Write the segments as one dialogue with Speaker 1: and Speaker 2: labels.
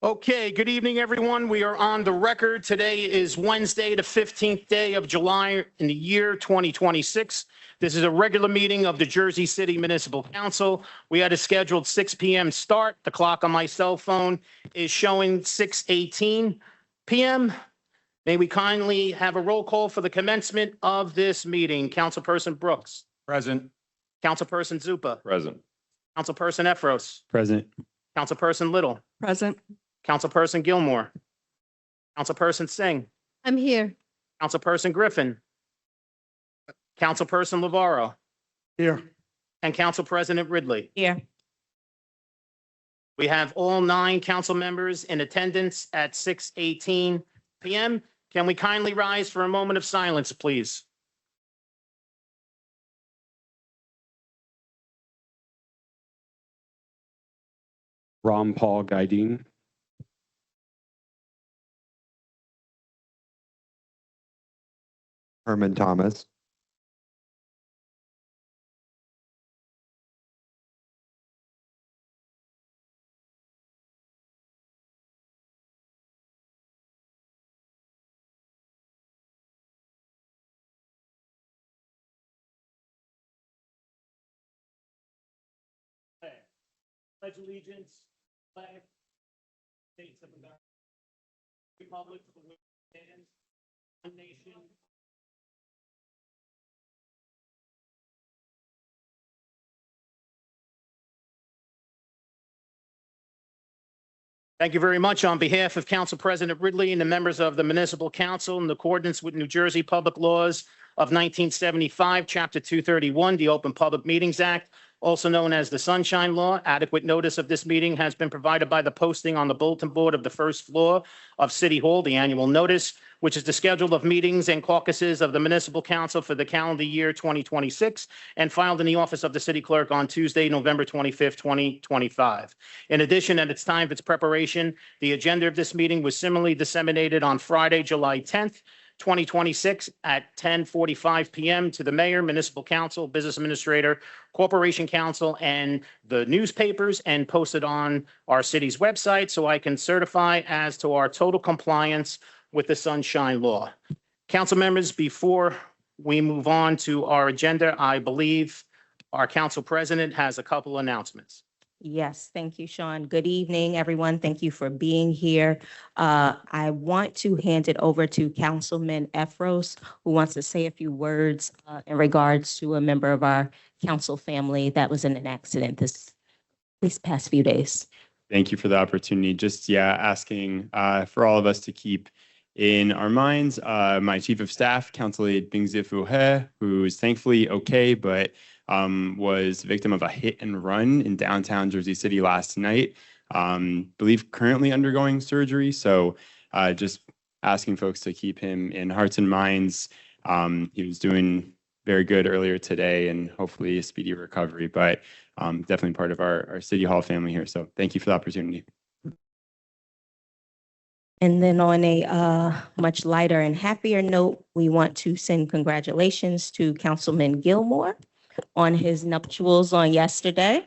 Speaker 1: Okay, good evening, everyone. We are on the record. Today is Wednesday, the 15th day of July in the year 2026. This is a regular meeting of the Jersey City Municipal Council. We had a scheduled 6 p.m. start. The clock on my cell phone is showing 6:18 p.m. May we kindly have a roll call for the commencement of this meeting? Councilperson Brooks.
Speaker 2: Present.
Speaker 1: Councilperson Zupa.
Speaker 2: Present.
Speaker 1: Councilperson Efros.
Speaker 2: Present.
Speaker 1: Councilperson Little.
Speaker 3: Present.
Speaker 1: Councilperson Gilmore. Councilperson Singh.
Speaker 3: I'm here.
Speaker 1: Councilperson Griffin. Councilperson Lavaro.
Speaker 2: Here.
Speaker 1: And Council President Ridley.
Speaker 3: Here.
Speaker 1: We have all 9 council members in attendance at 6:18 p.m. Can we kindly rise for a moment of silence, please?
Speaker 2: Ron Paul Guidine.
Speaker 4: Herman Thomas.
Speaker 1: Pledge allegiance, flag, States of America, Republic for which it stands, one nation. Thank you very much. On behalf of Council President Ridley and the members of the Municipal Council, in accordance with New Jersey Public Laws of 1975, Chapter 231, the Open Public Meetings Act, also known as the Sunshine Law, adequate notice of this meeting has been provided by the posting on the bulletin board of the first floor of City Hall, the annual notice, which is the schedule of meetings and caucuses of the Municipal Council for the calendar year 2026, and filed in the office of the City Clerk on Tuesday, November 25th, 2025. In addition, at its time of its preparation, the agenda of this meeting was similarly disseminated on Friday, July 10th, 2026 at 10:45 p.m. to the mayor, municipal council, business administrator, corporation council, and the newspapers, and posted on our city's website so I can certify as to our total compliance with the Sunshine Law. Council members, before we move on to our agenda, I believe our council president has a couple announcements.
Speaker 3: Yes, thank you, Sean. Good evening, everyone. Thank you for being here. I want to hand it over to Councilman Efros, who wants to say a few words in regards to a member of our council family that was in an accident these past few days.
Speaker 5: Thank you for the opportunity. Just, asking for all of us to keep in our minds my chief of staff, Councilor Bingzifu, who is thankfully okay, but was victim of a hit and run in downtown Jersey City last night. Believe currently undergoing surgery. So just asking folks to keep him in hearts and minds. He was doing very good earlier today, and hopefully a speedy recovery, but definitely part of our City Hall family here. So thank you for the opportunity.
Speaker 3: And then on a much lighter and happier note, we want to send congratulations to Councilman Gilmore on his nuptials on yesterday.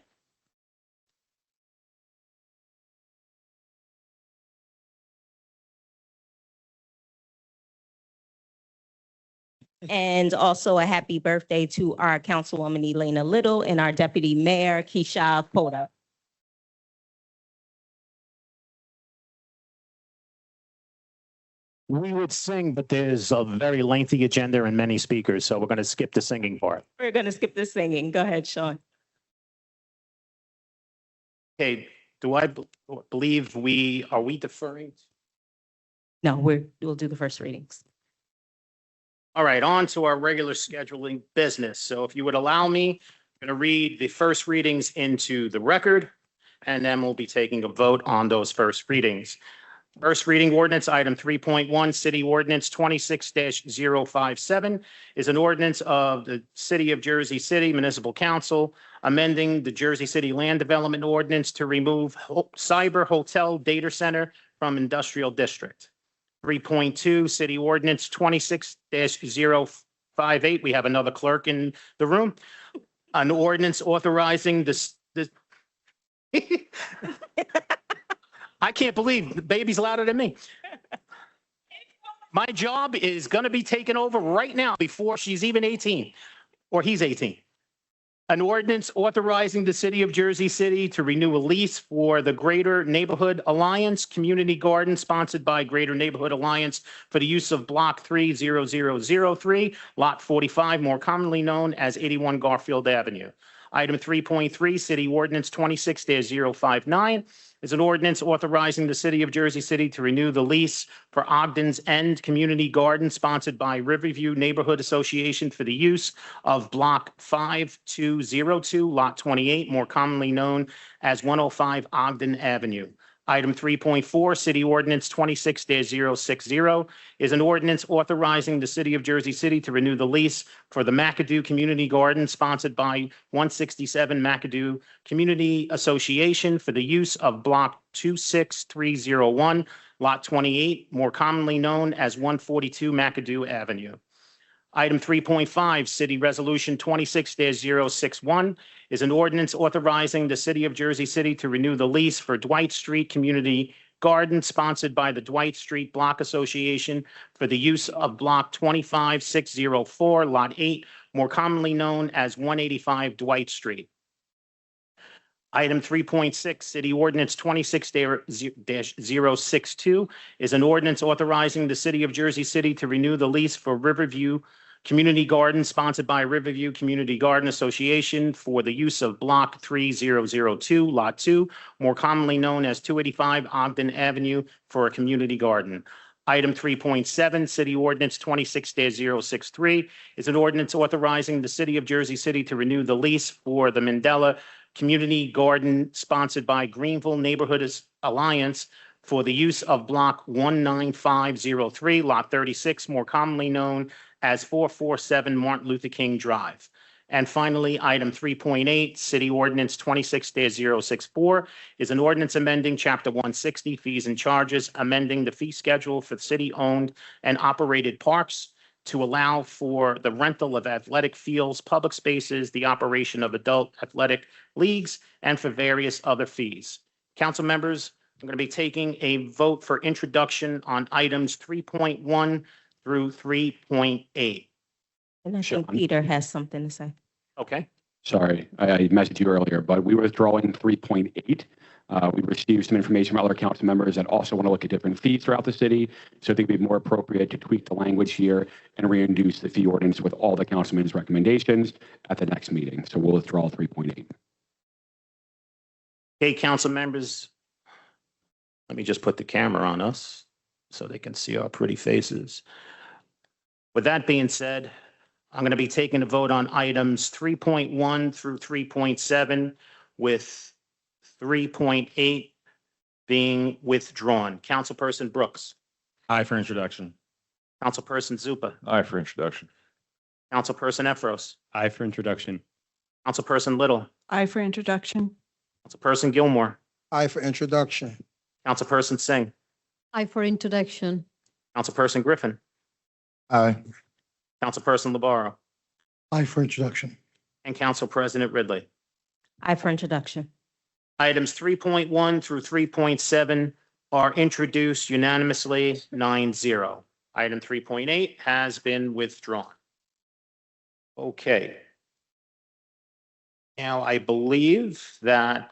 Speaker 3: And also a happy birthday to our Councilwoman Elena Little and our Deputy Mayor Keisha Pota.
Speaker 1: We would sing, but there's a very lengthy agenda and many speakers, so we're going to skip the singing part.
Speaker 3: We're going to skip the singing. Go ahead, Sean.
Speaker 1: Okay, do I believe are we deferring?
Speaker 3: No, we'll do the first readings.
Speaker 1: All right, on to our regular scheduling business. So if you would allow me, I'm going to read the first readings into the record, and then we'll be taking a vote on those first readings. First reading ordinance item 3.1, City Ordinance 26-057 is an ordinance of the City of Jersey City Municipal Council amending the Jersey City Land Development Ordinance to remove cyber hotel data center from industrial district. 3.2, City Ordinance 26-058. We have another clerk in the room. An ordinance authorizing I can't believe the baby's louder than me. My job is going to be taken over right now before she's even 18 or he's 18. An ordinance authorizing the city of Jersey City to renew a lease for the Greater Neighborhood Alliance Community Garden sponsored by Greater Neighborhood Alliance for the use of Block 30003, Lot 45, more commonly known as 81 Garfield Avenue. Item 3.3, City Ordinance 26-059 is an ordinance authorizing the city of Jersey City to renew the lease for Ogden's End Community Garden sponsored by Riverview Neighborhood Association for the use of Block 5202, Lot 28, more commonly known as 105 Ogden Avenue. Item 3.4, City Ordinance 26-060 is an ordinance authorizing the city of Jersey City to renew the lease for the McAdoo Community Garden sponsored by 167 McAdoo Community Association for the use of Block 26301, Lot 28, more commonly known as 142 McAdoo Avenue. Item 3.5, City Resolution 26-061 is an ordinance authorizing the city of Jersey City to renew the lease for Dwight Street Community Garden sponsored by the Dwight Street Block Association for the use of Block 25604, Lot 8, more commonly known as 185 Dwight Street. Item 3.6, City Ordinance 26-062 is an ordinance authorizing the city of Jersey City to renew the lease for Riverview Community Garden sponsored by Riverview Community Garden Association for the use of Block 3002, Lot 2, more commonly known as 285 Ogden Avenue for a community garden. Item 3.7, City Ordinance 26-063 is an ordinance authorizing the city of Jersey City to renew the lease for the Mandela Community Garden sponsored by Greenville Neighborhood Alliance for the use of Block 19503, Lot 36, more commonly known as 447 Martin Luther King Drive. And finally, item 3.8, City Ordinance 26-064 is an ordinance amending Chapter 160, Fees and Charges, amending the fee schedule for city-owned and operated parks to allow for the rental of athletic fields, public spaces, the operation of adult athletic leagues, and for various other fees. Council members, I'm going to be taking a vote for introduction on items 3.1 through 3.8.
Speaker 3: And I think
Speaker 2: Sean.
Speaker 3: Peter has something to say.
Speaker 1: Okay?
Speaker 2: Sorry, I messaged you earlier, but we were withdrawing 3.8. We received some information from other council members that also want to look at different fees throughout the city. So I think it'd be more appropriate to tweak the language here and reintroduce the fee ordinance with all the councilmen's recommendations at the next meeting. So we'll withdraw 3.8.
Speaker 1: Okay, council members, let me just put the camera on us so they can see our pretty faces. With that being said, I'm going to be taking a vote on items 3.1 through 3.7 with 3.8 being withdrawn. Councilperson Brooks,
Speaker 4: Aye for introduction.
Speaker 1: Councilperson Zupa,
Speaker 4: Aye for introduction.
Speaker 1: Councilperson Efros,
Speaker 5: Aye for introduction.
Speaker 1: Councilperson Little,
Speaker 6: Aye for introduction.
Speaker 1: Councilperson Gilmore,
Speaker 7: Aye for introduction.
Speaker 1: Councilperson Singh,
Speaker 6: Aye for introduction.
Speaker 1: Councilperson Griffin,
Speaker 7: Aye.
Speaker 1: Councilperson LeBarrow,
Speaker 7: Aye for introduction.
Speaker 1: and Council President Ridley.
Speaker 3: Aye for introduction.
Speaker 1: Items 3.1 through 3.7 are introduced unanimously 9-0. Item 3.8 has been withdrawn. Okay. Now, I believe that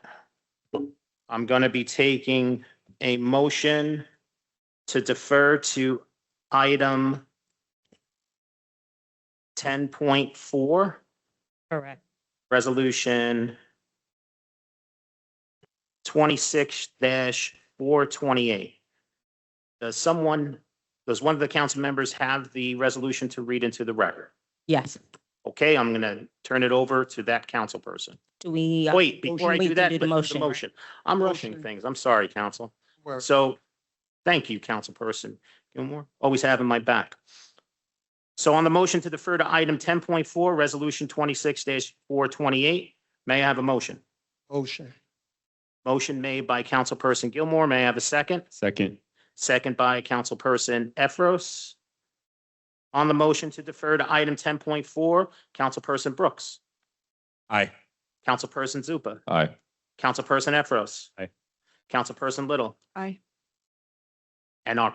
Speaker 1: I'm going to be taking a motion to defer to item 10.4,
Speaker 3: Correct.
Speaker 1: resolution 26-428. Does one of the council members have the resolution to read into the record?
Speaker 3: Yes.
Speaker 1: Okay, I'm going to turn it over to that council person.
Speaker 3: Do we?
Speaker 1: Wait, before I
Speaker 3: we
Speaker 1: do
Speaker 3: can
Speaker 1: that,
Speaker 3: do the
Speaker 1: let's do the
Speaker 3: motion, right?
Speaker 1: motion. I'm rushing
Speaker 7: Motion.
Speaker 1: things. I'm sorry, council.
Speaker 7: Where-
Speaker 1: So, thank you, Councilperson Gilmore, always having my back. So on the motion to defer to item 10.4, resolution 26-428, may I have a motion?
Speaker 7: Motion.
Speaker 1: Motion made by Councilperson Gilmore. May I have a second?
Speaker 5: Second.
Speaker 1: Second by Councilperson Efros. On the motion to defer to item 10.4, Councilperson Brooks,
Speaker 4: Aye.
Speaker 1: Councilperson Zupa,
Speaker 4: Aye.
Speaker 1: Councilperson Efros.
Speaker 5: Aye.
Speaker 1: Councilperson Little,
Speaker 6: Aye.
Speaker 1: and our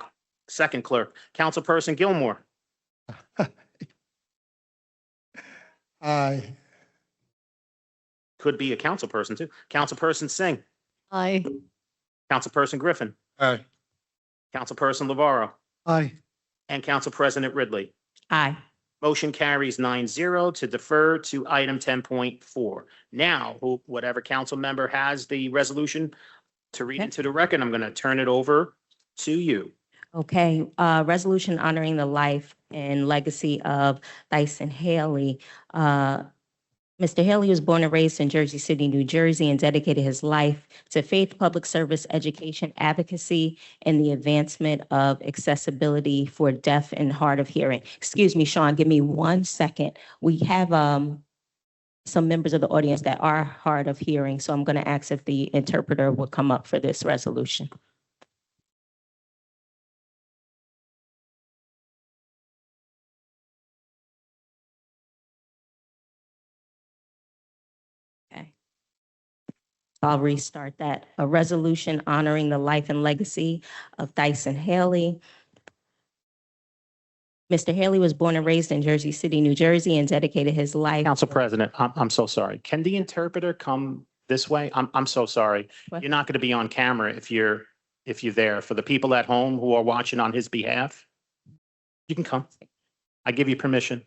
Speaker 1: second clerk, Councilperson Gilmore.
Speaker 7: Aye.
Speaker 1: Could be a councilperson too. Councilperson Singh,
Speaker 6: Aye.
Speaker 1: Councilperson Griffin,
Speaker 7: Aye.
Speaker 1: Councilperson Lavaro,
Speaker 7: Aye.
Speaker 1: and Council President Ridley.
Speaker 3: Aye.
Speaker 1: Motion carries 9-0 to defer to item 10.4. Now, whatever council member has the resolution to read
Speaker 3: Okay.
Speaker 1: into the record, I'm going to turn it over to you.
Speaker 3: Okay, resolution honoring the life and legacy of Dyson Haley. Mr. Haley was born and raised in Jersey City, New Jersey, and dedicated his life to faith, public service, education, advocacy, and the advancement of accessibility for deaf and hard of hearing. Excuse me, Sean, give me 1 second. We have some members of the audience that are hard of hearing, so I'm going to ask if the interpreter will come up for this resolution. Okay. I'll restart that. A resolution honoring the life and legacy of Dyson Haley. Mr. Haley was born and raised in Jersey City, New Jersey, and dedicated his life.
Speaker 1: Council President, I'm so sorry. Can the interpreter come this way? I'm so sorry.
Speaker 3: What?
Speaker 1: You're not going to be on camera if you're there. For the people at home who are watching on his behalf, you can come. I give you permission.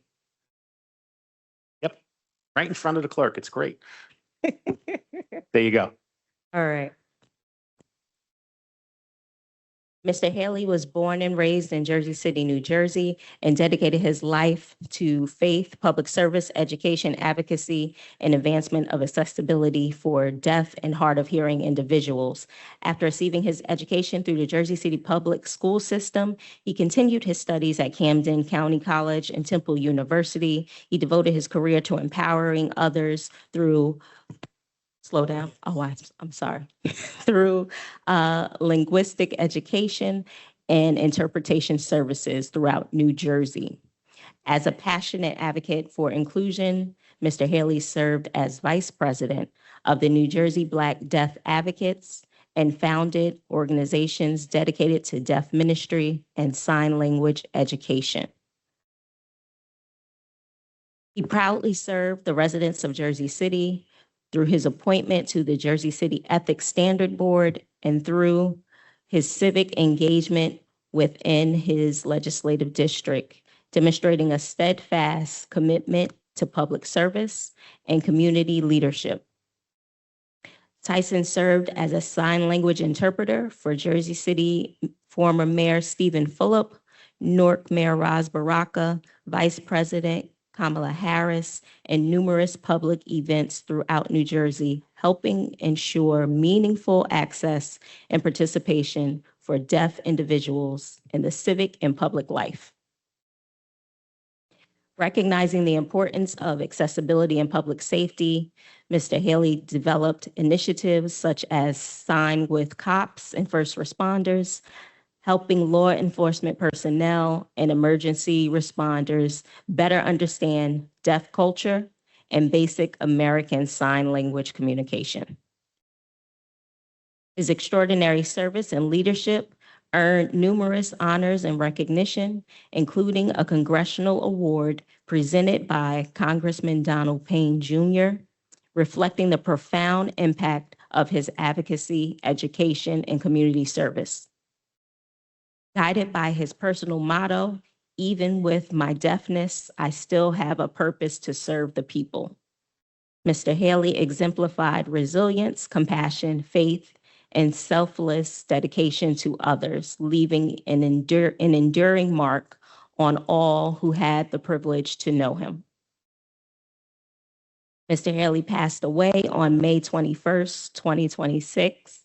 Speaker 1: Yep, right in front of the clerk. It's great. There you go.
Speaker 3: All right. Mr. Haley was born and raised in Jersey City, New Jersey, and dedicated his life to faith, public service, education, advocacy, and advancement of accessibility for deaf and hard of hearing individuals. After receiving his education through the Jersey City public school system, he continued his studies at Camden County College and Temple University. He devoted his career to empowering others through slow down. Oh, I'm sorry. Through linguistic education and interpretation services throughout New Jersey. As a passionate advocate for inclusion, Mr. Haley served as vice president of the New Jersey Black Deaf Advocates and founded organizations dedicated to deaf ministry and sign language education. He proudly served the residents of Jersey City through his appointment to the Jersey City Ethics Standard Board and through his civic engagement within his legislative district, demonstrating a steadfast commitment to public service and community leadership. Tyson served as a sign language interpreter for Jersey City former Mayor Stephen Fulop, Newark Mayor Ras Baraka, Vice President Kamala Harris, and numerous public events throughout New Jersey, helping ensure meaningful access and participation for deaf individuals in the civic and public life. Recognizing the importance of accessibility and public safety, Mr. Haley developed initiatives such as Sign with Cops and First Responders, helping law enforcement personnel and emergency responders better understand deaf culture and basic American Sign Language communication. His extraordinary service and leadership earned numerous honors and recognition, including a congressional award presented by Congressman Donald Payne Jr., reflecting the profound impact of his advocacy, education, and community service. Guided by his personal motto, "Even with my deafness, I still have a purpose to serve the people." Mr. Haley exemplified resilience, compassion, faith, and selfless dedication to others, leaving an enduring mark on all who had the privilege to know him. Mr. Haley passed away on May 21st, 2026.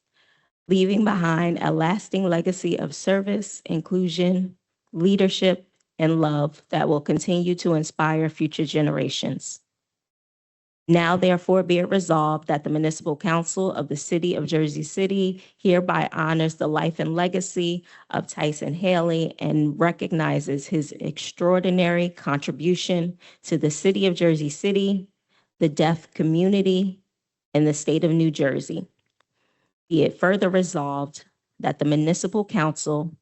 Speaker 3: Leaving behind a lasting legacy of service, inclusion, leadership, and love that will continue to inspire future generations. Now, therefore, be it resolved that the Municipal Council of the City of Jersey City hereby honors the life and legacy of Tyson Haley and recognizes his extraordinary contribution to the City of Jersey City, the deaf community, and the state of New Jersey. Be it further resolved that the municipal council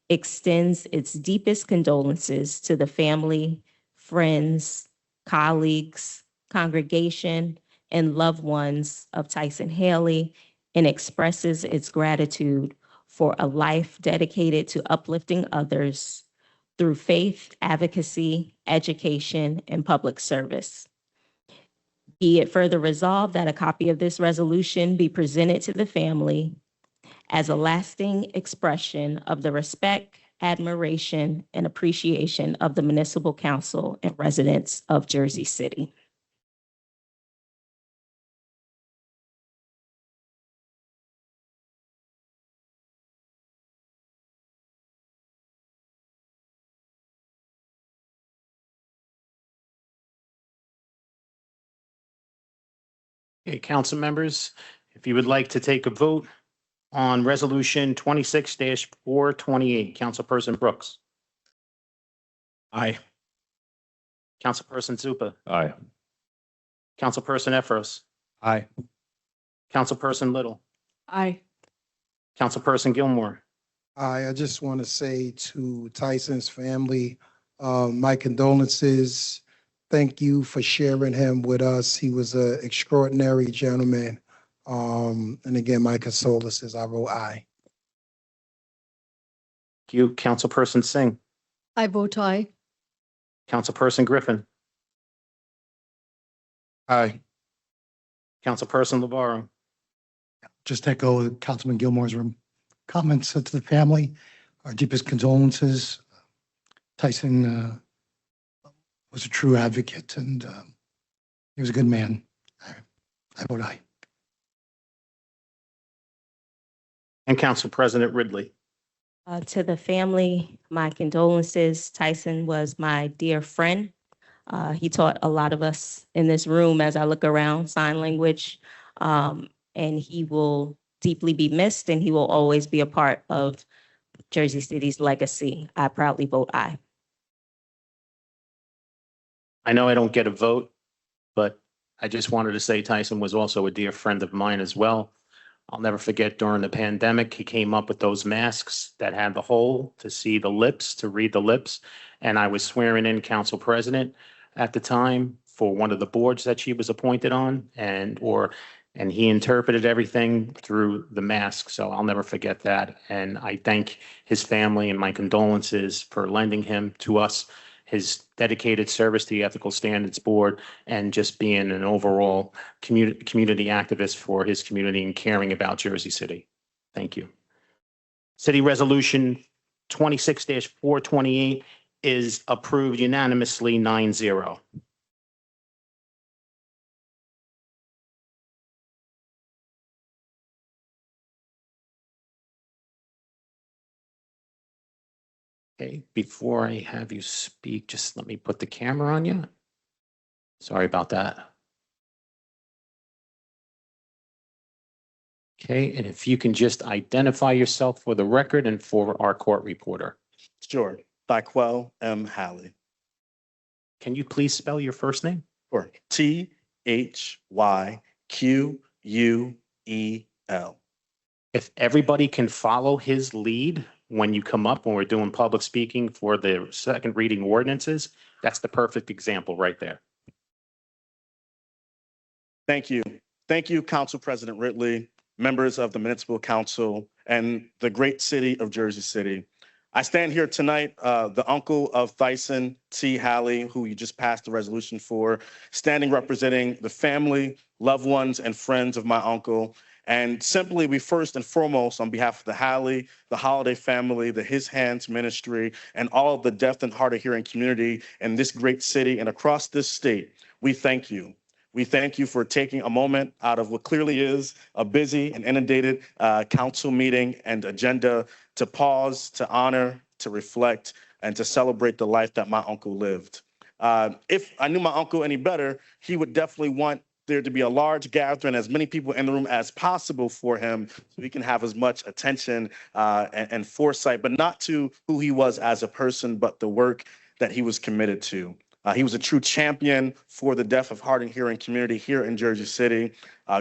Speaker 3: extends its deepest condolences to the family, friends, colleagues, congregation, and loved ones of Tyson Haley and expresses its gratitude for a life dedicated to uplifting others through faith, advocacy, education, and public service. Be it further resolved that a copy of this resolution be presented to the family as a lasting expression of the respect, admiration, and appreciation of the municipal council and residents of Jersey City.
Speaker 1: Okay, council members, if you would like to take a vote on Resolution 26-428, Councilperson Brooks.
Speaker 4: Aye.
Speaker 1: Councilperson Zupa.
Speaker 4: Aye.
Speaker 1: Councilperson Efros.
Speaker 4: Aye.
Speaker 1: Councilperson Little.
Speaker 6: Aye.
Speaker 1: Councilperson Gilmore.
Speaker 7: I just want to say to Tyson's family, my condolences. Thank you for sharing him with us. He was an extraordinary gentleman. And again, my condolences. I vote aye.
Speaker 1: Thank you, Councilperson Singh.
Speaker 6: I vote aye.
Speaker 1: Councilperson Griffin.
Speaker 7: Aye.
Speaker 1: Councilperson LeVaro.
Speaker 8: Just echo Councilman Gilmore's comments to the family. Our deepest condolences. Tyson was a true advocate and he was a good man. I vote aye.
Speaker 1: And Council President Ridley.
Speaker 3: To the family, my condolences. Tyson was my dear friend. He taught a lot of us in this room as I look around sign language. And he will deeply be missed and he will always be a part of Jersey City's legacy. I proudly vote aye.
Speaker 1: I know I don't get a vote, but I just wanted to say Tyson was also a dear friend of mine as well. I'll never forget during the pandemic, he came up with those masks that had the hole to see the lips, to read the lips. And I was swearing in council president at the time for one of the boards that she was appointed on and he interpreted everything through the mask. So I'll never forget that. And I thank his family and my condolences for lending him to us, his dedicated service to the Ethical Standards Board, and just being an overall community activist for his community and caring about Jersey City. Thank you. City Resolution 26-428 is approved unanimously 9-0. Okay, before I have you speak, just let me put the camera on you. Sorry about that. Okay, and if you can just identify yourself for the record and for our court reporter.
Speaker 9: Sure. Thyquel M. Halley.
Speaker 1: Can you please spell your first name?
Speaker 9: Or Thyquel.
Speaker 1: If everybody can follow his lead when you come up, when we're doing public speaking for the second reading ordinances, that's the perfect example right there.
Speaker 9: Thank you. Thank you, Council President Ridley, members of the Municipal Council, and the great city of Jersey City. I stand here tonight, the uncle of Tyson T. Halley, who you just passed the resolution for, standing representing the family, loved ones, and friends of my uncle. And simply, we first and foremost, on behalf of the Halley, the Holiday family, the His Hands Ministry, and all of the deaf and hard of hearing community in this great city and across this state, we thank you. We thank you for taking a moment out of what clearly is a busy and inundated council meeting and agenda to pause, to honor, to reflect, and to celebrate the life that my uncle lived. If I knew my uncle any better, he would definitely want there to be a large gathering, as many people in the room as possible for him, so we can have as much attention and foresight, but not to who he was as a person, but the work that he was committed to. He was a true champion for the deaf of hard and hearing community here in Jersey City.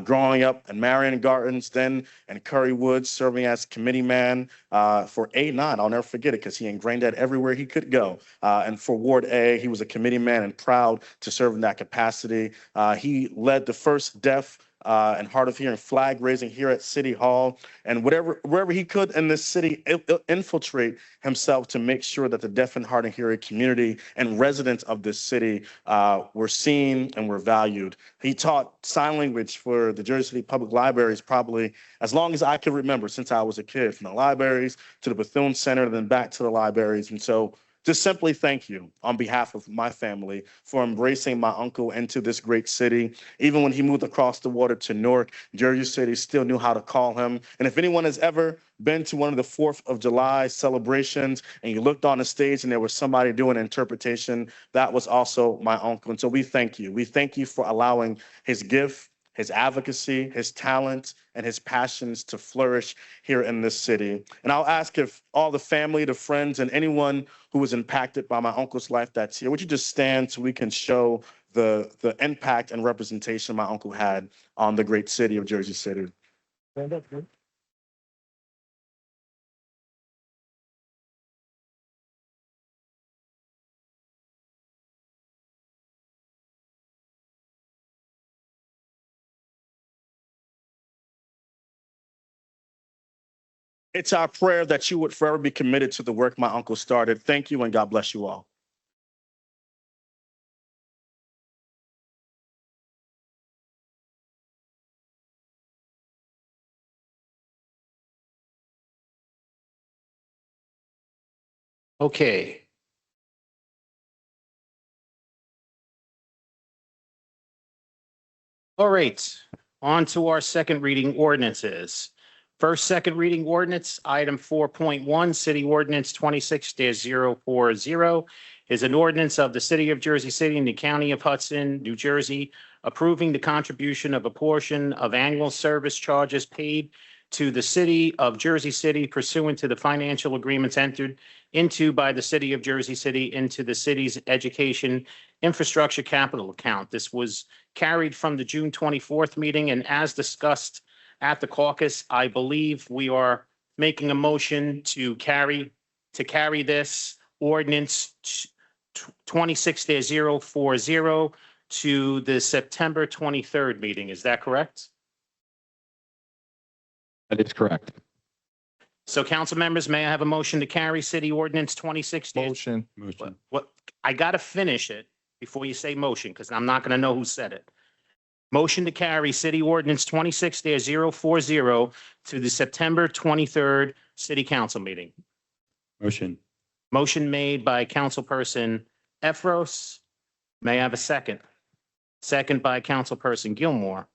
Speaker 9: Growing up in Marion Gardens, then in Curry Woods, serving as committee man for A9. I'll never forget it because he ingrained that everywhere he could go. And for Ward A, he was a committee man and proud to serve in that capacity. He led the first deaf and hard of hearing flag raising here at City Hall, and wherever he could in this city, infiltrate himself to make sure that the deaf and hard of hearing community and residents of this city were seen and were valued. He taught sign language for the Jersey City Public Libraries probably as long as I can remember, since I was a kid, from the libraries to the Bethune Center, then back to the libraries. And so just simply thank you on behalf of my family for embracing my uncle into this great city. Even when he moved across the water to Newark, Jersey City still knew how to call him. And if anyone has ever been to one of the 4th of July celebrations and you looked on the stage and there was somebody doing interpretation, that was also my uncle. And so we thank you. We thank you for allowing his gift, his advocacy, his talent, and his passions to flourish here in this city. And I'll ask if all the family, the friends, and anyone who was impacted by my uncle's life that's here, would you just stand so we can show the impact and representation my uncle had on the great city of Jersey City. Stand up, please. It's our prayer that you would forever be committed to the work my uncle started. Thank you, and God bless you all.
Speaker 1: Okay. All right, on to our second reading ordinances. First, second reading ordinance, item 4.1, City Ordinance 26-040 is an ordinance of the City of Jersey City and the County of Hudson, New Jersey, approving the contribution of a portion of annual service charges paid to the City of Jersey City pursuant to the financial agreements entered into by the City of Jersey City into the city's education infrastructure capital account. This was carried from the June 24th meeting, and as discussed at the caucus, I believe we are making a motion to carry this ordinance 26-040 to the September 23rd meeting. Is that correct?
Speaker 2: That is correct.
Speaker 1: So council members, may I have a motion to carry city ordinance 26?
Speaker 4: Motion.
Speaker 1: What, I got to finish it before you say motion, because I'm not going to know who said it. Motion to carry city ordinance 26-040 to the September 23rd city council meeting.
Speaker 5: Motion.
Speaker 1: Motion made by councilperson Efros. May I have a second? Second by councilperson Gilmore.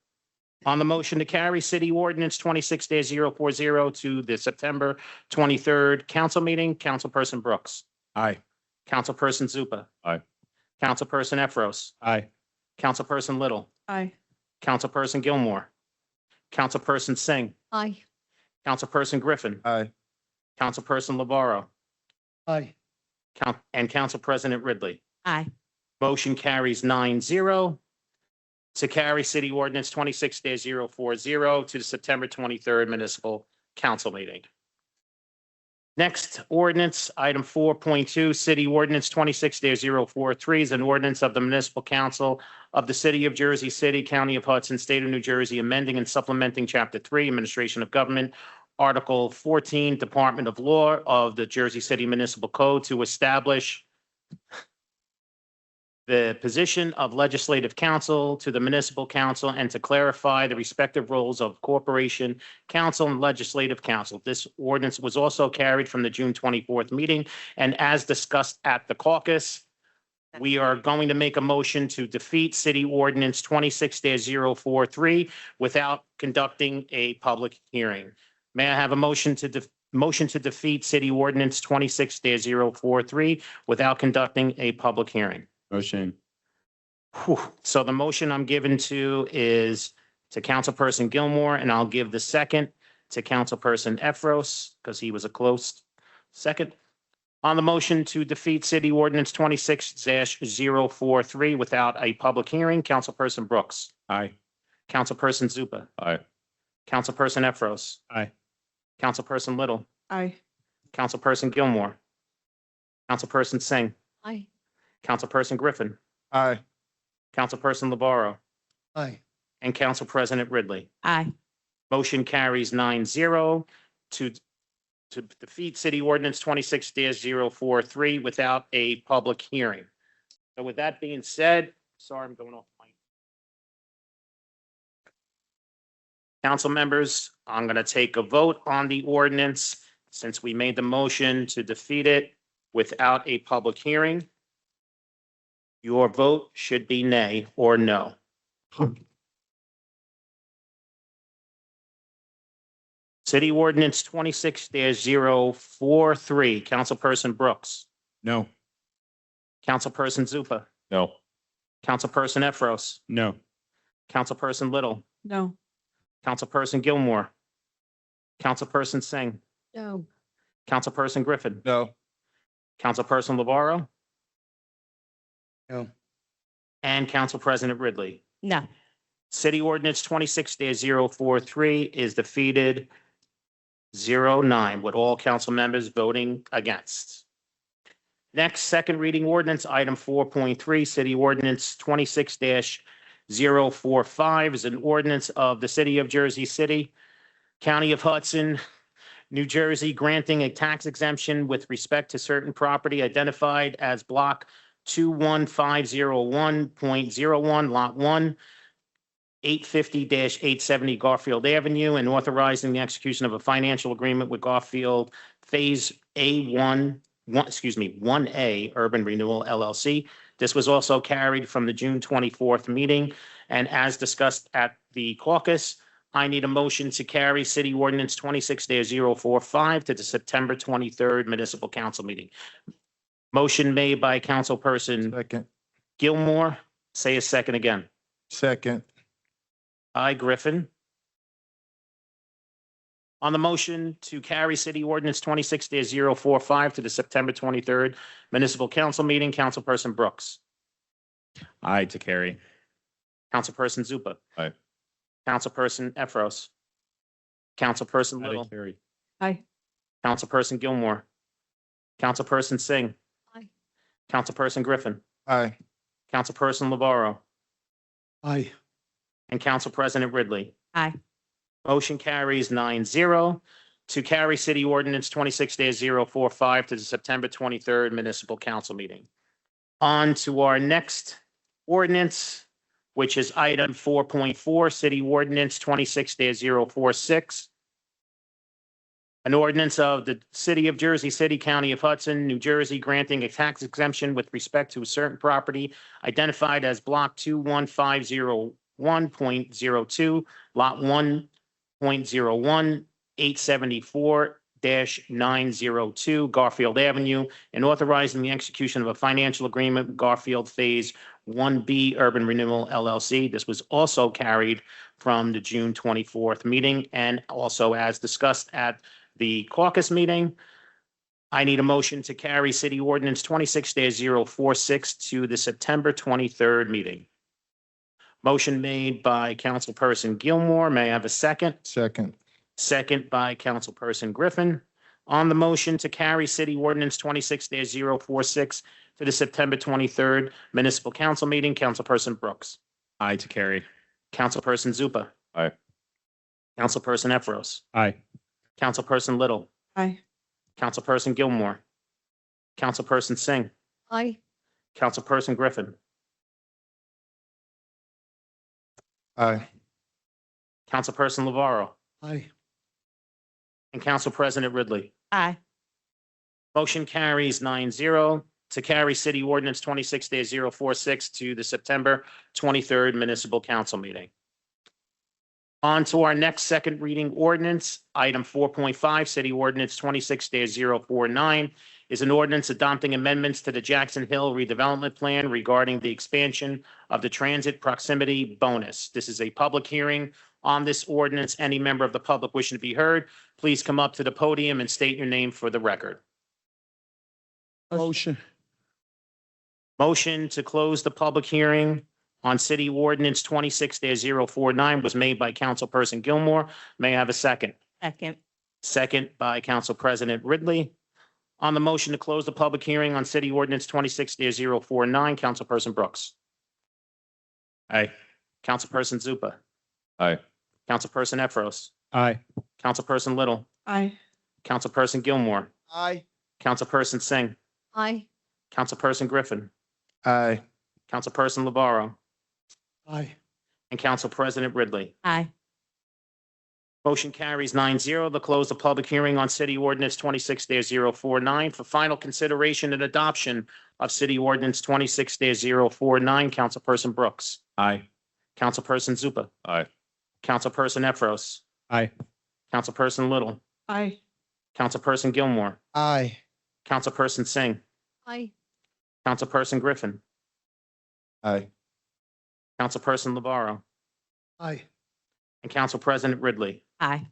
Speaker 1: On the motion to carry city ordinance 26-040 to the September 23rd council meeting, councilperson Brooks.
Speaker 4: Aye.
Speaker 1: Councilperson Zupa.
Speaker 5: Aye.
Speaker 1: Councilperson Efros.
Speaker 4: Aye.
Speaker 1: Councilperson Little.
Speaker 6: Aye.
Speaker 1: Councilperson Gilmore. Councilperson Singh.
Speaker 6: Aye.
Speaker 1: Councilperson Griffin.
Speaker 4: Aye.
Speaker 1: Councilperson Lavarro.
Speaker 8: Aye.
Speaker 1: And Council President Ridley.
Speaker 3: Aye.
Speaker 1: Motion carries 9-0 to carry city ordinance 26-040 to the September 23rd municipal council meeting. Next ordinance, item 4.2, city ordinance 26-043 is an ordinance of the municipal council of the city of Jersey City, county of Hudson, state of New Jersey, amending and supplementing chapter 3, administration of government, article 14, Department of Law of the Jersey City Municipal Code to establish the position of legislative council to the municipal council and to clarify the respective roles of corporation council and legislative council. This ordinance was also carried from the June 24th meeting. And as discussed at the caucus, we are going to make a motion to defeat city ordinance 26-043 without conducting a public hearing. May I have a motion to defeat city ordinance 26-043 without conducting a public hearing?
Speaker 5: Motion.
Speaker 1: Whew. So the motion I'm given to is to Councilperson Gilmore, and I'll give the second to Councilperson Efros because he was a close second. On the motion to defeat City Ordinance 26-043 without a public hearing, Councilperson Brooks.
Speaker 4: Aye.
Speaker 1: Councilperson Zupa.
Speaker 4: Aye.
Speaker 1: Councilperson Efros.
Speaker 5: Aye.
Speaker 1: Councilperson Little.
Speaker 6: Aye.
Speaker 1: Councilperson Gilmore. Councilperson Singh.
Speaker 6: Aye.
Speaker 1: Councilperson Griffin.
Speaker 4: Aye.
Speaker 1: Councilperson LeBarrow.
Speaker 8: Aye.
Speaker 1: And Council President Ridley.
Speaker 3: Aye.
Speaker 1: Motion carries 9-0 to defeat City Ordinance 26-043 without a public hearing. So with that being said, sorry, I'm going off mic. Council members, I'm going to take a vote on the ordinance since we made the motion to defeat it without a public hearing. Your vote should be nay or no. City Ordinance 26-043, Councilperson Brooks.
Speaker 4: No.
Speaker 1: Councilperson Zupa.
Speaker 4: No.
Speaker 1: Councilperson Efros.
Speaker 5: No.
Speaker 1: Councilperson Little.
Speaker 6: No.
Speaker 1: Councilperson Gilmore. Councilperson Singh.
Speaker 6: No.
Speaker 1: Councilperson Griffin.
Speaker 4: No.
Speaker 1: Councilperson LeBarrow.
Speaker 7: No.
Speaker 1: And Council President Ridley.
Speaker 3: No.
Speaker 1: City Ordinance 26-043 is defeated 0-9 with all council members voting against. Next, second reading ordinance, item 4.3, City Ordinance 26-045 is an ordinance of the City of Jersey City, County of Hudson, New Jersey, granting a tax exemption with respect to certain property identified as Block 21501.01, Lot 1, 850-870 Garfield Avenue, and authorizing the execution of a financial agreement with Garfield Phase 1A Urban Renewal LLC. This was also carried from the June 24th meeting, and as discussed at the caucus, I need a motion to carry City Ordinance 26-045 to the September 23rd Municipal Council meeting. Motion made by Councilperson
Speaker 4: Second.
Speaker 1: Gilmore. Say a second again.
Speaker 4: Second.
Speaker 1: Aye, Griffin. On the motion to carry City Ordinance 26-045 to the September 23rd Municipal Council meeting, Councilperson Brooks.
Speaker 5: Aye to carry.
Speaker 1: Councilperson Zupa.
Speaker 4: Aye.
Speaker 1: Councilperson Efros. Councilperson
Speaker 5: Aye
Speaker 1: Little.
Speaker 5: to carry.
Speaker 6: Aye.
Speaker 1: Councilperson Gilmore. Councilperson Singh.
Speaker 6: Aye.
Speaker 1: Councilperson Griffin.
Speaker 4: Aye.
Speaker 1: Councilperson LeBarrow.
Speaker 8: Aye.
Speaker 1: And Council President Ridley.
Speaker 3: Aye.
Speaker 1: Motion carries 9-0 to carry City Ordinance 26-045 to the September 23rd Municipal Council meeting. On to our next ordinance, which is item 4.4, City Ordinance 26-046. An ordinance of the City of Jersey City, County of Hudson, New Jersey, granting a tax exemption with respect to a certain property identified as Block 21501.02, Lot 1.01, 874-902 Garfield Avenue, and authorizing the execution of a financial agreement with Garfield Phase 1B Urban Renewal LLC. This was also carried from the June 24th meeting, and also as discussed at the caucus meeting. I need a motion to carry City Ordinance 26-046 to the September 23rd meeting. Motion made by Councilperson Gilmore. May I have a second?
Speaker 4: Second.
Speaker 1: Second by Councilperson Griffin. On the motion to carry City Ordinance 26-046 to the September 23rd Municipal Council meeting, Councilperson Brooks.
Speaker 5: Aye to carry.
Speaker 1: Councilperson Zupa.
Speaker 4: Aye.
Speaker 1: Councilperson Efros.
Speaker 5: Aye.
Speaker 1: Councilperson Little.
Speaker 6: Aye.
Speaker 1: Councilperson Gilmore. Councilperson Singh.
Speaker 6: Aye.
Speaker 1: Councilperson Griffin.
Speaker 4: Aye.
Speaker 1: Councilperson LeVaro.
Speaker 8: Aye.
Speaker 1: And Council President Ridley.
Speaker 3: Aye.
Speaker 1: Motion carries 9-0 to carry City Ordinance 26-046 to the September 23rd Municipal Council meeting. On to our next second reading ordinance, item 4.5, City Ordinance 26-049 is an ordinance adopting amendments to the Jackson Hill redevelopment plan regarding the expansion of the transit proximity bonus. This is a public hearing on this ordinance. Any member of the public wishing to be heard, please come up to the podium and state your name for the record.
Speaker 4: Motion.
Speaker 1: Motion to close the public hearing on City Ordinance 26-049 was made by Councilperson Gilmore. May I have a second?
Speaker 3: Second.
Speaker 1: Second by Council President Ridley. On the motion to close the public hearing on City Ordinance 26-049, Councilperson Brooks.
Speaker 5: Aye.
Speaker 1: Councilperson Zupa.
Speaker 2: Aye.
Speaker 1: Councilperson Efros.
Speaker 5: Aye.
Speaker 1: Councilperson Little.
Speaker 6: Aye.
Speaker 1: Councilperson Gilmore.
Speaker 4: Aye.
Speaker 1: Councilperson Singh.
Speaker 6: Aye.
Speaker 1: Councilperson Griffin.
Speaker 4: Aye.
Speaker 1: Councilperson LeVaro.
Speaker 8: Aye.
Speaker 1: And Council President Ridley.
Speaker 3: Aye.
Speaker 1: Motion carries 9-0 to close the public hearing on City Ordinance 26-049 for final consideration and adoption of City Ordinance 26-049. Councilperson Brooks.
Speaker 2: Aye.
Speaker 1: Councilperson Zupa.
Speaker 2: Aye.
Speaker 1: Councilperson Efros.
Speaker 5: Aye.
Speaker 1: Councilperson Little.
Speaker 6: Aye.
Speaker 1: Councilperson Gilmore.
Speaker 4: Aye.
Speaker 1: Councilperson Singh.
Speaker 6: Aye.
Speaker 1: Councilperson Griffin.
Speaker 4: Aye.
Speaker 1: Councilperson LeVaro.
Speaker 8: Aye.
Speaker 1: And Council President Ridley.
Speaker 3: Aye.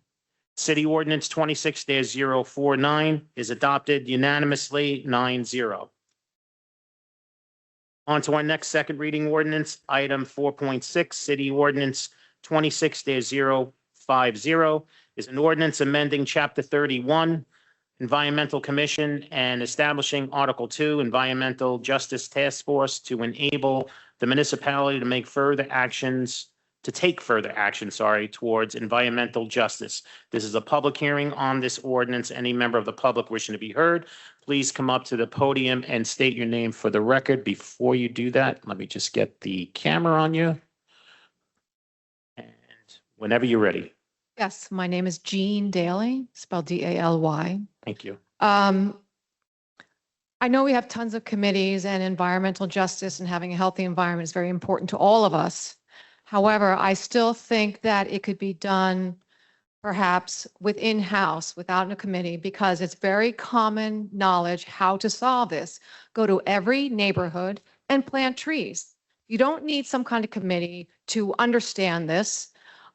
Speaker 1: City Ordinance 26-049 is adopted unanimously 9-0. On to our next second reading ordinance, item 4.6, City Ordinance 26-050 is an ordinance amending Chapter 31, Environmental Commission, and establishing Article 2, Environmental Justice Task Force to enable the municipality to take further action, towards environmental justice. This is a public hearing on this ordinance. Any member of the public wishing to be heard, please come up to the podium and state your name for the record. Before you do that, let me just get the camera on you. And whenever you're ready.
Speaker 6: Yes, my name is Jean Daly, spelled D-A-L-Y.
Speaker 1: Thank you.
Speaker 6: I know we have tons of committees, and environmental justice and having a healthy environment is very important to all of us. However, I still think that it could be done perhaps in-house without a committee, because it's very common knowledge how to solve this. Go to every neighborhood and plant trees. You don't need some kind of committee to understand this.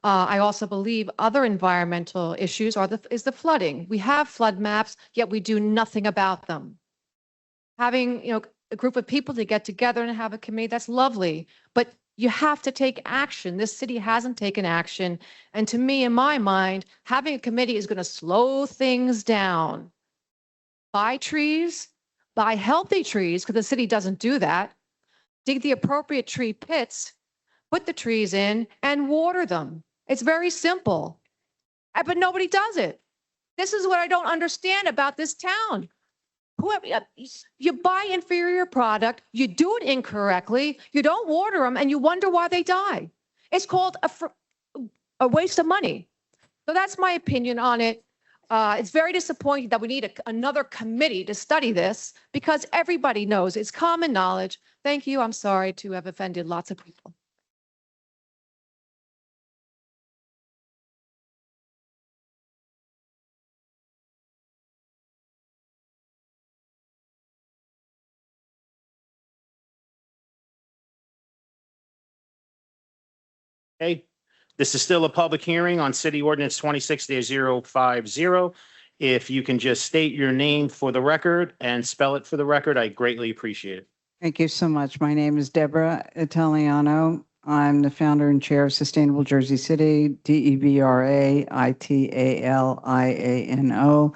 Speaker 6: I also believe other environmental issues is the flooding. We have flood maps, yet we do nothing about them. Having, a group of people to get together and have a committee, that's lovely, but you have to take action. This city hasn't taken action. And to me, in my mind, having a committee is going to slow things down. Buy trees, buy healthy trees, because the city doesn't do that. Dig the appropriate tree pits, put the trees in, and water them. It's very simple. But nobody does it. This is what I don't understand about this town. You buy inferior product, you do it incorrectly, you don't water them, and you wonder why they die. It's called a waste of money. So that's my opinion on it. It's very disappointing that we need another committee to study this, because everybody knows it's common knowledge. Thank you. I'm sorry to have offended lots of people.
Speaker 1: Okay, this is still a public hearing on City Ordinance 26-050. If you can just state your name for the record and spell it for the record, I greatly appreciate it.
Speaker 10: Thank you so much. My name is Deborah Italiano. I'm the founder and chair of Sustainable Jersey City, DEBRAITALIANO.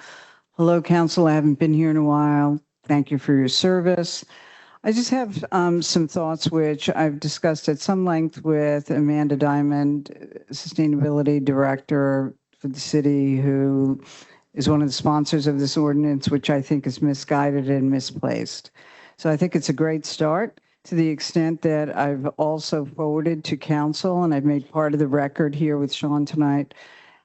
Speaker 10: Hello, council. I haven't been here in a while. Thank you for your service. I just have some thoughts which I've discussed at some length with Amanda Diamond, Sustainability Director for the city, who is one of the sponsors of this ordinance, which I think is misguided and misplaced. So I think it's a great start, to the extent that I've also forwarded to council, and I've made part of the record here with Sean tonight,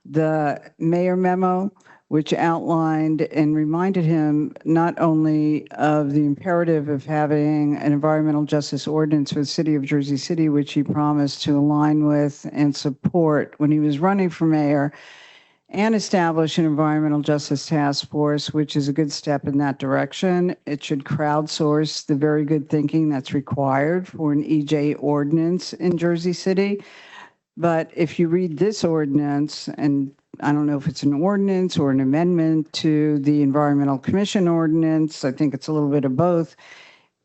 Speaker 10: the mayor memo, which outlined and reminded him not only of the imperative of having an environmental justice ordinance for the city of Jersey City, which he promised to align with and support when he was running for mayor, and establish an environmental justice task force, which is a good step in that direction. It should crowdsource the very good thinking that's required for an EJ ordinance in Jersey City. But if you read this ordinance, and I don't know if it's an ordinance or an amendment to the Environmental Commission ordinance. I think it's a little bit of both.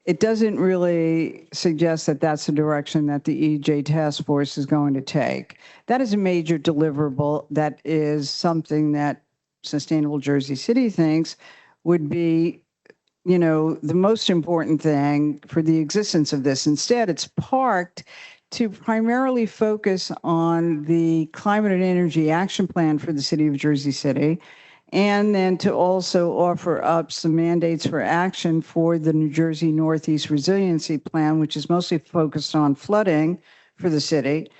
Speaker 10: It doesn't really suggest that that's the direction that the EJ task force is going to take. That is a major deliverable. That is something that Sustainable Jersey City thinks would be, the most important thing for the existence of this. Instead, it's parked to primarily focus on the climate and energy action plan for the city of Jersey City, and then to also offer up some mandates for action for the New Jersey Northeast Resiliency Plan, which is mostly focused on flooding for the city.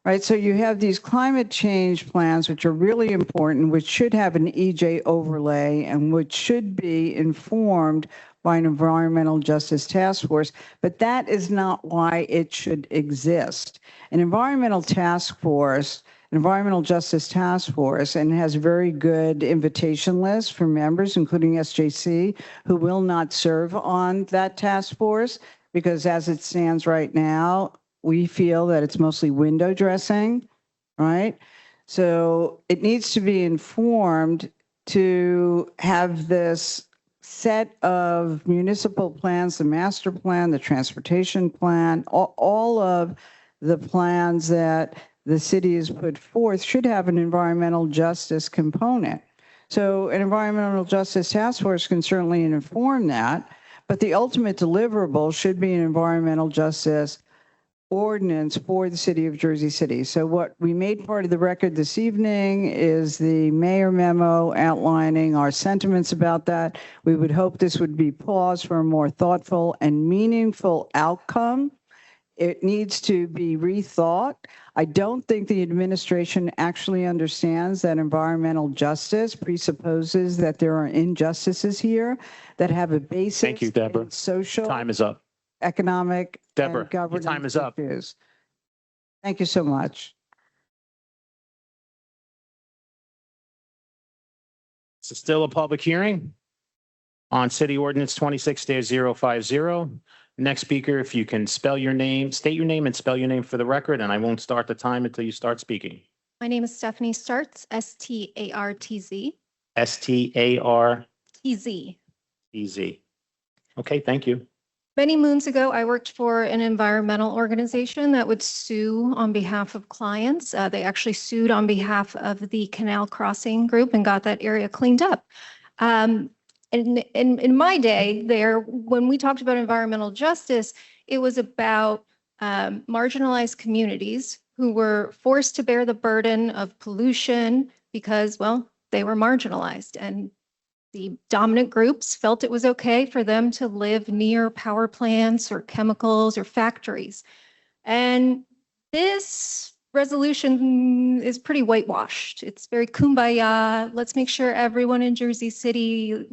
Speaker 10: Right, so you have these climate change plans, which are really important, which should have an EJ overlay and which should be informed by an environmental justice task force, but that is not why it should exist. An environmental task force, an environmental justice task force, and has a very good invitation list for members, including SJC, who will not serve on that task force, because as it stands right now, we feel that it's mostly window dressing, right? So it needs to be informed to have this set of municipal plans, the master plan, the transportation plan, all of the plans that the city has put forth should have an environmental justice component. So an environmental justice task force can certainly inform that, but the ultimate deliverable should be an environmental justice ordinance for the city of Jersey City. So what we made part of the record this evening is the mayor memo outlining our sentiments about that. We would hope this would be pause for a more thoughtful and meaningful outcome. It needs to be rethought. I don't think the administration actually understands that environmental justice presupposes that there are injustices here that have a basis.
Speaker 1: Thank you, Deborah.
Speaker 10: in social,
Speaker 1: Time is up.
Speaker 10: economic,
Speaker 1: Deborah,
Speaker 10: and
Speaker 1: your
Speaker 10: governance
Speaker 1: time is up.
Speaker 10: issues. Thank you so much.
Speaker 1: This is still a public hearing on City Ordinance 26-050. Next speaker, if you can spell your name, state your name and spell your name for the record, and I won't start the time until you start speaking.
Speaker 11: My name is Stephanie Startz, Startz.
Speaker 1: Startz. Okay, thank you.
Speaker 11: Many moons ago, I worked for an environmental organization that would sue on behalf of clients. They actually sued on behalf of the Canal Crossing Group and got that area cleaned up. In my day there, when we talked about environmental justice, it was about marginalized communities who were forced to bear the burden of pollution because, well, they were marginalized, and the dominant groups felt it was okay for them to live near power plants or chemicals or factories. And this resolution is pretty whitewashed. It's very kumbaya. Let's make sure everyone in Jersey City,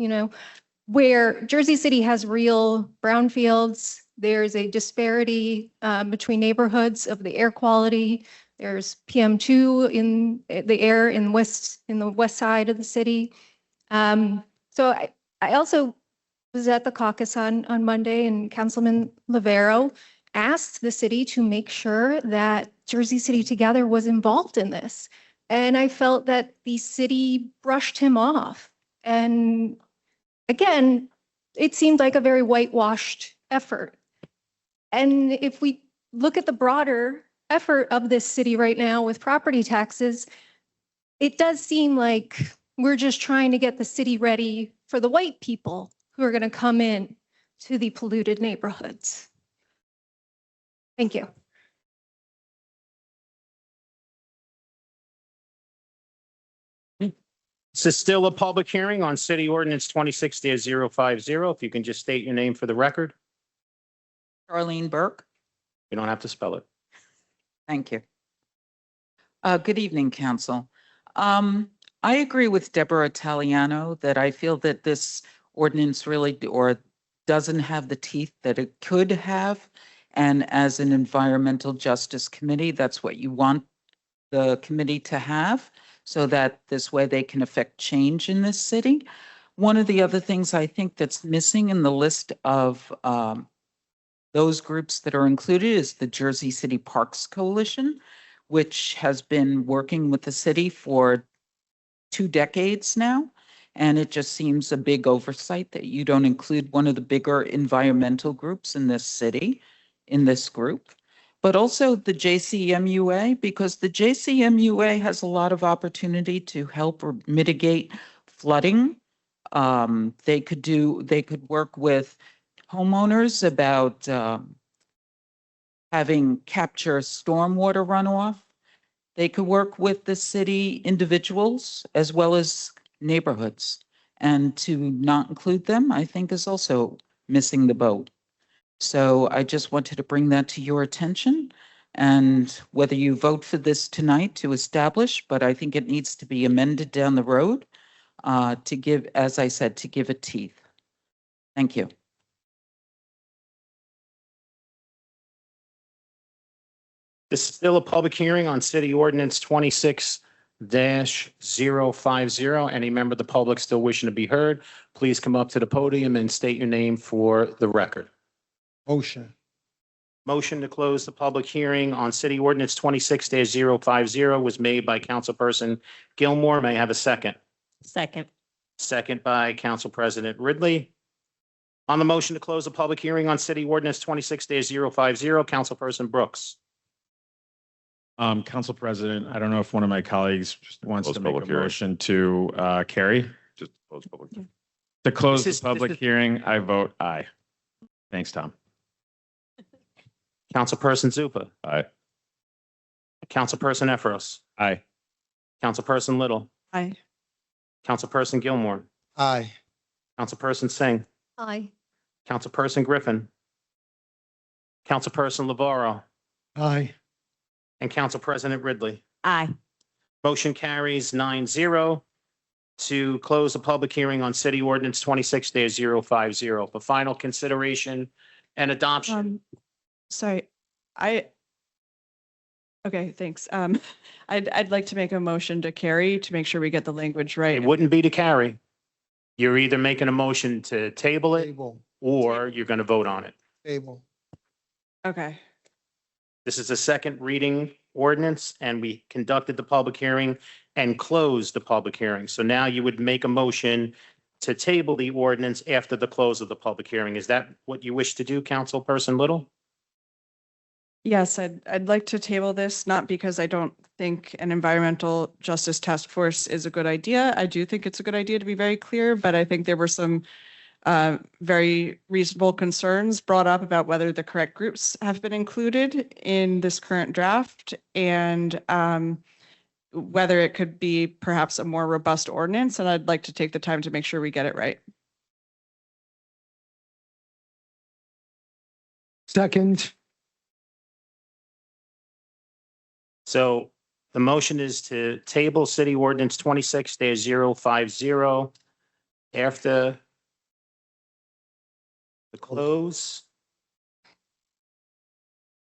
Speaker 11: where Jersey City has real brownfields, there's a disparity between neighborhoods of the air quality. There's PM2 in the air in the west side of the city. So I also was at the caucus on Monday, and Councilman Livero asked the city to make sure that Jersey City Together was involved in this. And I felt that the city brushed him off. And again, it seemed like a very whitewashed effort. And if we look at the broader effort of this city right now with property taxes, it does seem like we're just trying to get the city ready for the white people who are going to come in to the polluted neighborhoods. Thank you.
Speaker 1: This is still a public hearing on City Ordinance 26-050. If you can just state your name for the record.
Speaker 12: Charlene Burke.
Speaker 1: You don't have to spell it.
Speaker 12: Thank you. Good evening, Council. I agree with Deborah Italiano that I feel that this ordinance really doesn't have the teeth that it could have. And as an environmental justice committee, that's what you want the committee to have, so that this way they can affect change in this city. One of the other things I think that's missing in the list of those groups that are included is the Jersey City Parks Coalition, which has been working with the city for 2 decades now. And it just seems a big oversight that you don't include one of the bigger environmental groups in this city in this group. But also the JCMUA, because the JCMUA has a lot of opportunity to help or mitigate flooding. They could work with homeowners about having capture stormwater runoff. They could work with the city individuals as well as neighborhoods. And to not include them, I think is also missing the boat. So I just wanted to bring that to your attention. And whether you vote for this tonight to establish, but I think it needs to be amended down the road to give, as I said, to give it teeth. Thank you.
Speaker 1: This is still a public hearing on City Ordinance 26-050. Any member of the public still wishing to be heard, please come up to the podium and state your name for the record.
Speaker 7: Motion.
Speaker 1: Motion to close the public hearing on City Ordinance 26-050 was made by Councilperson Gilmore. May I have a second?
Speaker 3: Second.
Speaker 1: Second by Council President Ridley. On the motion to close the public hearing on City Ordinance 26-050, Councilperson Brooks.
Speaker 13: Council President, I don't know if one of my colleagues just wants
Speaker 14: Close
Speaker 13: to make a
Speaker 14: public hearing.
Speaker 13: motion to carry.
Speaker 14: Just close public.
Speaker 13: To close
Speaker 1: This is-
Speaker 13: the public
Speaker 1: this is-
Speaker 13: hearing, I vote aye. Thanks, Tom.
Speaker 1: Councilperson Zupa.
Speaker 14: Aye.
Speaker 1: Councilperson Efros.
Speaker 13: Aye.
Speaker 1: Councilperson Little.
Speaker 10: Aye.
Speaker 1: Councilperson Gilmore.
Speaker 7: Aye.
Speaker 1: Councilperson Singh.
Speaker 11: Aye.
Speaker 1: Councilperson Griffin. Councilperson Lavaro.
Speaker 8: Aye.
Speaker 1: And Council President Ridley.
Speaker 3: Aye.
Speaker 1: Motion carries 9-0 to close the public hearing on City Ordinance 26-050 for final consideration and adoption.
Speaker 15: Sorry, okay, thanks. I'd like to make a motion to carry to make sure we get the language
Speaker 1: It
Speaker 15: right.
Speaker 1: wouldn't be to carry. You're either making a motion to table it
Speaker 7: Table.
Speaker 1: or you're going to vote on it.
Speaker 7: Table.
Speaker 15: Okay,
Speaker 1: This is a second reading ordinance, and we conducted the public hearing and closed the public hearing. So now you would make a motion to table the ordinance after the close of the public hearing. Is that what you wish to do, Councilperson Little?
Speaker 15: yes, I'd like to table this, not because I don't think an environmental justice task force is a good idea. I do think it's a good idea, to be very clear, but I think there were some very reasonable concerns brought up about whether the correct groups have been included in this current draft, and whether it could be perhaps a more robust ordinance. And I'd like to take the time to make sure we get it right.
Speaker 8: Second.
Speaker 1: So the motion is to table City Ordinance 26-050 after the close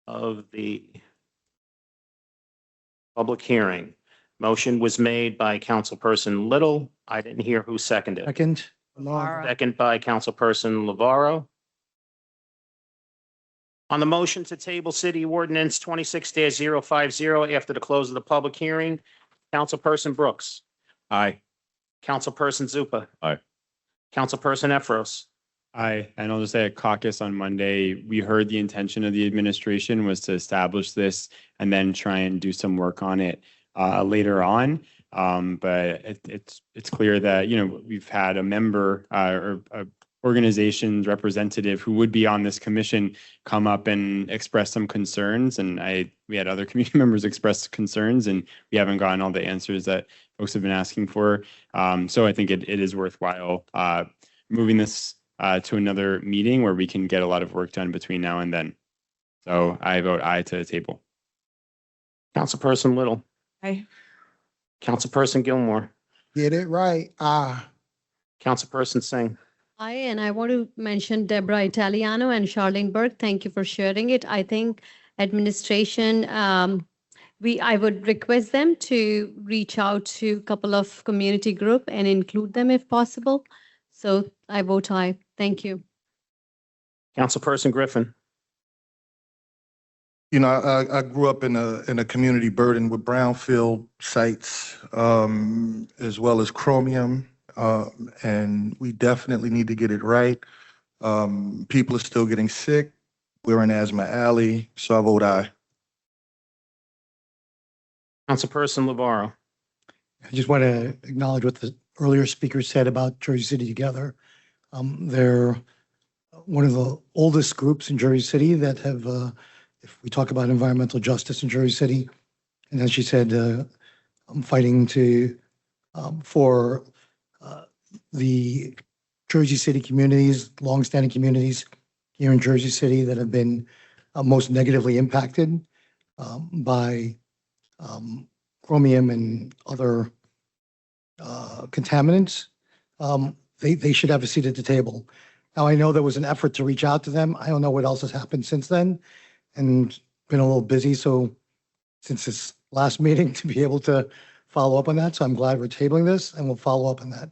Speaker 1: of the public hearing. Motion was made by Councilperson Little. I didn't hear who seconded.
Speaker 8: Second.
Speaker 1: Second by Councilperson Lavaro. On the motion to table City Ordinance 26-050 after the close of the public hearing, Councilperson Brooks.
Speaker 13: Aye.
Speaker 1: Councilperson Zupa.
Speaker 14: Aye.
Speaker 1: Councilperson Efros.
Speaker 5: Aye, and I'll just say at caucus on Monday, we heard the intention of the administration was to establish this and then try and do some work on it later on. But it's clear that, you know, we've had a member or a organization's representative who would be on this commission come up and express some concerns, and we had other community members express concerns, and we haven't gotten all the answers that folks have been asking for. So I think it is worthwhile moving this to another meeting where we can get a lot of work done between now and then. So I vote aye to the table.
Speaker 1: Councilperson Little.
Speaker 15: Aye.
Speaker 1: Councilperson Gilmore.
Speaker 7: Get it right.
Speaker 1: Councilperson Singh.
Speaker 16: Hi, and I want to mention Deborah Italiano and Charlene Burke. Thank you for sharing it. I think administration, I would request them to reach out to a couple of community group and include them if possible. So I vote aye. Thank you.
Speaker 1: Councilperson Griffin.
Speaker 4: You know, I grew up in a community burdened with brownfield sites, as well as chromium. And we definitely need to get it right. People are still getting sick. We're in Asthma Alley, so I vote aye.
Speaker 1: Councilperson LeVaro.
Speaker 8: I just want to acknowledge what the earlier speaker said about Jersey City Together. They're one of the oldest groups in Jersey City that have, if we talk about environmental justice in Jersey City, and as she said, I'm fighting for the Jersey City communities, longstanding communities here in Jersey City that have been most negatively impacted by chromium and other contaminants. They should have a seat at the table. Now, I know there was an effort to reach out to them. I don't know what else has happened since then, and been a little busy. So since this last meeting to be able to follow up on that. So I'm glad we're tabling this and we'll follow up on that.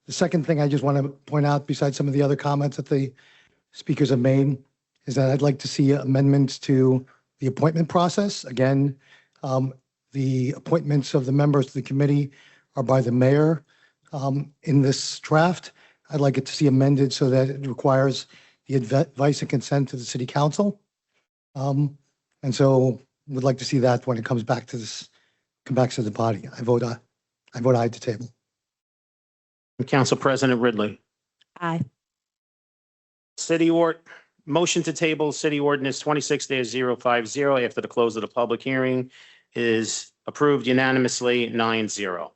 Speaker 8: The second thing I just want to point out, besides some of the other comments that the speakers have made, is that I'd like to see amendments to the appointment process. Again, the appointments of the members of the committee are by the mayor in this draft. I'd like it to see amended so that it requires the advice and consent of the city council. And so would like to see that when it comes back to the body. I vote aye to table.
Speaker 1: Council President Ridley.
Speaker 3: Aye.
Speaker 1: Motion to table City Ordinance 26-050 after the close of the public hearing is approved unanimously 9-0.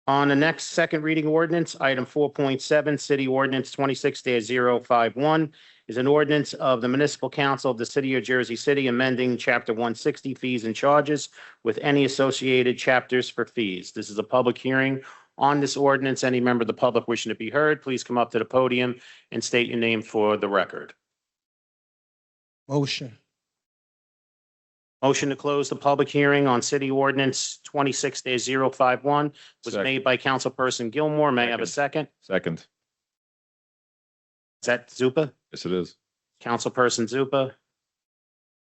Speaker 1: On the next second reading ordinance, item 4.7, City Ordinance 26-051 is an ordinance of the Municipal Council of the City of Jersey City amending Chapter 160 fees and charges with any associated chapters for fees. This is a public hearing on this ordinance. Any member of the public wishing to be heard, please come up to the podium and state your name for the record.
Speaker 7: Motion.
Speaker 1: Motion to close the public hearing on City Ordinance 26-051 was
Speaker 13: Second.
Speaker 1: made by Councilperson Gilmore. May I have a second?
Speaker 13: Second.
Speaker 1: Is that Zupa?
Speaker 13: Yes, it is.
Speaker 1: Councilperson Zupa?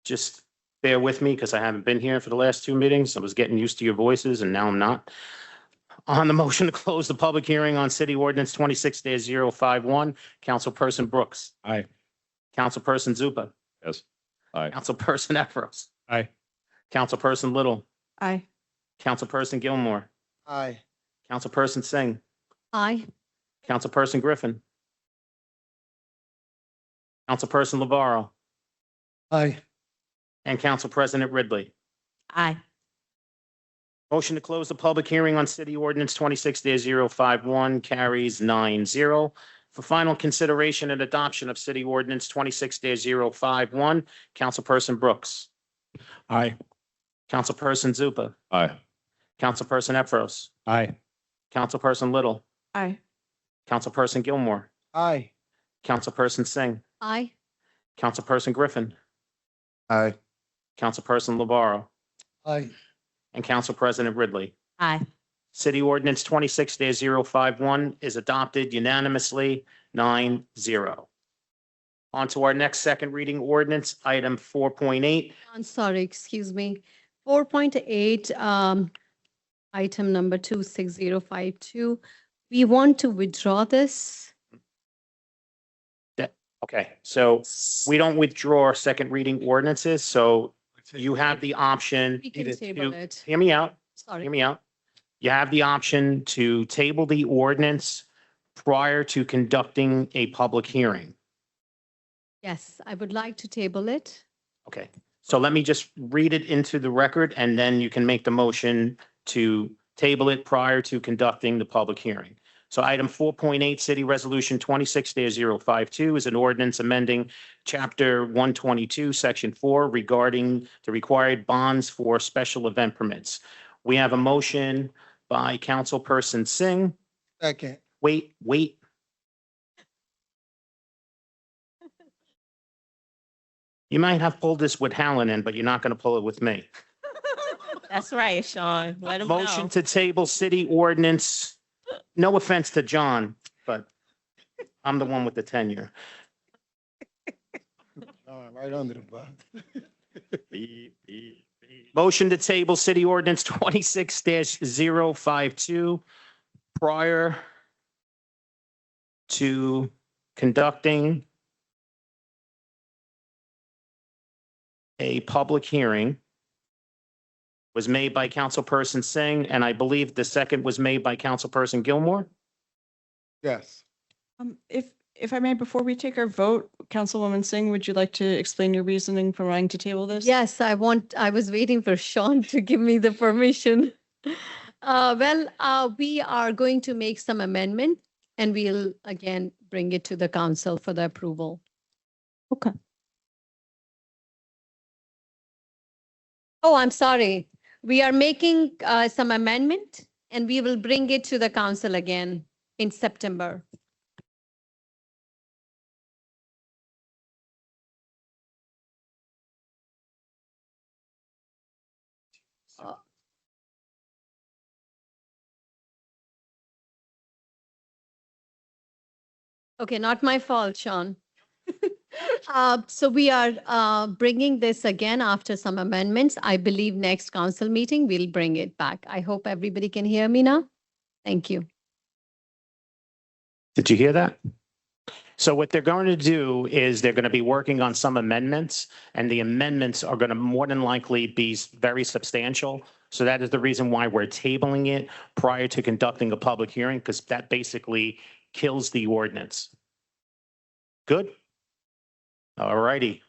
Speaker 1: Just bear with me because I haven't been here for the last two meetings. I was getting used to your voices and now I'm not. On the motion to close the public hearing on City Ordinance 26-051, Councilperson Brooks.
Speaker 13: Aye.
Speaker 1: Councilperson Zupa.
Speaker 13: Yes. Aye.
Speaker 1: Councilperson Efros.
Speaker 5: Aye.
Speaker 1: Councilperson Little.
Speaker 15: Aye.
Speaker 1: Councilperson Gilmore.
Speaker 7: Aye.
Speaker 1: Councilperson Singh.
Speaker 16: Aye.
Speaker 1: Councilperson Griffin. Councilperson LeVaro.
Speaker 8: Aye.
Speaker 1: And Council President Ridley.
Speaker 3: Aye.
Speaker 1: Motion to close the public hearing on City Ordinance 26-051 carries 9-0. For final consideration and adoption of City Ordinance 26-051, Councilperson Brooks.
Speaker 13: Aye.
Speaker 1: Councilperson Zupa.
Speaker 13: Aye.
Speaker 1: Councilperson Efros.
Speaker 5: Aye.
Speaker 1: Councilperson Little.
Speaker 15: Aye.
Speaker 1: Councilperson Gilmore.
Speaker 7: Aye.
Speaker 1: Councilperson Singh.
Speaker 16: Aye.
Speaker 1: Councilperson Griffin.
Speaker 4: Aye.
Speaker 1: Councilperson LeVaro.
Speaker 8: Aye.
Speaker 1: And Council President Ridley.
Speaker 3: Aye.
Speaker 1: City Ordinance 26-051 is adopted unanimously 9-0. On to our next second reading ordinance, item 4.8.
Speaker 16: I'm sorry, excuse me. 4.8, item number 26052. We want to withdraw this.
Speaker 1: Okay, so we don't withdraw second reading ordinances, so you have the option.
Speaker 16: We can
Speaker 1: either
Speaker 16: table
Speaker 1: to-
Speaker 16: it.
Speaker 1: Hear me out,
Speaker 16: Sorry.
Speaker 1: hear me out. You have the option to table the ordinance prior to conducting a public hearing.
Speaker 16: Yes, I would like to table it.
Speaker 1: Okay, so let me just read it into the record and then you can make the motion to table it prior to conducting the public hearing. So item 4.8, City Resolution 26-052 is an ordinance amending Chapter 122, Section 4 regarding the required bonds for special event permits. We have a motion by Councilperson Singh.
Speaker 7: Second.
Speaker 1: Wait. You might have pulled this with Hallinan, but you're not going to pull it with me.
Speaker 3: That's right, Sean. Let him
Speaker 1: Motion
Speaker 3: know.
Speaker 1: to table city ordinance. No offense to John, but I'm the one with the tenure.
Speaker 7: Right under the bus.
Speaker 1: Motion to table City Ordinance 26-052 prior to conducting a public hearing was made by Councilperson Singh, and I believe the second was made by Councilperson Gilmore.
Speaker 7: Yes.
Speaker 15: If I may, before we take our vote, Councilwoman Singh, would you like to explain your reasoning for wanting to table this?
Speaker 16: Yes, I was waiting for Sean to give me the permission. We are going to make some amendment and we'll again bring it to the council for the approval.
Speaker 3: Okay.
Speaker 16: Oh, I'm sorry. We are making some amendment and we will bring it to the council again in September. Okay, not my fault, Sean. So we are bringing this again after some amendments. I believe next council meeting, we'll bring it back. I hope everybody can hear me now. Thank you.
Speaker 1: Did you hear that? So what they're going to do is they're going to be working on some amendments, and the amendments are going to more than likely be very substantial. So that is the reason why we're tabling it prior to conducting a public hearing, because that basically kills the ordinance. Good? All righty.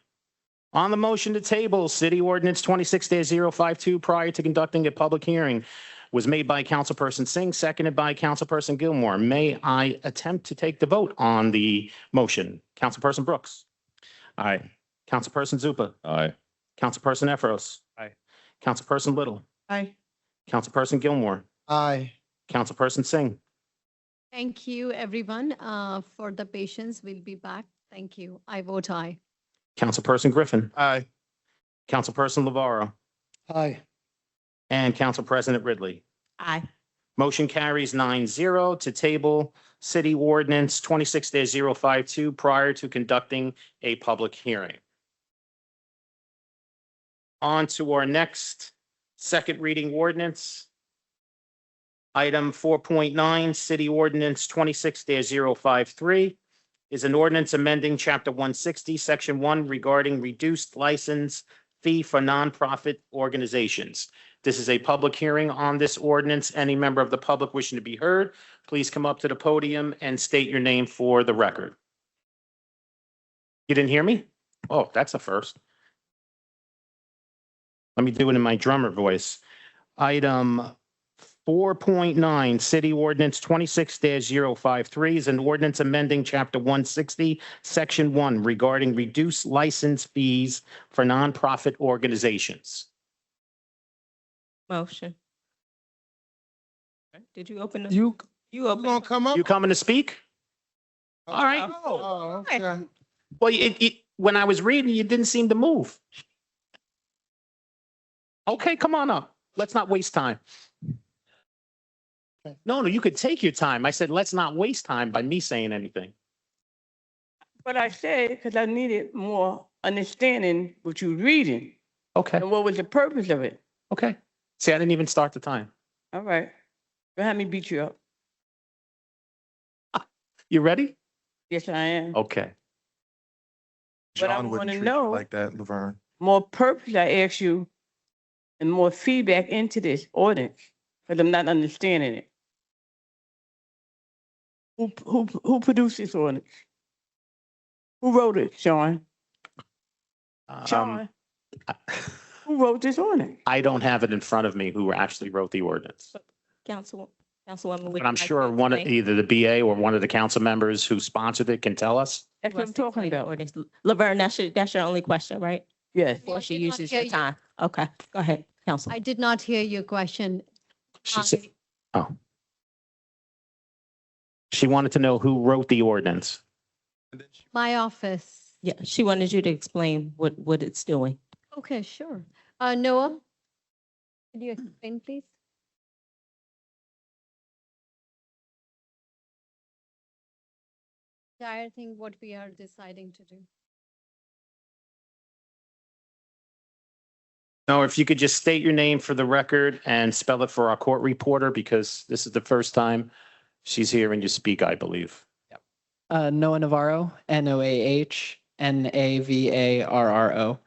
Speaker 1: On the motion to table, City Ordinance 26-052 prior to conducting a public hearing was made by Councilperson Singh, seconded by Councilperson Gilmore. May I attempt to take the vote on the motion? Councilperson Brooks.
Speaker 5: Aye.
Speaker 1: Councilperson Zupa.
Speaker 13: Aye.
Speaker 1: Councilperson Efros.
Speaker 5: Aye.
Speaker 1: Councilperson Little.
Speaker 15: Aye.
Speaker 1: Councilperson Gilmore.
Speaker 7: Aye.
Speaker 1: Councilperson Singh.
Speaker 16: Thank you, everyone, for the patience. We'll be back. Thank you. I vote aye.
Speaker 1: Councilperson Griffin.
Speaker 7: Aye.
Speaker 1: Councilperson Lavaro.
Speaker 8: Aye.
Speaker 1: And Council President Ridley.
Speaker 3: Aye.
Speaker 1: Motion carries 9-0 to table City Ordinance 26-052 prior to conducting a public hearing. On to our next second reading ordinance. Item 4.9, City Ordinance 26-053 is an ordinance amending Chapter 160, Section 1 regarding reduced license fee for nonprofit organizations. This is a public hearing on this ordinance. Any member of the public wishing to be heard, please come up to the podium and state your name for the record. You didn't hear me? Oh, that's a first. Let me do it in my drummer voice. Item 4.9, City Ordinance 26-053 is an ordinance amending Chapter 160, Section 1 regarding reduced license fees for nonprofit organizations.
Speaker 3: Motion. Did you open?
Speaker 7: You
Speaker 3: open?
Speaker 7: gonna come up?
Speaker 1: You coming to speak? All right.
Speaker 7: Oh, okay.
Speaker 1: Well, when I was reading, you didn't seem to move. Okay, come on up. Let's not waste time. No, you could take your time. I said, let's not waste time by me saying anything.
Speaker 14: But I said, because I needed more understanding what you were reading
Speaker 1: Okay,
Speaker 14: and what was the purpose of it.
Speaker 1: okay. See, I didn't even start the time.
Speaker 14: All right. Don't have me beat you up.
Speaker 1: You ready?
Speaker 14: Yes, I am.
Speaker 1: Okay.
Speaker 14: But I
Speaker 4: John wouldn't
Speaker 14: wanna
Speaker 4: treat you
Speaker 14: know-
Speaker 4: like that, Laverne.
Speaker 14: More purpose, I asked you, and more feedback into this ordinance, because I'm not understanding it. Who produced this ordinance? Who wrote it, Sean? Sean, who wrote this ordinance?
Speaker 1: I don't have it in front of me who actually wrote the ordinance,
Speaker 3: Councilwoman. would
Speaker 1: but
Speaker 3: you
Speaker 1: I'm
Speaker 3: like to
Speaker 1: sure
Speaker 3: explain?
Speaker 1: either the BA or one of the council members who sponsored it can tell us.
Speaker 14: That's what I'm talking about.
Speaker 3: Laverne, that's your only question, right?
Speaker 14: Yes.
Speaker 3: Before she
Speaker 16: I did not
Speaker 3: uses
Speaker 16: hear
Speaker 3: your
Speaker 16: you.
Speaker 3: time. Okay, go ahead, Council.
Speaker 16: I did not hear your question.
Speaker 1: She said, oh. She wanted to know who wrote the ordinance.
Speaker 16: My office.
Speaker 3: Yeah, she wanted you to explain what it's doing.
Speaker 16: Okay, sure. Noah, could you explain, please? Entire thing what we are deciding to do.
Speaker 1: No, if you could just state your name for the record and spell it for our court reporter, because this is the first time she's hearing you speak, I believe.
Speaker 17: Noah Navarro, Noah Navarro.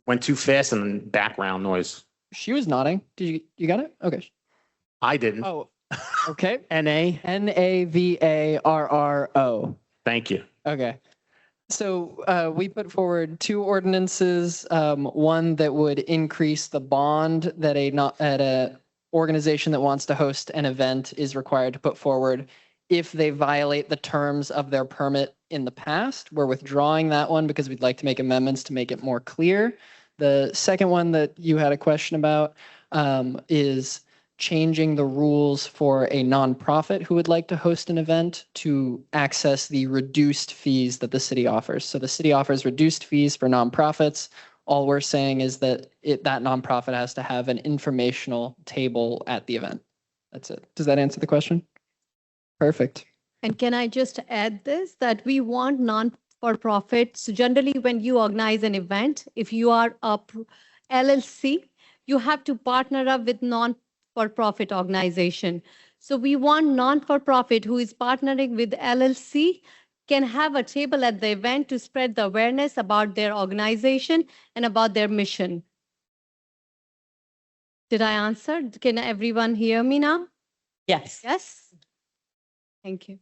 Speaker 1: Went too fast and background noise.
Speaker 17: She was nodding. You got it? Okay.
Speaker 1: I didn't.
Speaker 17: Oh, okay.
Speaker 1: N-A?
Speaker 17: Navarro.
Speaker 1: Thank you.
Speaker 17: Okay. So we put forward two ordinances, one that would increase the bond that a organization that wants to host an event is required to put forward if they violate the terms of their permit in the past. We're withdrawing that one because we'd like to make amendments to make it more clear. The second one that you had a question about is changing the rules for a nonprofit who would like to host an event to access the reduced fees that the city offers. So the city offers reduced fees for nonprofits. All we're saying is that that nonprofit has to have an informational table at the event. That's it. Does that answer the question? Perfect.
Speaker 16: And can I just add this, that we want non-for-profit. So generally, when you organize an event, if you are a LLC, you have to partner up with non-for-profit organization. So we want non-for-profit who is partnering with LLC can have a table at the event to spread the awareness about their organization and about their mission. Did I answer? Can everyone hear me now?
Speaker 3: Yes.
Speaker 16: Yes? Thank you.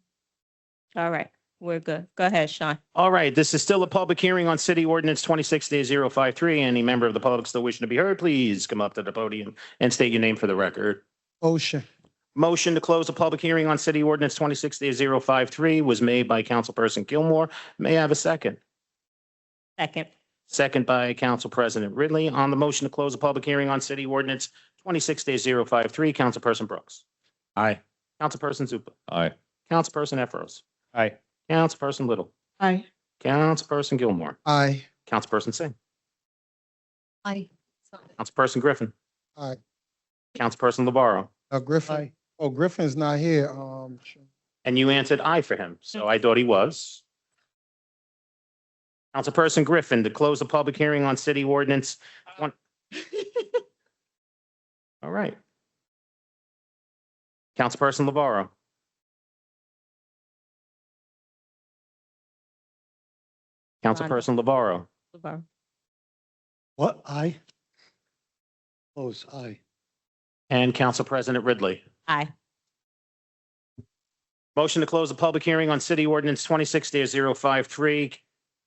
Speaker 3: All right. We're good. Go ahead, Sean.
Speaker 1: All right, this is still a public hearing on City Ordinance 26-053. Any member of the public still wishing to be heard, please come up to the podium and state your name for the record.
Speaker 7: Motion.
Speaker 1: Motion to close the public hearing on City Ordinance 26-053 was made by Councilperson Gilmore. May I have a second?
Speaker 3: Second.
Speaker 1: Second by Council President Ridley. On the motion to close the public hearing on City Ordinance 26-053, Councilperson Brooks.
Speaker 13: Aye.
Speaker 1: Councilperson Zupa.
Speaker 13: Aye.
Speaker 1: Councilperson Efros.
Speaker 5: Aye.
Speaker 1: Councilperson Little.
Speaker 15: Aye.
Speaker 1: Councilperson Gilmore.
Speaker 7: Aye.
Speaker 1: Councilperson Singh.
Speaker 16: Aye.
Speaker 1: Councilperson Griffin.
Speaker 7: Aye.
Speaker 1: Councilperson Labarro.
Speaker 7: Griffin. Oh, Griffin's not here.
Speaker 1: And you answered aye for him, so I thought he was. Councilperson Griffin, to close the public hearing on City Ordinance. All right. Councilperson Labarro. Councilperson Labarro.
Speaker 8: What? Aye. Close, aye.
Speaker 1: And Council President Ridley.
Speaker 3: Aye.
Speaker 1: Motion to close the public hearing on City Ordinance 26-053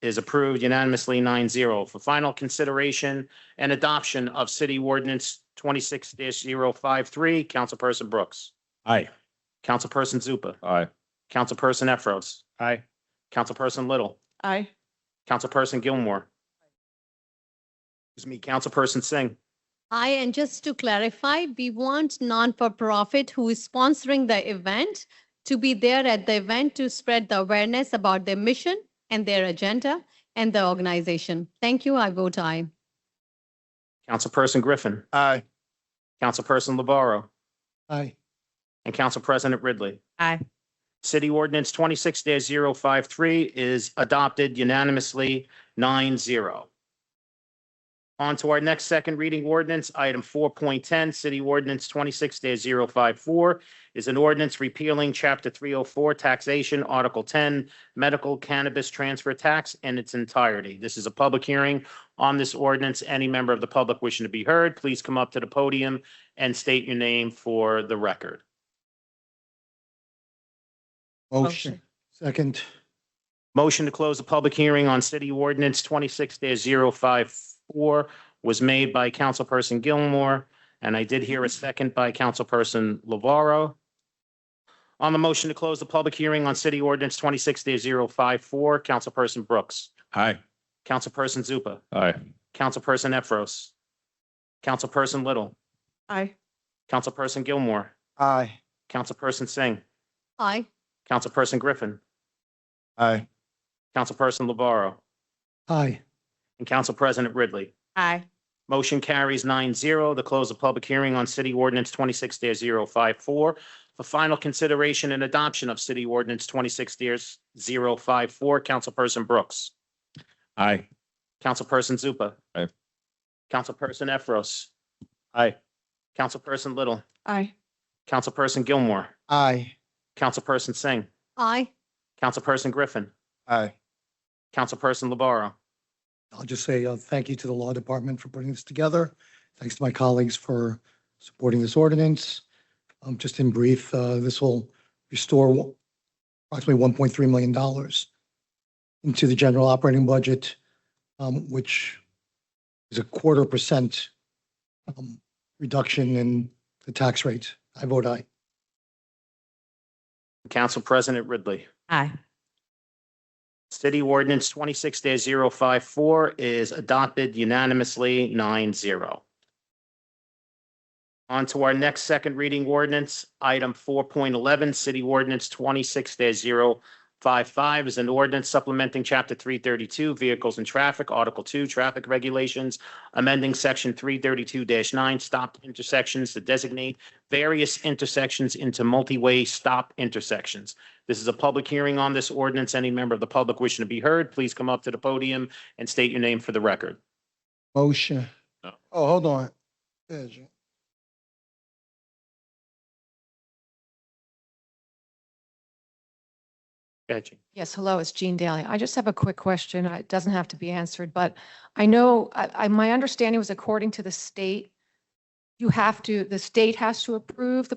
Speaker 1: is approved unanimously 9-0. For final consideration and adoption of City Ordinance 26-053, Councilperson Brooks.
Speaker 13: Aye.
Speaker 1: Councilperson Zupa.
Speaker 13: Aye.
Speaker 1: Councilperson Efros.
Speaker 5: Aye.
Speaker 1: Councilperson Little.
Speaker 15: Aye.
Speaker 1: Councilperson Gilmore. Excuse me, Councilperson Singh.
Speaker 16: Aye, and just to clarify, we want non-for-profit who is sponsoring the event to be there at the event to spread the awareness about their mission and their agenda and the organization. Thank you. I vote aye.
Speaker 1: Councilperson Griffin.
Speaker 9: Aye.
Speaker 1: Councilperson Labarro.
Speaker 8: Aye.
Speaker 1: And Council President Ridley.
Speaker 3: Aye.
Speaker 1: City Ordinance 26-053 is adopted unanimously 9-0. On to our next second reading ordinance, item 4.10, City Ordinance 26-054 is an ordinance repealing Chapter 304 Taxation, Article 10, Medical Cannabis Transfer Tax in its entirety. This is a public hearing on this ordinance. Any member of the public wishing to be heard, please come up to the podium and state your name for the record.
Speaker 7: Motion.
Speaker 8: Second.
Speaker 1: Motion to close the public hearing on City Ordinance 26-054 was made by Councilperson Gilmore, and I did hear a second by Councilperson Lavarro. On the motion to close the public hearing on City Ordinance 26-054, Councilperson Brooks.
Speaker 13: Aye.
Speaker 1: Councilperson Zupa.
Speaker 13: Aye.
Speaker 1: Councilperson Efros. Councilperson Little.
Speaker 15: Aye.
Speaker 1: Councilperson Gilmore.
Speaker 7: Aye.
Speaker 1: Councilperson Singh.
Speaker 16: Aye.
Speaker 1: Councilperson Griffin.
Speaker 9: Aye.
Speaker 1: Councilperson Lavarro.
Speaker 8: Aye.
Speaker 1: And Council President Ridley.
Speaker 3: Aye.
Speaker 1: Motion carries 9-0 to close the public hearing on City Ordinance 26-054 for final consideration and adoption of City Ordinance 26-054. Councilperson Brooks.
Speaker 13: Aye.
Speaker 1: Councilperson Zupa.
Speaker 13: Aye.
Speaker 1: Councilperson Efros,
Speaker 5: Aye.
Speaker 1: Councilperson Little,
Speaker 15: Aye.
Speaker 1: Councilperson Gilmore,
Speaker 7: Aye.
Speaker 1: Councilperson Singh,
Speaker 16: Aye.
Speaker 1: Councilperson Griffin,
Speaker 4: Aye.
Speaker 1: Councilperson LeBarrow.
Speaker 8: I'll just say thank you to the Law Department for putting this together. Thanks to my colleagues for supporting this ordinance. Just in brief, this will restore approximately $1.3 million into the general operating budget, which is a 0.25% reduction in the tax rate. I vote aye.
Speaker 1: Council President Ridley.
Speaker 3: Aye.
Speaker 1: City Ordinance 26-054 is adopted unanimously 9-0. On to our next second reading ordinance, item 4.11, City Ordinance 26-055 is an ordinance supplementing Chapter 332, Vehicles and Traffic, Article 2, Traffic Regulations, amending Section 332-9, Stop intersections to designate various intersections into multi-way stop intersections. This is a public hearing on this ordinance. Any member of the public wishing to be heard, please come up to the podium and state your name for the record.
Speaker 7: Motion.
Speaker 5: No.
Speaker 7: Oh, hold on. There's you.
Speaker 1: Go ahead, Jean.
Speaker 6: Yes, hello, it's Jean Daly. I just have a quick question. It doesn't have to be answered, but I know, my understanding was according to the state, the state has to approve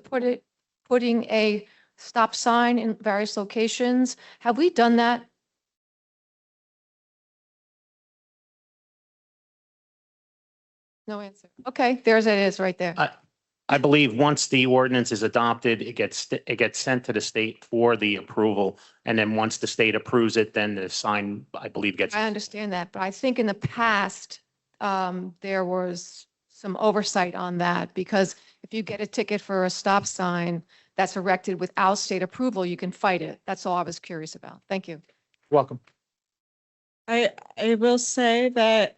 Speaker 6: putting a stop sign in various locations. Have we done that? No answer. Okay, there's it is right there.
Speaker 1: I believe once the ordinance is adopted, it gets sent to the state for the approval. And then once the state approves it, then the sign, I believe, gets.
Speaker 6: I understand that, but I think in the past, there was some oversight on that, because if you get a ticket for a stop sign that's erected without state approval, you can fight it. That's all I was curious about. Thank you.
Speaker 1: Welcome.
Speaker 15: I will say that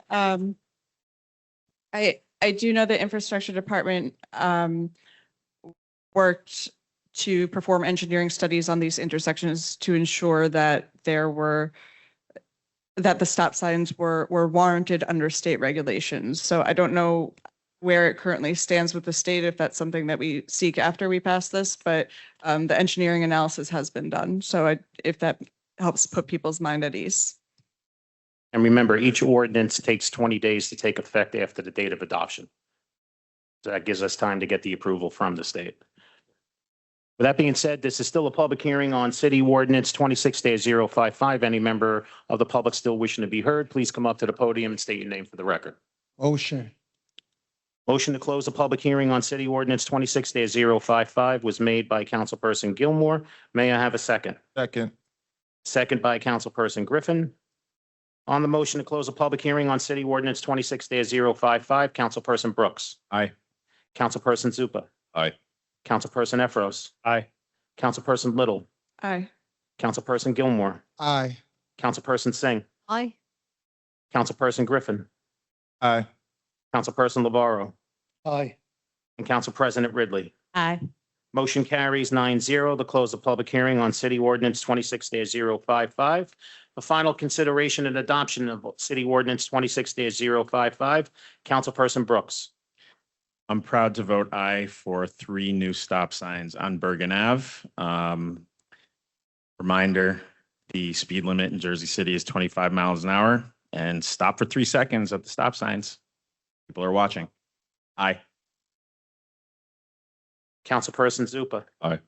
Speaker 15: I do know the infrastructure department worked to perform engineering studies on these intersections to ensure that the stop signs were warranted under state regulations. So I don't know where it currently stands with the state, if that's something that we seek after we pass this, but the engineering analysis has been done. So if that helps put people's mind at ease.
Speaker 1: And remember, each ordinance takes 20 days to take effect after the date of adoption. So that gives us time to get the approval from the state. With that being said, this is still a public hearing on City Ordinance 26-055. Any member of the public still wishing to be heard, please come up to the podium and state your name for the record.
Speaker 7: Motion.
Speaker 1: Motion to close the public hearing on City Ordinance 26-055 was made by Councilperson Gilmore. May I have a second?
Speaker 4: Second.
Speaker 1: Second by Councilperson Griffin. On the motion to close a public hearing on City Ordinance 26-055, Councilperson Brooks.
Speaker 13: Aye.
Speaker 1: Councilperson Zupa.
Speaker 13: Aye.
Speaker 1: Councilperson Efros.
Speaker 5: Aye.
Speaker 1: Councilperson Little.
Speaker 15: Aye.
Speaker 1: Councilperson Gilmore.
Speaker 7: Aye.
Speaker 1: Councilperson Singh.
Speaker 16: Aye.
Speaker 1: Councilperson Griffin.
Speaker 4: Aye.
Speaker 1: Councilperson LeBarrow.
Speaker 8: Aye.
Speaker 1: And Council President Ridley.
Speaker 3: Aye.
Speaker 1: Motion carries 9-0 to close the public hearing on City Ordinance 26-055. The final consideration and adoption of City Ordinance 26-055. Councilperson Brooks.
Speaker 13: I'm proud to vote aye for 3 new stop signs on Bergen Ave. Reminder, the speed limit in Jersey City is 25 miles an hour, and stop for 3 seconds at the stop signs. People are watching. Aye.
Speaker 1: Councilperson Zupa.
Speaker 13: Aye.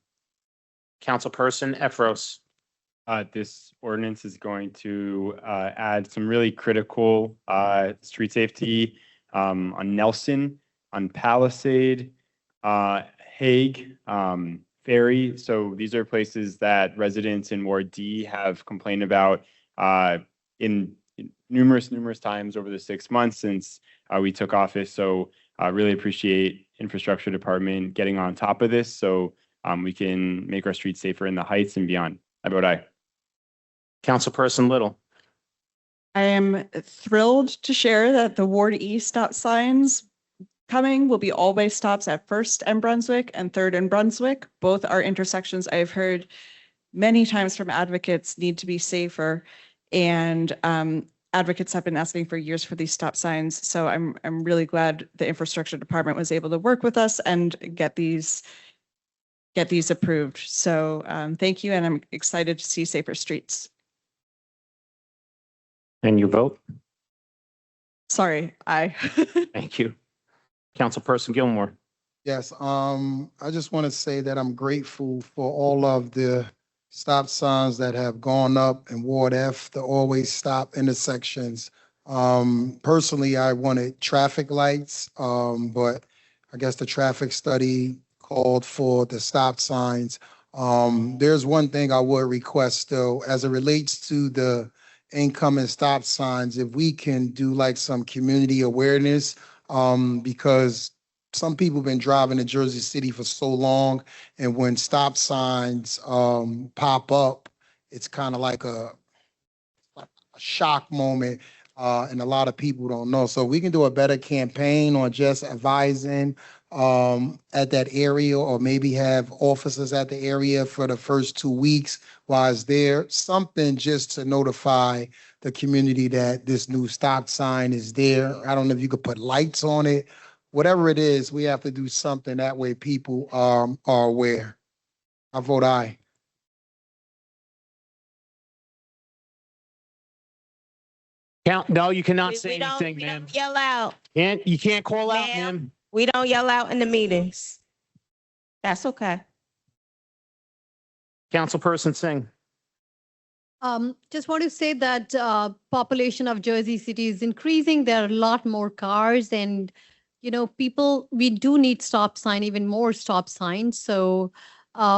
Speaker 1: Councilperson Efros.
Speaker 5: This ordinance is going to add some really critical street safety on Nelson, on Palisade, Hague, Ferry. So these are places that residents in Ward D have complained about in numerous times over the 6 months since we took office. So I really appreciate Infrastructure Department getting on top of this so we can make our streets safer in the Heights and beyond. I vote aye.
Speaker 1: Councilperson Little.
Speaker 15: I am thrilled to share that the Ward E stop signs coming will be all-way stops at 1st and Brunswick and 3rd and Brunswick. Both are intersections I've heard many times from advocates need to be safer. And advocates have been asking for years for these stop signs. So I'm really glad the infrastructure department was able to work with us and get these approved. So thank you, and I'm excited to see safer streets.
Speaker 1: And you vote?
Speaker 15: Sorry, aye.
Speaker 1: Thank you. Councilperson Gilmore.
Speaker 7: Yes, I just want to say that I'm grateful for all of the stop signs that have gone up in Ward F, the always stop intersections. Personally, I wanted traffic lights, but I guess the traffic study called for the stop signs. There's one thing I would request though, as it relates to the incoming stop signs, if we can do like some community awareness, because some people have been driving to Jersey City for so long, and when stop signs pop up, it's kind of like a shock moment, and a lot of people don't know. So we can do a better campaign on just advising at that area, or maybe have officers at the area for the first 2 weeks while it's there. Something just to notify the community that this new stop sign is there. I don't know if you could put lights on it. Whatever it is, we have to do something that way people are aware. I vote aye.
Speaker 1: No, you cannot
Speaker 3: We
Speaker 1: say
Speaker 3: don't,
Speaker 1: anything,
Speaker 3: we
Speaker 1: ma'am.
Speaker 3: don't yell out.
Speaker 1: You can't call out,
Speaker 3: Ma'am.
Speaker 1: ma'am.
Speaker 3: We don't yell out in the meetings. That's okay.
Speaker 1: Councilperson Singh.
Speaker 16: Just want to say that population of Jersey City is increasing. There are a lot more cars, and people. We do need stop sign, even more stop signs. So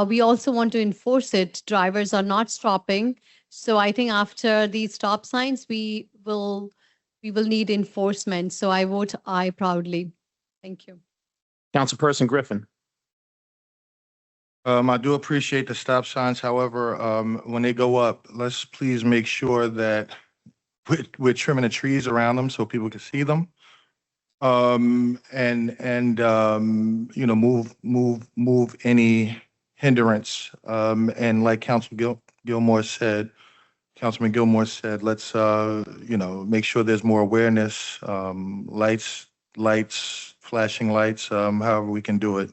Speaker 16: we also want to enforce it. Drivers are not stopping. So I think after these stop signs, we will need enforcement. So I vote aye proudly. Thank you.
Speaker 1: Councilperson Griffin.
Speaker 4: I do appreciate the stop signs. However, when they go up, let's please make sure that we're trimming the trees around them so people can see them. And move any hindrance. And like Councilman Gilmore said, let's make sure there's more awareness, lights, flashing lights, however we can do it.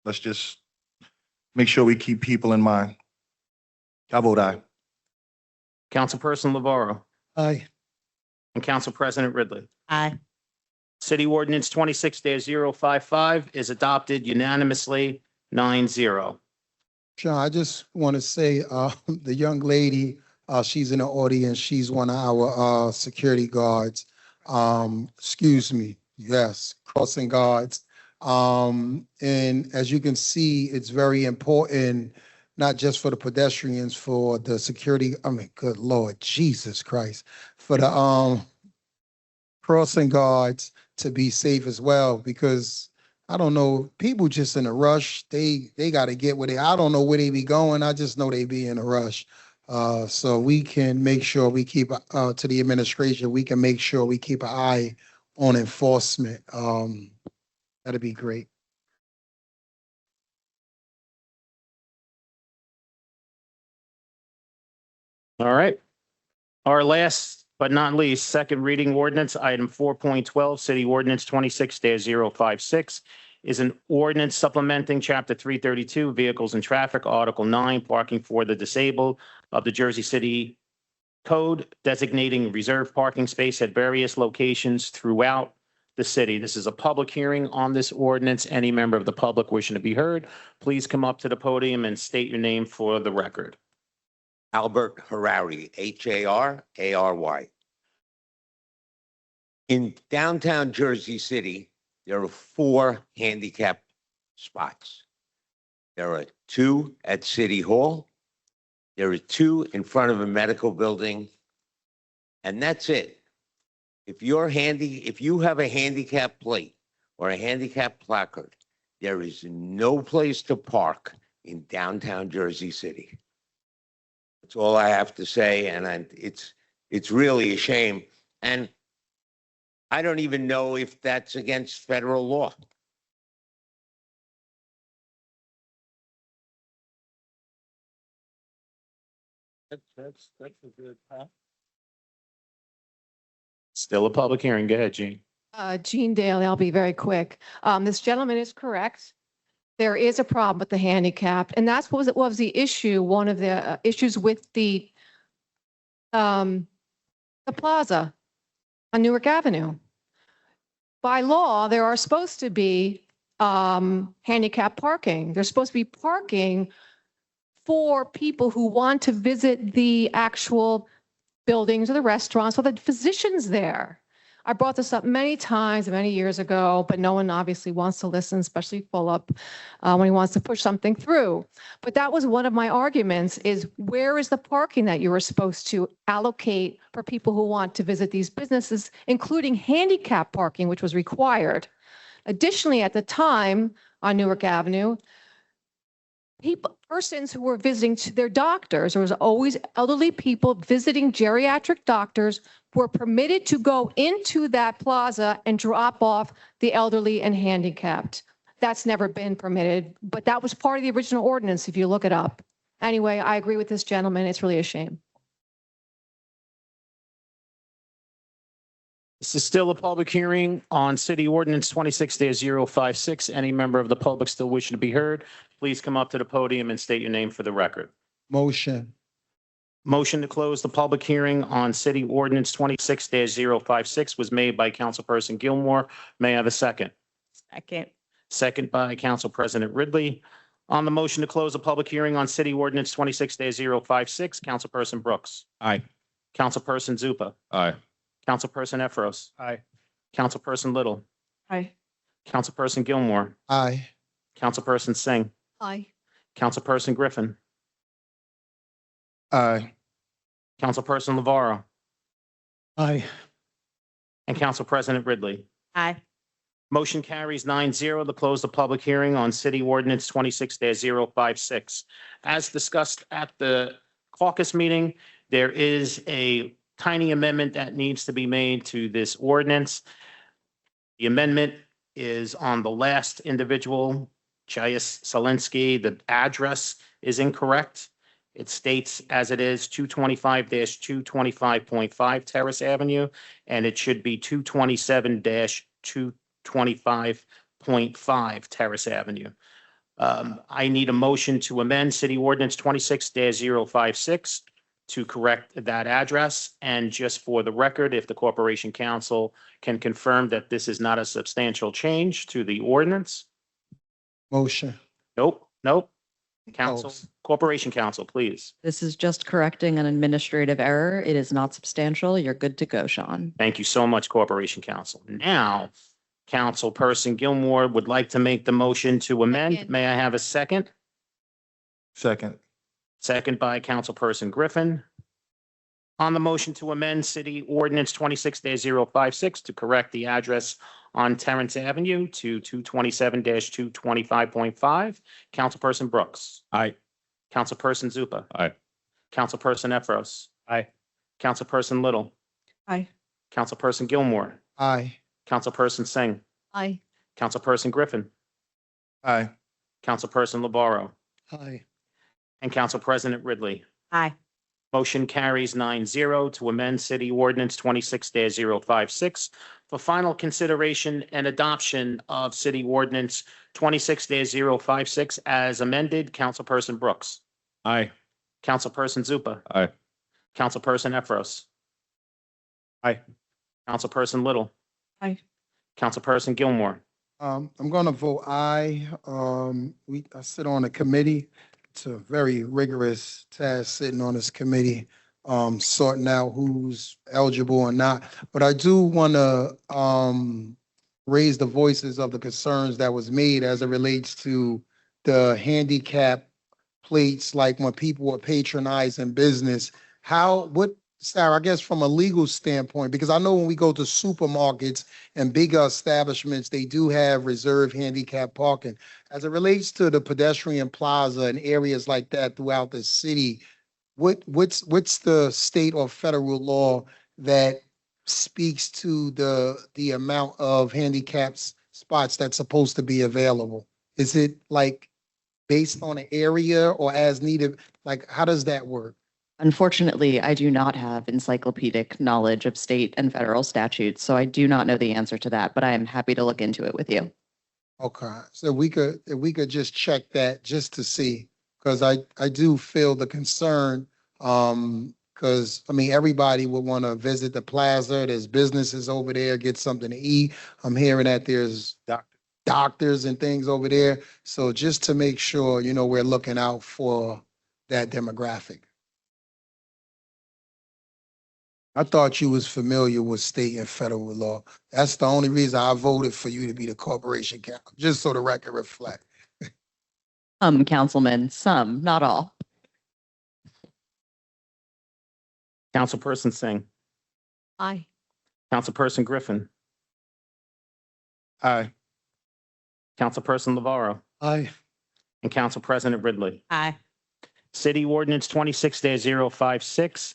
Speaker 4: Let's just make sure we keep people in mind. I vote aye.
Speaker 1: Councilperson Navarro.
Speaker 8: Aye.
Speaker 1: And Council President Ridley.
Speaker 3: Aye.
Speaker 1: City Ordinance 26-055 is adopted unanimously, 9-0.
Speaker 7: Sean, I just want to say, the young lady, she's in the audience. She's one of our security guards. Excuse me. Yes, crossing guards. And as you can see, it's very important, not just for the pedestrians, for the security. I mean, good Lord, Jesus Christ, for the crossing guards to be safe as well, because I don't know, people just in a rush. They got to get where I don't know where they be going. I just know they be in a rush. So we can make sure we keep to the administration. We can make sure we keep an eye on enforcement. That'd be great.
Speaker 1: All right. Our last but not least, second reading ordinance, item 4.12, City Ordinance 26-056 is an ordinance supplementing Chapter 332, Vehicles and Traffic, Article 9, Parking for the Disabled of the Jersey City Code, designating reserved parking space at various locations throughout the city. This is a public hearing on this ordinance. Any member of the public wishing to be heard, please come up to the podium and state your name for the record.
Speaker 18: Albert Harary, Harary. In downtown Jersey City, there are 4 handicap spots. There are 2 at City Hall. There are 2 in front of a medical building. And that's it. If you have a handicap plate or a handicap placard, there is no place to park in downtown Jersey City. That's all I have to say, and it's really a shame. And I don't even know if that's against federal law.
Speaker 19: That's a good, huh?
Speaker 1: Still a public hearing. Go ahead, Gene.
Speaker 6: Jean Daly, I'll be very quick. This gentleman is correct. There is a problem with the handicap, and that's what was the issue, one of the issues with the plaza on Newark Avenue. By law, there are supposed to be handicap parking. There's supposed to be parking for people who want to visit the actual buildings or the restaurants or the physicians there. I brought this up many times, many years ago, but no one obviously wants to listen, especially Philip, when he wants to push something through. But that was one of my arguments is where is the parking that you were supposed to allocate for people who want to visit these businesses, including handicap parking, which was required. Additionally, at the time on Newark Avenue, persons who were visiting their doctors, there was always elderly people visiting geriatric doctors were permitted to go into that plaza and drop off the elderly and handicapped. That's never been permitted, but that was part of the original ordinance if you look it up. Anyway, I agree with this gentleman. It's really a shame.
Speaker 1: This is still a public hearing on City Ordinance 26-056. Any member of the public still wishing to be heard, please come up to the podium and state your name for the record.
Speaker 7: Motion.
Speaker 1: Motion to close the public hearing on City Ordinance 26-056 was made by Councilperson Gilmore. May I have a second?
Speaker 3: Second.
Speaker 1: Second by Council President Ridley. On the motion to close the public hearing on City Ordinance 26-056, Councilperson Brooks.
Speaker 13: Aye.
Speaker 1: Councilperson Zupa.
Speaker 13: Aye.
Speaker 1: Councilperson Efros.
Speaker 5: Aye.
Speaker 1: Councilperson Little.
Speaker 15: Aye.
Speaker 1: Councilperson Gilmore.
Speaker 7: Aye.
Speaker 1: Councilperson Singh.
Speaker 16: Aye.
Speaker 1: Councilperson Griffin.
Speaker 4: Aye.
Speaker 1: Councilperson Lavarro.
Speaker 8: Aye.
Speaker 1: And Council President Ridley.
Speaker 3: Aye.
Speaker 1: Motion carries 9-0 to close the public hearing on City Ordinance 26-056. As discussed at the caucus meeting, there is a tiny amendment that needs to be made to this ordinance. The amendment is on the last individual, Chayas Selensky. The address is incorrect. It states as it is 225-225.5 Terrace Avenue, and it should be 227-225.5 Terrace Avenue. I need a motion to amend City Ordinance 26-056 to correct that address. And just for the record, if the Corporation Council can confirm that this is not a substantial change to the ordinance.
Speaker 7: Motion.
Speaker 1: Nope. Council, Corporation Council, please.
Speaker 19: This is just correcting an administrative error. It is not substantial. You're good to go, Sean.
Speaker 1: Thank you so much, Corporation Council. Now, Councilperson Gilmore would like to make the motion to amend.
Speaker 16: Second.
Speaker 1: May I have a second?
Speaker 4: Second.
Speaker 1: Second by Councilperson Griffin. On the motion to amend City Ordinance 26-056 to correct the address on Terrence Avenue to 227-225.5, Councilperson Brooks.
Speaker 13: Aye.
Speaker 1: Councilperson Zupa.
Speaker 13: Aye.
Speaker 1: Councilperson Efros.
Speaker 5: Aye.
Speaker 1: Councilperson Little.
Speaker 15: Aye.
Speaker 1: Councilperson Gilmore.
Speaker 7: Aye.
Speaker 1: Councilperson Singh.
Speaker 16: Aye.
Speaker 1: Councilperson Griffin.
Speaker 4: Aye.
Speaker 1: Councilperson Labarro.
Speaker 8: Aye.
Speaker 1: And Council President Ridley.
Speaker 3: Aye.
Speaker 1: Motion carries 9-0 to amend City Ordinance 26-056 for final consideration and adoption of City Ordinance 26-056 as amended. Councilperson Brooks.
Speaker 13: Aye.
Speaker 1: Councilperson Zupa.
Speaker 13: Aye.
Speaker 1: Councilperson Efros.
Speaker 5: Aye.
Speaker 1: Councilperson Little.
Speaker 15: Aye.
Speaker 1: Councilperson Gilmore.
Speaker 7: I'm going to vote aye. I sit on a committee. It's a very rigorous task sitting on this committee, sorting out who's eligible or not. But I do want to raise the voices of the concerns that was made as it relates to the handicap plates, like when people are patronizing business. Sarah, I guess from a legal standpoint, because I know when we go to supermarkets and bigger establishments, they do have reserved handicap parking. As it relates to the pedestrian plaza and areas like that throughout the city, what's the state or federal law that speaks to the amount of handicap spots that's supposed to be available? Is it like based on an area or as needed? Like, how does that work?
Speaker 19: Unfortunately, I do not have encyclopedic knowledge of state and federal statutes, so I do not know the answer to that, but I am happy to look into it with you.
Speaker 7: Okay, so if we could just check that just to see, because I do feel the concern. Because I mean, everybody would want to visit the plaza. There's businesses over there, get something to eat. I'm hearing that there's doctors and things over there. So just to make sure, we're looking out for that demographic. I thought you was familiar with state and federal law. That's the only reason I voted for you to be the corporation counsel, just so the record reflect.
Speaker 19: Councilman, some, not all.
Speaker 1: Councilperson Singh.
Speaker 16: Aye.
Speaker 1: Councilperson Griffin.
Speaker 4: Aye.
Speaker 1: Councilperson Navarro.
Speaker 8: Aye.
Speaker 1: And Council President Ridley.
Speaker 3: Aye.
Speaker 1: City Ordinance 26-056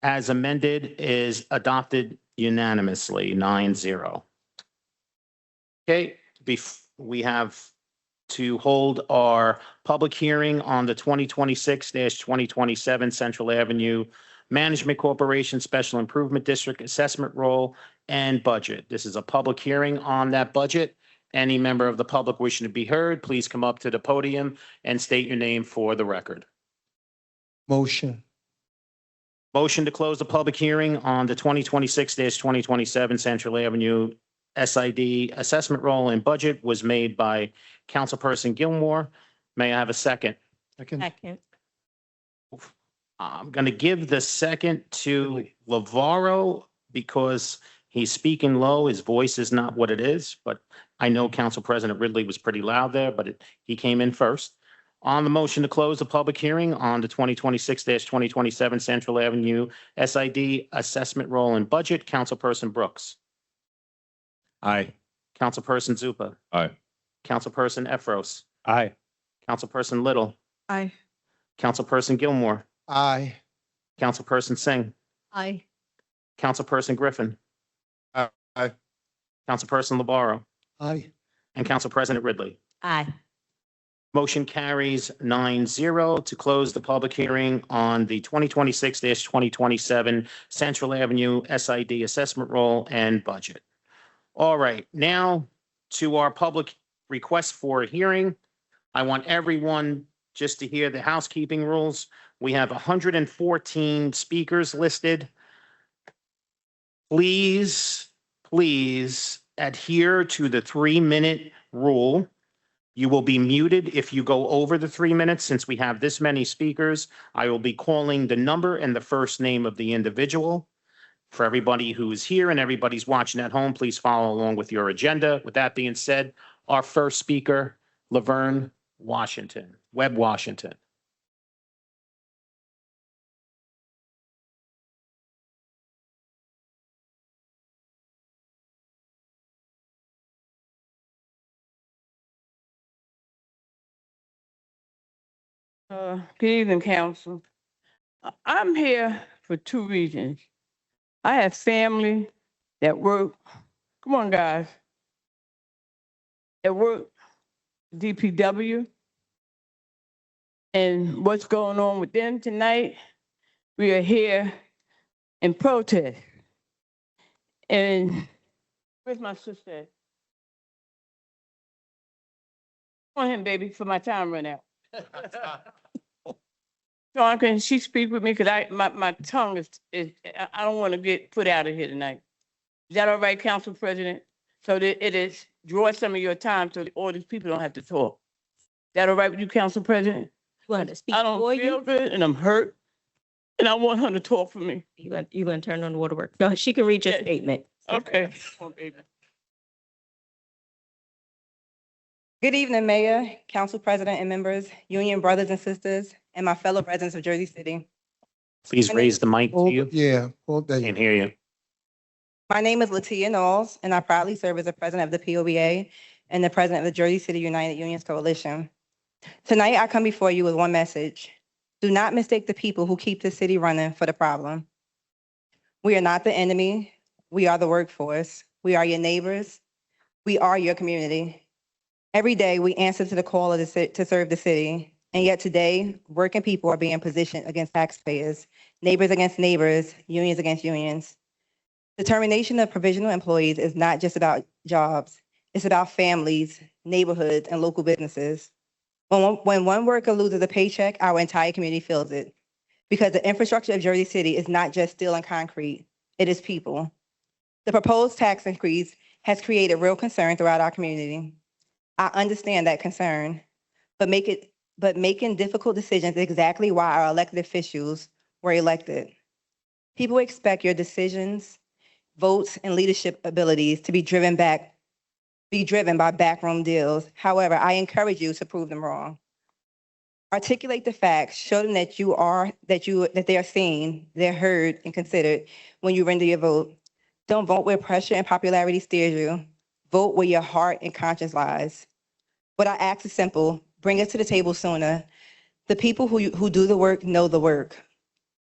Speaker 1: as amended is adopted unanimously, 9-0. Okay, we have to hold our public hearing on the 2026-2027 Central Avenue Management Corporation Special Improvement District Assessment Roll and Budget. This is a public hearing on that budget. Any member of the public wishing to be heard, please come up to the podium and state your name for the record.
Speaker 7: Motion.
Speaker 1: Motion to close the public hearing on the 2026-2027 Central Avenue SID Assessment Roll and Budget was made by Councilperson Gilmore. May I have a second?
Speaker 3: Second.
Speaker 1: I'm going to give the second to Lavaro because he's speaking low. His voice is not what it is, but I know Council President Ridley was pretty loud there, but he came in first. On the motion to close the public hearing on the 2026-2027 Central Avenue SID Assessment Roll and Budget, Councilperson Brooks.
Speaker 13: Aye.
Speaker 1: Councilperson Zupa.
Speaker 13: Aye.
Speaker 1: Councilperson Efros.
Speaker 5: Aye.
Speaker 1: Councilperson Little.
Speaker 15: Aye.
Speaker 1: Councilperson Gilmore.
Speaker 7: Aye.
Speaker 1: Councilperson Singh.
Speaker 16: Aye.
Speaker 1: Councilperson Griffin.
Speaker 4: Aye.
Speaker 1: Councilperson Labarro.
Speaker 8: Aye.
Speaker 1: And Council President Ridley.
Speaker 3: Aye.
Speaker 1: Motion carries 9-0 to close the public hearing on the 2026-2027 Central Avenue SID Assessment Roll and Budget. All right, now to our public request for a hearing. I want everyone just to hear the housekeeping rules. We have 114 speakers listed. Please adhere to the 3-minute rule. You will be muted if you go over the 3 minutes. Since we have this many speakers, I will be calling the number and the first name of the individual. For everybody who is here and everybody's watching at home, please follow along with your agenda. With that being said, our first speaker, Laverne Washington, Webb Washington.
Speaker 14: Good evening, council. I'm here for 2 reasons. I have family that work, come on, guys, that work DPW. And what's going on with them tonight, we are here in protest. And where's my sister? Come on in, baby, for my time run out. Sean, can she speak with me? Because my tongue is I don't want to get put out of here tonight. Is that all right, Council President? So that it is draw some of your time so all these people don't have to talk. Is that all right with you, Council President?
Speaker 3: You want to speak
Speaker 14: I don't
Speaker 3: for
Speaker 14: feel
Speaker 3: you?
Speaker 14: good and I'm hurt. And I want her to talk for me.
Speaker 3: You gonna turn on the waterworks? No, she can read your
Speaker 14: Yeah.
Speaker 3: statement.
Speaker 14: Okay. Come on, baby.
Speaker 20: Good evening, Mayor, Council President and members, union brothers and sisters, and my fellow residents of Jersey City.
Speaker 1: Please raise the mic to you.
Speaker 7: Yeah, well, there you
Speaker 1: Can't hear you.
Speaker 20: My name is Latia Knowles, and I proudly serve as the president of the POBA and the president of the Jersey City United Unions Coalition. Tonight, I come before you with one message. Do not mistake the people who keep the city running for the problem. We are not the enemy. We are the workforce. We are your neighbors. We are your community. Every day, we answer to the call to serve the city. And yet today, working people are being positioned against taxpayers, neighbors against neighbors, unions against unions. The termination of provisional employees is not just about jobs. It's about families, neighborhoods, and local businesses. When one worker loses a paycheck, our entire community feels it. Because the infrastructure of Jersey City is not just steel and concrete, it is people. The proposed tax increase has created real concern throughout our community. I understand that concern, but making difficult decisions is exactly why our elected officials were elected. People expect your decisions, votes, and leadership abilities to be driven by backroom deals. However, I encourage you to prove them wrong. Articulate the facts, show them that they are seen, they're heard and considered when you render your vote. Don't vote where pressure and popularity steers you. Vote where your heart and conscience lies. What I ask is simple: bring us to the table sooner. The people who do the work know the work.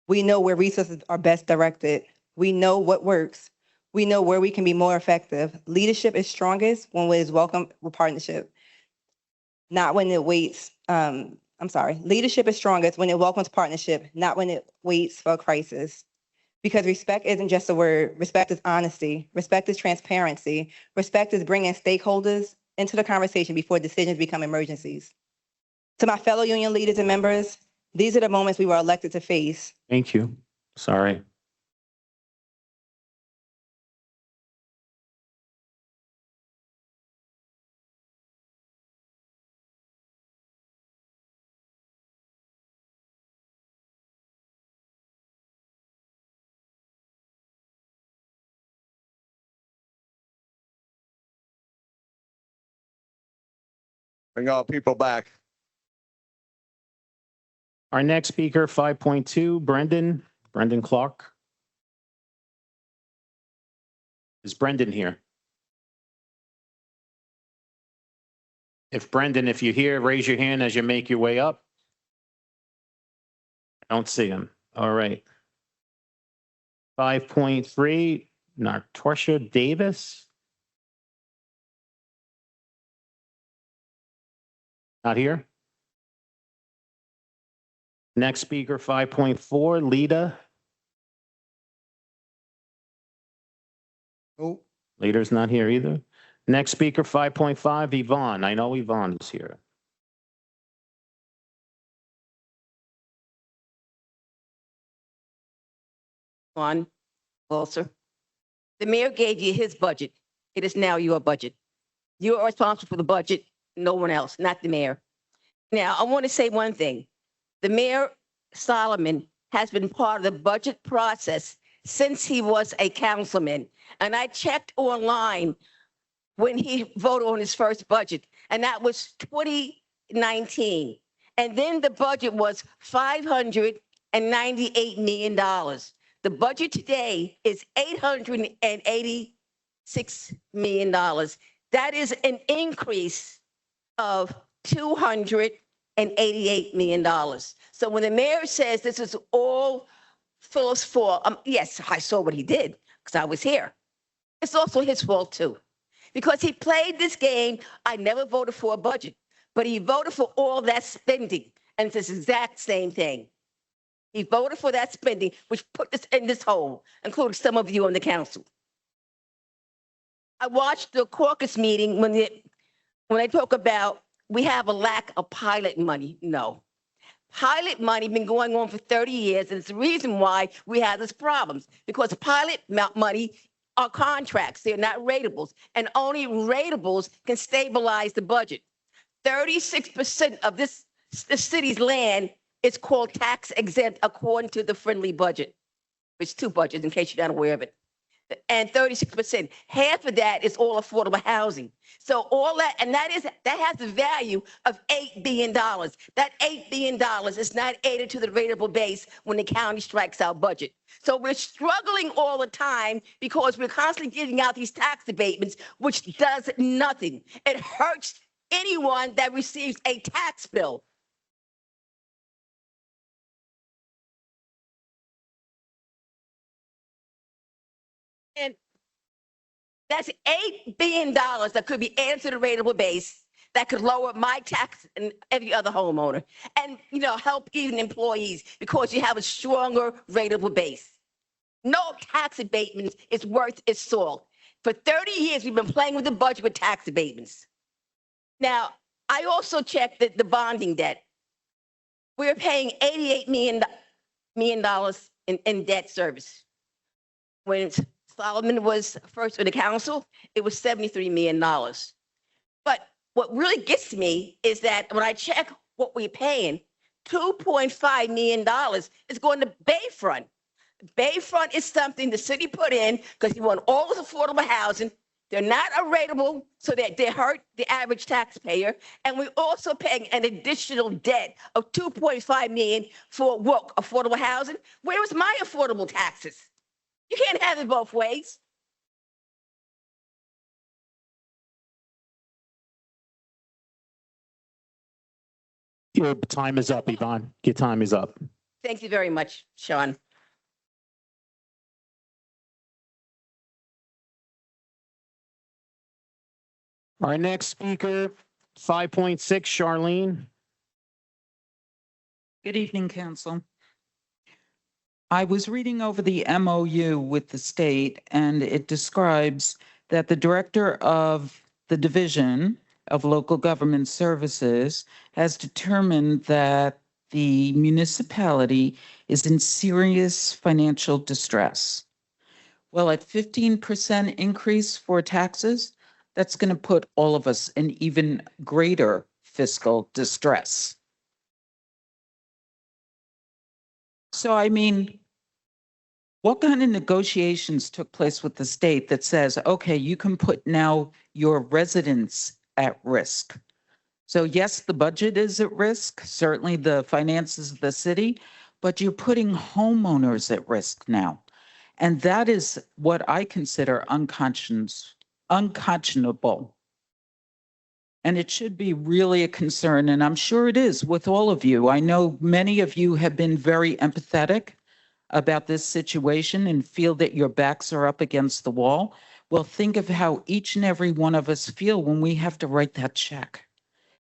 Speaker 20: We know where resources are best directed. We know what works. We know where we can be more effective. Leadership is strongest when it is welcomed with partnership, not when it waits. Leadership is strongest when it welcomes partnership, not when it waits for a crisis. Because respect isn't just a word. Respect is honesty. Respect is transparency. Respect is bringing stakeholders into the conversation before decisions become emergencies. To my fellow union leaders and members, these are the moments we were elected to face.
Speaker 1: Thank you. Sorry.
Speaker 9: Bring our people back.
Speaker 1: Our next speaker, 5.2, Brendan Clark. Is Brendan here? If you're here, raise your hand as you make your way up. I don't see him. All right. 5.3, Natasha Davis. Not here. Next speaker, 5.4, Lita.
Speaker 7: Oh,
Speaker 1: Lita's not here either. Next speaker, 5.5, Yvonne. I know Yvonne is here.
Speaker 21: On, Walter. The mayor gave you his budget. It is now your budget. You are responsible for the budget, no one else, not the mayor. Now, I want to say one thing. The mayor, Solomon, has been part of the budget process since he was a councilman. And I checked online when he voted on his first budget, and that was 2019. And then the budget was $598 million. The budget today is $886 million. That is an increase of $288 million. So when the mayor says this is all Phil's fault, yes, I saw what he did because I was here. It's also his fault too, because he played this game. I never voted for a budget, but he voted for all that spending, and it's the exact same thing. He voted for that spending, which put us in this hole, including some of you on the council. I watched the caucus meeting when they talk about we have a lack of pilot money. No. Pilot money been going on for 30 years, and it's the reason why we have these problems, because pilot money are contracts. They're not ratables, and only ratables can stabilize the budget. 36% of the city's land is called tax exempt according to the friendly budget. It's two budgets in case you're not aware of it. And 36%, half of that is all affordable housing. So all that, and that has the value of $8 billion. That $8 billion is not added to the rateable base when the county strikes our budget. So we're struggling all the time because we're constantly giving out these tax abatements, which does nothing. It hurts anyone that receives a tax bill. And that's $8 billion that could be added to the rateable base that could lower my tax and every other homeowner and, help even employees because you have a stronger rateable base. No tax abatement is worth its salt. For 30 years, we've been playing with the budget with tax abatements. Now, I also checked the bonding debt. We're paying $88 million in debt service. When Solomon was first with the council, it was $73 million. But what really gets me is that when I check what we're paying, $2.5 million is going to Bayfront. Bayfront is something the city put in because you want all this affordable housing. They're not rateable, so that they hurt the average taxpayer. And we're also paying an additional debt of $2.5 million for what? Affordable housing? Where was my affordable taxes? You can't have it both ways.
Speaker 1: Your time is up, Yvonne. Your time is up.
Speaker 21: Thank you very much, Sean.
Speaker 1: Our next speaker, 5.6, Charlene.
Speaker 12: Good evening, Council. I was reading over the MOU with the state, and it describes that the director of the Division of Local Government Services has determined that the municipality is in serious financial distress. Well, at 15% increase for taxes, that's going to put all of us in even greater fiscal distress. So, I mean, what kind of negotiations took place with the state that says, okay, you can put now your residents at risk? So yes, the budget is at risk, certainly the finances of the city, but you're putting homeowners at risk now. And that is what I consider unconscionable. And it should be really a concern, and I'm sure it is with all of you. I know many of you have been very empathetic about this situation and feel that your backs are up against the wall. Well, think of how each and every one of us feel when we have to write that check.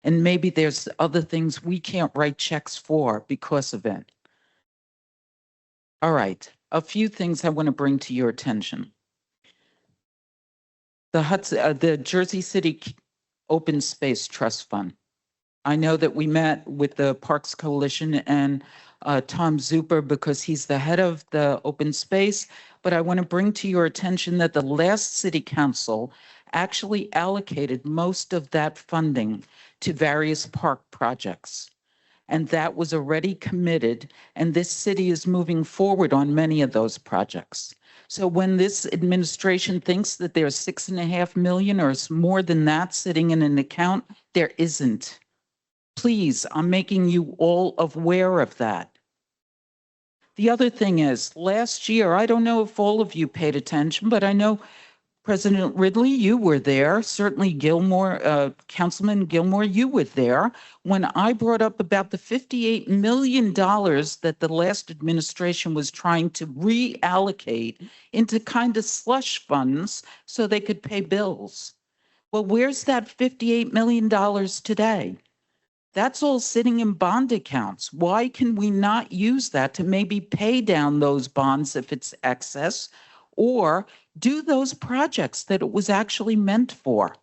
Speaker 12: And maybe there's other things we can't write checks for because of it. All right, a few things I want to bring to your attention. The Jersey City Open Space Trust Fund. I know that we met with the Parks Coalition and Tom Zuper because he's the head of the open space, but I want to bring to your attention that the last city council actually allocated most of that funding to various park projects. And that was already committed, and this city is moving forward on many of those projects. So when this administration thinks that there's $6.5 million or more than that sitting in an account, there isn't. Please, I'm making you all aware of that. The other thing is, last year, I don't know if all of you paid attention, but I know President Ridley, you were there. Certainly Gilmore, Councilman Gilmore, you were there when I brought up about the $58 million that the last administration was trying to reallocate into kind of slush funds so they could pay bills. Well, where's that $58 million today? That's all sitting in bond accounts. Why can we not use that to maybe pay down those bonds if it's excess, or do those projects that it was actually meant for?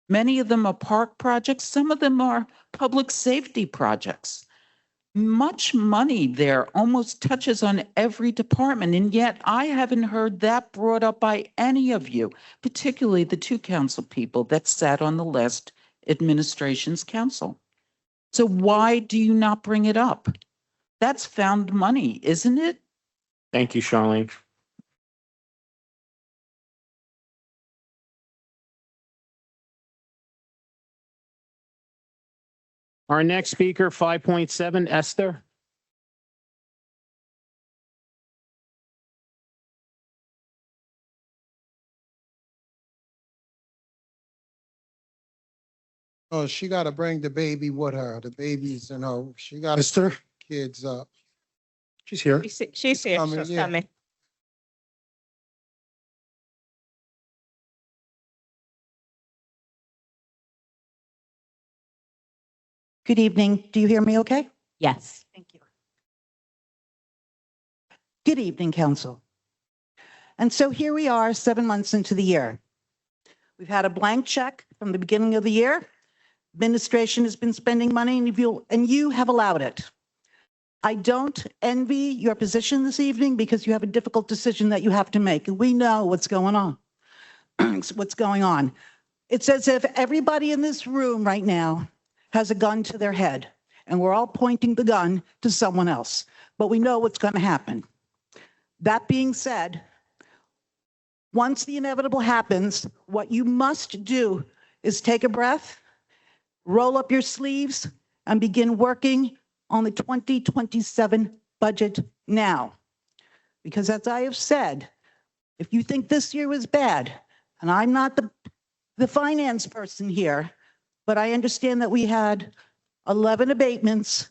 Speaker 12: Many of them are park projects. Some of them are public safety projects. Much money there almost touches on every department, and yet I haven't heard that brought up by any of you, particularly the two council people that sat on the last administration's council. So why do you not bring it up? That's found money, isn't it?
Speaker 1: Thank you, Charlene. Our next speaker, 5.7, Esther.
Speaker 7: Oh, she got to bring the baby with her. The baby's in her. She got
Speaker 8: Esther,
Speaker 7: kids up.
Speaker 8: she's here.
Speaker 3: She's here,
Speaker 7: coming,
Speaker 3: she's
Speaker 7: yeah.
Speaker 3: coming.
Speaker 2: Good evening. Do you hear me okay?
Speaker 3: Yes.
Speaker 2: Thank you. Good evening, Council. And so here we are, 7 months into the year. We've had a blank check from the beginning of the year. Administration has been spending money and you have allowed it. I don't envy your position this evening because you have a difficult decision that you have to make. And we know what's going on. What's going on. It's as if everybody in this room right now has a gun to their head and we're all pointing the gun to someone else, but we know what's going to happen. That being said, once the inevitable happens, what you must do is take a breath, roll up your sleeves, and begin working on the 2027 budget now. Because as I have said, if you think this year was bad, and I'm not the finance person here, but I understand that we had 11 abatements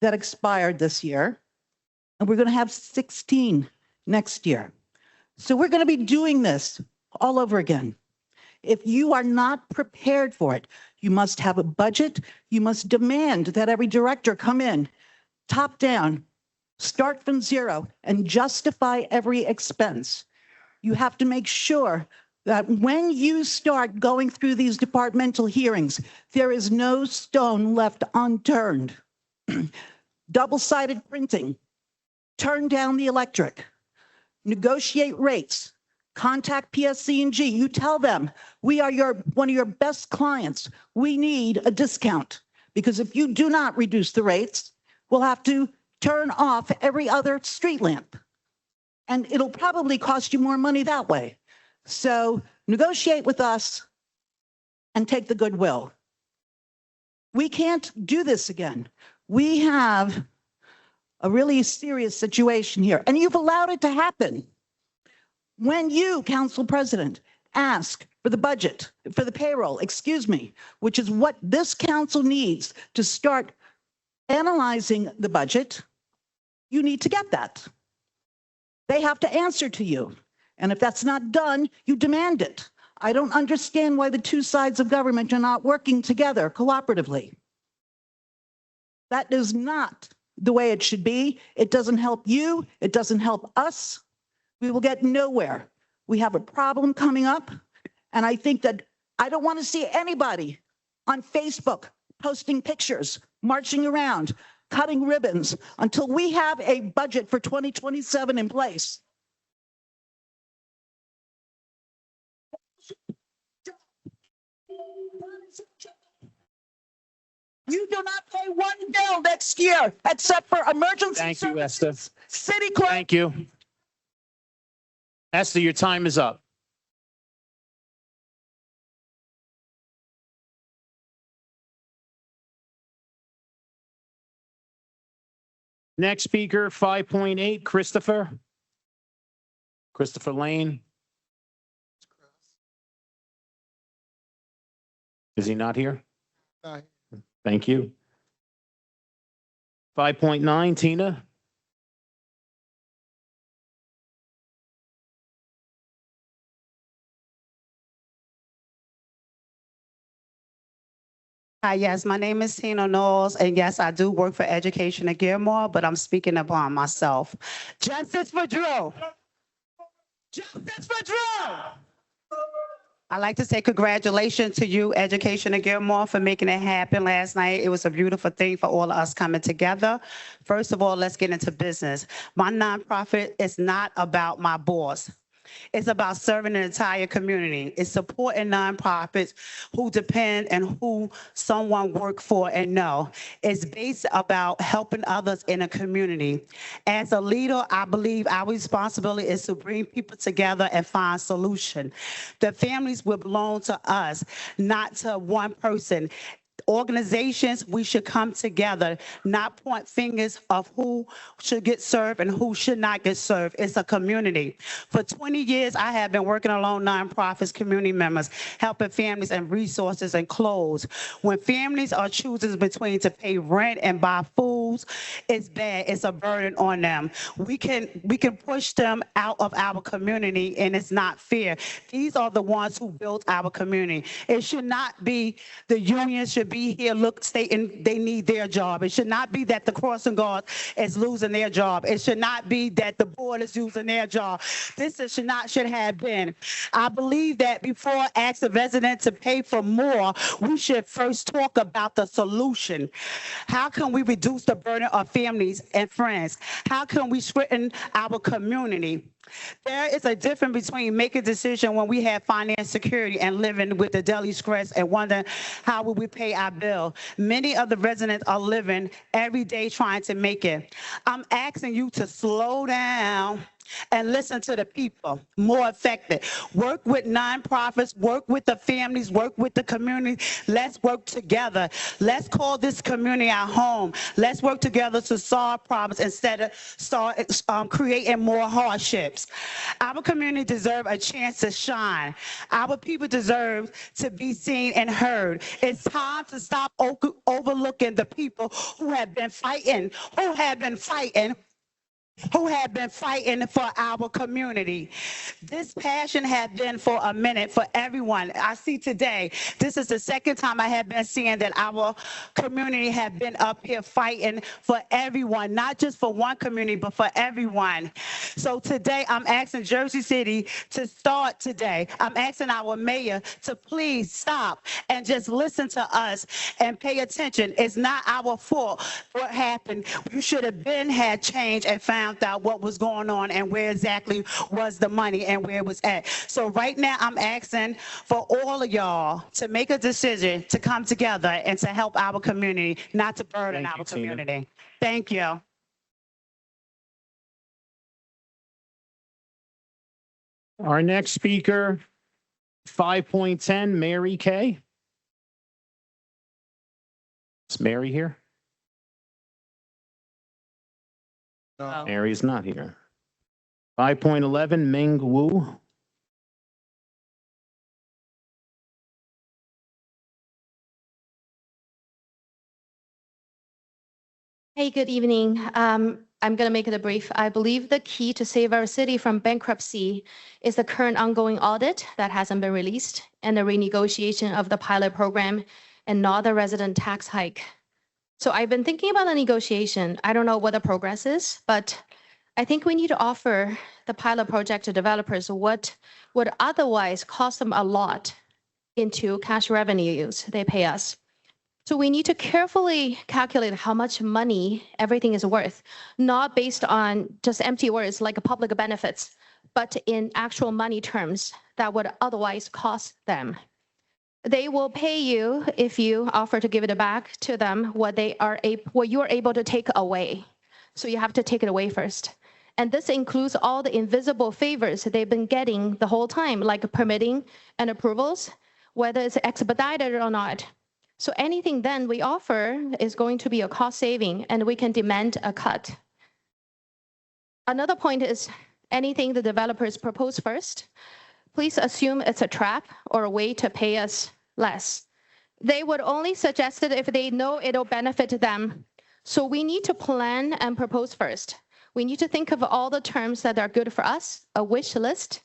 Speaker 2: that expired this year, and we're going to have 16 next year. So we're going to be doing this all over again. If you are not prepared for it, you must have a budget. You must demand that every director come in, top down, start from zero, and justify every expense. You have to make sure that when you start going through these departmental hearings, there is no stone left unturned. Double-sided printing, turn down the electric, negotiate rates, contact PSC&G. You tell them, we are one of your best clients. We need a discount because if you do not reduce the rates, we'll have to turn off every other street lamp. And it'll probably cost you more money that way. So negotiate with us and take the goodwill. We can't do this again. We have a really serious situation here, and you've allowed it to happen. When you, Council President, ask for the budget, for the payroll, which is what this council needs to start analyzing the budget, you need to get that. They have to answer to you. And if that's not done, you demand it. I don't understand why the two sides of government are not working together cooperatively. That is not the way it should be. It doesn't help you. It doesn't help us. We will get nowhere. We have a problem coming up. And I think that I don't want to see anybody on Facebook posting pictures, marching around, cutting ribbons until we have a budget for 2027 in place. You do not pay one bill next year except for emergency
Speaker 1: Thank you,
Speaker 2: services,
Speaker 1: Esther.
Speaker 2: city clerk.
Speaker 1: Thank you. Esther, your time is up. Next speaker, 5.8, Christopher Lane. Is he not here? Thank you. 5.9, Tina.
Speaker 22: Hi, yes, my name is Tina Knowles, and yes, I do work for Education at Gilmore, but I'm speaking upon myself. Justice for Drew. Justice for Drew. I'd like to say congratulations to you, Education at Gilmore, for making it happen last night. It was a beautiful thing for all of us coming together. First of all, let's get into business. My nonprofit is not about my boss. It's about serving the entire community. It's supporting nonprofits who depend and who someone work for and know. It's based about helping others in a community. As a leader, I believe our responsibility is to bring people together and find solution. The families will belong to us, not to one person. Organizations, we should come together, not point fingers of who should get served and who should not get served. It's a community. For 20 years, I have been working along nonprofits, community members, helping families and resources and clothes. When families are choosing between to pay rent and buy foods, it's bad. It's a burden on them. We can push them out of our community, and it's not fair. These are the ones who built our community. It should not be the union should to be here stating they need their job. It should not be that the crossing guard is losing their job. It should not be that the board is using their job. Should have been. I believe that before asking residents to pay for more, we should first talk about the solution. How can we reduce the burden of families and friends? How can we strengthen our community? There is a difference between making a decision when we have finance security and living with the daily stress and wondering how will we pay our bill. Many of the residents are living every day trying to make it. I'm asking you to slow down and listen to the people, more effective. Work with nonprofits, work with the families, work with the community. Let's work together. Let's call this community our home. Let's work together to solve problems instead of creating more hardships. Our community deserves a chance to shine. Our people deserve to be seen and heard. It's time to stop overlooking the people who have been fighting for our community. This passion has been for a minute for everyone. I see today, this is the second time I have been seeing that our community have been up here fighting for everyone, not just for one community, but for everyone. So today, I'm asking Jersey City to start today. I'm asking our mayor to please stop and just listen to us and pay attention. It's not our fault what happened. You should have had change and found out what was going on and where exactly was the money and where it was at. So right now, I'm asking for all of y'all to make a decision to come together and to help our community, not to burden
Speaker 1: Thank you,
Speaker 22: our
Speaker 1: Tina.
Speaker 22: community. Thank you.
Speaker 1: Our next speaker, 5.10, Mary Kay. Is Mary here?
Speaker 22: Oh.
Speaker 1: Mary is not here. 5.11, Ming Wu.
Speaker 10: Hey, good evening. I'm going to make it brief. I believe the key to save our city from bankruptcy is the current ongoing audit that hasn't been released and the renegotiation of the pilot program and not the resident tax hike. So I've been thinking about the negotiation. I don't know what the progress is, but I think we need to offer the pilot project to developers what would otherwise cost them a lot into cash revenues they pay us. So we need to carefully calculate how much money everything is worth, not based on just empty words like public benefits, but in actual money terms that would otherwise cost them. They will pay you if you offer to give it back to them what you're able to take away. So you have to take it away first. And this includes all the invisible favors they've been getting the whole time, like permitting and approvals, whether it's expedited or not. So anything then we offer is going to be a cost saving and we can demand a cut. Another point is anything the developers propose first, please assume it's a trap or a way to pay us less. They would only suggest it if they know it'll benefit them. So we need to plan and propose first. We need to think of all the terms that are good for us, a wish list,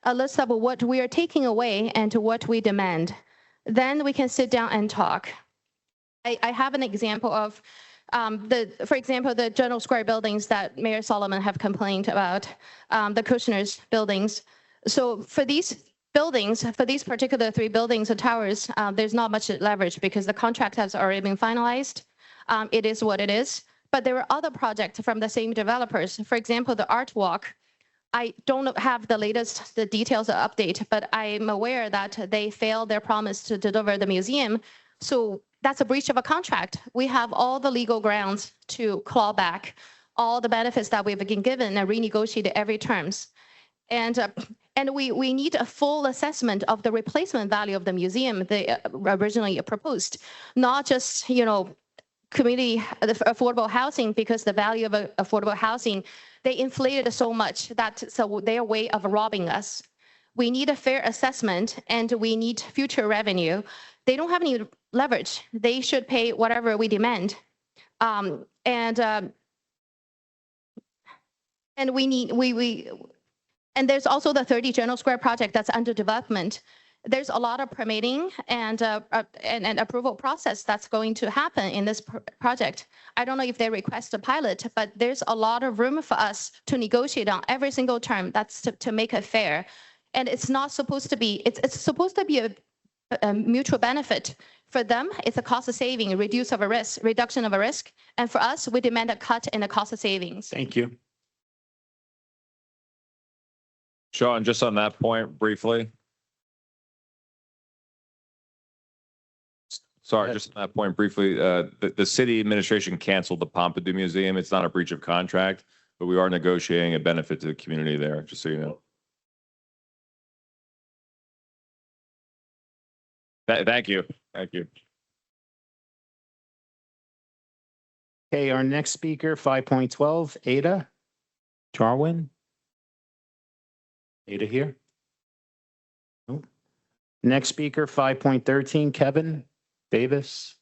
Speaker 10: a list of what we are taking away and what we demand. Then we can sit down and talk. I have an example of, for example, the General Square buildings that Mayor Solomon have complained about, the Kushner's buildings. So for these buildings, for these particular 3 buildings and towers, there's not much leverage because the contract has already been finalized. It is what it is. But there are other projects from the same developers. For example, the Art Walk. I don't have the details of update, but I'm aware that they failed their promise to deliver the museum. So that's a breach of a contract. We have all the legal grounds to claw back all the benefits that we've been given and renegotiate every terms. And we need a full assessment of the replacement value of the museum they originally proposed, not just, community affordable housing, because the value of affordable housing, they inflated so much so their way of robbing us. We need a fair assessment and we need future revenue. They don't have any leverage. They should pay whatever we demand. And we need, and there's also the 30 General Square project that's under development. there's a lot of permitting and approval process that's going to happen in this project. I don't know if they request a pilot, but there's a lot of room for us to negotiate on every single term. That's to make it fair. And it's not supposed to be, it's supposed to be a mutual benefit. For them, it's a cost of saving, reduction of a risk. And for us, we demand a cut in the cost of savings.
Speaker 1: Thank you.
Speaker 11: Sean, just on that point briefly. Sorry, just on that point briefly, the city administration canceled the Pompidou Museum. It's not a breach of contract, but we are negotiating a benefit to the community there, just so you know. Thank you. Thank you.
Speaker 1: Okay, our next speaker, 5.12, Ada Jarwin. Ada here? No. Next speaker, 5.13, Kevin Davis.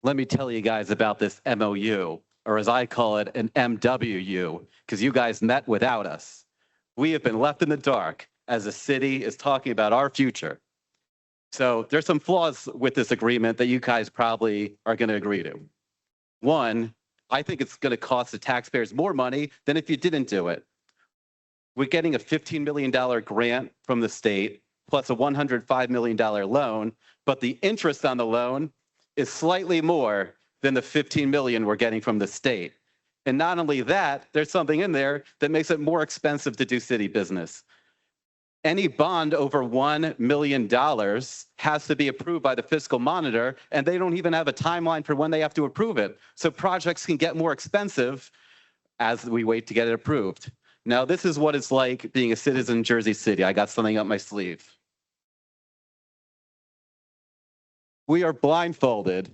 Speaker 17: Let me tell you guys about this MOU, or as I call it, an MWU, because you guys met without us. We have been left in the dark as the city is talking about our future. So there's some flaws with this agreement that you guys probably are going to agree to. One, I think it's going to cost the taxpayers more money than if you didn't do it. We're getting a $15 million grant from the state plus a $105 million loan, but the interest on the loan is slightly more than the 15 million we're getting from the state. And not only that, there's something in there that makes it more expensive to do city business. Any bond over $1 million has to be approved by the fiscal monitor, and they don't even have a timeline for when they have to approve it. So projects can get more expensive as we wait to get it approved. Now, this is what it's like being a citizen in Jersey City. I got something up my sleeve. We are blindfolded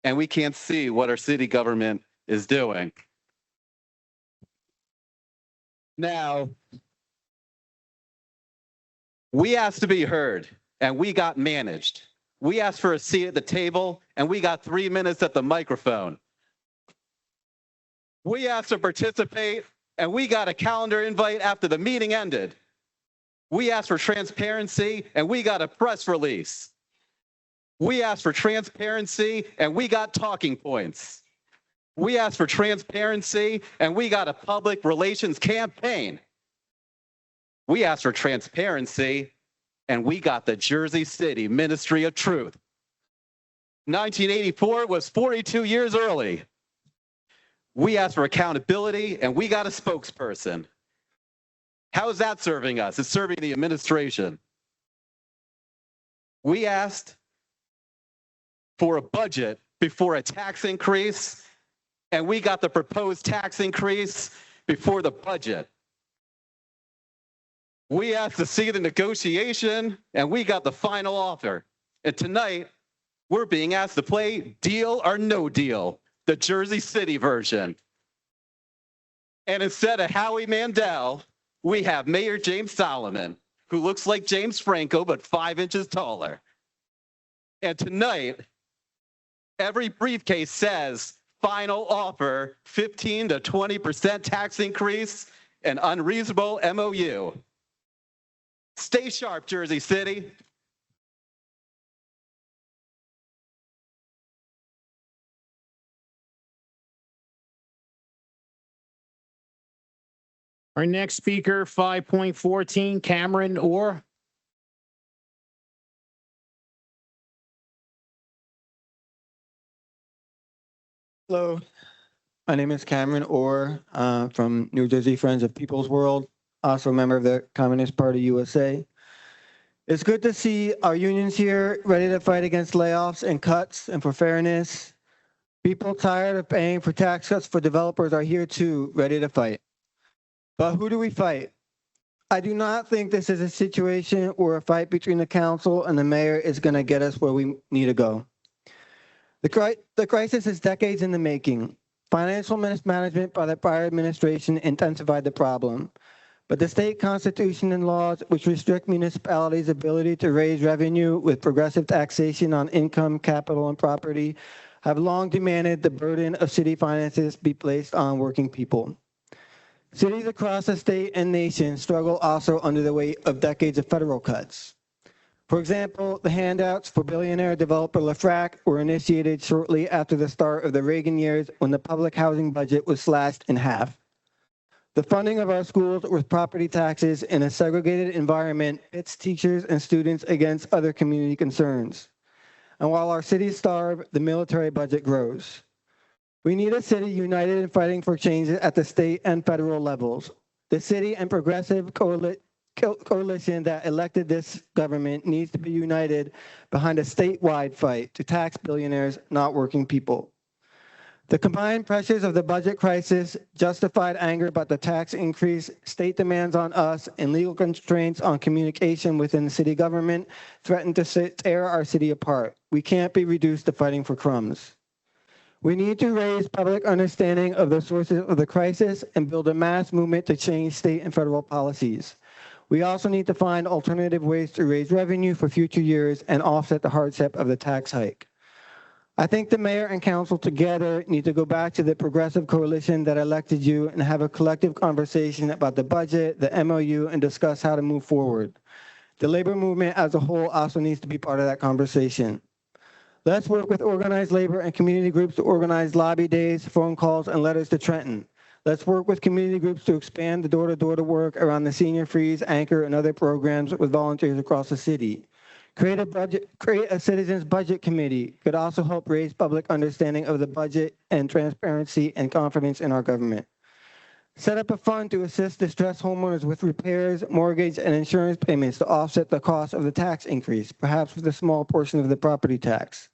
Speaker 17: and we can't see what our city government is doing. Now, we asked to be heard and we got managed. We asked for a seat at the table and we got 3 minutes at the microphone. We asked to participate and we got a calendar invite after the meeting ended. We asked for transparency and we got a press release. We asked for transparency and we got talking points. We asked for transparency and we got a public relations campaign. We asked for transparency and we got the Jersey City Ministry of Truth. 1984 was 42 years early. We asked for accountability and we got a spokesperson. How is that serving us? It's serving the administration. We asked for a budget before a tax increase, and we got the proposed tax increase before the budget. We asked to see the negotiation, and we got the final offer. And tonight, we're being asked to play deal or no deal, the Jersey City version. And instead of Howie Mandel, we have Mayor James Solomon, who looks like James Franco, but 5 inches taller. And tonight, every briefcase says final offer, 15 to 20% tax increase, and unreasonable MOU. Stay sharp, Jersey City.
Speaker 1: Our next speaker, 5.14, Cameron Orr.
Speaker 23: Hello, my name is Cameron Orr from New Jersey Friends of People's World, also a member of the Communist Party USA. It's good to see our unions here ready to fight against layoffs and cuts and for fairness. People tired of paying for tax cuts for developers are here too, ready to fight. But who do we fight? I do not think this is a situation where a fight between the council and the mayor is going to get us where we need to go. The crisis is decades in the making. Financial mismanagement by the prior administration intensified the problem. But the state constitution and laws which restrict municipalities' ability to raise revenue with progressive taxation on income, capital, and property have long demanded the burden of city finances be placed on working people. Cities across the state and nation struggle also under the weight of decades of federal cuts. For example, the handouts for billionaire developer LaFrac were initiated shortly after the start of the Reagan years when the public housing budget was slashed in half. The funding of our schools with property taxes in a segregated environment pits teachers and students against other community concerns. And while our cities starve, the military budget grows. We need a city united in fighting for changes at the state and federal levels. The city and progressive coalition that elected this government needs to be united behind a statewide fight to tax billionaires, not working people. The combined pressures of the budget crisis, justified anger about the tax increase, state demands on us, and legal constraints on communication within the city government threaten to tear our city apart. We can't be reduced to fighting for crumbs. We need to raise public understanding of the sources of the crisis and build a mass movement to change state and federal policies. We also need to find alternative ways to raise revenue for future years and offset the hardship of the tax hike. I think the mayor and council together need to go back to the progressive coalition that elected you and have a collective conversation about the budget, the MOU, and discuss how to move forward. The labor movement as a whole also needs to be part of that conversation. Let's work with organized labor and community groups to organize lobby days, phone calls, and letters to Trenton. Let's work with community groups to expand the door-to-door work around the Senior Freeze, Anchor, and other programs with volunteers across the city. Create a citizens budget committee could also help raise public understanding of the budget and transparency and confidence in our government. Set up a fund to assist distressed homeowners with repairs, mortgage, and insurance payments to offset the cost of the tax increase, perhaps with a small portion of the property tax.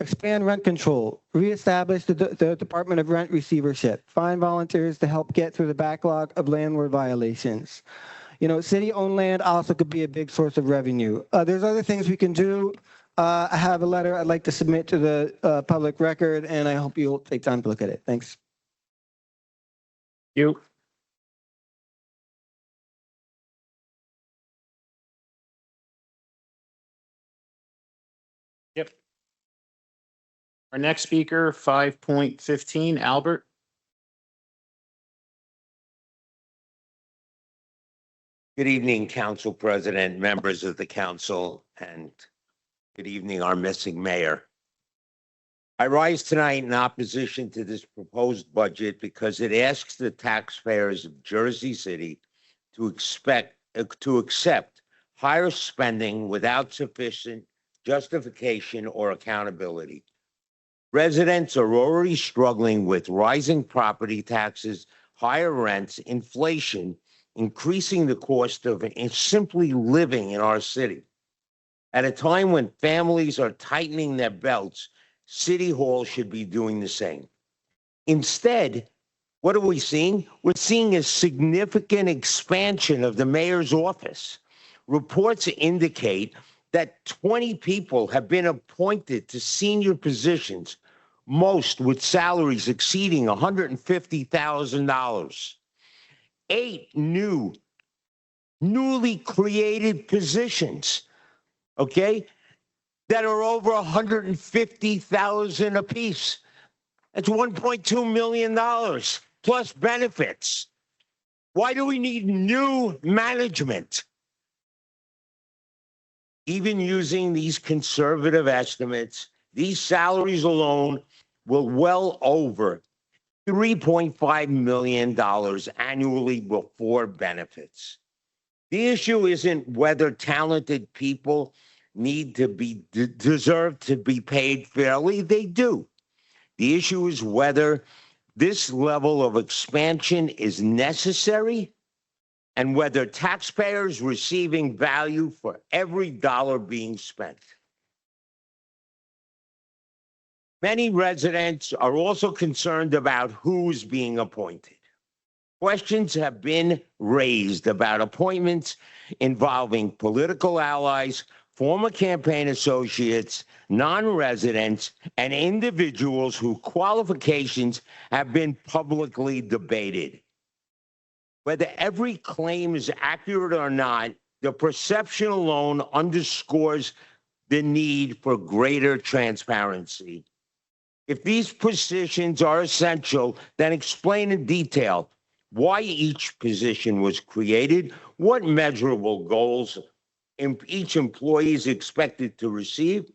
Speaker 23: Expand rent control, reestablish the Department of Rent receivership, find volunteers to help get through the backlog of landlord violations. You know, city-owned land also could be a big source of revenue. There's other things we can do. I have a letter I'd like to submit to the public record, and I hope you'll take time to look at it. Thanks.
Speaker 1: You. Yep. Our next speaker, 5.15, Albert.
Speaker 6: Good evening, Council President, members of the council, and good evening, our missing mayor. I rise tonight in opposition to this proposed budget because it asks the taxpayers of Jersey City to accept higher spending without sufficient justification or accountability. Residents are already struggling with rising property taxes, higher rents, inflation, increasing the cost of simply living in our city. At a time when families are tightening their belts, City Hall should be doing the same. Instead, what are we seeing? We're seeing a significant expansion of the mayor's office. Reports indicate that 20 people have been appointed to senior positions, most with salaries exceeding $150,000. 8 newly created positions, okay, that are over $150,000 apiece. That's $1.2 million plus benefits. Why do we need new management? Even using these conservative estimates, these salaries alone will well over $3.5 million annually before benefits. The issue isn't whether talented people deserve to be paid fairly. They do. The issue is whether this level of expansion is necessary and whether taxpayers receiving value for every dollar being spent. Many residents are also concerned about who's being appointed. Questions have been raised about appointments involving political allies, former campaign associates, non-residents, and individuals whose qualifications have been publicly debated. Whether every claim is accurate or not, the perception alone underscores the need for greater transparency. If these positions are essential, then explain in detail why each position was created, what measurable goals each employee is expected to receive,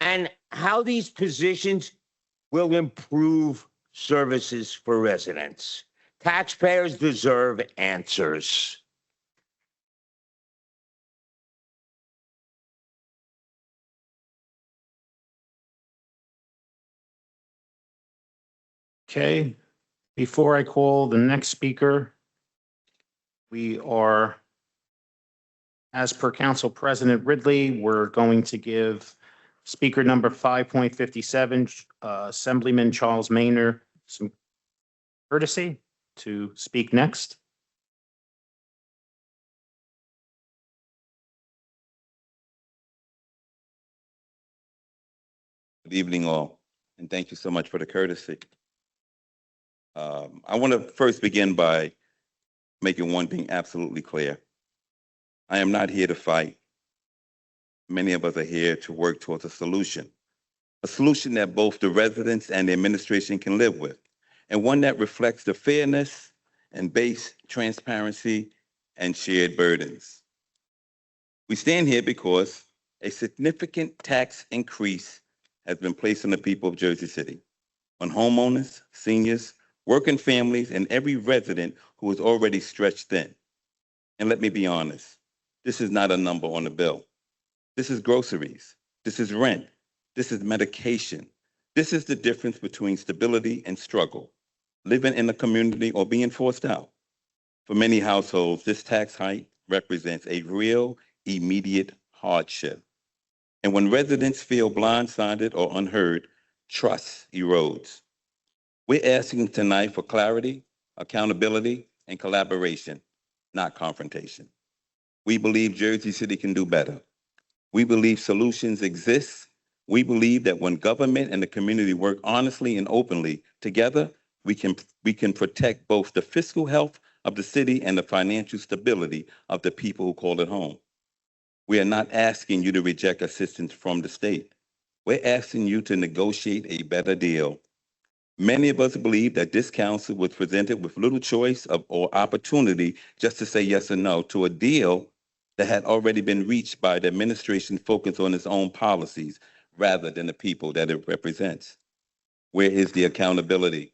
Speaker 6: and how these positions will improve services for residents. Taxpayers deserve answers.
Speaker 1: Okay, before I call the next speaker, we are, as per Council President Ridley, we're going to give speaker number 5.57, Assemblyman Charles Maynor, some courtesy to speak next.
Speaker 13: Good evening, all, and thank you so much for the courtesy. I want to first begin by making one thing absolutely clear. I am not here to fight. Many of us are here to work towards a solution that both the residents and the administration can live with, and one that reflects the fairness and base transparency and shared burdens. We stand here because a significant tax increase has been placed on the people of Jersey City, on homeowners, seniors, working families, and every resident who is already stretched thin. And let me be honest, this is not a number on the bill. This is groceries. This is rent. This is medication. This is the difference between stability and struggle, living in a community or being forced out. For many households, this tax hike represents a real, immediate hardship. And when residents feel blindsided or unheard, trust erodes. We're asking tonight for clarity, accountability, and collaboration, not confrontation. We believe Jersey City can do better. We believe solutions exist. We believe that when government and the community work honestly and openly together, we can protect both the fiscal health of the city and the financial stability of the people who call it home. We are not asking you to reject assistance from the state. We're asking you to negotiate a better deal. Many of us believe that this council was presented with little choice or opportunity just to say yes or no to a deal that had already been reached by the administration focused on its own policies rather than the people that it represents. Where is the accountability?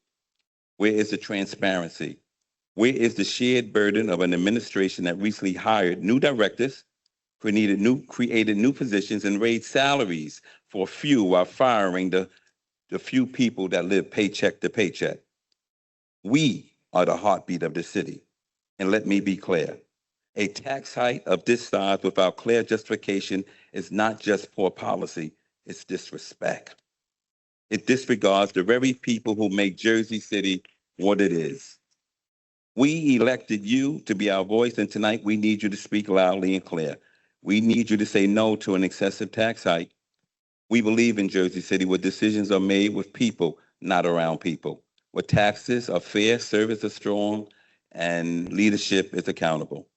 Speaker 13: Where is the transparency? Where is the shared burden of an administration that recently hired new directors, created new positions, and raised salaries for few while firing the few people that live paycheck to paycheck? We are the heartbeat of the city. And let me be clear, a tax hike of this size without clear justification is not just poor policy, it's disrespect. It disregards the very people who make Jersey City what it is. We elected you to be our voice, and tonight we need you to speak loudly and clear. We need you to say no to an excessive tax hike. We believe in Jersey City where decisions are made with people, not around people, where taxes are fair, service is strong, and leadership is accountable.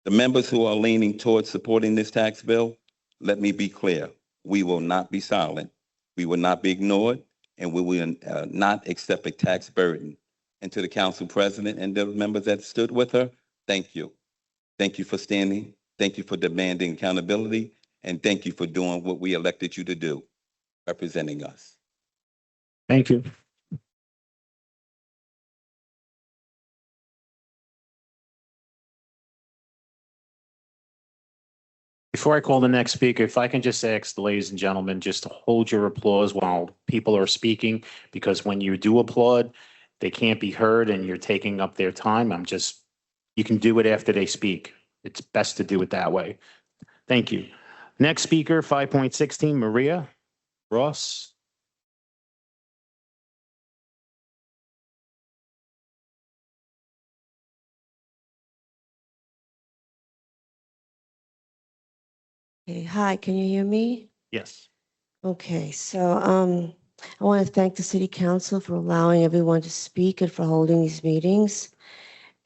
Speaker 13: The members who are leaning towards supporting this tax bill, let me be clear, we will not be silent, we will not be ignored, and we will not accept a tax burden. And to the council president and the members that stood with her, thank you. Thank you for standing. Thank you for demanding accountability. And thank you for doing what we elected you to do, representing us.
Speaker 1: Thank you. Before I call the next speaker, if I can just ask the ladies and gentlemen, just to hold your applause while people are speaking, because when you do applaud, they can't be heard and you're taking up their time. You can do it after they speak. It's best to do it that way. Thank you. Next speaker, 5.16, Maria Ross.
Speaker 18: Okay, hi, can you hear me?
Speaker 1: Yes.
Speaker 18: Okay, so I want to thank the city council for allowing everyone to speak and for holding these meetings.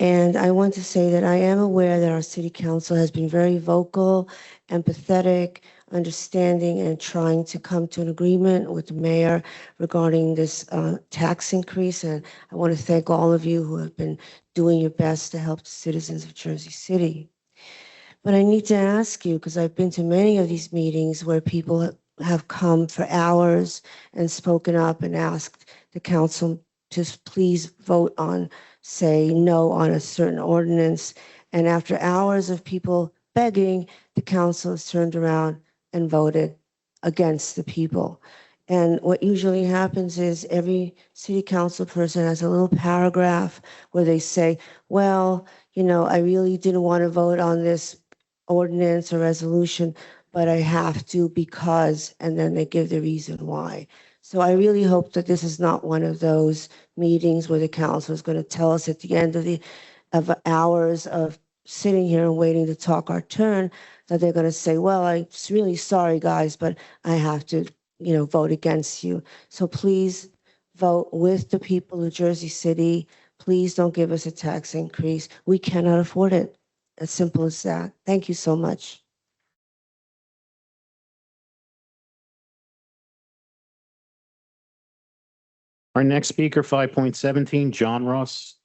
Speaker 18: And I want to say that I am aware that our city council has been very vocal, empathetic, understanding, and trying to come to an agreement with the mayor regarding this tax increase. And I want to thank all of you who have been doing your best to help the citizens of Jersey City. But I need to ask you, because I've been to many of these meetings where people have come for hours and spoken up and asked the council to please vote on, say, no on a certain ordinance. And after hours of people begging, the council has turned around and voted against the people. And what usually happens is every city council person has a little paragraph where they say, well, you know, I really didn't want to vote on this ordinance or resolution, but I have to because, and then they give the reason why. So I really hope that this is not one of those meetings where the council is going to tell us at the end of hours of sitting here and waiting to talk our turn, that they're going to say, well, I'm really sorry, guys, but I have to, you know, vote against you. So please vote with the people of Jersey City. Please don't give us a tax increase. We cannot afford it. As simple as that. Thank you so much.
Speaker 1: Our next speaker, 5.17, John Ross.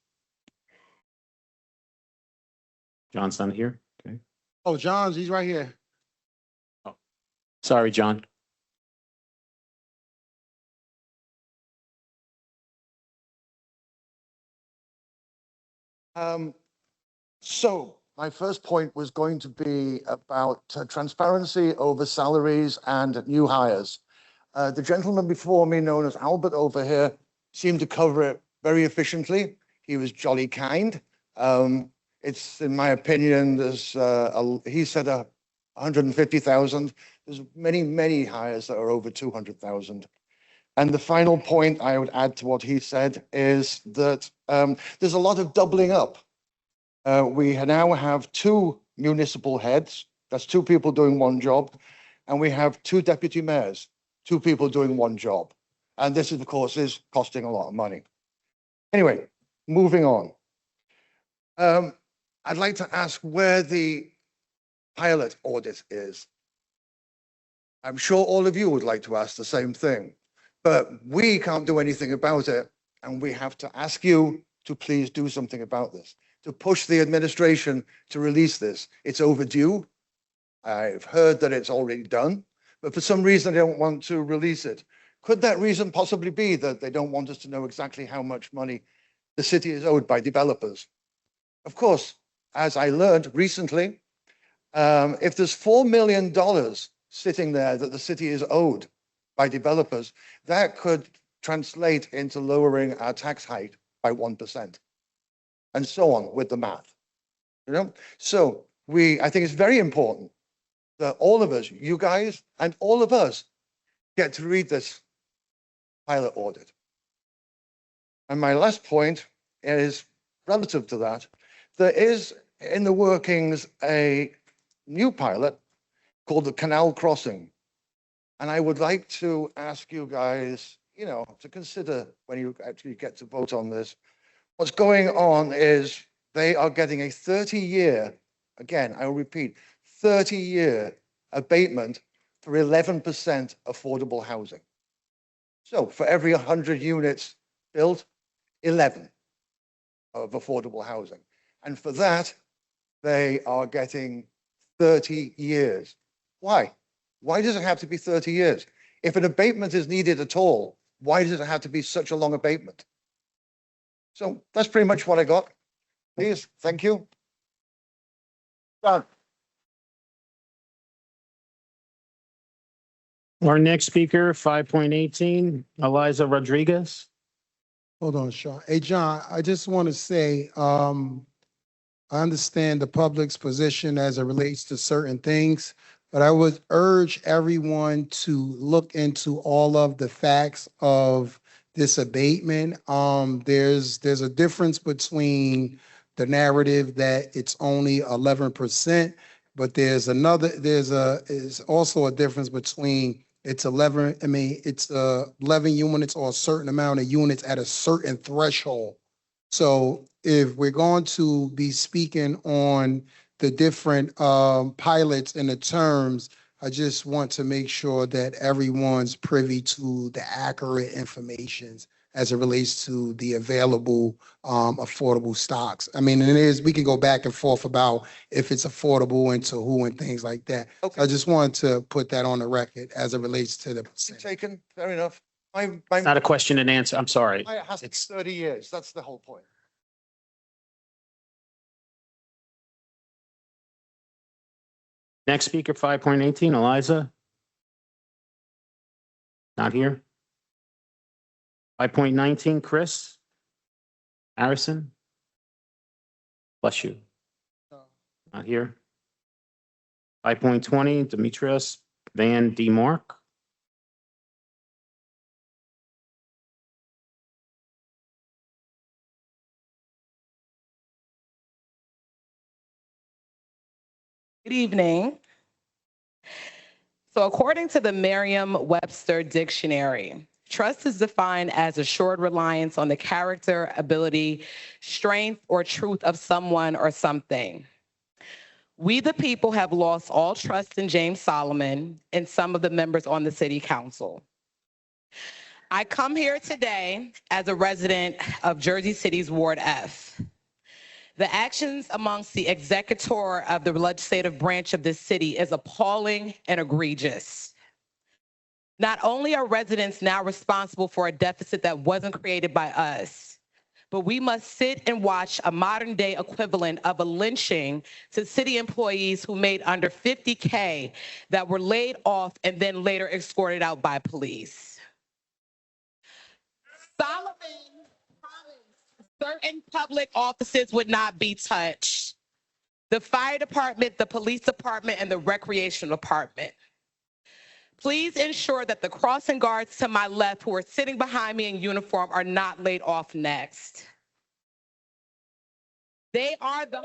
Speaker 1: John's not here. Okay.
Speaker 7: Oh, John's, he's right here.
Speaker 1: Sorry, John.
Speaker 4: So my first point was going to be about transparency over salaries and new hires. The gentleman before me, known as Albert over here, seemed to cover it very efficiently. He was jolly kind. It's, in my opinion, he said 150,000. There's many, many hires that are over 200,000. And the final point I would add to what he said is that there's a lot of doubling up. We now have 2 municipal heads. That's 2 people doing one job. And we have 2 deputy mayors, 2 people doing one job. And this, of course, is costing a lot of money. Anyway, moving on. I'd like to ask where the pilot audit is. I'm sure all of you would like to ask the same thing, but we can't do anything about it. And we have to ask you to please do something about this, to push the administration to release this. It's overdue. I've heard that it's already done, but for some reason they don't want to release it. Could that reason possibly be that they don't want us to know exactly how much money the city is owed by developers? Of course, as I learned recently, if there's $4 million sitting there that the city is owed by developers, that could translate into lowering our tax height by 1%, and so on with the math. You know, so I think it's very important that all of us, you guys, and all of us, get to read this pilot audit. And my last point is relative to that. There is in the workings a new pilot called the Canal Crossing. And I would like to ask you guys, you know, to consider when you actually get to vote on this. What's going on is they are getting a 30-year, again, I will repeat, 30-year abatement for 11% affordable housing. So for every 100 units built, 11 of affordable housing. And for that, they are getting 30 years. Why? Why does it have to be 30 years? If an abatement is needed at all, why does it have to be such a long abatement? So that's pretty much what I got. Please, thank you. Done.
Speaker 1: Our next speaker, 5.18, Eliza Rodriguez.
Speaker 7: Hold on, Sean. Hey, John, I just want to say, I understand the public's position as it relates to certain things, but I would urge everyone to look into all of the facts of this abatement. There's a difference between the narrative that it's only 11%, but there's also a difference between it's 11 units or a certain amount of units at a certain threshold. So if we're going to be speaking on the different pilots and the terms, I just want to make sure that everyone's privy to the accurate information as it relates to the available affordable stocks. I mean, we can go back and forth about if it's affordable and to who and things like that.
Speaker 5: Okay.
Speaker 7: So I just wanted to put that on the record as it relates to the percentage.
Speaker 5: Taken, fair enough.
Speaker 1: It's not a question and answer. I'm sorry.
Speaker 5: It has to be 30 years. That's the whole point.
Speaker 1: Next speaker, 5.18, Eliza. Not here. 5.19, Chris Harrison. Bless you. Not here. 5.20, Demetrius Van D. Mark.
Speaker 15: Good evening. So according to the Merriam-Webster Dictionary, trust is defined as assured reliance on the character, ability, strength, or truth of someone or something. We, the people, have lost all trust in James Solomon and some of the members on the city council. I come here today as a resident of Jersey City's Ward F. The actions amongst the executor of the legislative branch of this city is appalling and egregious. Not only are residents now responsible for a deficit that wasn't created by us, but we must sit and watch a modern day equivalent of a lynching to city employees who made under $50K that were laid off and then later escorted out by police. Solomon certain public offices would not be touched. The fire department, the police department, and the recreation department. Please ensure that the crossing guards to my left who are sitting behind me in uniform are not laid off next. They are the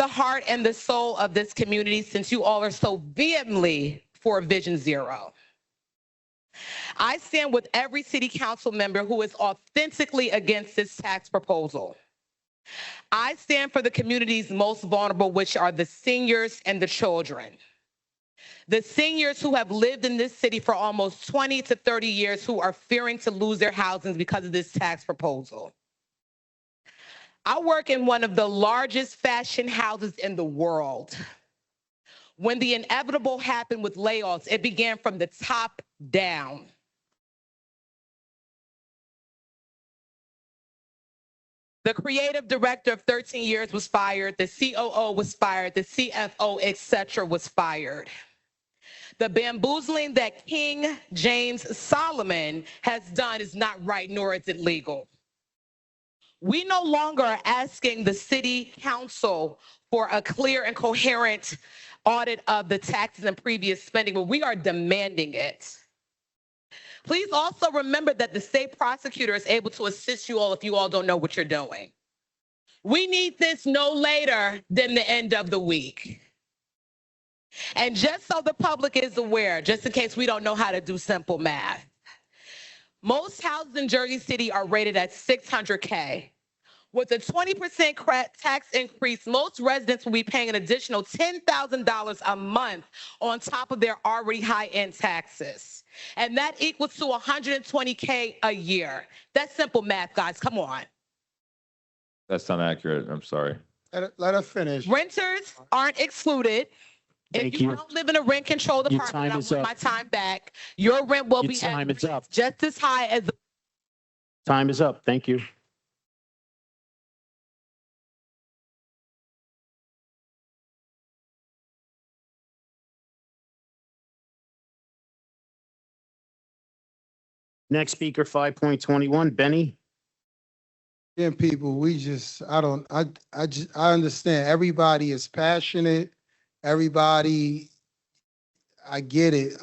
Speaker 15: heart and the soul of this community, since you all are so vehemently for Vision Zero. I stand with every city council member who is authentically against this tax proposal. I stand for the community's most vulnerable, which are the seniors and the children. The seniors who have lived in this city for almost 20 to 30 years who are fearing to lose their housings because of this tax proposal. I work in one of the largest fashion houses in the world. When the inevitable happened with layoffs, it began from the top down. The creative director of 13 years was fired, the COO was fired, the CFO, etc. was fired. The bamboozling that King James Solomon has done is not right, nor is it legal. We no longer are asking the city council for a clear and coherent audit of the taxes and previous spending, but we are demanding it. Please also remember that the state prosecutor is able to assist you all if you all don't know what you're doing. We need this no later than the end of the week. And just so the public is aware, just in case we don't know how to do simple math, most houses in Jersey City are rated at $600K. With a 20% tax increase, most residents will be paying an additional $10,000 a month on top of their already high-end taxes. And that equals to $120K a year. That's simple math, guys. Come on.
Speaker 11: That's not accurate. I'm sorry.
Speaker 7: Let her finish.
Speaker 15: Renters aren't excluded. If you don't live in a rent-controlled
Speaker 1: Your
Speaker 15: apartment,
Speaker 1: time
Speaker 15: I
Speaker 1: is
Speaker 15: want
Speaker 1: up.
Speaker 15: my time back. Your rent will
Speaker 1: Your
Speaker 15: be
Speaker 1: time is up.
Speaker 15: just as high as the
Speaker 1: Time is up. Thank you. Next speaker, 5.21, Benny.
Speaker 7: Again, people, I understand everybody is passionate. Everybody, I get it.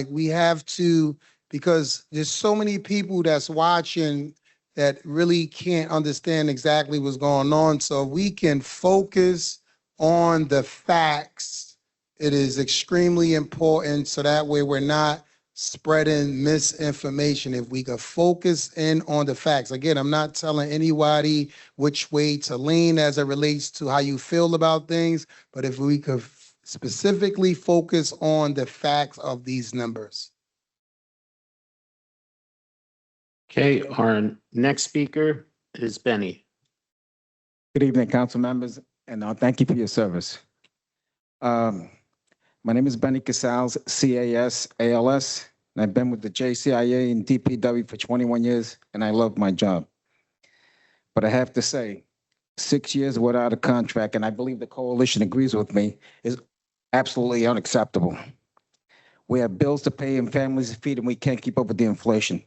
Speaker 7: We have to, because there's so many people that's watching that really can't understand exactly what's going on. So we can focus on the facts. It is extremely important. So that way we're not spreading misinformation. If we could focus in on the facts. Again, I'm not telling anybody which way to lean as it relates to how you feel about things, but if we could specifically focus on the facts of these numbers.
Speaker 1: Okay, our next speaker is Benny.
Speaker 14: Good evening, council members, and thank you for your service. My name is Benny Casals, CAS-ALS, and I've been with the JCIA and DPW for 21 years, and I love my job. But I have to say, 6 years without a contract, and I believe the coalition agrees with me, is absolutely unacceptable. We have bills to pay and families to feed, and we can't keep up with the inflation.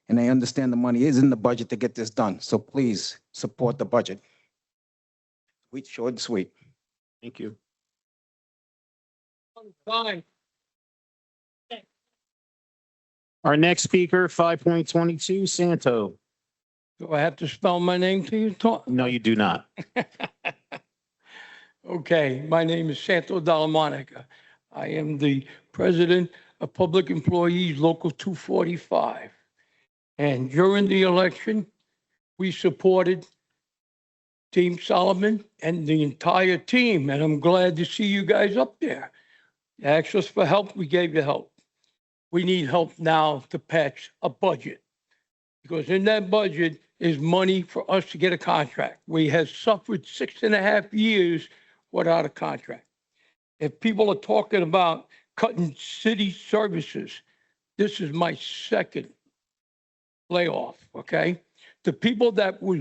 Speaker 14: And I understand the money is in the budget to get this done, so please support the budget. Sweet, short, and sweet.
Speaker 1: Thank you. Our next speaker, 5.22, Santo.
Speaker 16: Do I have to spell my name to you, Tom?
Speaker 1: No, you do not.
Speaker 16: Okay, my name is Santo Dalla Monica. I am the president of Public Employees Local 245. And during the election, we supported Team Solomon and the entire team, and I'm glad to see you guys up there. You asked us for help, we gave you help. We need help now to patch a budget, because in that budget is money for us to get a contract. We have suffered 6.5 years without a contract. If people are talking about cutting city services, this is my second layoff, okay? The people that was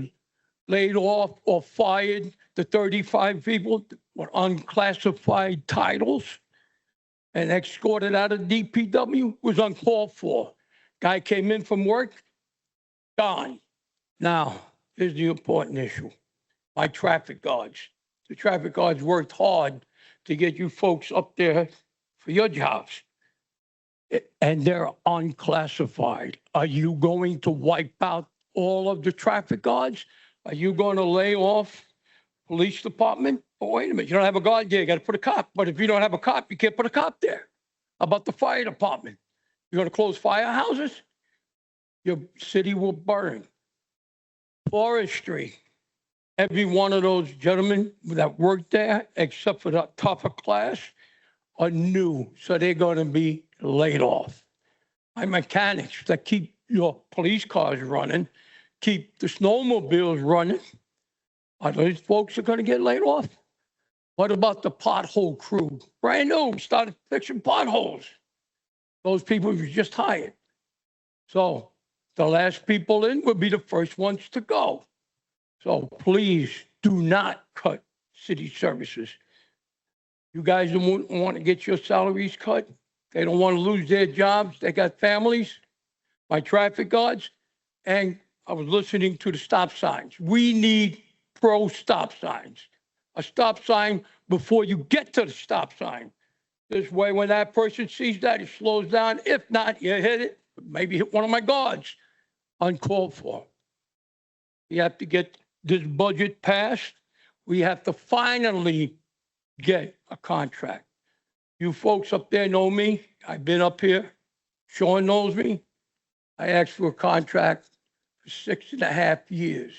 Speaker 16: laid off or fired, the 35 people were unclassified titles and escorted out of DPW, was uncalled for. Guy came in from work, gone. Now, here's the important issue. My traffic guards. The traffic guards worked hard to get you folks up there for your jobs. And they're unclassified. Are you going to wipe out all of the traffic guards? Are you going to lay off police department? Oh, wait a minute, you don't have a guard there, you got to put a cop. But if you don't have a cop, you can't put a cop there. How about the fire department? You're going to close firehouses? Your city will burn. Forestry. Every one of those gentlemen that worked there, except for the tougher class, are new. So they're going to be laid off. My mechanics that keep your police cars running, keep the snowmobiles running, are those folks are going to get laid off? What about the pothole crew? Brand new, started fixing potholes. Those people were just hired. So the last people in will be the first ones to go. So please do not cut city services. You guys don't want to get your salaries cut. They don't want to lose their jobs. They got families, my traffic guards, and I was listening to the stop signs. We need pro stop signs. A stop sign before you get to the stop sign. This way, when that person sees that, he slows down. If not, you hit it, maybe hit one of my guards, uncalled for. We have to get this budget passed. We have to finally get a contract. You folks up there know me. I've been up here. Sean knows me. I asked for a contract for 6.5 years.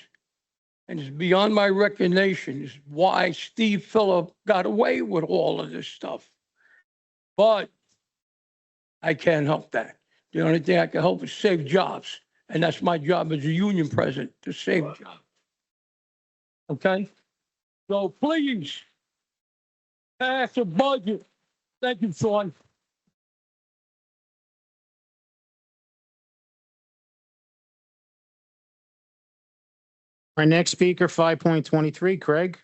Speaker 16: And it's beyond my recognition is why Steve Phillip got away with all of this stuff. But I can't help that. The only thing I can help is save jobs. And that's my job as a union president, to save jobs. Okay? So please, pass a budget. Thank you, Sean.
Speaker 1: Our next speaker, 5.23, Craig.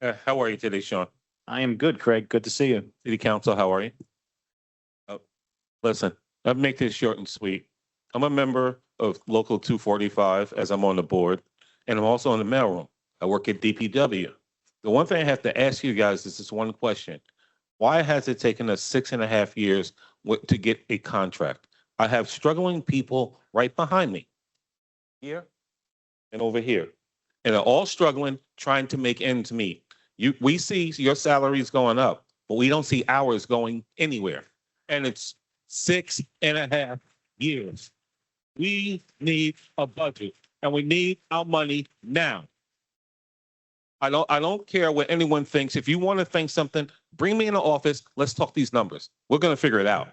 Speaker 19: How are you today, Sean?
Speaker 1: I am good, Craig. Good to see you.
Speaker 19: City Council, how are you? Listen, I'll make this short and sweet. I'm a member of Local 245 as I'm on the board, and I'm also in the mailroom. I work at DPW. The one thing I have to ask you guys is this one question. Why has it taken us 6.5 years to get a contract? I have struggling people right behind me, here and over here. And they're all struggling, trying to make ends meet. We see your salaries going up, but we don't see ours going anywhere. And it's 6.5 years. We need a budget and we need our money now. I don't care what anyone thinks. If you want to think something, bring me in the office. Let's talk these numbers. We're going to figure it out.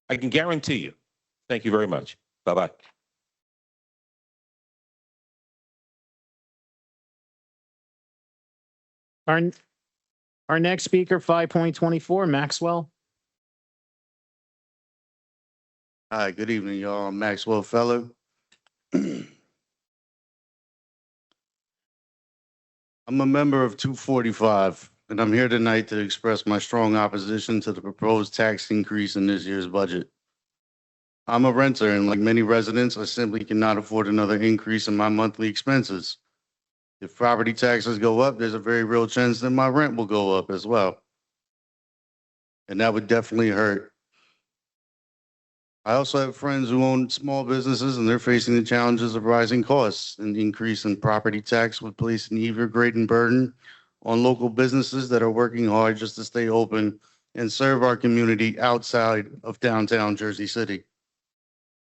Speaker 19: I can guarantee you. Thank you very much. Bye-bye.
Speaker 1: Our next speaker, 5.24, Maxwell.
Speaker 9: Hi, good evening, y'all. I'm Maxwell Feller. I'm a member of 245, and I'm here tonight to express my strong opposition to the proposed tax increase in this year's budget. I'm a renter, and like many residents, I simply cannot afford another increase in my monthly expenses. If property taxes go up, there's a very real chance that my rent will go up as well. And that would definitely hurt. I also have friends who own small businesses, and they're facing the challenges of rising costs. And the increase in property tax would place an even greater burden on local businesses that are working hard just to stay open and serve our community outside of downtown Jersey City.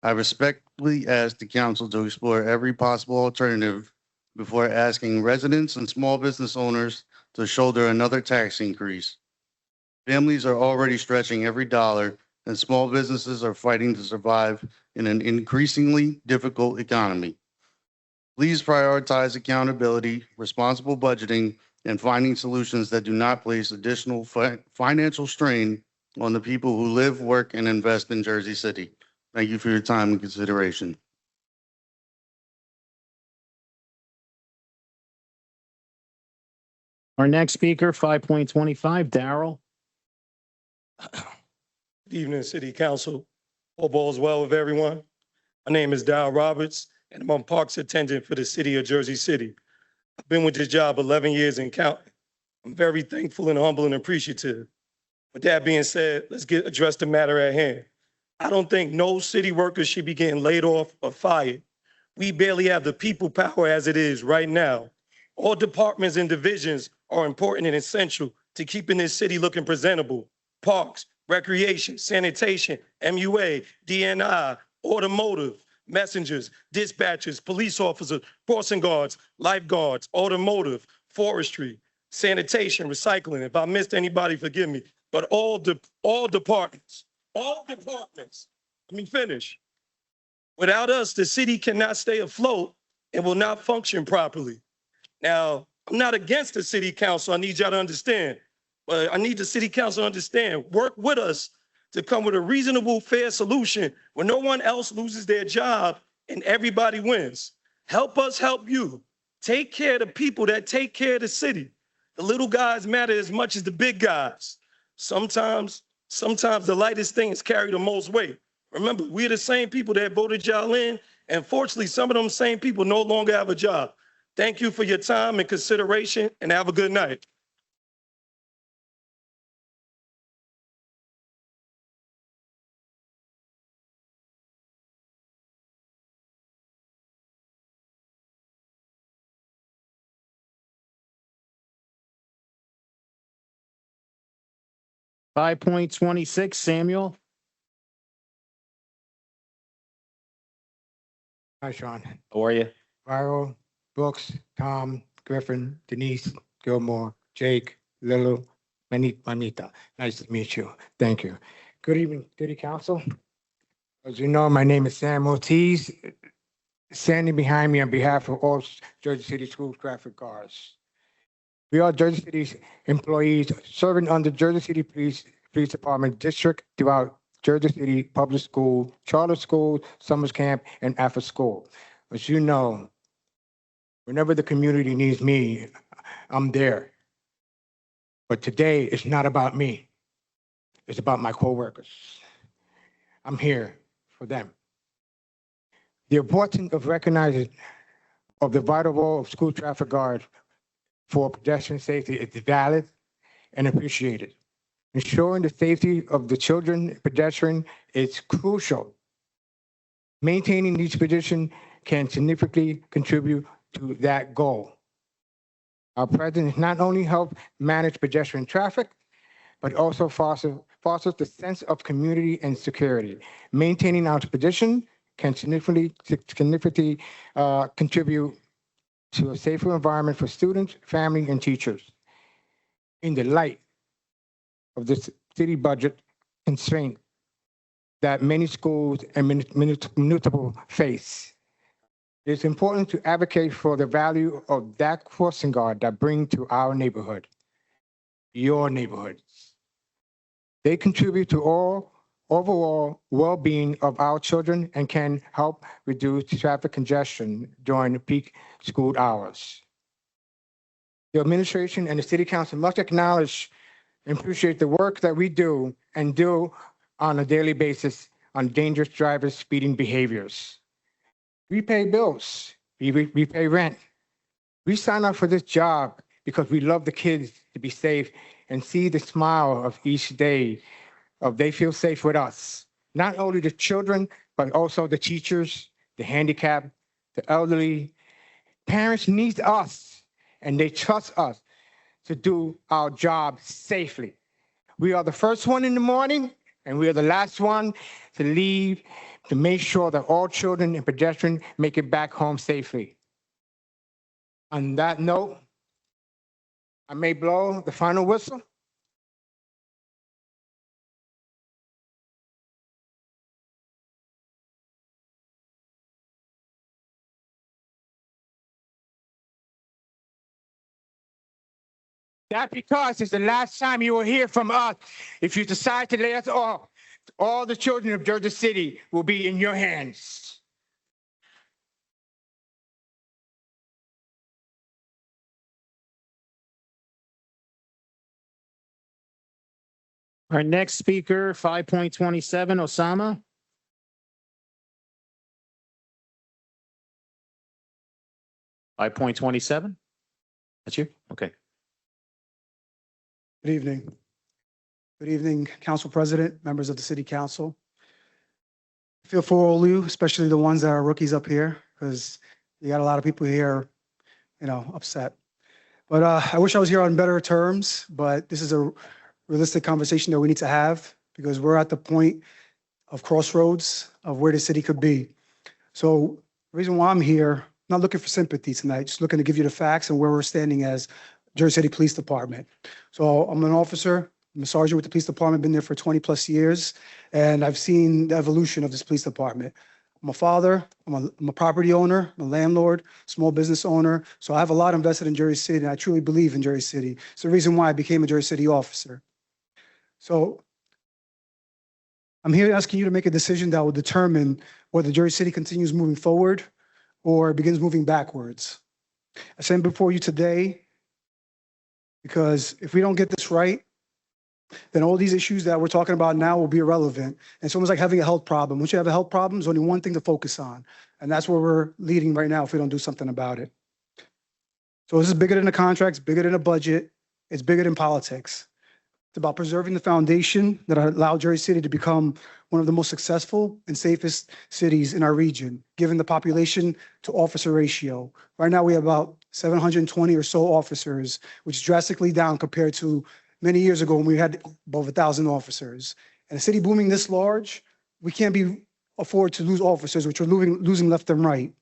Speaker 9: I respectfully ask the council to explore every possible alternative before asking residents and small business owners to shoulder another tax increase. Families are already stretching every dollar, and small businesses are fighting to survive in an increasingly difficult economy. Please prioritize accountability, responsible budgeting, and finding solutions that do not place additional financial strain on the people who live, work, and invest in Jersey City. Thank you for your time and consideration.
Speaker 1: Our next speaker, 5.25, Darrell.
Speaker 20: Good evening, City Council. Hope all is well with everyone. My name is Darrell Roberts, and I'm a parks attendant for the city of Jersey City. I've been with this job 11 years and counting. I'm very thankful and humble and appreciative. With that being said, let's address the matter at hand. I don't think no city workers should be getting laid off or fired. We barely have the people power as it is right now. All departments and divisions are important and essential to keeping this city looking presentable. Parks, recreation, sanitation, MUA, DNI, automotive, messengers, dispatchers, police officers, crossing guards, lifeguards, automotive, forestry, sanitation, recycling. If I missed anybody, forgive me. But all departments, let me finish. Without us, the city cannot stay afloat and will not function properly. Now, I'm not against the city council. I need y'all to understand. But I need the city council to understand. Work with us to come with a reasonable, fair solution where no one else loses their job and everybody wins. Help us help you. Take care of the people that take care of the city. The little guys matter as much as the big guys. Sometimes the lightest things carry the most weight. Remember, we're the same people that voted y'all in, and fortunately, some of them same people no longer have a job. Thank you for your time and consideration, and have a good night.
Speaker 1: .26, Samuel.
Speaker 21: Hi, Sean.
Speaker 11: How are you?
Speaker 21: Viro, Brooks, Tom, Griffin, Denise, Gilmore, Jake, Lilo, Manita. Nice to meet you. Thank you. Good evening, City Council. As you know, my name is Sam Ortiz. Standing behind me on behalf of all Jersey City School traffic guards. We are Jersey City's employees serving under Jersey City Police Department district throughout Jersey City Public School, charter school, summer camp, and after school. As you know, whenever the community needs me, I'm there. But today, it's not about me. It's about my coworkers. I'm here for them. The importance of recognizing of the vital role of school traffic guard for pedestrian safety is valid and appreciated. Ensuring the safety of the children pedestrian is crucial. Maintaining these positions can significantly contribute to that goal. Our president not only help manage pedestrian traffic, but also fosters the sense of community and security. Maintaining our tradition can significantly contribute to a safer environment for students, family, and teachers. In the light of this city budget constraint that many schools and municipal face, it's important to advocate for the value of that crossing guard that bring to our neighborhood, your neighborhood. They contribute to overall well-being of our children and can help reduce traffic congestion during peak school hours. The administration and the city council must acknowledge and appreciate the work that we do and do on a daily basis on dangerous drivers' speeding behaviors. We pay bills, we pay rent. We sign up for this job because we love the kids to be safe and see the smile of each day of they feel safe with us. Not only the children, but also the teachers, the handicapped, the elderly. Parents need us and they trust us to do our job safely. We are the first one in the morning and we are the last one to leave to make sure that all children and pedestrians make it back home safely. On that note, I may blow the final whistle. That's because it's the last time you will hear from us. If you decide to lay us off, all the children of Jersey City will be in your hands.
Speaker 1: Our next speaker, 5.27, Osama. Five point 27? That's you? Okay.
Speaker 3: Good evening. Good evening, Council President, members of the City Council. I feel for all of you, especially the ones that are rookies up here, because you got a lot of people here, upset. But I wish I was here on better terms, but this is a realistic conversation that we need to have because we're at the point of crossroads of where the city could be. So the reason why I'm here, not looking for sympathy tonight, just looking to give you the facts and where we're standing as Jersey City Police Department. So I'm an officer, I'm a sergeant with the police department, been there for 20 plus years, and I've seen the evolution of this police department. I'm a father, I'm a property owner, I'm a landlord, small business owner. So I have a lot invested in Jersey City and I truly believe in Jersey City. It's the reason why I became a Jersey City officer. So I'm here asking you to make a decision that will determine whether Jersey City continues moving forward or begins moving backwards. I stand before you today because if we don't get this right, then all these issues that we're talking about now will be irrelevant. And it's almost like having a health problem. Once you have a health problem, there's only one thing to focus on. And that's where we're leading right now if we don't do something about it. So this is bigger than a contract, it's bigger than a budget, it's bigger than politics. It's about preserving the foundation that allowed Jersey City to become one of the most successful and safest cities in our region, given the population to officer ratio. Right now, we have about 720 or so officers, which is drastically down compared to many years ago when we had above 1,000 officers. And a city booming this large, we can't afford to lose officers, which we're losing left and right.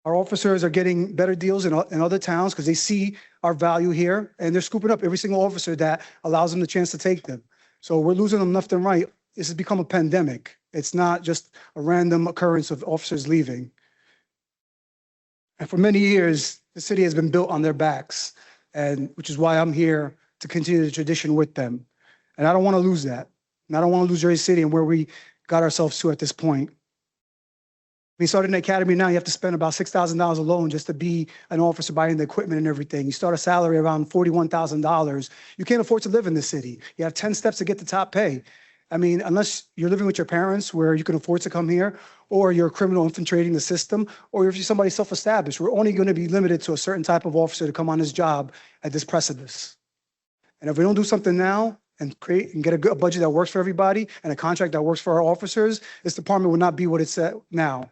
Speaker 3: Our officers are getting better deals in other towns because they see our value here and they're scooping up every single officer that allows them the chance to take them. So we're losing them left and right. This has become a pandemic. It's not just a random occurrence of officers leaving. And for many years, the city has been built on their backs, and which is why I'm here to continue the tradition with them. And I don't want to lose that. And I don't want to lose Jersey City and where we got ourselves to at this point. When you start in the academy now, you have to spend about $6,000 alone just to be an officer, buying the equipment and everything. You start a salary around $41,000. You can't afford to live in the city. You have 10 steps to get to top pay. I mean, unless you're living with your parents where you can afford to come here, or you're a criminal infiltrating the system, or if you're somebody self-established, we're only going to be limited to a certain type of officer to come on this job at this precipice. And if we don't do something now and create and get a budget that works for everybody and a contract that works for our officers, this department will not be what it's at now.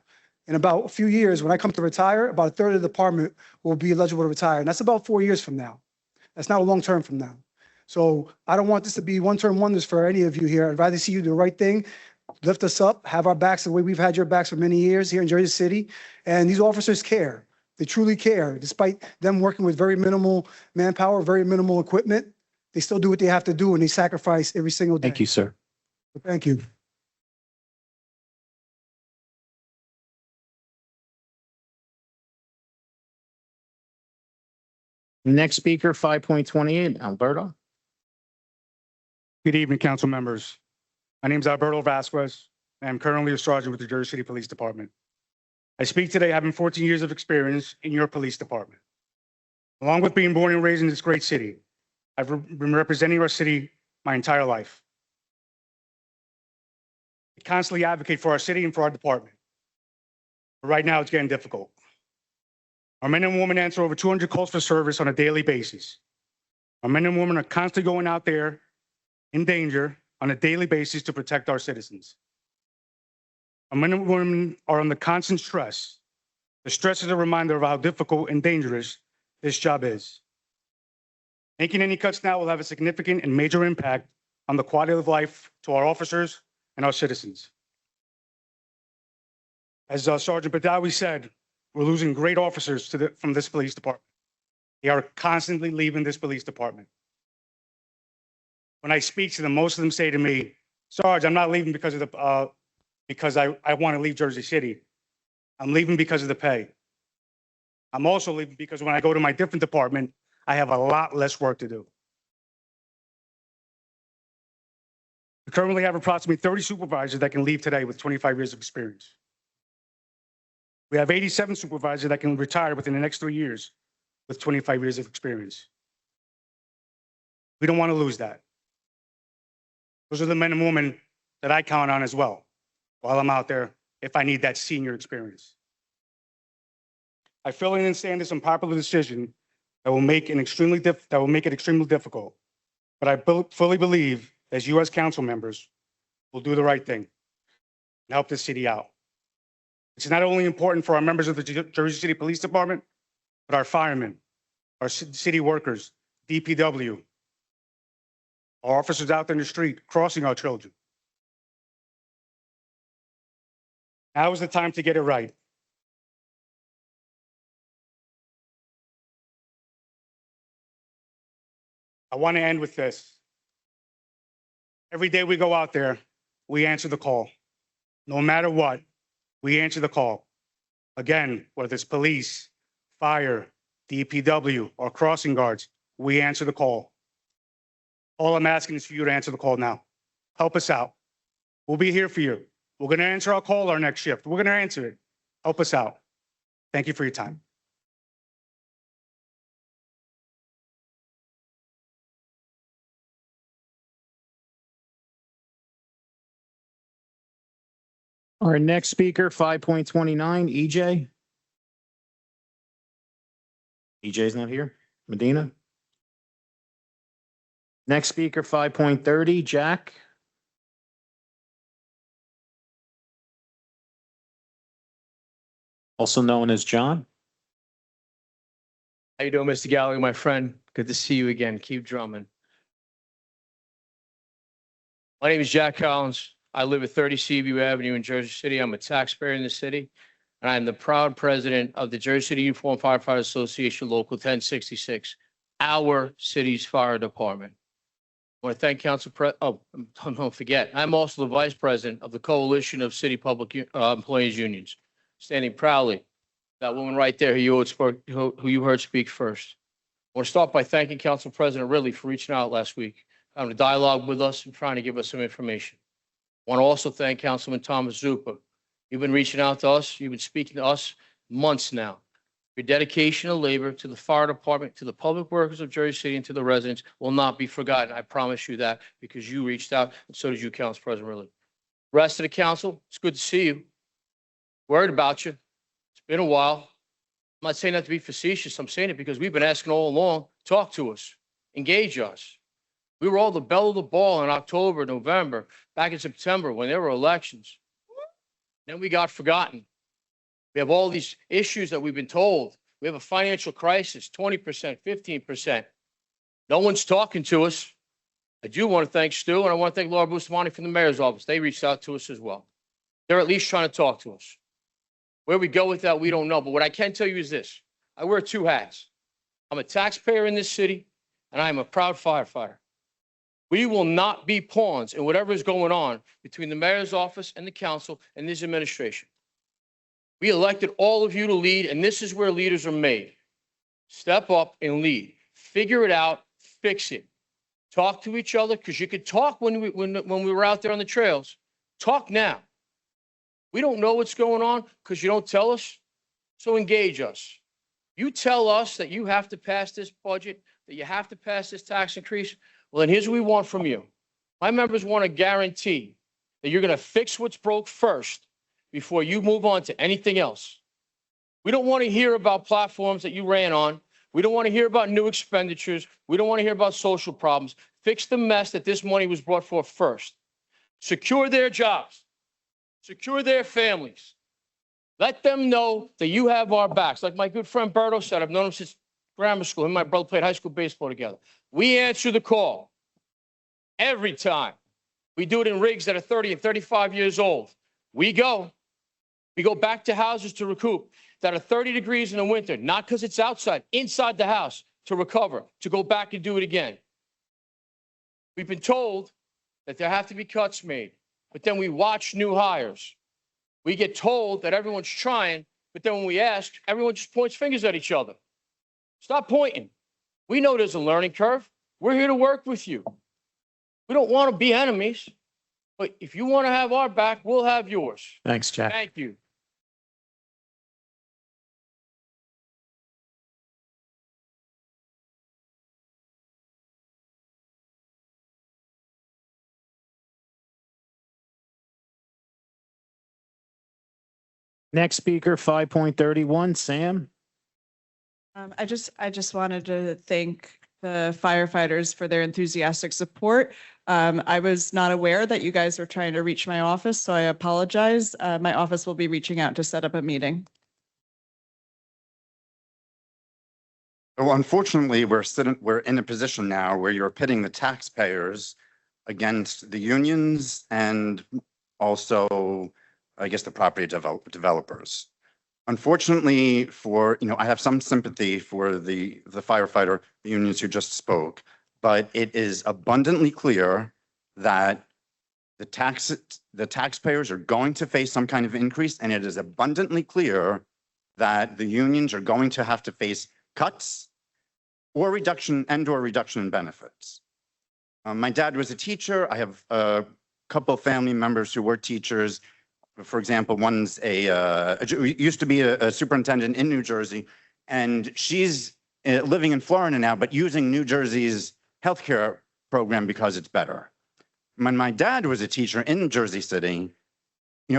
Speaker 3: In about a few years, when I come to retire, about a third of the department will be eligible to retire. And that's about 4 years from now. That's not a long term from now. So I don't want this to be one-term wonders for any of you here. I'd rather see you do the right thing, lift us up, have our backs the way we've had your backs for many years here in Jersey City. And these officers care. They truly care. Despite them working with very minimal manpower, very minimal equipment, they still do what they have to do and they sacrifice every single day.
Speaker 1: Thank you, sir.
Speaker 3: Thank you.
Speaker 1: Next speaker, 5.28, Alberto.
Speaker 2: Good evening, council members. My name is Alberto Vasquez, and I'm currently a sergeant with the Jersey City Police Department. I speak today having 14 years of experience in your police department. Along with being born and raised in this great city, I've been representing our city my entire life. I constantly advocate for our city and for our department. But right now, it's getting difficult. Our men and women answer over 200 calls for service on a daily basis. Our men and women are constantly going out there in danger on a daily basis to protect our citizens. Our men and women are under constant stress. The stress is a reminder of how difficult and dangerous this job is. Making any cuts now will have a significant and major impact on the quality of life to our officers and our citizens. As Sergeant Badawi said, we're losing great officers from this police department. They are constantly leaving this police department. When I speak to them, most of them say to me, Sarge, I'm not leaving because I want to leave Jersey City. I'm leaving because of the pay. I'm also leaving because when I go to my different department, I have a lot less work to do. We currently have approximately 30 supervisors that can leave today with 25 years of experience. We have 87 supervisors that can retire within the next 3 years with 25 years of experience. We don't want to lose that. Those are the men and women that I count on as well while I'm out there if I need that senior experience. I fully understand this unpopular decision that will make it extremely difficult, but I fully believe as you as council members will do the right thing and help this city out. It's not only important for our members of the Jersey City Police Department, but our firemen, our city workers, DPW, our officers out there in the street crossing our children. Now is the time to get it right. I want to end with this. Every day we go out there, we answer the call. No matter what, we answer the call. Again, whether it's police, fire, DPW, or crossing guards, we answer the call. All I'm asking is for you to answer the call now. Help us out. We'll be here for you. We're going to answer our call our next shift. We're going to answer it. Help us out. Thank you for your time.
Speaker 1: Our next speaker, 5.29, EJ. EJ's not here. Medina. Next speaker, 5.30, Jack. Also known as John.
Speaker 8: How you doing, Mr. Gallagher, my friend? Good to see you again. Keep drumming. My name is Jack Collins. I live at 30 Seaview Avenue in Jersey City. I'm a taxpayer in the city, and I'm the proud president of the Jersey City Uniform Firefighter Association Local 1066, our city's fire department. I want to thank don't forget, I'm also the vice president of the Coalition of City Public Employees Unions, standing proudly. That woman right there who you heard speak first. I want to start by thanking Council President Ridley for reaching out last week, having a dialogue with us and trying to give us some information. I want to also thank Councilman Thomas Zupa. You've been reaching out to us. You've been speaking to us months now. Your dedication and labor to the fire department, to the public workers of Jersey City, and to the residents will not be forgotten. I promise you that, because you reached out, and so did you, Council President Ridley. Rest of the council, it's good to see you. Worried about you. It's been a while. I'm not saying that to be facetious. I'm saying it because we've been asking all along, talk to us, engage us. We were all the belle of the ball in October, November, back in September when there were elections. Then we got forgotten. We have all these issues that we've been told. We have a financial crisis, 20%, 15%. No one's talking to us. I do want to thank Stu, and I want to thank Laura Bustamante from the mayor's office. They reached out to us as well. They're at least trying to talk to us. Where we go with that, we don't know. But what I can tell you is this. I wear two hats. I'm a taxpayer in this city, and I am a proud firefighter. We will not be pawns in whatever is going on between the mayor's office and the council and this administration. We elected all of you to lead, and this is where leaders are made. Step up and lead. Figure it out. Fix it. Talk to each other, because you could talk when we were out there on the trails. Talk now. We don't know what's going on because you don't tell us, so engage us. You tell us that you have to pass this budget, that you have to pass this tax increase. Well, then here's what we want from you. My members want to guarantee that you're going to fix what's broke first before you move on to anything else. We don't want to hear about platforms that you ran on. We don't want to hear about new expenditures. We don't want to hear about social problems. Fix the mess that this money was brought for first. Secure their jobs. Secure their families. Let them know that you have our backs. Like my good friend Berto said, I've known him since grammar school. Him and my brother played high school baseball together. We answer the call every time. We do it in rigs that are 30 and 35 years old. We go back to houses to recoup that are 30 degrees in the winter, not because it's outside, inside the house to recover, to go back and do it again. We've been told that there have to be cuts made, but then we watch new hires. We get told that everyone's trying, but then when we ask, everyone just points fingers at each other. Stop pointing. We know there's a learning curve. We're here to work with you. We don't want to be enemies, but if you want to have our back, we'll have yours.
Speaker 1: Thanks, Jack.
Speaker 8: Thank you.
Speaker 1: Next speaker, 5.31, Sam.
Speaker 10: I just wanted to thank the firefighters for their enthusiastic support. I was not aware that you guys were trying to reach my office, so I apologize. My office will be reaching out to set up a meeting.
Speaker 12: Well, unfortunately, we're in a position now where you're pitting the taxpayers against the unions and also, I guess, the property developers. Unfortunately, I have some sympathy for the firefighter unions who just spoke, but it is abundantly clear that the taxpayers are going to face some kind of increase, and it is abundantly clear that the unions are going to have to face cuts or reduction in benefits. My dad was a teacher. I have a couple of family members who were teachers. For example, one's used to be a superintendent in New Jersey, and she's living in Florida now, but using New Jersey's healthcare program because it's better. When my dad was a teacher in Jersey City,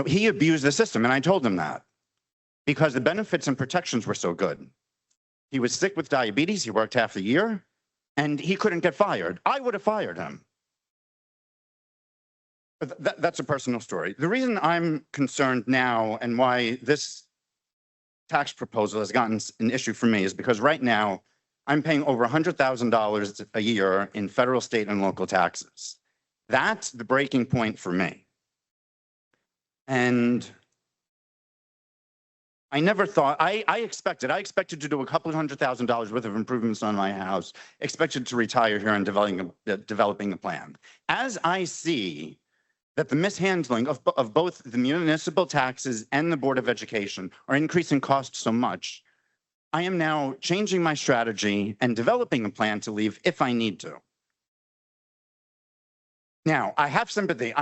Speaker 12: he abused the system, and I told him that because the benefits and protections were so good. He was sick with diabetes. He worked half the year, and he couldn't get fired. I would have fired him. But that's a personal story. The reason I'm concerned now and why this tax proposal has gotten an issue for me is because right now I'm paying over $100,000 a year in federal, state, and local taxes. That's the breaking point for me. And I never thought, I expected to do a couple of $100,000 worth of improvements on my house, expected to retire here and developing a plan. As I see that the mishandling of both the municipal taxes and the Board of Education are increasing costs so much, I am now changing my strategy and developing a plan to leave if I need to. Now, I have sympathy.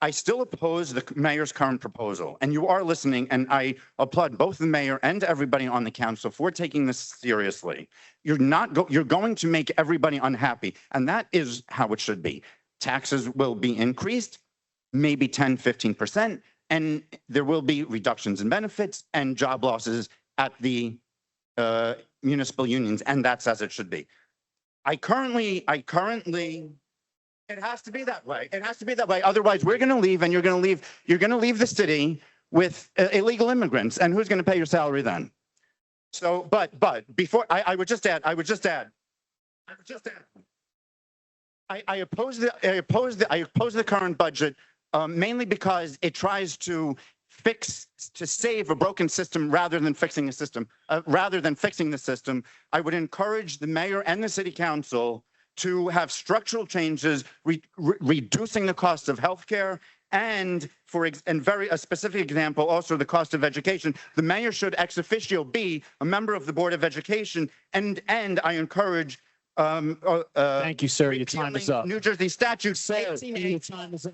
Speaker 12: I still oppose the mayor's current proposal, and you are listening, and I applaud both the mayor and everybody on the council for taking this seriously. You're going to make everybody unhappy, and that is how it should be. Taxes will be increased, maybe 10, 15%, and there will be reductions in benefits and job losses at the municipal unions, and that's as it should be. It has to be that way. It has to be that way. Otherwise, we're going to leave, and you're going to leave the city with illegal immigrants, and who's going to pay your salary then? So, but before I would just add. I oppose the current budget mainly because it tries to save a broken system rather than fixing a system. Rather than fixing the system, I would encourage the mayor and the city council to have structural changes, reducing the cost of healthcare, and a specific example, also the cost of education. The mayor should ex officio be a member of the Board of Education, and I encourage
Speaker 1: Thank you, sir. Your time is up.
Speaker 12: New Jersey statute
Speaker 1: Sir,
Speaker 12: 18A.
Speaker 1: your time is up.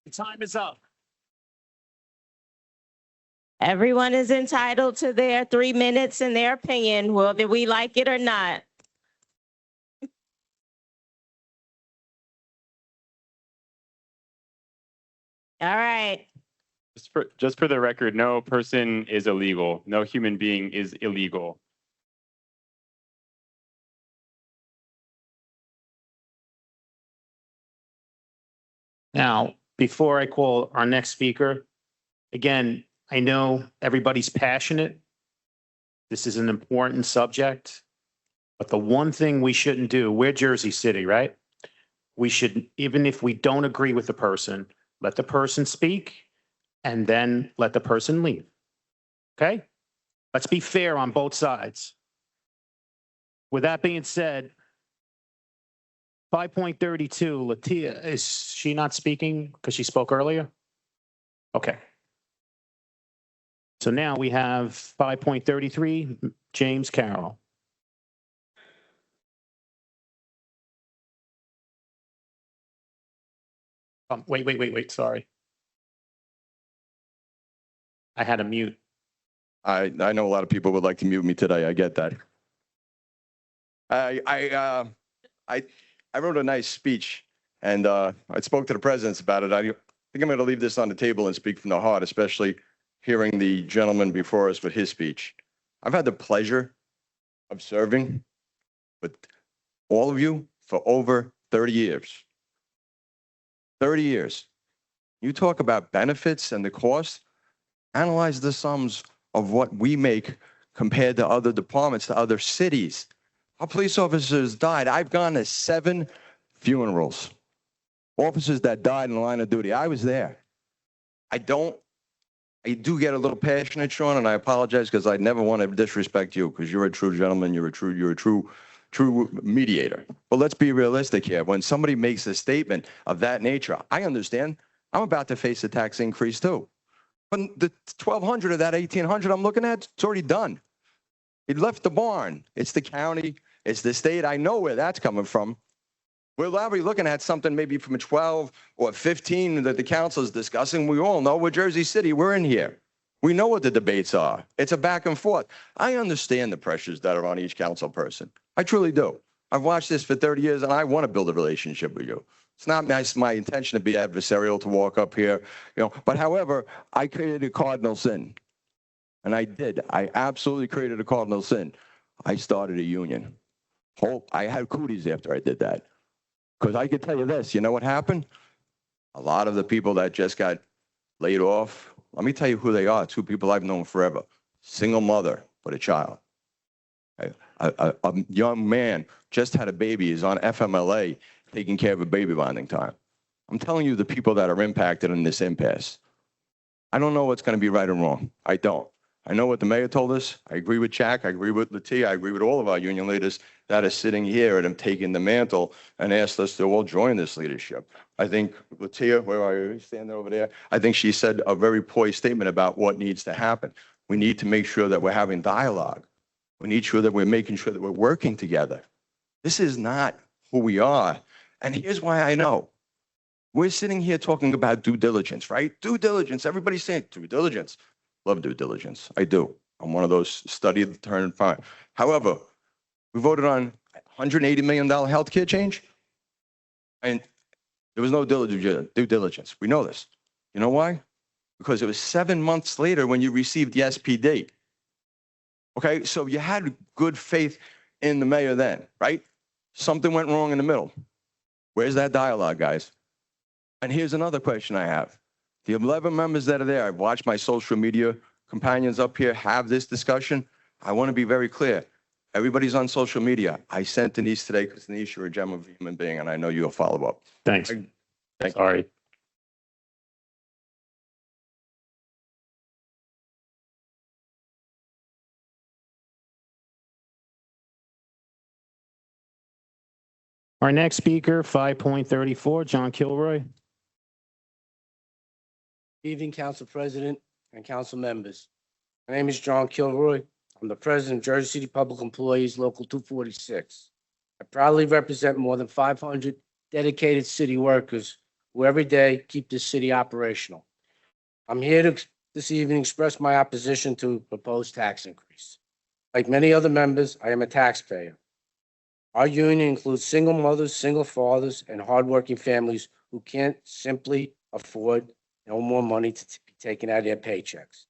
Speaker 1: Your time is up.
Speaker 17: Everyone is entitled to their 3 minutes and their opinion, whether we like it or not. All right.
Speaker 22: Just for the record, no person is illegal. No human being is illegal.
Speaker 1: Now, before I call our next speaker, again, I know everybody's passionate. This is an important subject. But the one thing we shouldn't do, we're Jersey City, right? We should, even if we don't agree with the person, let the person speak and then let the person leave. Okay? Let's be fair on both sides. With that being said, 5.32, Latia, is she not speaking because she spoke earlier? Okay. So now we have 5.33, James Carroll. Wait, sorry. I had a mute.
Speaker 23: I know a lot of people would like to mute me today. I get that. I wrote a nice speech, and I spoke to the presidents about it. I think I'm going to leave this on the table and speak from the heart, especially hearing the gentleman before us with his speech. I've had the pleasure of serving with all of you for over 30 years. 30 years. You talk about benefits and the cost. Analyze the sums of what we make compared to other departments, to other cities. Our police officers died. I've gone to 7 funerals. Officers that died in the line of duty. I was there. I do get a little passionate, Sean, and I apologize because I never want to disrespect you because you're a true gentleman. You're a true mediator. But let's be realistic here. When somebody makes a statement of that nature, I understand. I'm about to face a tax increase too. But the 1,200 of that 1,800 I'm looking at, it's already done. It left the barn. It's the county. It's the state. I know where that's coming from. We're already looking at something maybe from a 12 or 15 that the council is discussing. We all know we're Jersey City. We're in here. We know what the debates are. It's a back and forth. I understand the pressures that are on each council person. I truly do. I've watched this for 30 years, and I want to build a relationship with you. It's not my intention to be adversarial, to walk up here, But however, I created a cardinal sin, and I did. I absolutely created a cardinal sin. I started a union. I had cooties after I did that, because I can tell you this. You know what happened? A lot of the people that just got laid off. Let me tell you who they are. 2 people I've known forever. Single mother with a child. A young man just had a baby, is on FMLA, taking care of a baby bonding time. I'm telling you the people that are impacted in this impasse. I don't know what's going to be right or wrong. I don't. I know what the mayor told us. I agree with Jack. I agree with Latia. I agree with all of our union leaders that are sitting here and have taken the mantle and asked us to all join this leadership. I think Latia, where are you? Standing over there. I think she said a very poised statement about what needs to happen. We need to make sure that we're having dialogue. We need to sure that we're making sure that we're working together. This is not who we are. And here's why I know. We're sitting here talking about due diligence, right? Due diligence. Everybody's saying due diligence. Love due diligence. I do. I'm one of those study the turn and find. However, we voted on $180 million healthcare change, and there was no due diligence. We know this. You know why? Because it was 7 months later when you received the SPD. Okay, so you had good faith in the mayor then, right? Something went wrong in the middle. Where's that dialogue, guys? And here's another question I have. The 11 members that are there, I've watched my social media companions up here have this discussion. I want to be very clear. Everybody's on social media. I sent Denise today because Denise, you're a gem of a human being, and I know you'll follow up.
Speaker 1: Thanks.
Speaker 23: Thank you.
Speaker 1: Sorry. Our next speaker, 5.34, John Kilroy.
Speaker 6: Evening, Council President and council members. My name is John Kilroy. I'm the president of Jersey City Public Employees Local 246. I proudly represent more than 500 dedicated city workers who every day keep this city operational. I'm here to this evening express my opposition to a proposed tax increase. Like many other members, I am a taxpayer. Our union includes single mothers, single fathers, and hardworking families who can't simply afford no more money to be taken out of their paychecks.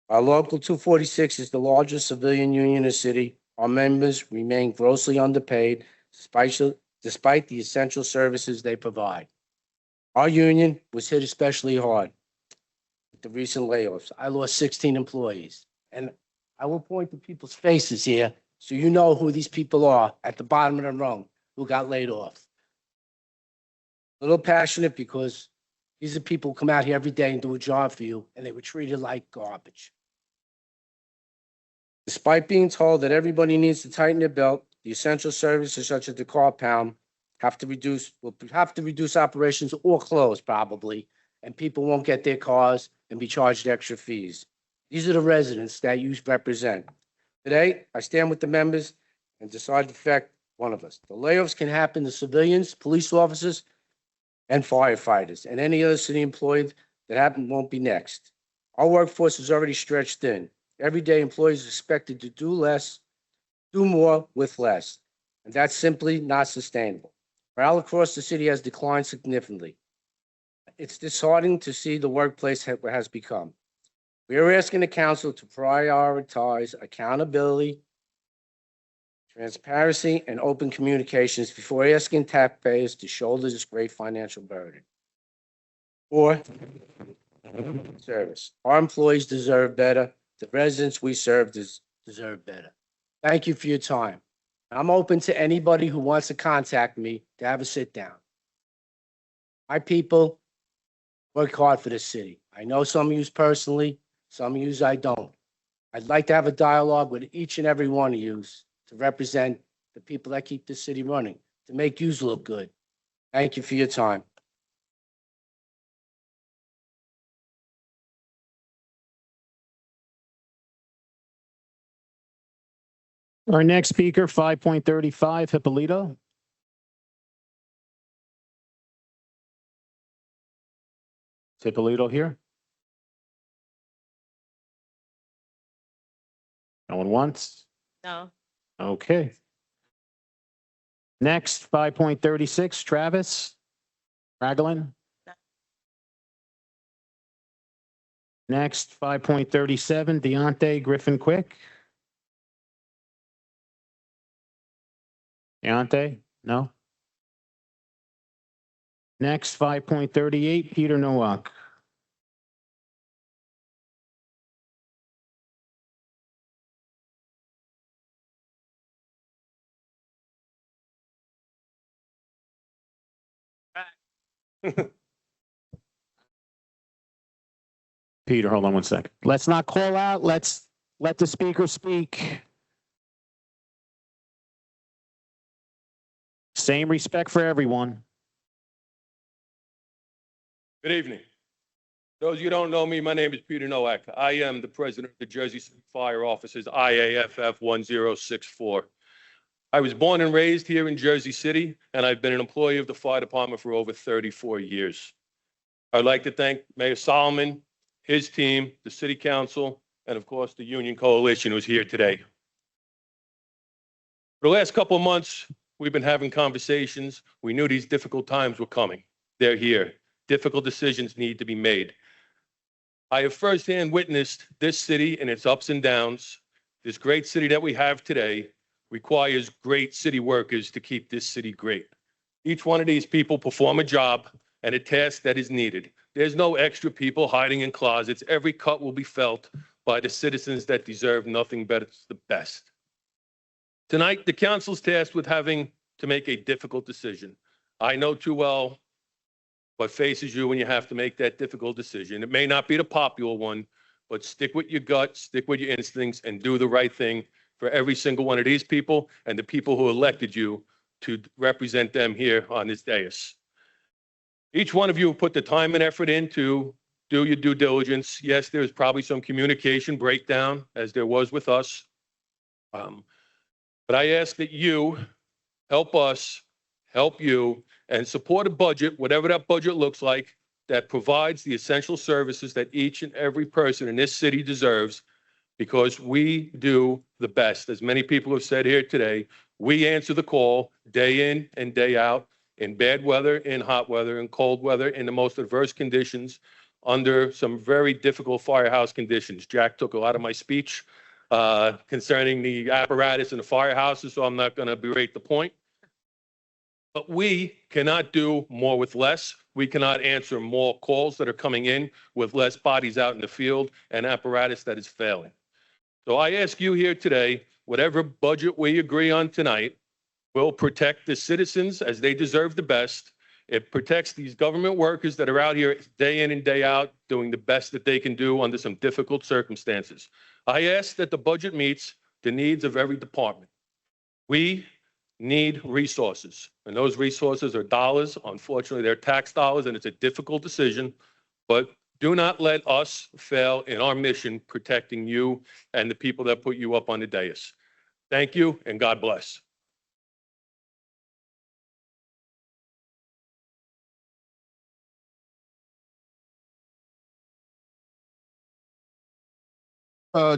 Speaker 6: Our Local 246 is the largest civilian union in the city. Our members remain grossly underpaid despite the essential services they provide. Our union was hit especially hard with the recent layoffs. I lost 16 employees. And I will point to people's faces here so you know who these people are at the bottom of the rung who got laid off. A little passionate because these are people who come out here every day and do a job for you, and they were treated like garbage. Despite being told that everybody needs to tighten their belt, the essential services such as the car pound will have to reduce operations or close probably, and people won't get their cars and be charged extra fees. These are the residents that you represent. Today, I stand with the members and decide to affect one of us. The layoffs can happen to civilians, police officers, and firefighters, and any other city employee that won't be next. Our workforce is already stretched thin. Every day, employees are expected to do more with less, and that's simply not sustainable. Morale across the city has declined significantly. It's disheartening to see the workplace has become. We are asking the council to prioritize accountability, transparency, and open communications before asking taxpayers to shoulder this great financial burden. Or service. Our employees deserve better. The residents we serve deserve better. Thank you for your time. I'm open to anybody who wants to contact me to have a sit down. My people work hard for this city. I know some of you personally, some of you I don't. I'd like to have a dialogue with each and every one of you to represent the people that keep this city running, to make yous look good. Thank you for your time.
Speaker 1: Our next speaker, 5.35, Hippolito. Is Hippolito here? No one wants?
Speaker 17: No.
Speaker 1: Okay. Next, 5.36, Travis Ragland. Next, 5.37, Deontay Griffin Quick. Deontay? No. Next, 5.38, Peter Nowak. Peter, hold on one second. Let's not call out. Let's let the speaker speak. Same respect for everyone.
Speaker 20: Good evening. Those of you who don't know me, my name is Peter Nowak. I am the president of the Jersey City Fire Officers, IAFF 1064. I was born and raised here in Jersey City, and I've been an employee of the fire department for over 34 years. I'd like to thank Mayor Solomon, his team, the city council, and of course, the union coalition who's here today. For the last couple of months, we've been having conversations. We knew these difficult times were coming. They're here. Difficult decisions need to be made. I have firsthand witnessed this city and its ups and downs. This great city that we have today requires great city workers to keep this city great. Each one of these people perform a job and a task that is needed. There's no extra people hiding in closets. Every cut will be felt
Speaker 4: by the citizens that deserve nothing but the best. Tonight, the council's tasked with having to make a difficult decision. I know too well what faces you when you have to make that difficult decision. It may not be the popular one, but stick with your gut, stick with your instincts, and do the right thing for every single one of these people and the people who elected you to represent them here on this dais. Each one of you put the time and effort in to do your due diligence. Yes, there's probably some communication breakdown, as there was with us. But I ask that you help us, help you, and support a budget, whatever that budget looks like, that provides the essential services that each and every person in this city deserves, because we do the best. As many people have said here today, we answer the call day in and day out, in bad weather, in hot weather, in cold weather, in the most adverse conditions, under some very difficult firehouse conditions. Jack took a lot of my speech concerning the apparatus in the firehouses, so I'm not going to berate the point. But we cannot do more with less. We cannot answer more calls that are coming in with less bodies out in the field and apparatus that is failing. So I ask you here today, whatever budget we agree on tonight will protect the citizens as they deserve the best. It protects these government workers that are out here day in and day out doing the best that they can do under some difficult circumstances. I ask that the budget meets the needs of every department. We need resources, and those resources are dollars. Unfortunately, they're tax dollars, and it's a difficult decision, but do not let us fail in our mission protecting you and the people that put you up on the dais. Thank you, and God bless.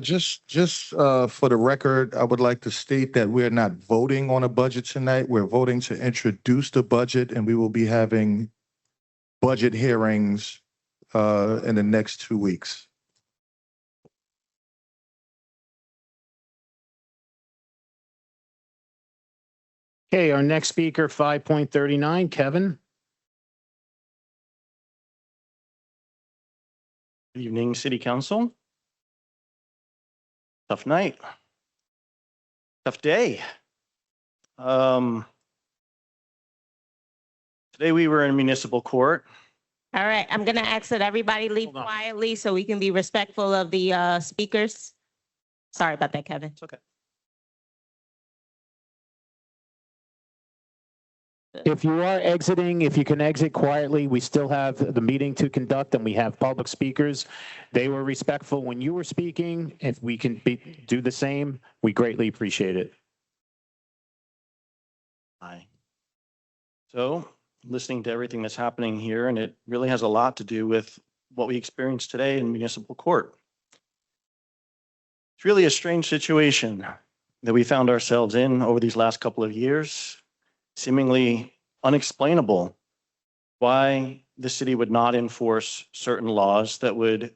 Speaker 13: Just for the record, I would like to state that we're not voting on a budget tonight. We're voting to introduce the budget, and we will be having budget hearings in the next 2 weeks.
Speaker 1: Okay, our next speaker, 5.39, Kevin.
Speaker 18: Good evening, City Council. Tough night. Tough day. Today we were in municipal court.
Speaker 17: All right, I'm gonna ask that everybody leave quietly so we can be respectful of the speakers. Sorry about that, Kevin.
Speaker 18: It's okay.
Speaker 1: If you are exiting, if you can exit quietly, we still have the meeting to conduct and we have public speakers. They were respectful when you were speaking. If we can do the same, we greatly appreciate it.
Speaker 18: Hi. So, listening to everything that's happening here, and it really has a lot to do with what we experienced today in municipal court. It's really a strange situation that we found ourselves in over these last couple of years. Seemingly unexplainable why the city would not enforce certain laws that would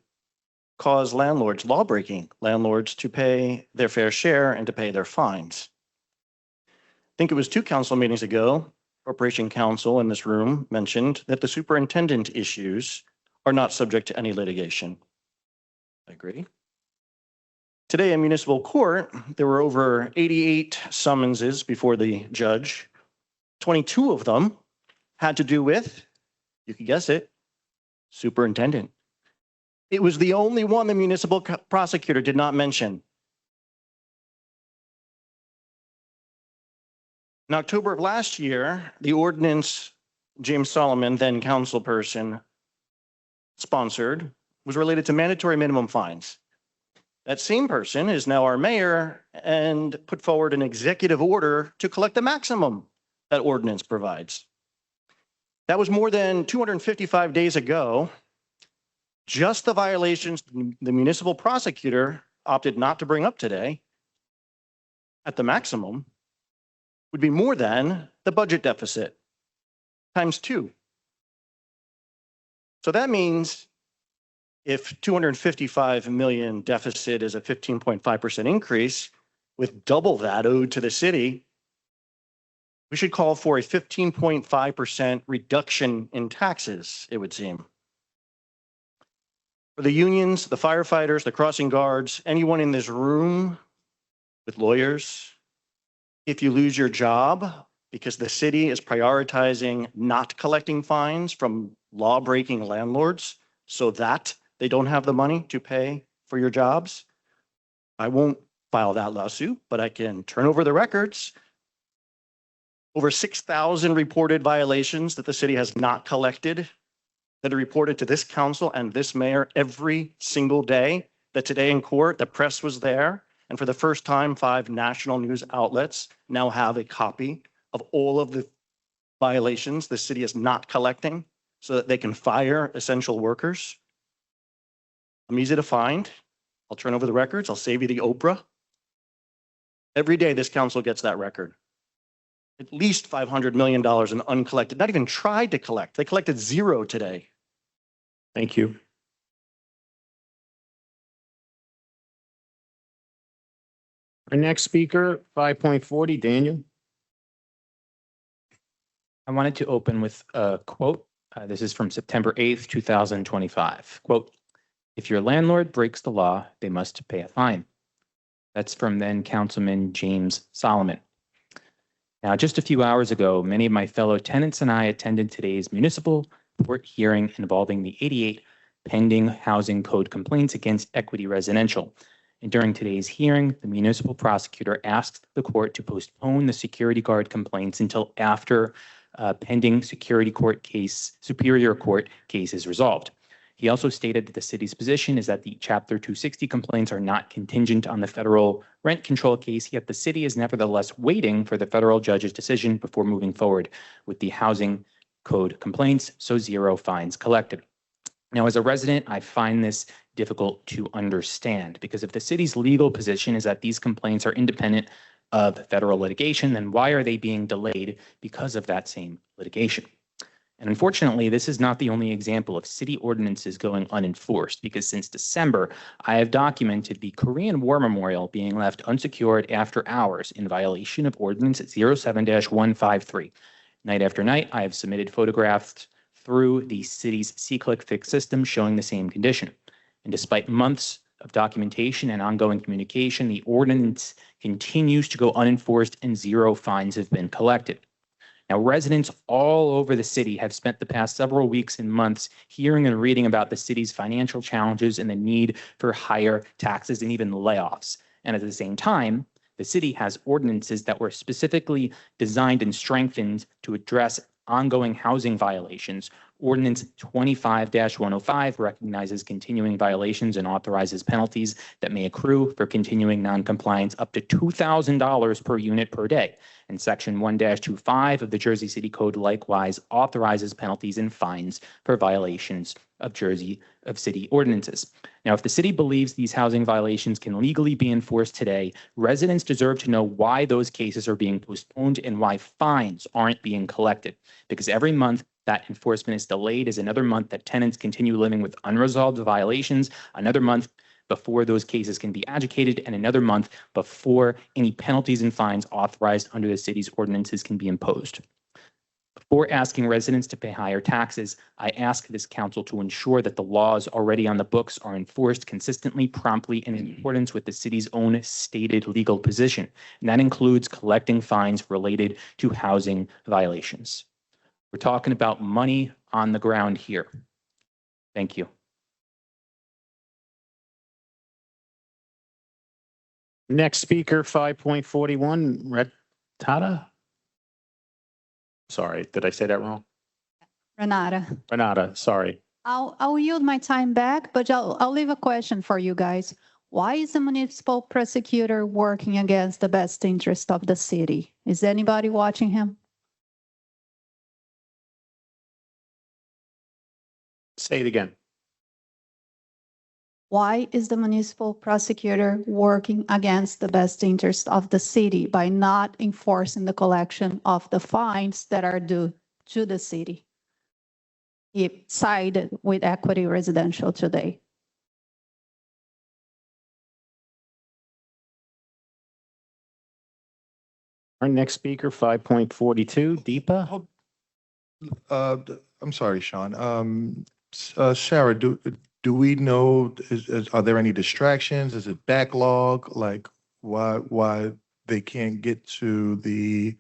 Speaker 18: cause landlords, law-breaking landlords, to pay their fair share and to pay their fines. I think it was 2 council meetings ago, Corporation Counsel in this room mentioned that the superintendent issues are not subject to any litigation. I agree. Today in municipal court, there were over 88 summonses before the judge. 22 of them had to do with, you can guess it, superintendent. It was the only one the municipal prosecutor did not mention. In October of last year, the ordinance James Solomon, then councilperson, sponsored was related to mandatory minimum fines. That same person is now our mayor and put forward an executive order to collect the maximum that ordinance provides. That was more than 255 days ago. Just the violations the municipal prosecutor opted not to bring up today at the maximum would be more than the budget deficit times 2. So that means if 255 million deficit is a 15.5% increase, with double that owed to the city, we should call for a 15.5% reduction in taxes, it would seem. For the unions, the firefighters, the crossing guards, anyone in this room with lawyers, if you lose your job because the city is prioritizing not collecting fines from law-breaking landlords so that they don't have the money to pay for your jobs, I won't file that lawsuit, but I can turn over the records. Over 6,000 reported violations that the city has not collected that are reported to this council and this mayor every single day. That today in court, the press was there. And for the first time, 5 national news outlets now have a copy of all of the violations the city is not collecting so that they can fire essential workers. I'm easy to find. I'll turn over the records. I'll save you the Oprah. Every day this council gets that record. At least $500 million in uncollected, not even tried to collect. They collected 0 today. Thank you.
Speaker 1: Our next speaker, 5.40, Daniel.
Speaker 5: I wanted to open with a quote. This is from September 8th, 2025. Quote, "If your landlord breaks the law, they must pay a fine." That's from then Councilman James Solomon. Now, just a few hours ago, many of my fellow tenants and I attended today's municipal court hearing involving the 88 pending housing code complaints against Equity Residential. And during today's hearing, the municipal prosecutor asked the court to postpone the security guard complaints until after pending Superior Court case is resolved. He also stated that the city's position is that the Chapter 260 complaints are not contingent on the federal rent control case, yet the city is nevertheless waiting for the federal judge's decision before moving forward with the housing code complaints, so 0 fines collected. Now, as a resident, I find this difficult to understand because if the city's legal position is that these complaints are independent of federal litigation, then why are they being delayed because of that same litigation? And unfortunately, this is not the only example of city ordinances going unenforced, because since December, I have documented the Korean War Memorial being left unsecured after hours in violation of Ordinance 07-153. Night after night, I have submitted photographs through the city's C-Click Fix system showing the same condition. And despite months of documentation and ongoing communication, the ordinance continues to go unenforced and 0 fines have been collected. Now, residents all over the city have spent the past several weeks and months hearing and reading about the city's financial challenges and the need for higher taxes and even layoffs. And at the same time, the city has ordinances that were specifically designed and strengthened to address ongoing housing violations. Ordinance 25-105 recognizes continuing violations and authorizes penalties that may accrue for continuing noncompliance up to $2,000 per unit per day. And Section 1-25 of the Jersey City Code likewise authorizes penalties and fines for violations of city ordinances. Now, if the city believes these housing violations can legally be enforced today, residents deserve to know why those cases are being postponed and why fines aren't being collected. Because every month that enforcement is delayed is another month that tenants continue living with unresolved violations, another month before those cases can be adjudicated, and another month before any penalties and fines authorized under the city's ordinances can be imposed. Before asking residents to pay higher taxes, I ask this council to ensure that the laws already on the books are enforced consistently, promptly, and in accordance with the city's own stated legal position. And that includes collecting fines related to housing violations. We're talking about money on the ground here. Thank you.
Speaker 1: Next speaker, 5.41, Retata. Sorry, did I say that wrong? Renata, sorry.
Speaker 7: I'll yield my time back, but I'll leave a question for you guys. Why is the municipal prosecutor working against the best interest of the city? Is anybody watching him?
Speaker 1: Say it again.
Speaker 7: Why is the municipal prosecutor working against the best interest of the city by not enforcing the collection of the fines that are due to the city? He sided with Equity Residential today.
Speaker 1: Our next speaker, 5.42, Deepa.
Speaker 13: I'm sorry, Sean. Sarah, do do we know, are there any distractions? Is it backlog? Like why they can't get to the,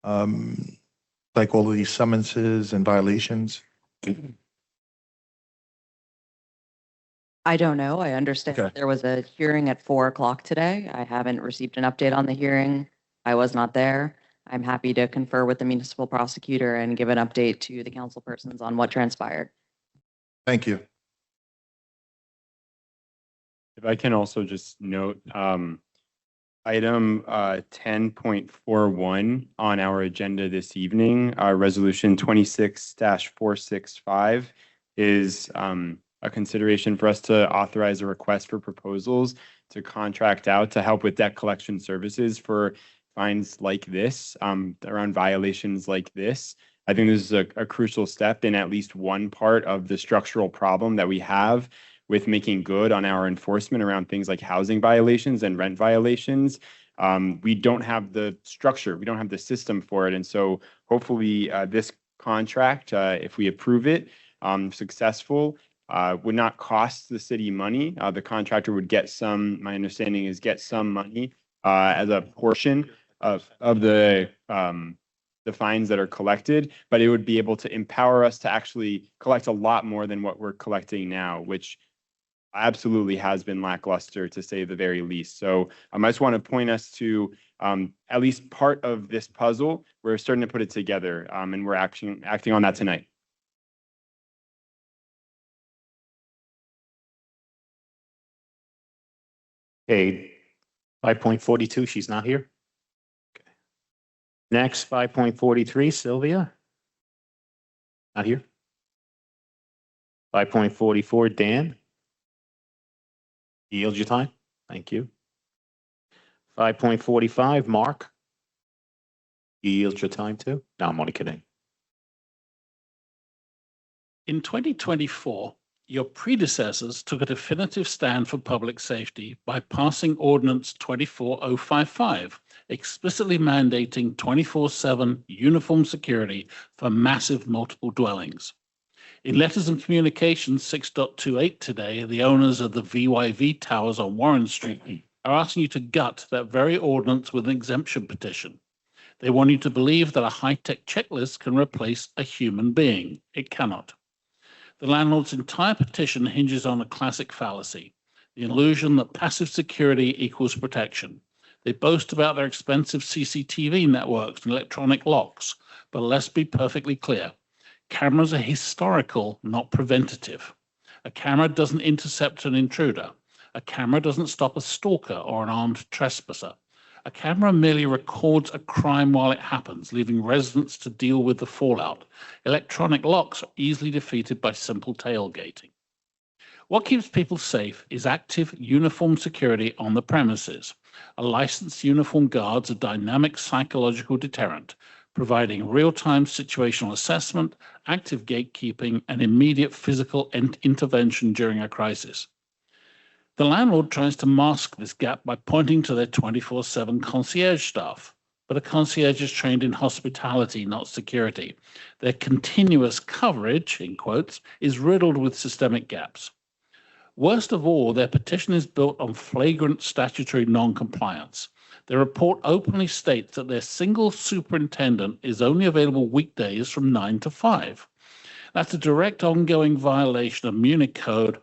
Speaker 13: like all of these summonses and violations?
Speaker 14: I don't know. I understand
Speaker 13: Okay.
Speaker 14: there was a hearing at 4 o'clock today. I haven't received an update on the hearing. I was not there. I'm happy to confer with the municipal prosecutor and give an update to the council persons on what transpired.
Speaker 13: Thank you.
Speaker 22: If I can also just note, item 10.41 on our agenda this evening, resolution 26-465 is a consideration for us to authorize a request for proposals to contract out to help with debt collection services for fines like this, around violations like this. I think this is a crucial step in at least one part of the structural problem that we have with making good on our enforcement around things like housing violations and rent violations. We don't have the structure, we don't have the system for it. And so hopefully this contract, if we approve it, successful, would not cost the city money. The contractor would get some, my understanding is get some money as a portion of the fines that are collected, but it would be able to empower us to actually collect a lot more than what we're collecting now, which absolutely has been lackluster to say the very least. So I just want to point us to at least part of this puzzle. We're starting to put it together, and we're acting on that tonight.
Speaker 1: Okay, 5.42, she's not here. Okay. Next, 5.43, Sylvia. Not here. 5.44, Dan. Yield your time. Thank you. 5.45, Mark. You yield your time too? No, I'm only kidding.
Speaker 15: In 2024, your predecessors took a definitive stand for public safety by passing Ordinance 24055, explicitly mandating 24/7 uniform security for massive multiple dwellings. In Letters and Communications 6.28 today, the owners of the VYV towers on Warren Street are asking you to gut that very ordinance with an exemption petition. They want you to believe that a high-tech checklist can replace a human being. It cannot. The landlord's entire petition hinges on a classic fallacy, the illusion that passive security equals protection. They boast about their expensive CCTV networks and electronic locks, but let's be perfectly clear. Cameras are historical, not preventative. A camera doesn't intercept an intruder. A camera doesn't stop a stalker or an armed trespasser. A camera merely records a crime while it happens, leaving residents to deal with the fallout. Electronic locks are easily defeated by simple tailgating. What keeps people safe is active uniform security on the premises. A licensed uniformed guard's a dynamic psychological deterrent, providing real-time situational assessment, active gatekeeping, and immediate physical intervention during a crisis. The landlord tries to mask this gap by pointing to their 24/7 concierge staff, but a concierge is trained in hospitality, not security. Their continuous coverage, in quotes, is riddled with systemic gaps. Worst of all, their petition is built on flagrant statutory non-compliance. Their report openly states that their single superintendent is only available weekdays from 9 to 5. That's a direct ongoing violation of Munich Code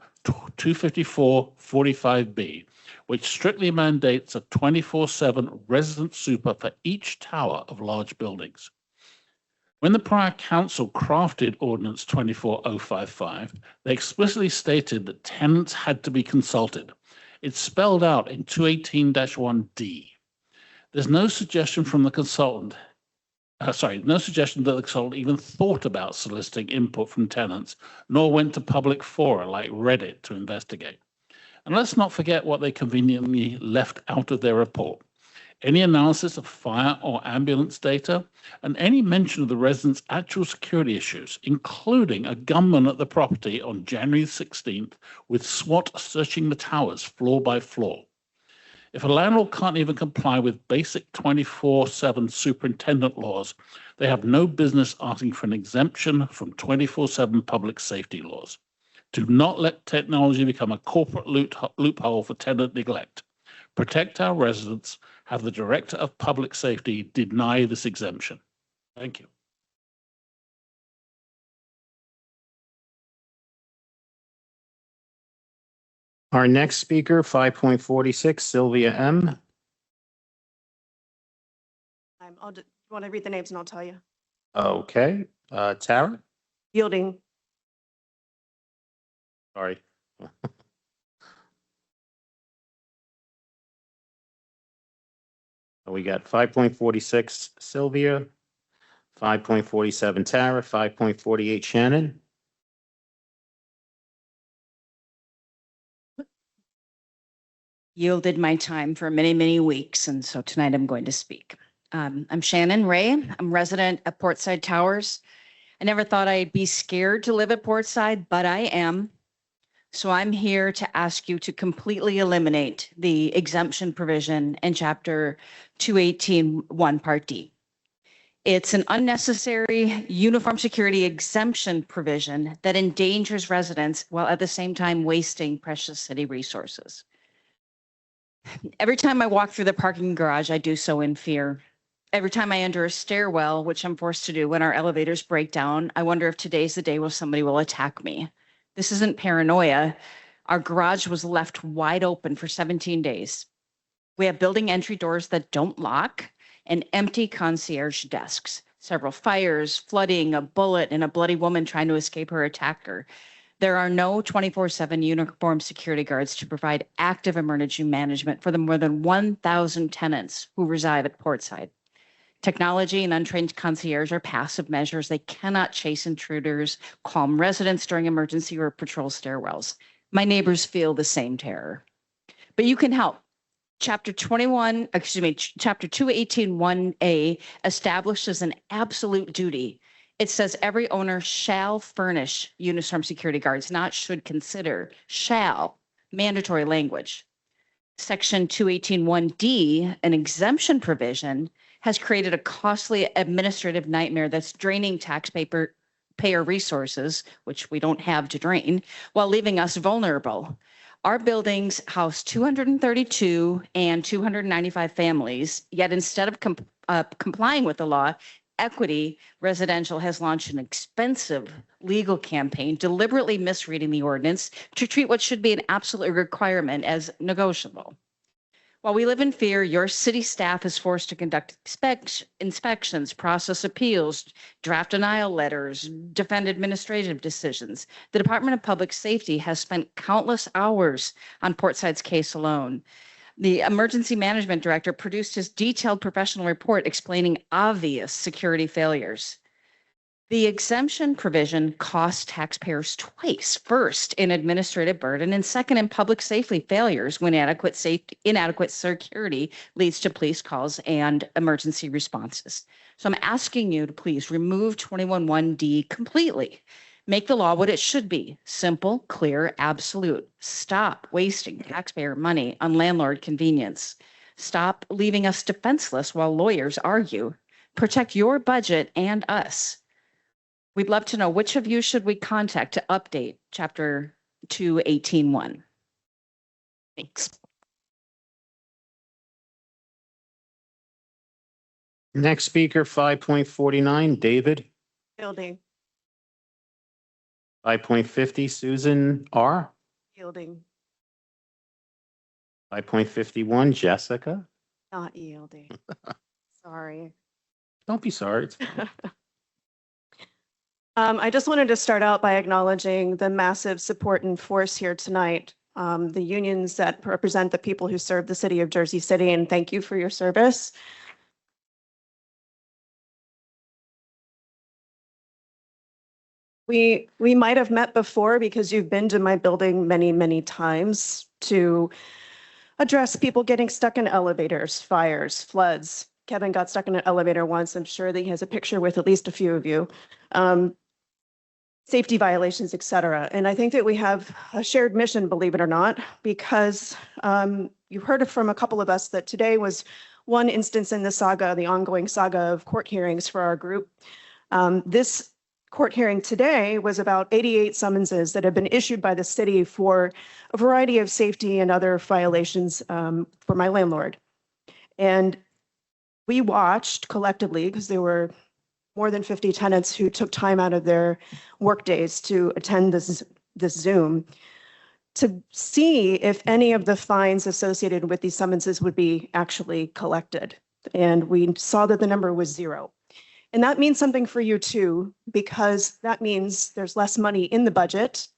Speaker 15: 254-45B, which strictly mandates a 24/7 resident super for each tower of large buildings. When the prior council crafted Ordinance 24055, they explicitly stated that tenants had to be consulted. It's spelled out in 218-1D. There's no suggestion from the consultant no suggestion that the consultant even thought about soliciting input from tenants, nor went to public fora like Reddit to investigate. And let's not forget what they conveniently left out of their report. Any analysis of fire or ambulance data, and any mention of the residents' actual security issues, including a gunman at the property on January 16th with SWAT searching the towers floor by floor. If a landlord can't even comply with basic 24/7 superintendent laws, they have no business asking for an exemption from 24/7 public safety laws. Do not let technology become a corporate loophole for tenant neglect. Protect our residents. Have the Director of Public Safety deny this exemption. Thank you.
Speaker 1: Our next speaker, 5.46, Sylvia M.
Speaker 9: I'll just, want to read the names and I'll tell you.
Speaker 1: Okay, Tara?
Speaker 9: Yielding,
Speaker 1: Sorry. We got 5.46 Sylvia, 5.47 Tara, 5.48 Shannon.
Speaker 16: Yielded my time for many, many weeks, and so tonight I'm going to speak. I'm Shannon Ray. I'm resident at Portside Towers. I never thought I'd be scared to live at Portside, but I am. So I'm here to ask you to completely eliminate the exemption provision in Chapter 218(1) Part D. It's an unnecessary uniform security exemption provision that endangers residents while at the same time wasting precious city resources. Every time I walk through the parking garage, I do so in fear. Every time I enter a stairwell, which I'm forced to do when our elevators break down, I wonder if today's the day where somebody will attack me. This isn't paranoia. Our garage was left wide open for 17 days. We have building entry doors that don't lock and empty concierge desks. Several fires, flooding, a bullet, and a bloody woman trying to escape her attacker. There are no 24/7 uniformed security guards to provide active emergency management for the more than 1,000 tenants who reside at Portside. Technology and untrained concierge are passive measures. They cannot chase intruders, calm residents during emergency or patrol stairwells. My neighbors feel the same terror. But you can help. Chapter 218(1)A establishes an absolute duty. It says every owner shall furnish uniform security guards, not should consider, shall, mandatory language. Section 218(1)D, an exemption provision, has created a costly administrative nightmare that's draining taxpayer resources, which we don't have to drain, while leaving us vulnerable. Our buildings house 232 and 295 families, yet instead of complying with the law, Equity Residential has launched an expensive legal campaign deliberately misreading the ordinance to treat what should be an absolute requirement as negotiable. While we live in fear, your city staff is forced to conduct inspections, process appeals, draft denial letters, defend administrative decisions. The Department of Public Safety has spent countless hours on Portside's case alone. The emergency management director produced his detailed professional report explaining obvious security failures. The exemption provision costs taxpayers twice, first in administrative burden and second in public safety failures when inadequate security leads to police calls and emergency responses. So I'm asking you to please remove 211(1)D completely. Make the law what it should be, simple, clear, absolute. Stop wasting taxpayer money on landlord convenience. Stop leaving us defenseless while lawyers argue. Protect your budget and us. We'd love to know which of you should we contact to update Chapter 218(1). Thanks.
Speaker 1: Next speaker, 5.49 David.
Speaker 9: yielding,
Speaker 1: 5.50 Susan R.
Speaker 9: yielding,
Speaker 1: 5.51 Jessica.
Speaker 9: not yielding. Sorry.
Speaker 1: Don't be sorry. It's
Speaker 9: I just wanted to start out by acknowledging the massive support and force here tonight. The unions that represent the people who serve the city of Jersey City, and thank you for your service. We might have met before because you've been to my building many, many times to address people getting stuck in elevators, fires, floods. Kevin got stuck in an elevator once. I'm sure that he has a picture with at least a few of you. Safety violations, et cetera. And I think that we have a shared mission, believe it or not, because you heard from a couple of us that today was one instance in the saga, the ongoing saga of court hearings for our group. This court hearing today was about 88 summonses that have been issued by the city for a variety of safety and other violations for my landlord. And we watched collectively, because there were more than 50 tenants who took time out of their workdays to attend this Zoom, to see if any of the fines associated with these summonses would be actually collected. And we saw that the number was 0. And that means something for you too, because that means there's less money in the budget.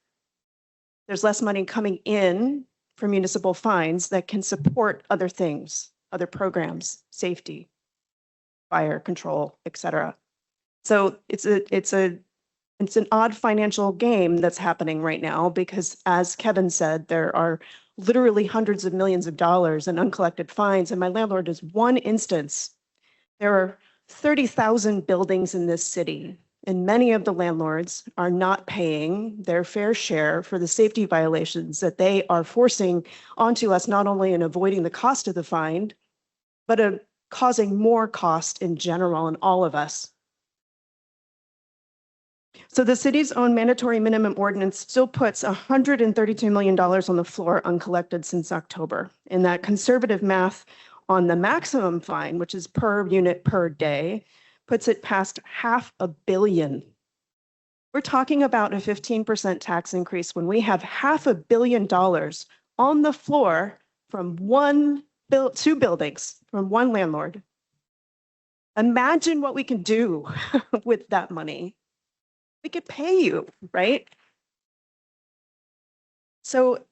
Speaker 9: There's less money coming in for municipal fines that can support other things, other programs, safety, fire control, et cetera. So it's an odd financial game that's happening right now because, as Kevin said, there are literally hundreds of millions of dollars in uncollected fines. And my landlord is one instance. There are 30,000 buildings in this city, and many of the landlords are not paying their fair share for the safety violations that they are forcing onto us, not only in avoiding the cost of the fine, but causing more cost in general on all of us. So the city's own mandatory minimum ordinance still puts $132 million on the floor uncollected since October. And that conservative math on the maximum fine, which is per unit per day, puts it past $500 million. We're talking about a 15% tax increase when we have $500 million on the floor from two buildings from one landlord. Imagine what we can do with that money. We could pay you, right? So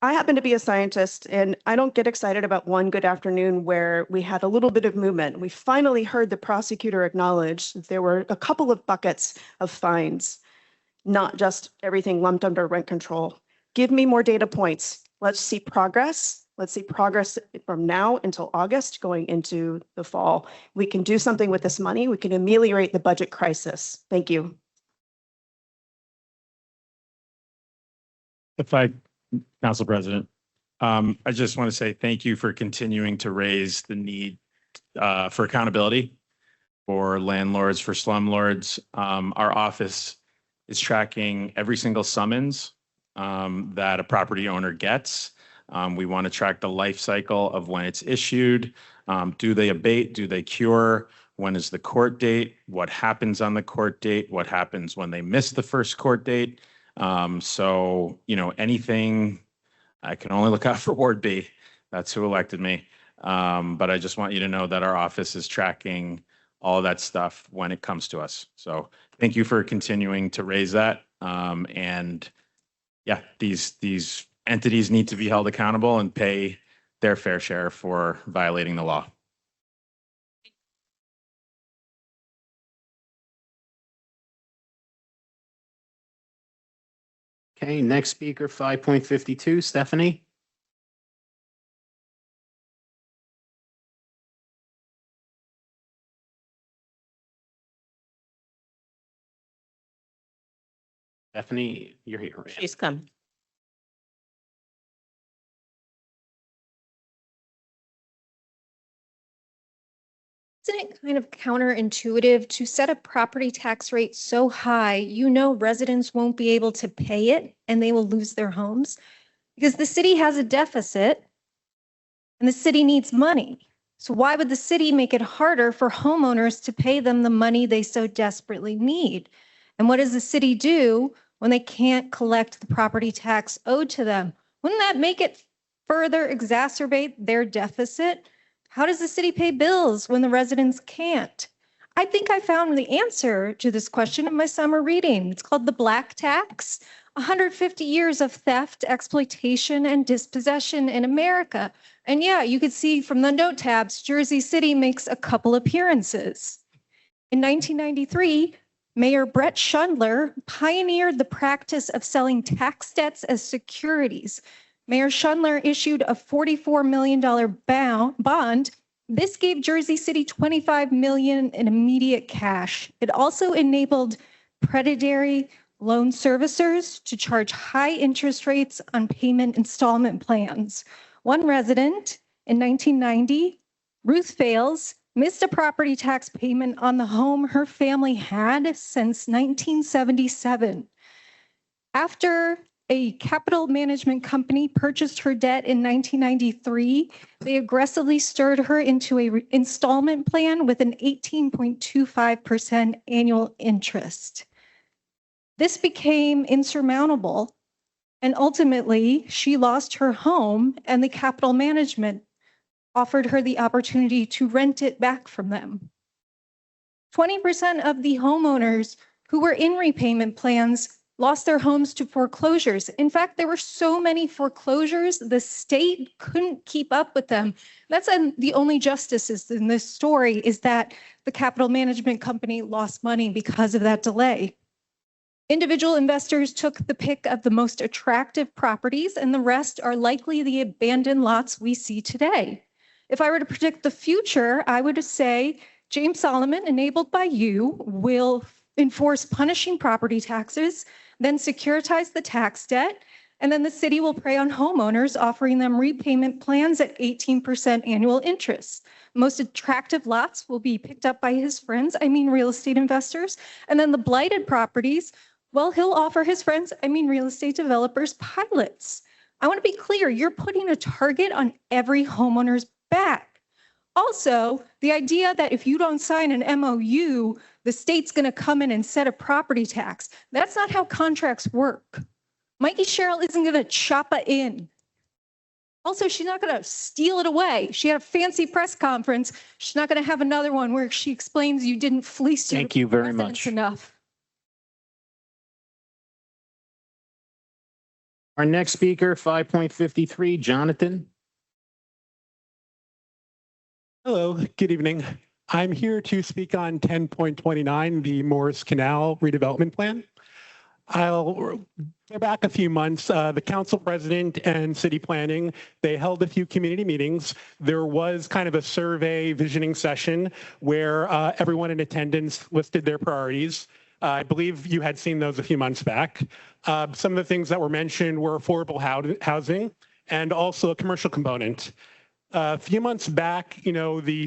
Speaker 9: I happen to be a scientist, and I don't get excited about one good afternoon where we had a little bit of movement. We finally heard the prosecutor acknowledge that there were a couple of buckets of fines, not just everything lumped under rent control. Give me more data points. Let's see progress. Let's see progress from now until August going into the fall. We can do something with this money. We can ameliorate the budget crisis. Thank you.
Speaker 22: Council President, I just want to say thank you for continuing to raise the need for accountability for landlords, for slumlords. Our office is tracking every single summons that a property owner gets. We want to track the life cycle of when it's issued. Do they abate? Do they cure? When is the court date? What happens on the court date? What happens when they miss the first court date? So, anything, I can only look out for Ward B. That's who elected me. But I just want you to know that our office is tracking all that stuff when it comes to us. So thank you for continuing to raise that. And yeah, these entities need to be held accountable and pay their fair share for violating the law.
Speaker 1: Okay, next speaker, 5.52, Stephanie. Stephanie, you're here. Right?
Speaker 17: She's coming.
Speaker 11: Isn't it kind of counterintuitive to set a property tax rate so high, residents won't be able to pay it and they will lose their homes? Because the city has a deficit and the city needs money. So why would the city make it harder for homeowners to pay them the money they so desperately need? And what does the city do when they can't collect the property tax owed to them? Wouldn't that make it further exacerbate their deficit? How does the city pay bills when the residents can't? I think I found the answer to this question in my summer reading. It's called the Black Tax, 150 years of theft, exploitation, and dispossession in America. And yeah, you could see from the note tabs, Jersey City makes a couple appearances. In 1993, Mayor Brett Schundler pioneered the practice of selling tax debts as securities. Mayor Schundler issued a $44 million bond. This gave Jersey City $25 million in immediate cash. It also enabled predatory loan servicers to charge high interest rates on payment installment plans. One resident in 1990, Ruth Fales, missed a property tax payment on the home her family had since 1977. After a capital management company purchased her debt in 1993, they aggressively stirred her into a installment plan with an 18.25% annual interest. This became insurmountable, and ultimately she lost her home, and the capital management offered her the opportunity to rent it back from them. 20% of the homeowners who were in repayment plans lost their homes to foreclosures. In fact, there were so many foreclosures, the state couldn't keep up with them. That's the only justice in this story, is that the capital management company lost money because of that delay. Individual investors took the pick of the most attractive properties, and the rest are likely the abandoned lots we see today. If I were to predict the future, I would say James Solomon, enabled by you, will enforce punishing property taxes, then securitize the tax debt, and then the city will prey on homeowners, offering them repayment plans at 18% annual interest. Most attractive lots will be picked up by his friends, real estate investors, and then the blighted properties, well, he'll offer his friends, real estate developers, pilots. I want to be clear, you're putting a target on every homeowner's back. Also, the idea that if you don't sign an MOU, the state's going to come in and set a property tax, that's not how contracts work. Mikey Sherrill isn't going to chop it in. Also, she's not going to steal it away. She had a fancy press conference. She's not going to have another one where she explains you didn't fleece your
Speaker 1: Thank you very
Speaker 11: residents
Speaker 1: much.
Speaker 11: enough.
Speaker 1: Our next speaker, 5.53, Jonathan.
Speaker 3: Hello, good evening. I'm here to speak on 10.29, the Morris Canal redevelopment plan. I'll go back a few months. The council president and city planning, they held a few community meetings. There was kind of a survey visioning session where everyone in attendance listed their priorities. I believe you had seen those a few months back. Some of the things that were mentioned were affordable housing and also a commercial component. A few months back, the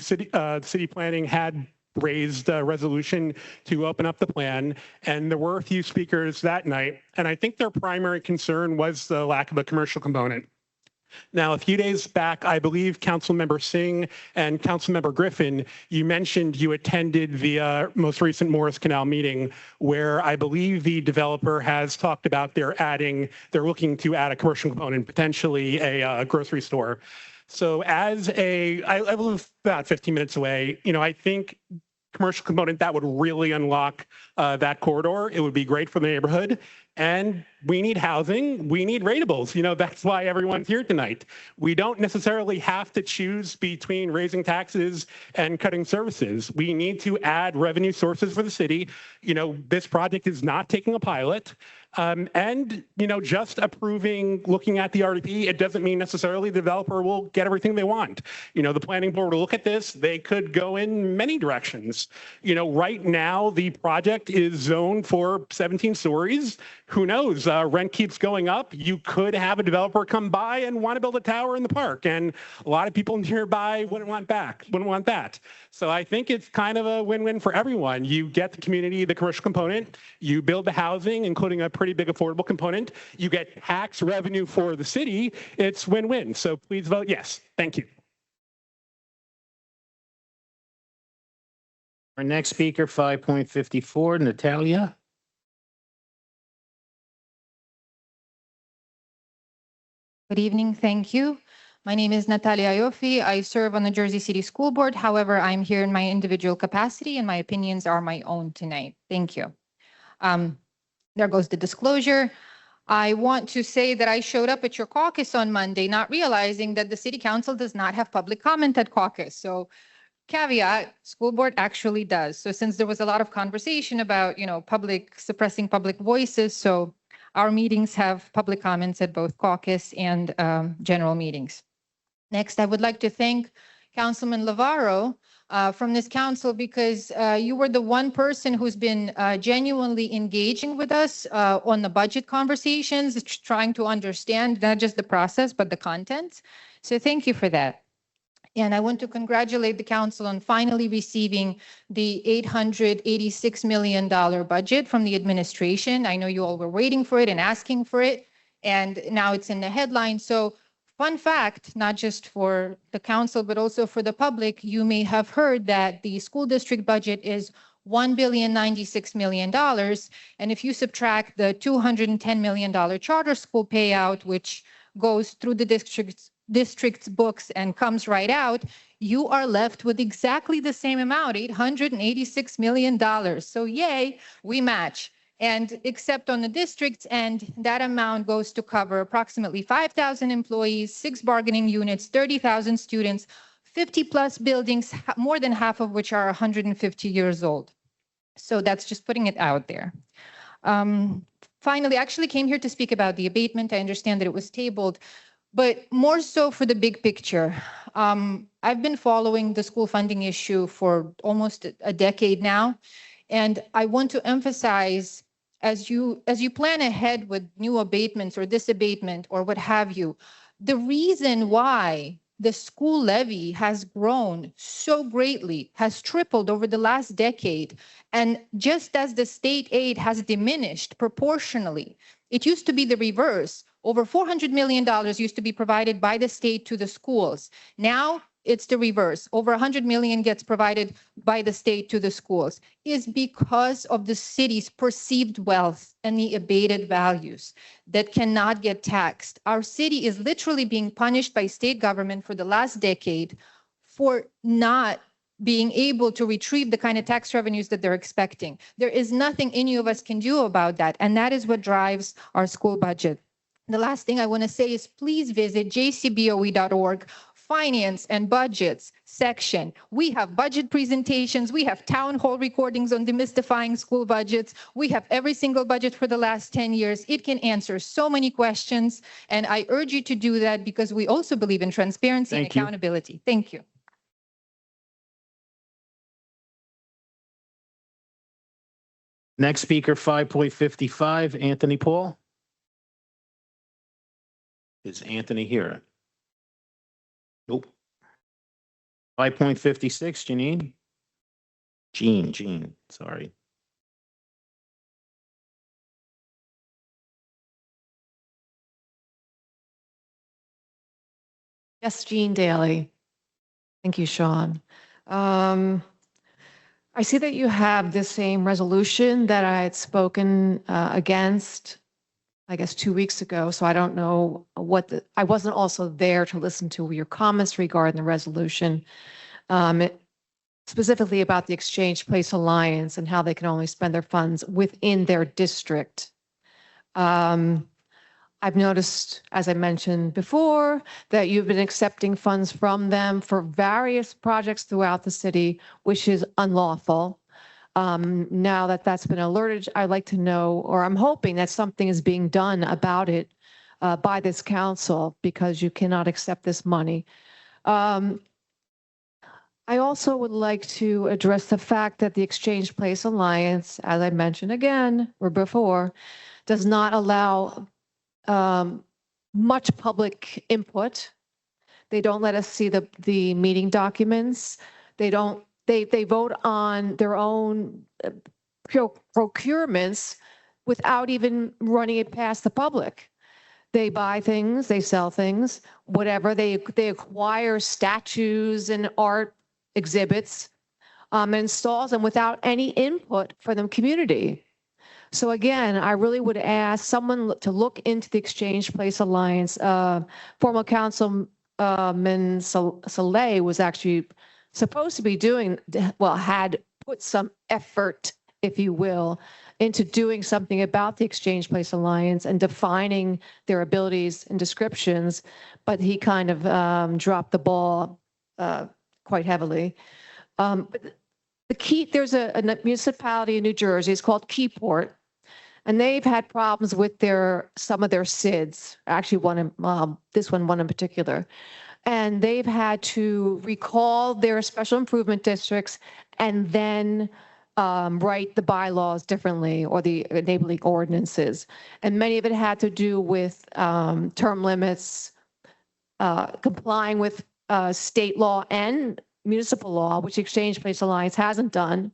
Speaker 3: city planning had raised a resolution to open up the plan, and there were a few speakers that night, and I think their primary concern was the lack of a commercial component. Now, a few days back, I believe Councilmember Singh and Councilmember Griffin, you mentioned you attended the most recent Morris Canal meeting where I believe the developer has talked about they're looking to add a commercial component, potentially a grocery store. So I live about 15 minutes away, I think commercial component that would really unlock that corridor. It would be great for the neighborhood. And we need housing. We need rateables. That's why everyone's here tonight. We don't necessarily have to choose between raising taxes and cutting services. We need to add revenue sources for the city. This project is not taking a pilot. Just approving, looking at the RDP, it doesn't mean necessarily the developer will get everything they want. The planning board will look at this. They could go in many directions. Right now, the project is zoned for 17 stories. Who knows? Rent keeps going up. You could have a developer come by and want to build a tower in the park. And a lot of people nearby wouldn't want that. So I think it's kind of a win-win for everyone. You get the community, the commercial component, you build the housing, including a pretty big affordable component, you get tax revenue for the city. It's win-win. So please vote yes. Thank you.
Speaker 1: Our next speaker, 5.54, Natalia.
Speaker 19: Good evening. Thank you. My name is Natalia Iofi. I serve on the Jersey City School Board. However, I'm here in my individual capacity and my opinions are my own tonight. Thank you. There goes the disclosure. I want to say that I showed up at your caucus on Monday, not realizing that the City Council does not have public comment at caucus. So caveat, school board actually does. So since there was a lot of conversation about, suppressing public voices, so our meetings have public comments at both caucus and general meetings. Next, I would like to thank Councilman Lavarro from this council because you were the one person who's been genuinely engaging with us on the budget conversations, trying to understand not just the process, but the content. So thank you for that. And I want to congratulate the council on finally receiving the $886 million budget from the administration. I know you all were waiting for it and asking for it, and now it's in the headline. So fun fact, not just for the council, but also for the public, you may have heard that the school district budget is $1,096 million. And if you subtract the $210 million charter school payout, which goes through the district's books and comes right out, you are left with exactly the same amount, $886 million. So yay, we match. And except on the district's end, that amount goes to cover approximately 5,000 employees, 6 bargaining units, 30,000 students, 50 plus buildings, more than half of which are 150 years old. So that's just putting it out there. Finally, I actually came here to speak about the abatement. I understand that it was tabled, but more so for the big picture. I've been following the school funding issue for almost a decade now, and I want to emphasize, as you plan ahead with new abatements or this abatement or what have you, the reason why the school levy has grown so greatly, has tripled over the last decade, and just as the state aid has diminished proportionally, it used to be the reverse. Over $400 million used to be provided by the state to the schools. Now it's the reverse. Over $100 million gets provided by the state to the schools, is because of the city's perceived wealth and the abated values that cannot get taxed. Our city is literally being punished by state government for the last decade for not being able to retrieve the kind of tax revenues that they're expecting. There is nothing any of us can do about that, and that is what drives our school budget. The last thing I want to say is please visit jcboe.org, finance and budgets section. We have budget presentations. We have town hall recordings on demystifying school budgets. We have every single budget for the last 10 years. It can answer so many questions. And I urge you to do that because we also believe in transparency and accountability. Thank you.
Speaker 1: Next speaker, 5.55, Anthony Paul. Is Anthony here? Nope. 5.56, Janine? Jean, sorry.
Speaker 2: Yes, Jean Daly. Thank you, Sean. I see that you have the same resolution that I had spoken against, I guess, 2 weeks ago. So I don't know I wasn't also there to listen to your comments regarding the resolution, specifically about the Exchange Place Alliance and how they can only spend their funds within their district. I've noticed, as I mentioned before, that you've been accepting funds from them for various projects throughout the city, which is unlawful. Now that that's been alerted, I'd like to know, or I'm hoping that something is being done about it by this council, because you cannot accept this money. I also would like to address the fact that the Exchange Place Alliance, as I mentioned again or before, does not allow much public input. They don't let us see the meeting documents. They vote on their own procurements without even running it past the public. They buy things, they sell things, whatever. They acquire statues and art exhibits, and installs them without any input from the community. So again, I really would ask someone to look into the Exchange Place Alliance. Former Councilman Saleh was actually supposed to be had put some effort, if you will, into doing something about the Exchange Place Alliance and defining their abilities and descriptions, but he kind of dropped the ball quite heavily. But there's a municipality in New Jersey, it's called Keyport, and they've had problems with some of their SIDs, actually one in particular. And they've had to recall their special improvement districts and then write the bylaws differently, or the enabling ordinances. And many of it had to do with term limits, complying with state law and municipal law, which Exchange Place Alliance hasn't done.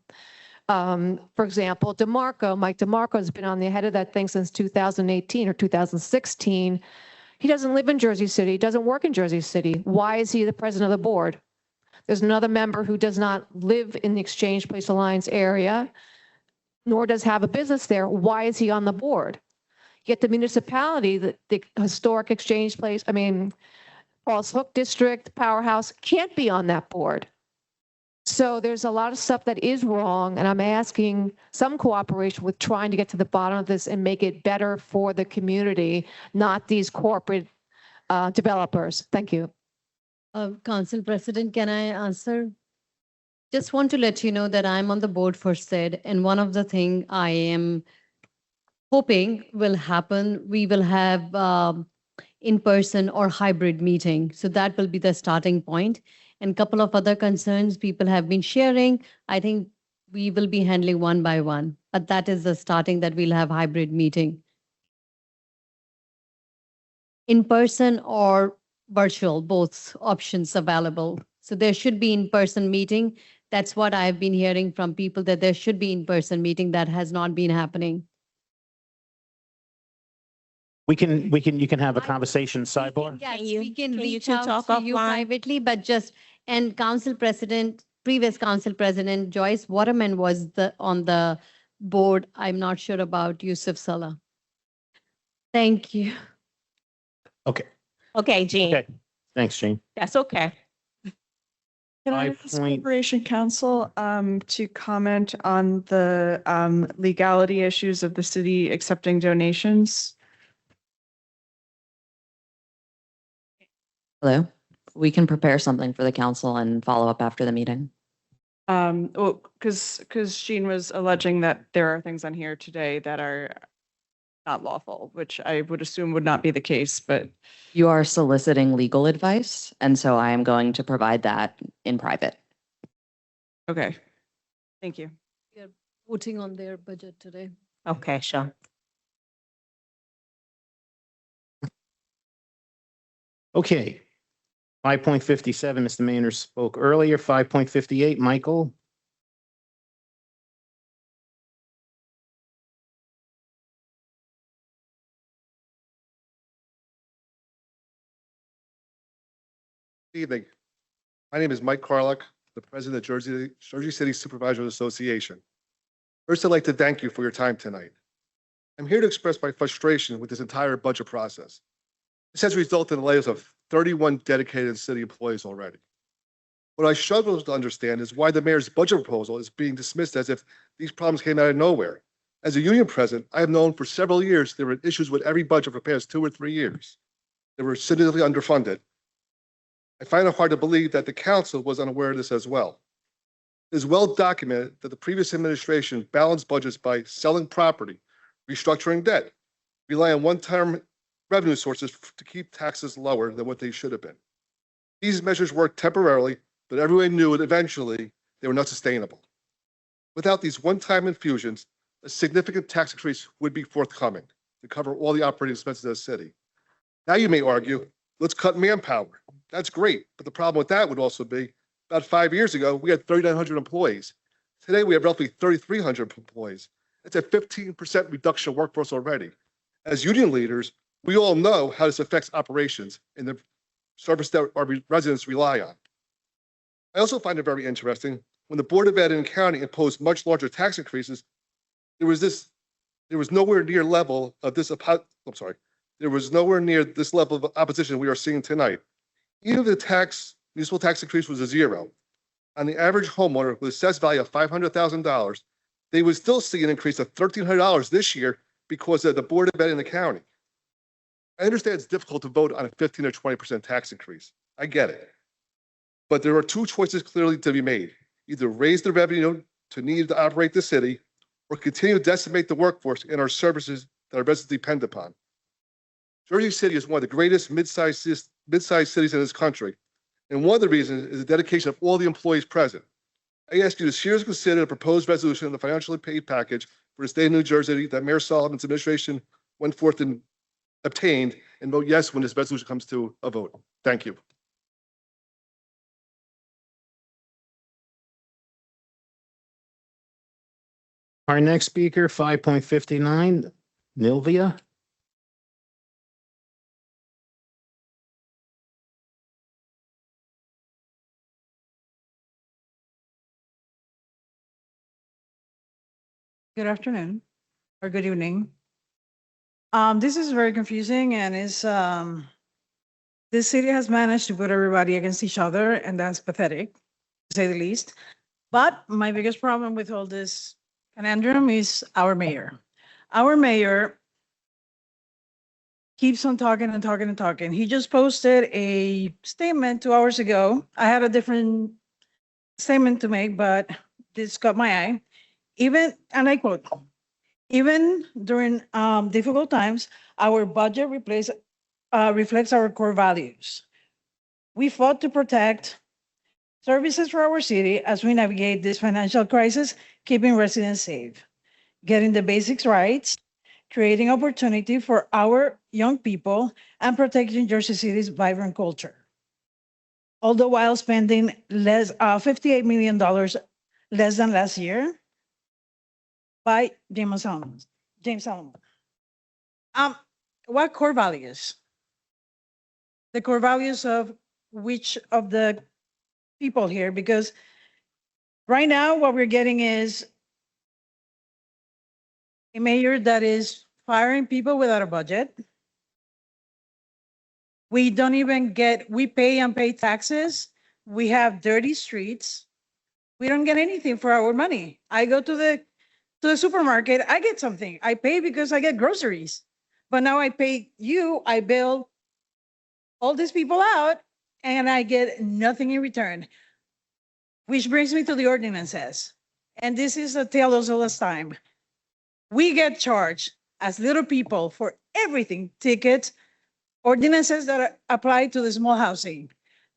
Speaker 2: For example, Mike DeMarco has been on the head of that thing since 2018 or 2016. He doesn't live in Jersey City. He doesn't work in Jersey City. Why is he the president of the board? There's another member who does not live in the Exchange Place Alliance area, nor does have a business there. Why is he on the board? Yet the municipality, the historic Exchange Place, Falls Hook District, Powerhouse, can't be on that board. So there's a lot of stuff that is wrong, and I'm asking some cooperation with trying to get to the bottom of this and make it better for the community, not these corporate developers. Thank you.
Speaker 8: Council President, can I answer? Just want to let you know that I'm on the board for SED, and one of the things I am hoping will happen, we will have in-person or hybrid meeting. So that will be the starting point. And a couple of other concerns people have been sharing. I think we will be handling one by one, but that is the starting that we'll have hybrid meeting. In-person or virtual, both options available. So there should be in-person meeting. That's what I've been hearing from people, that there should be in-person meeting. That has not been happening.
Speaker 1: You can have a conversation sidebar.
Speaker 8: Yes,
Speaker 17: you-
Speaker 8: we can
Speaker 17: can you
Speaker 8: reach
Speaker 17: two
Speaker 8: out
Speaker 17: talk
Speaker 8: to you
Speaker 17: offline?
Speaker 8: privately, but and previous council president Joyce Waterman was on the board. I'm not sure about Yusuf Salah. Thank you.
Speaker 1: Okay.
Speaker 17: Okay, Jean,
Speaker 1: Okay. Thanks, Jane.
Speaker 17: that's okay.
Speaker 10: Can I
Speaker 1: 5
Speaker 10: ask
Speaker 1: point-
Speaker 10: Corporation Counsel to comment on the legality issues of the city accepting donations?
Speaker 14: Hello, we can prepare something for the council and follow up after the meeting.
Speaker 10: Well, because Jean was alleging that there are things on here today that are not lawful, which I would assume would not be the case, but
Speaker 14: You are soliciting legal advice, and so I am going to provide that in private.
Speaker 10: okay. Thank you.
Speaker 8: We are voting on their budget today.
Speaker 17: Okay, sure.
Speaker 1: Okay. 5.57, Mr. Maynard spoke earlier. 5.58, Michael.
Speaker 21: Evening. My name is Mike Carlock, the president of Jersey City Supervisors Association. First, I'd like to thank you for your time tonight. I'm here to express my frustration with this entire budget process. This has resulted in the layoffs of 31 dedicated city employees already. What I struggle to understand is why the mayor's budget proposal is being dismissed as if these problems came out of nowhere. As a union president, I have known for several years there were issues with every budget for the past 2 or 3 years. They were significantly underfunded. I find it hard to believe that the council was unaware of this as well. It is well documented that the previous administration balanced budgets by selling property, restructuring debt, relying on one-time revenue sources to keep taxes lower than what they should have been. These measures worked temporarily, but everyone knew that eventually they were not sustainable. Without these one-time infusions, a significant tax increase would be forthcoming to cover all the operating expenses of the city. Now you may argue, let's cut manpower. That's great, but the problem with that would also be, about 5 years ago, we had 3,900 employees. Today, we have roughly 3,300 employees. That's a 15% reduction of workforce already. As union leaders, we all know how this affects operations and the service that our residents rely on. I also find it very interesting, when the Board of Ed and County imposed much larger tax increases, there was nowhere near level of this, there was nowhere near this level of opposition we are seeing tonight. Even if the municipal tax increase was a zero, on the average homeowner with assessed value of $500,000, they would still see an increase of $1,300 this year because of the Board of Ed in the county. I understand it's difficult to vote on a 15 or 20% tax increase. I get it. But there are 2 choices clearly to be made. Either raise the revenue to need to operate the city, or continue to decimate the workforce and our services that our residents depend upon. Jersey City is one of the greatest mid-sized cities in this country, and one of the reasons is the dedication of all the employees present. I ask you to seriously consider the proposed resolution of the financially paid package for the state of New Jersey that Mayor Sullivan's administration went forth and obtained, and vote yes when this resolution comes to a vote. Thank you.
Speaker 1: Our next speaker, 5.59, Nilvia.
Speaker 6: Good afternoon or good evening. This is very confusing and this city has managed to put everybody against each other, and that's pathetic, to say the least. But my biggest problem with all this conundrum is our mayor. Our mayor keeps on talking and talking and talking. He just posted a statement 2 hours ago. I had a different statement to make, but this caught my eye. And I quote, even during difficult times, our budget reflects our core values. We fought to protect services for our city as we navigate this financial crisis, keeping residents safe, getting the basics right, creating opportunity for our young people, and protecting Jersey City's vibrant culture. All the while spending $58 million less than last year by James Solomon. What core values? The core values of which of the people here? Because right now what we're getting is a mayor that is firing people without a budget. We don't even we pay unpaid taxes. We have dirty streets. We don't get anything for our money. I go to the supermarket, I get something. I pay because I get groceries. But now I pay you, I bill all these people out, and I get nothing in return. Which brings me to the ordinances. And this is a tale of all time. We get charged as little people for everything, tickets, ordinances that apply to the small housing.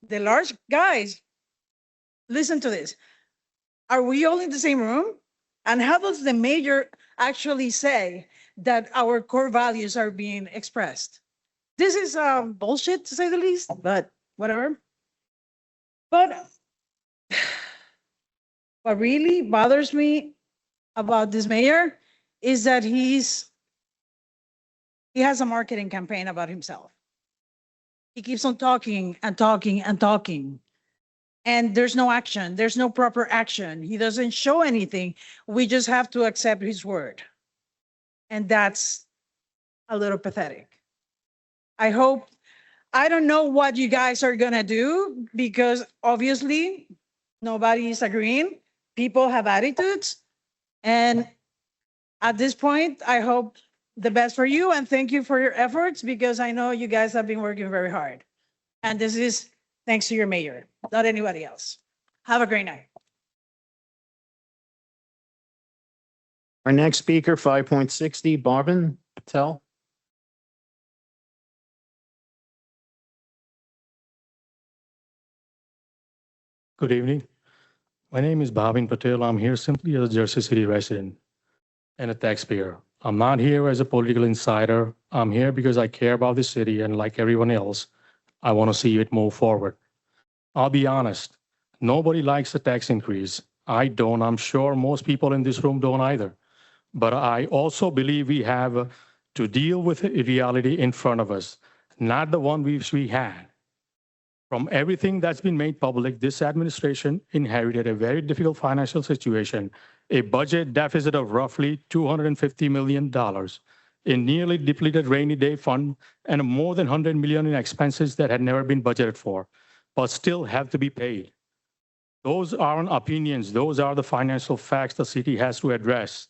Speaker 6: The large guys, listen to this. Are we all in the same room? And how does the mayor actually say that our core values are being expressed? This is bullshit, to say the least, but whatever. But what really bothers me about this mayor is that he has a marketing campaign about himself. He keeps on talking and talking and talking. And there's no action. There's no proper action. He doesn't show anything. We just have to accept his word. And that's a little pathetic. I don't know what you guys are gonna do, because obviously nobody is agreeing. People have attitudes. And at this point, I hope the best for you and thank you for your efforts, because I know you guys have been working very hard. And this is thanks to your mayor, not anybody else. Have a great night.
Speaker 1: Our next speaker, 5.60, Bhavin Patel.
Speaker 12: Good evening. My name is Bhavin Patel. I'm here simply as a Jersey City resident and a taxpayer. I'm not here as a political insider. I'm here because I care about the city, and like everyone else, I want to see it move forward. I'll be honest, nobody likes a tax increase. I don't. I'm sure most people in this room don't either. But I also believe we have to deal with the reality in front of us, not the one we had. From everything that's been made public, this administration inherited a very difficult financial situation, a budget deficit of roughly $250 million, a nearly depleted rainy day fund, and more than $100 million in expenses that had never been budgeted for, but still have to be paid. Those aren't opinions. Those are the financial facts the city has to address.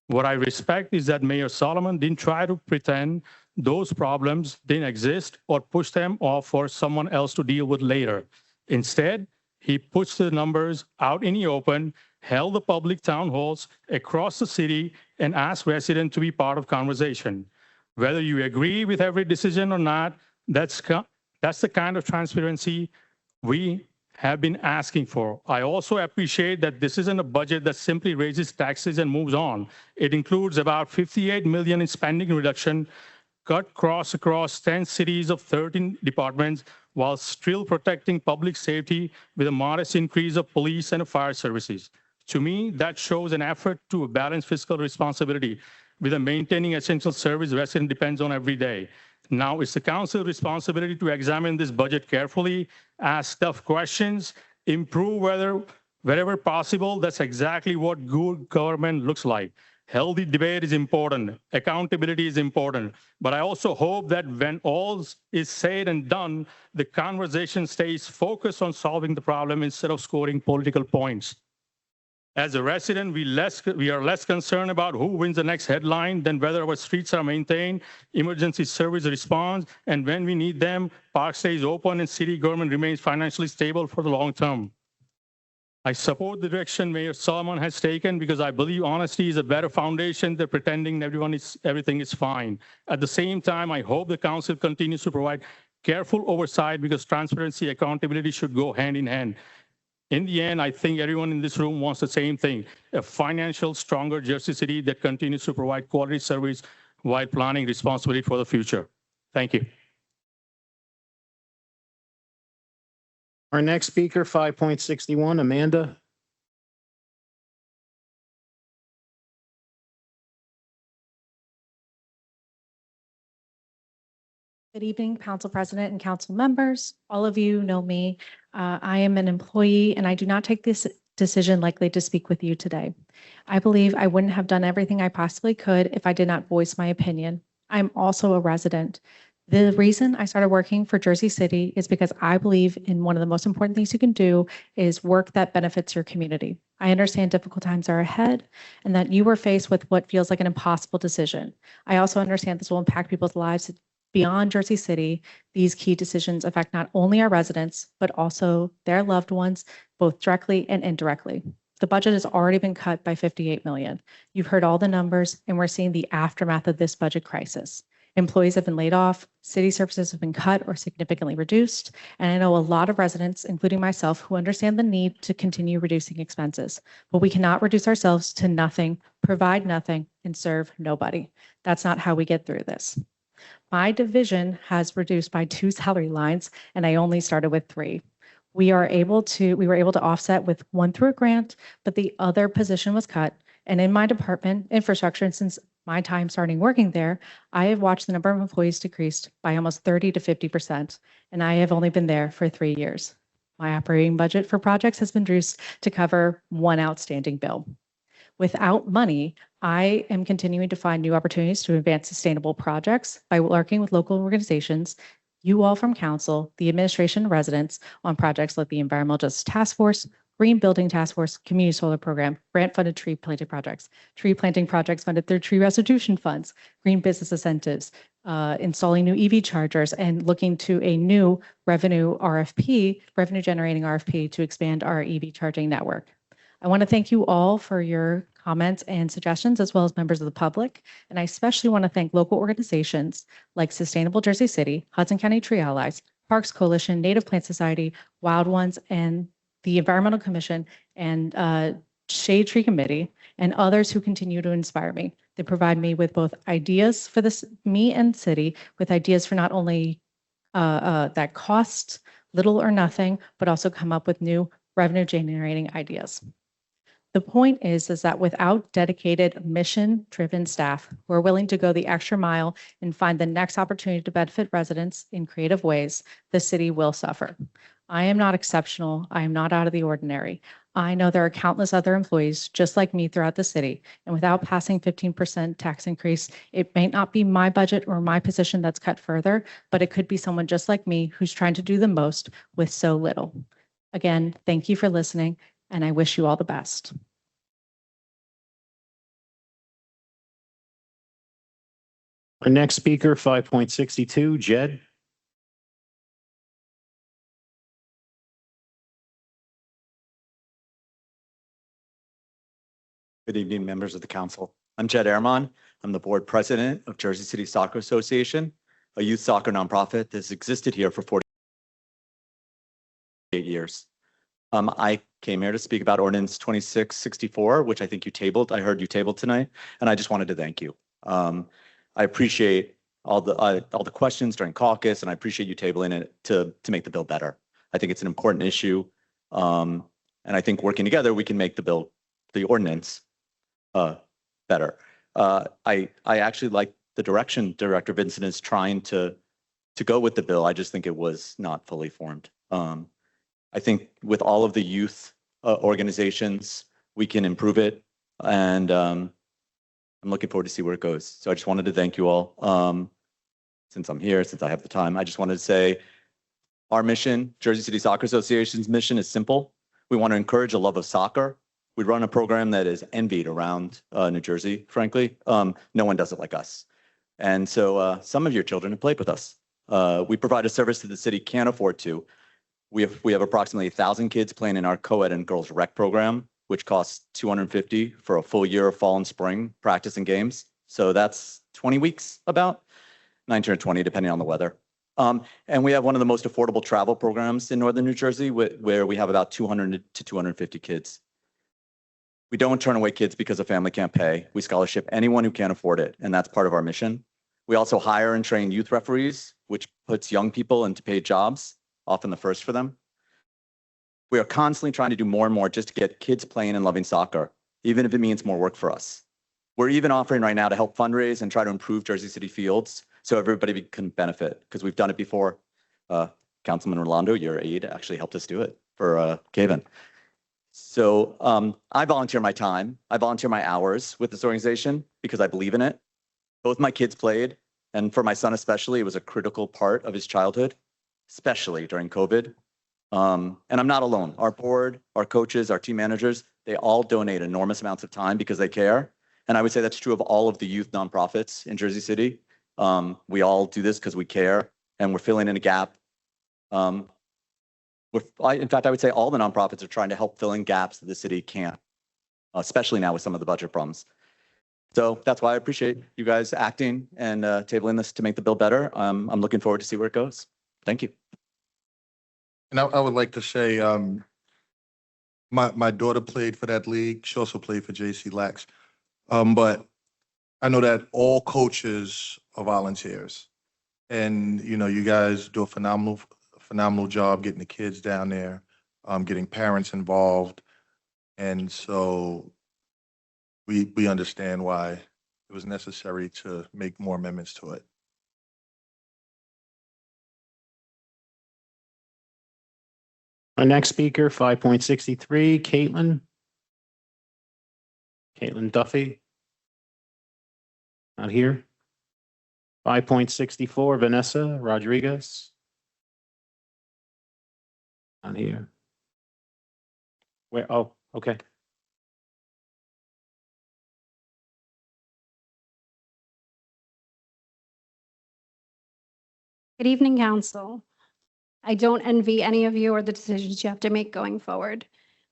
Speaker 12: What I respect is that Mayor Solomon didn't try to pretend those problems didn't exist or push them off for someone else to deal with later. Instead, he puts the numbers out in the open, held the public town halls across the city, and asked residents to be part of conversation. Whether you agree with every decision or not, that's the kind of transparency we have been asking for. I also appreciate that this isn't a budget that simply raises taxes and moves on. It includes about $58 million in spending reduction, cut across 10 cities of 13 departments, while still protecting public safety with a modest increase of police and fire services. To me, that shows an effort to balance fiscal responsibility with a maintaining essential service resident depends on every day. Now, it's the council's responsibility to examine this budget carefully, ask tough questions, improve wherever possible. That's exactly what good government looks like. Healthy debate is important. Accountability is important. But I also hope that when all is said and done, the conversation stays focused on solving the problem instead of scoring political points. As a resident, we are less concerned about who wins the next headline than whether our streets are maintained, emergency service responds, and when we need them, park stays open and city government remains financially stable for the long term. I support the direction Mayor Solomon has taken because I believe honesty is a better foundation than pretending everything is fine. At the same time, I hope the council continues to provide careful oversight because transparency, accountability should go hand in hand. In the end, I think everyone in this room wants the same thing, a financial, stronger Jersey City that continues to provide quality service while planning responsibility for the future. Thank you.
Speaker 1: Our next speaker, 5.61, Amanda.
Speaker 4: Good evening, Council President and Council members. All of you know me. I am an employee and I do not take this decision lightly to speak with you today. I believe I wouldn't have done everything I possibly could if I did not voice my opinion. I'm also a resident. The reason I started working for Jersey City is because I believe in one of the most important things you can do is work that benefits your community. I understand difficult times are ahead and that you were faced with what feels like an impossible decision. I also understand this will impact people's lives beyond Jersey City. These key decisions affect not only our residents, but also their loved ones, both directly and indirectly. The budget has already been cut by 58 million. You've heard all the numbers and we're seeing the aftermath of this budget crisis. Employees have been laid off, city services have been cut or significantly reduced, and I know a lot of residents, including myself, who understand the need to continue reducing expenses. But we cannot reduce ourselves to nothing, provide nothing, and serve nobody. That's not how we get through this. My division has reduced by 2 salary lines, and I only started with 3. We were able to offset with 1 through a grant, but the other position was cut. And in my department, infrastructure, and since my time starting working there, I have watched the number of employees decreased by almost 30 to 50%, and I have only been there for 3 years. My operating budget for projects has been reduced to cover 1 outstanding bill. Without money, I am continuing to find new opportunities to advance sustainable projects by working with local organizations, you all from council, the administration, and residents on projects like the Environmental Justice Task Force, Green Building Task Force, Community Solar Program, grant-funded tree planting projects funded through tree restitution funds, green business incentives, installing new EV chargers, and looking to a new revenue generating RFP to expand our EV charging network. I want to thank you all for your comments and suggestions, as well as members of the public. And I especially want to thank local organizations like Sustainable Jersey City, Hudson County Tree Allies, Parks Coalition, Native Plant Society, Wild Ones, and the Environmental Commission and Shade Tree Committee, and others who continue to inspire me. They provide me with both ideas for me and city, with ideas for not only that cost little or nothing, but also come up with new revenue generating ideas. The point is that without dedicated mission-driven staff who are willing to go the extra mile and find the next opportunity to benefit residents in creative ways, the city will suffer. I am not exceptional. I am not out of the ordinary. I know there are countless other employees just like me throughout the city, and without passing 15% tax increase, it may not be my budget or my position that's cut further, but it could be someone just like me who's trying to do the most with so little. Again, thank you for listening, and I wish you all the best.
Speaker 1: Our next speaker, 5.62, Jed.
Speaker 20: Good evening, members of the council. I'm Jed Ehrman. I'm the board president of Jersey City Soccer Association, a youth soccer nonprofit that's existed here for 48 years. I came here to speak about ordinance 2664, which I think you tabled. I heard you tabled tonight, and I just wanted to thank you. I appreciate all the questions during caucus, and I appreciate you tabling it to make the bill better. I think it's an important issue, and I think working together, we can make the bill the ordinance better. I actually like the direction Director Vincent is trying to go with the bill. I just think it was not fully formed. I think with all of the youth organizations, we can improve it, and I'm looking forward to see where it goes. So I just wanted to thank you all. Since I'm here, since I have the time, I just wanted to say our mission, Jersey City Soccer Association's mission, is simple. We want to encourage a love of soccer. We run a program that is envied around New Jersey, frankly. No one does it like us. And so some of your children have played with us. We provide a service that the city can't afford to. We have approximately 1,000 kids playing in our co-ed and girls rec program, which costs $250 for a full year of fall and spring practice and games. So that's 20 weeks, about 19 or 20, depending on the weather. And we have one of the most affordable travel programs in Northern New Jersey, where we have about 200 to 250 kids. We don't turn away kids because a family can't pay. We scholarship anyone who can't afford it, and that's part of our mission. We also hire and train youth referees, which puts young people into paid jobs, often the first for them. We are constantly trying to do more and more just to get kids playing and loving soccer, even if it means more work for us. We're even offering right now to help fundraise and try to improve Jersey City fields so everybody can benefit, because we've done it before. Councilman Rolando, your aide, actually helped us do it for Caven. So I volunteer my time. I volunteer my hours with this organization because I believe in it. Both my kids played, and for my son especially, it was a critical part of his childhood, especially during COVID. And I'm not alone. Our board, our coaches, our team managers, they all donate enormous amounts of time because they care. And I would say that's true of all of the youth nonprofits in Jersey City. We all do this because we care, and we're filling in a gap. In fact, I would say all the nonprofits are trying to help fill in gaps that the city can't, especially now with some of the budget problems. So that's why I appreciate you guys acting and tabling this to make the bill better. I'm looking forward to see where it goes. Thank you.
Speaker 13: And I would like to say, my daughter played for that league. She also played for JC Lax. But I know that all coaches are volunteers, and you guys do a phenomenal job getting the kids down there, getting parents involved, and so we understand why it was necessary to make more amendments to it.
Speaker 1: Our next speaker, 5.63, Caitlin Duffy. Not here. 5.64, Vanessa Rodriguez. Not here. Where? Oh, okay.
Speaker 5: Good evening, Council. I don't envy any of you or the decisions you have to make going forward.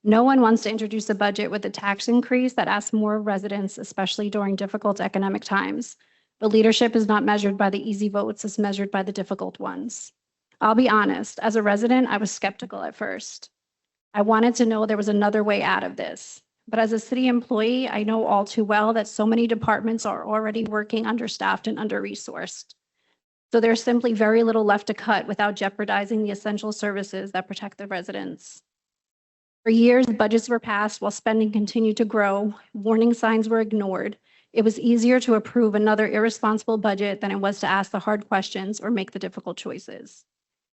Speaker 5: No one wants to introduce a budget with a tax increase that asks more residents, especially during difficult economic times. But leadership is not measured by the easy votes, it's measured by the difficult ones. I'll be honest, as a resident, I was skeptical at first. I wanted to know there was another way out of this. But as a city employee, I know all too well that so many departments are already working understaffed and under-resourced. So there's simply very little left to cut without jeopardizing the essential services that protect the residents. For years, budgets were passed while spending continued to grow. Warning signs were ignored. It was easier to approve another irresponsible budget than it was to ask the hard questions or make the difficult choices.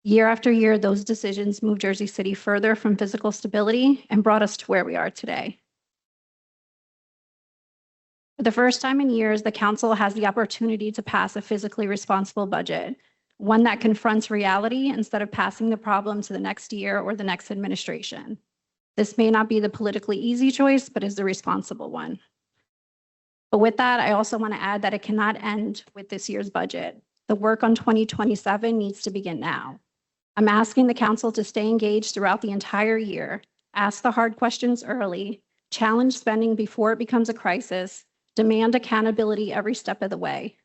Speaker 5: Year after year, those decisions moved Jersey City further from physical stability and brought us to where we are today. For the first time in years, the council has the opportunity to pass a physically responsible budget, one that confronts reality instead of passing the problem to the next year or the next administration. This may not be the politically easy choice, but is the responsible one. But with that, I also want to add that it cannot end with this year's budget. The work on 2027 needs to begin now. I'm asking the council to stay engaged throughout the entire year, ask the hard questions early, challenge spending before it becomes a crisis, demand accountability every step of the way.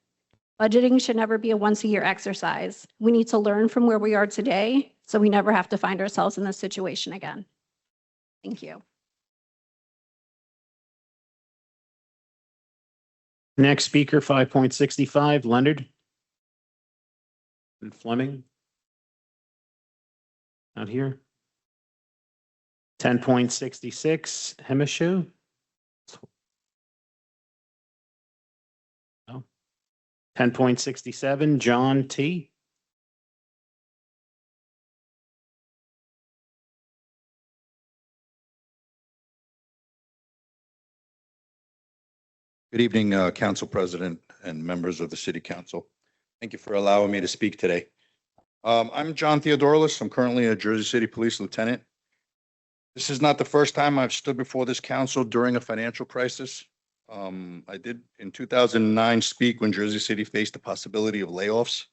Speaker 5: Budgeting should never be a once-a-year exercise. We need to learn from where we are today so we never have to find ourselves in this situation again. Thank you.
Speaker 1: Next speaker, 5.65, Leonard. And Fleming. Not here. 10.66, Hemishu. 10.67, John T.
Speaker 7: Good evening, Council President and members of the City Council. Thank you for allowing me to speak today. I'm John Theodoros. I'm currently a Jersey City Police Lieutenant. This is not the first time I've stood before this council during a financial crisis. I did in 2009 speak when Jersey City faced the possibility of layoffs.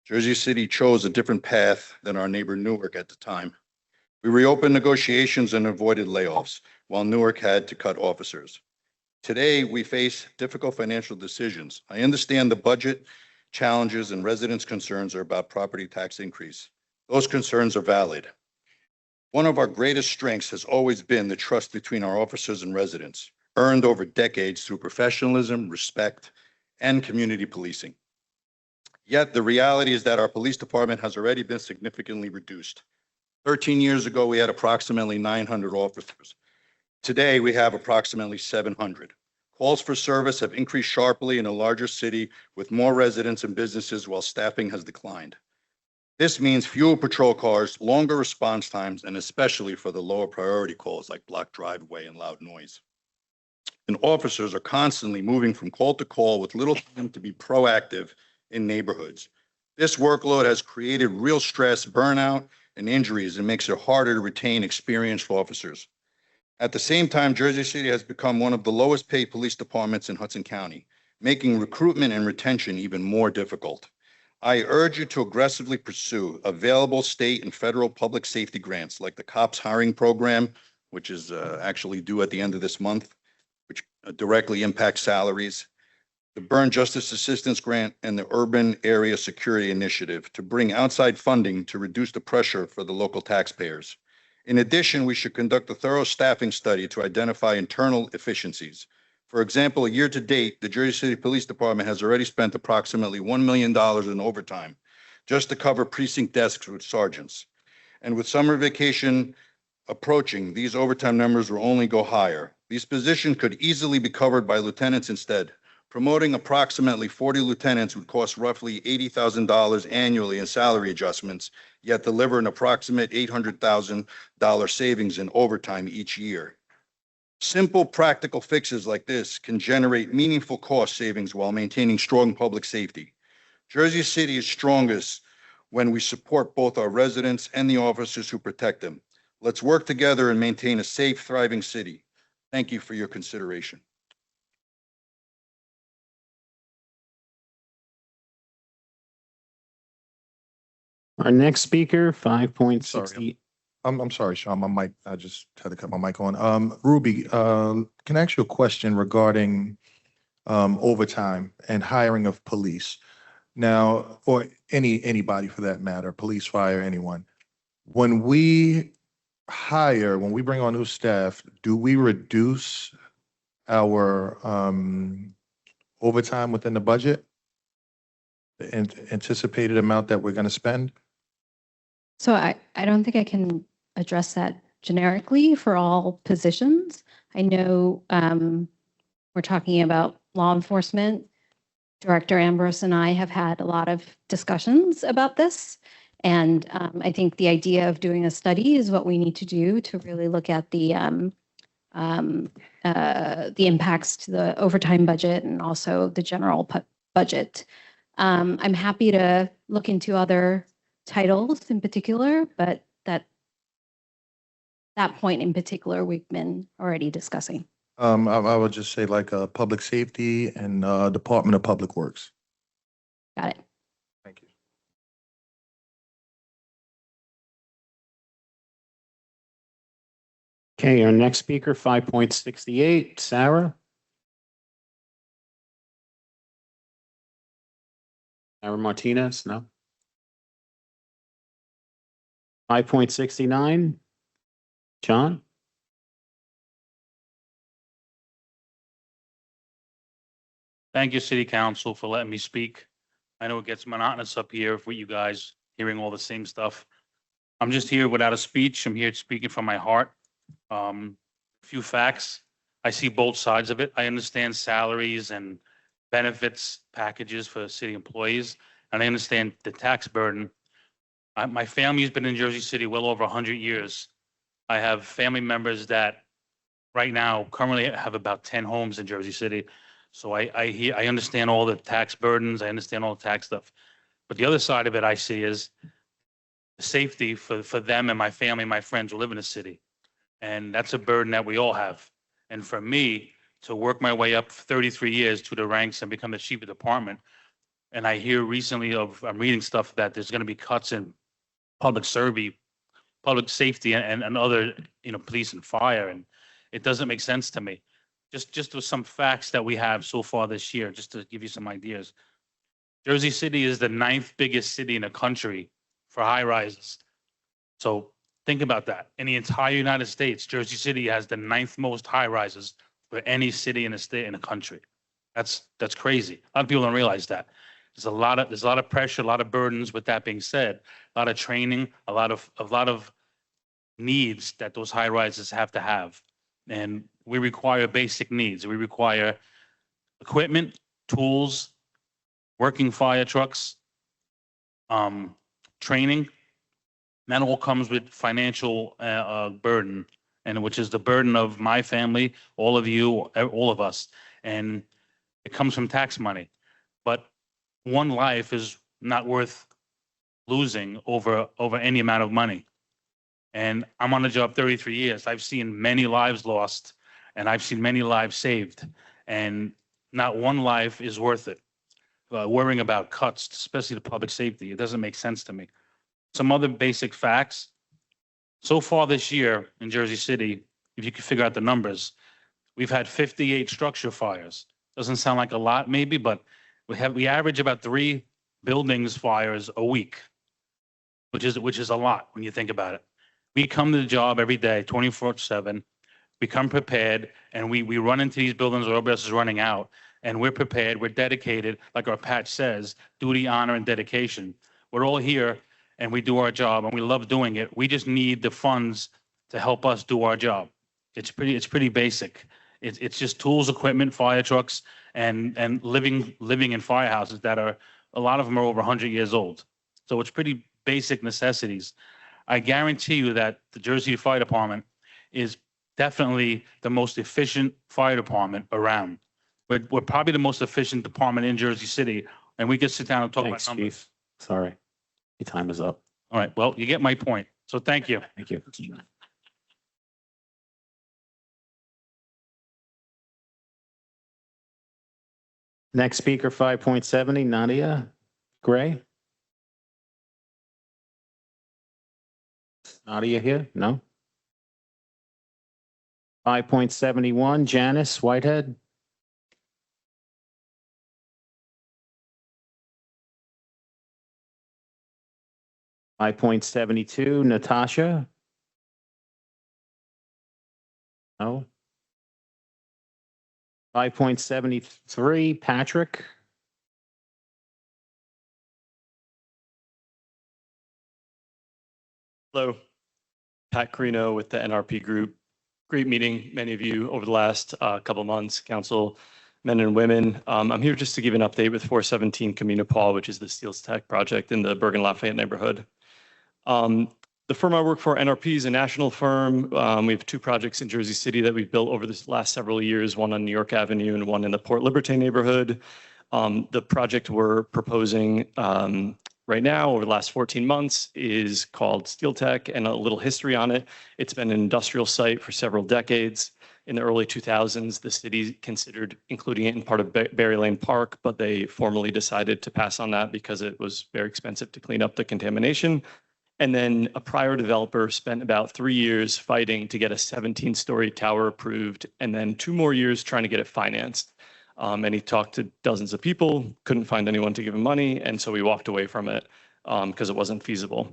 Speaker 7: Jersey City chose a different path than our neighbor Newark at the time. We reopened negotiations and avoided layoffs, while Newark had to cut officers. Today, we face difficult financial decisions. I understand the budget challenges and residents' concerns are about property tax increase. Those concerns are valid. One of our greatest strengths has always been the trust between our officers and residents, earned over decades through professionalism, respect, and community policing. Yet the reality is that our police department has already been significantly reduced. 13 years ago, we had approximately 900 officers. Today, we have approximately 700. Calls for service have increased sharply in a larger city with more residents and businesses while staffing has declined. This means fewer patrol cars, longer response times, and especially for the lower priority calls like blocked driveway and loud noise. And officers are constantly moving from call to call with little time to be proactive in neighborhoods. This workload has created real stress, burnout, and injuries and makes it harder to retain experienced officers. At the same time, Jersey City has become one of the lowest paid police departments in Hudson County, making recruitment and retention even more difficult. I urge you to aggressively pursue available state and federal public safety grants like the COPS hiring program, which is actually due at the end of this month, which directly impacts salaries, the Burn Justice Assistance Grant, and the Urban Area Security Initiative to bring outside funding to reduce the pressure for the local taxpayers. In addition, we should conduct a thorough staffing study to identify internal efficiencies. For example, year to date, the Jersey City Police Department has already spent approximately $1 million in overtime just to cover precinct desks with sergeants. And with summer vacation approaching, these overtime numbers will only go higher. These positions could easily be covered by lieutenants instead. Promoting approximately 40 lieutenants would cost roughly $80,000 annually in salary adjustments, yet deliver an approximate $800,000 savings in overtime each year. Simple, practical fixes like this can generate meaningful cost savings while maintaining strong public safety. Jersey City is strongest when we support both our residents and the officers who protect them. Let's work together and maintain a safe, thriving city. Thank you for your consideration.
Speaker 1: Our next speaker, 5.60.
Speaker 13: I'm sorry, Sean, my mic, I just had to cut my mic on. Ruby, can I ask you a question regarding overtime and hiring of police? Now, or anybody for that matter, police, fire, anyone. When we bring on new staff, do we reduce our overtime within the budget? The anticipated amount that we're going to spend?
Speaker 18: So I don't think I can address that generically for all positions. I know we're talking about law enforcement. Director Ambrose and I have had a lot of discussions about this. And I think the idea of doing a study is what we need to do to really look at the impacts to the overtime budget and also the general budget. I'm happy to look into other titles in particular, but that point in particular, we've been already discussing.
Speaker 13: I would just say like public safety and Department of Public Works.
Speaker 18: Got it.
Speaker 13: Thank you.
Speaker 1: Okay, our next speaker, 5.68, Sarah. Sarah Martinez, no. 5.69, John.
Speaker 23: Thank you, City Council, for letting me speak. I know it gets monotonous up here for you guys, hearing all the same stuff. I'm just here without a speech. I'm here speaking from my heart. A few facts. I see both sides of it. I understand salaries and benefits packages for city employees, and I understand the tax burden. My family's been in Jersey City well over 100 years. I have family members that right now currently have about 10 homes in Jersey City. So I understand all the tax burdens. I understand all the tax stuff. But the other side of it I see is the safety for them and my family, my friends who live in the city. And that's a burden that we all have. And for me to work my way up for 33 years to the ranks and become the chief of department, and I hear recently I'm reading stuff that there's going to be cuts in public safety and other, police and fire. And it doesn't make sense to me. Just with some facts that we have so far this year, just to give you some ideas. Jersey City is the 9th biggest city in the country for high rises. So think about that. In the entire United States, Jersey City has the 9th most high rises for any city in the country. That's crazy. A lot of people don't realize that. There's a lot of pressure, a lot of burdens. With that being said, a lot of training, a lot of needs that those high rises have to have. And we require basic needs. We require equipment, tools, working fire trucks, training. That all comes with financial burden, and which is the burden of my family, all of you, all of us. And it comes from tax money. But one life is not worth losing over any amount of money. And I'm on the job 33 years. I've seen many lives lost, and I've seen many lives saved. And not one life is worth it. Worrying about cuts, especially to public safety, it doesn't make sense to me. Some other basic facts. So far this year in Jersey City, if you could figure out the numbers, we've had 58 structure fires. Doesn't sound like a lot maybe, but we average about 3 buildings fires a week, which is a lot when you think about it. We come to the job every day, 24/7. We come prepared, and we run into these buildings where everybody else is running out, and we're prepared, we're dedicated, like our patch says, duty, honor, and dedication. We're all here, and we do our job, and we love doing it. We just need the funds to help us do our job. It's pretty basic. It's just tools, equipment, fire trucks, and living in firehouses that are, a lot of them are over 100 years old. So it's pretty basic necessities. I guarantee you that the Jersey Fire Department is definitely the most efficient fire department around. We're probably the most efficient department in Jersey City, and we can sit down and talk about numbers.
Speaker 9: Chief. Sorry, your time is up.
Speaker 23: All right, well, you get my point. So thank you.
Speaker 9: Thank you.
Speaker 1: Next speaker, 5.70, Nadia Gray. Nadia here? No? 5.71, Janice Whitehead. .72, Natasha. No. 5.73, Patrick.
Speaker 15: Hello, Pat Carino with the NRP Group. Great meeting, many of you over the last couple of months, council men and women. I'm here just to give an update with 417 Municipal, which is the Steels Tech project in the Bergen Lafayette neighborhood. The firm I work for, NRP, is a national firm. We have 2 projects in Jersey City that we've built over the last several years, one on New York Avenue and one in the Port Liberté neighborhood. The project we're proposing right now over the last 14 months is called Steel Tech, and a little history on it. It's been an industrial site for several decades. In the early 2000s, the city considered including it in part of Berry Lane Park, but they formally decided to pass on that because it was very expensive to clean up the contamination. And then a prior developer spent about 3 years fighting to get a 17-story tower approved, and then 2 more years trying to get it financed. And he talked to dozens of people, couldn't find anyone to give him money, and so we walked away from it because it wasn't feasible.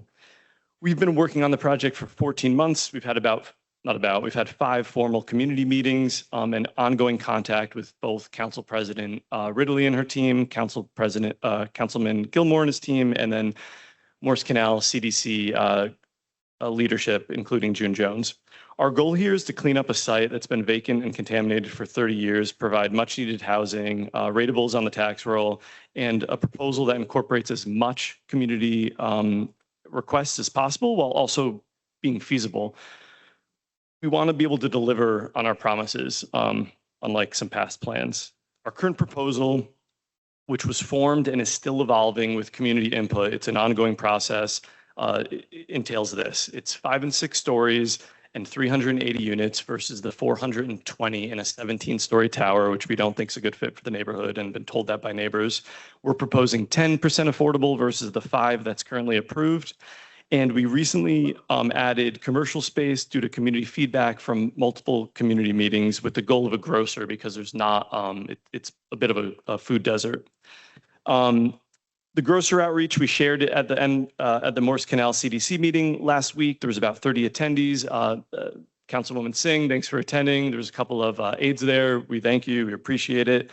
Speaker 15: We've been working on the project for 14 months. We've had we've had 5 formal community meetings and ongoing contact with both Council President Ridley and her team, Councilman Gilmore and his team, and then Morris Canal CDC leadership, including June Jones. Our goal here is to clean up a site that's been vacant and contaminated for 30 years, provide much needed housing, ratables on the tax roll, and a proposal that incorporates as much community requests as possible while also being feasible. We want to be able to deliver on our promises, unlike some past plans. Our current proposal, which was formed and is still evolving with community input, it's an ongoing process, entails this. It's 5 and 6 stories and 380 units versus the 420 in a 17-story tower, which we don't think is a good fit for the neighborhood and been told that by neighbors. We're proposing 10% affordable versus the 5 that's currently approved. And we recently added commercial space due to community feedback from multiple community meetings with the goal of a grocer because there's not, it's a bit of a food desert. The grocer outreach, we shared it at the end at the Morris Canal CDC meeting last week. There was about 30 attendees. Councilwoman Singh, thanks for attending. There was a couple of aides there. We thank you. We appreciate it.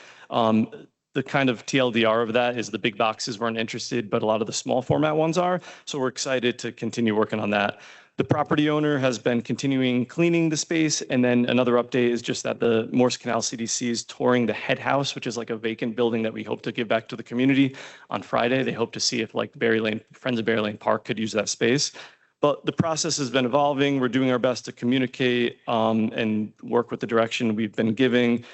Speaker 15: The kind of TLDR of that is the big boxes weren't interested, but a lot of the small format ones are. So we're excited to continue working on that. The property owner has been continuing cleaning the space. And then another update is just that the Morris Canal CDC is touring the head house, which is like a vacant building that we hope to give back to the community on Friday. They hope to see if like Friends of Berry Lane Park could use that space. But the process has been evolving. We're doing our best to communicate and work with the direction we've been giving.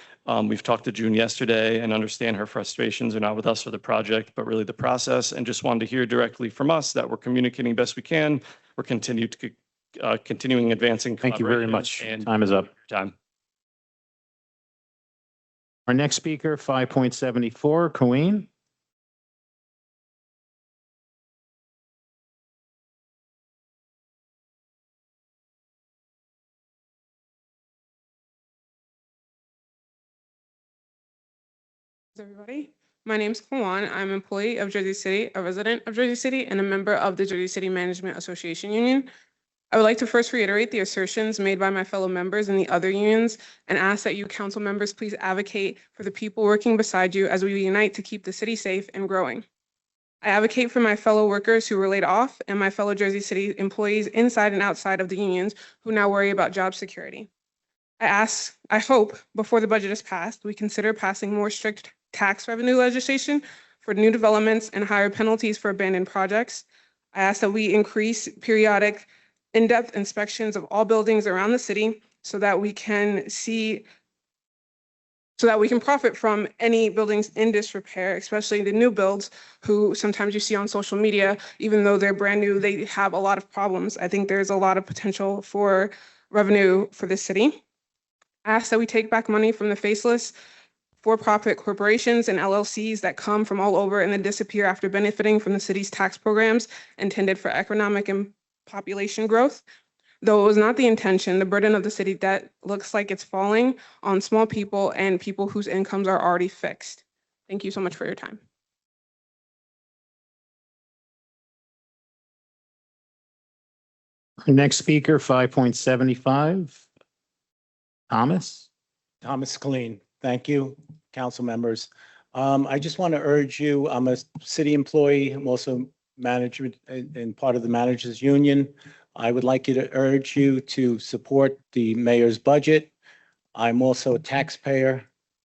Speaker 15: We've talked to June yesterday and understand her frustrations are not with us or the project, but really the process, and just wanted to hear directly from us that we're communicating best we can. We're continuing advancing.
Speaker 1: Thank you very much. Time is up.
Speaker 15: Time.
Speaker 1: Our next speaker, 5.74, Coeen.
Speaker 11: Everybody. My name is Kawan. I'm an employee of Jersey City, a resident of Jersey City, and a member of the Jersey City Management Association Union. I would like to first reiterate the assertions made by my fellow members in the other unions and ask that you council members please advocate for the people working beside you as we unite to keep the city safe and growing. I advocate for my fellow workers who were laid off and my fellow Jersey City employees inside and outside of the unions who now worry about job security. I hope before the budget is passed, we consider passing more strict tax revenue legislation for new developments and higher penalties for abandoned projects. I ask that we increase periodic in-depth inspections of all buildings around the city so that we can profit from any buildings in disrepair, especially the new builds who sometimes you see on social media, even though they're brand new, they have a lot of problems. I think there's a lot of potential for revenue for the city. I ask that we take back money from the faceless for-profit corporations and LLCs that come from all over and then disappear after benefiting from the city's tax programs intended for economic and population growth. Though it was not the intention, the burden of the city debt looks like it's falling on small people and people whose incomes are already fixed. Thank you so much for your time.
Speaker 1: Our next speaker, 5.75, Thomas.
Speaker 16: Thomas Killeen. Thank you, council members. I just want to urge you, I'm a city employee. I'm also management and part of the managers union. I would like you to urge you to support the mayor's budget. I'm also a taxpayer.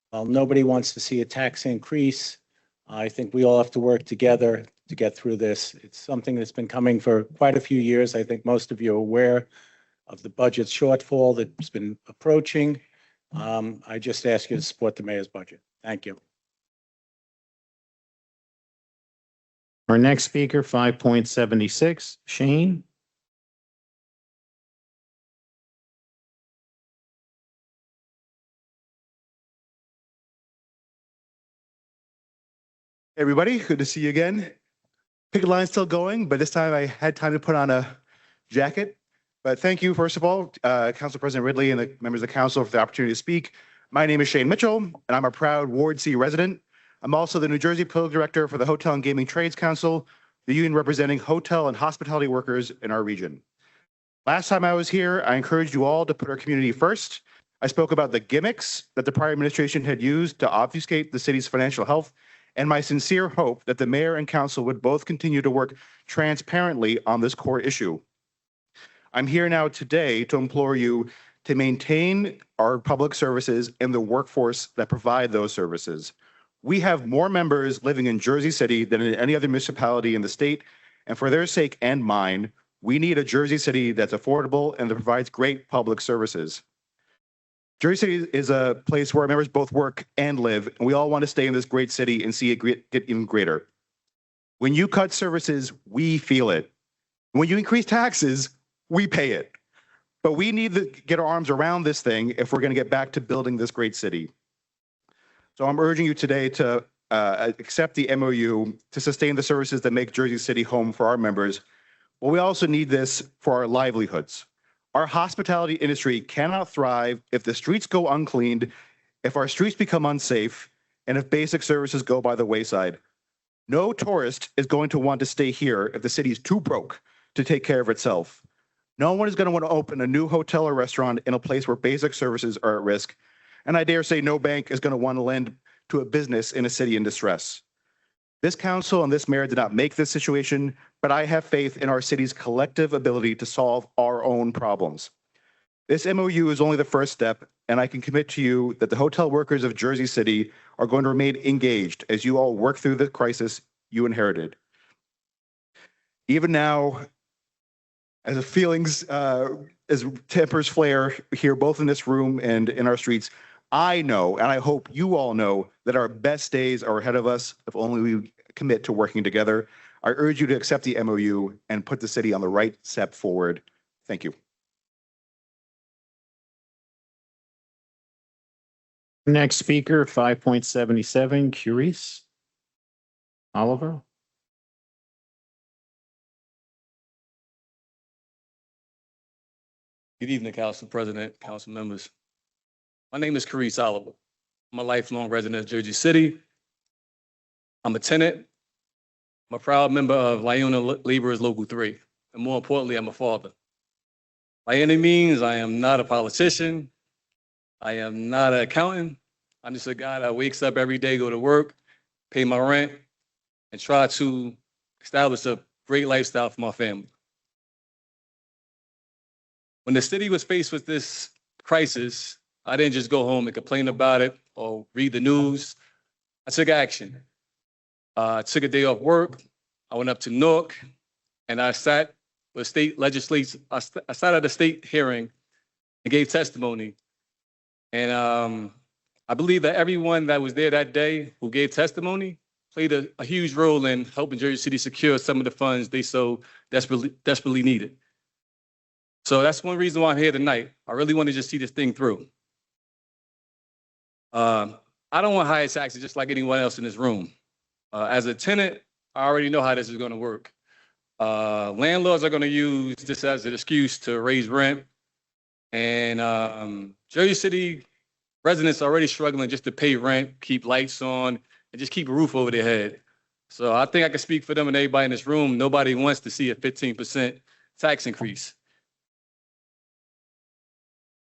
Speaker 16: While nobody wants to see a tax increase, I think we all have to work together to get through this. It's something that's been coming for quite a few years. I think most of you are aware of the budget shortfall that's been approaching. I just ask you to support the mayor's budget. Thank you.
Speaker 1: Our next speaker, 5.76, Shane.
Speaker 22: Hey everybody, good to see you again. Picket line's still going, but this time I had time to put on a jacket. But thank you, first of all, Council President Ridley and the members of the council for the opportunity to speak. My name is Shane Mitchell, and I'm a proud Ward C resident. I'm also the New Jersey Political Director for the Hotel and Gaming Trades Council, the union representing hotel and hospitality workers in our region. Last time I was here, I encouraged you all to put our community first. I spoke about the gimmicks that the prior administration had used to obfuscate the city's financial health, and my sincere hope that the mayor and council would both continue to work transparently on this core issue. I'm here now today to implore you to maintain our public services and the workforce that provide those services. We have more members living in Jersey City than in any other municipality in the state, and for their sake and mine, we need a Jersey City that's affordable and that provides great public services. Jersey City is a place where our members both work and live, and we all want to stay in this great city and see it get even greater. When you cut services, we feel it. When you increase taxes, we pay it. But we need to get our arms around this thing if we're going to get back to building this great city. So I'm urging you today to accept the MOU to sustain the services that make Jersey City home for our members. But we also need this for our livelihoods. Our hospitality industry cannot thrive if the streets go uncleaned, if our streets become unsafe, and if basic services go by the wayside. No tourist is going to want to stay here if the city is too broke to take care of itself. No one is going to want to open a new hotel or restaurant in a place where basic services are at risk. And I dare say no bank is going to want to lend to a business in a city in distress. This council and this mayor did not make this situation, but I have faith in our city's collective ability to solve our own problems. This MOU is only the first step, and I can commit to you that the hotel workers of Jersey City are going to remain engaged as you all work through the crisis you inherited. Even now, as the feelings, as tempers flare here, both in this room and in our streets, I know, and I hope you all know, that our best days are ahead of us if only we commit to working together. I urge you to accept the MOU and put the city on the right step forward. Thank you.
Speaker 1: Next speaker, 5.77, Curice Oliver.
Speaker 2: Good evening, Council President, Council members. My name is Curice Oliver. I'm a lifelong resident of Jersey City. I'm a tenant. I'm a proud member of Lyona Laborers Local 3, and more importantly, I'm a father. By any means, I am not a politician. I am not an accountant. I'm just a guy that wakes up every day, go to work, pay my rent, and try to establish a great lifestyle for my family. When the city was faced with this crisis, I didn't just go home and complain about it or read the news. I took action. I took a day off work. I went up to Newark and I sat with state legislators. I sat at a state hearing and gave testimony. And I believe that everyone that was there that day who gave testimony played a huge role in helping Jersey City secure some of the funds they so desperately needed. So that's one reason why I'm here tonight. I really want to just see this thing through. I don't want higher taxes just like anyone else in this room. As a tenant, I already know how this is going to work. Landlords are going to use this as an excuse to raise rent. And Jersey City residents are already struggling just to pay rent, keep lights on, and just keep a roof over their head. So I think I can speak for them and everybody in this room. Nobody wants to see a 15% tax increase.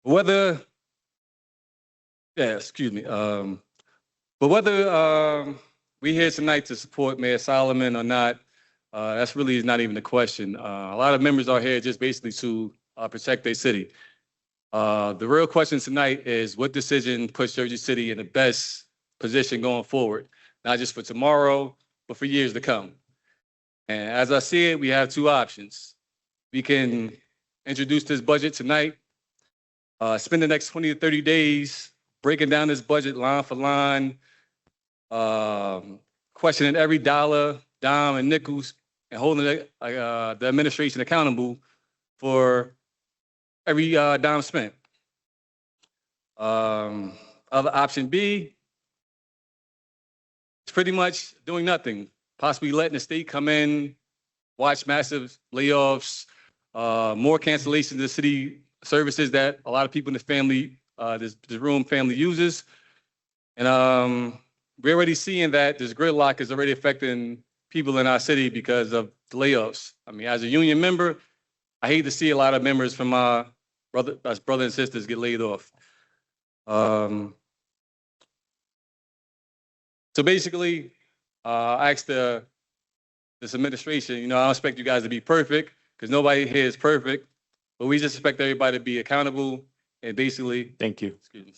Speaker 2: Whether, but whether we're here tonight to support Mayor Solomon or not, that's really not even the question. A lot of members are here just basically to protect their city. The real question tonight is what decision puts Jersey City in the best position going forward, not just for tomorrow, but for years to come. And as I see it, we have two options. We can introduce this budget tonight, spend the next 20 to 30 days breaking down this budget line for line, questioning every dollar, dime, and nickels, and holding the administration accountable for every dime spent. Other option B is pretty much doing nothing, possibly letting the state come in, watch massive layoffs, more cancellations of the city services that a lot of people in the family, this room family uses. And we're already seeing that this gridlock is already affecting people in our city because of the layoffs. I mean, as a union member, I hate to see a lot of members from my brothers and sisters get laid off. So basically, I asked this administration, I don't expect you guys to be perfect because nobody here is perfect. But we just expect everybody to be accountable and basically.
Speaker 15: Thank you.
Speaker 2: Excuse me.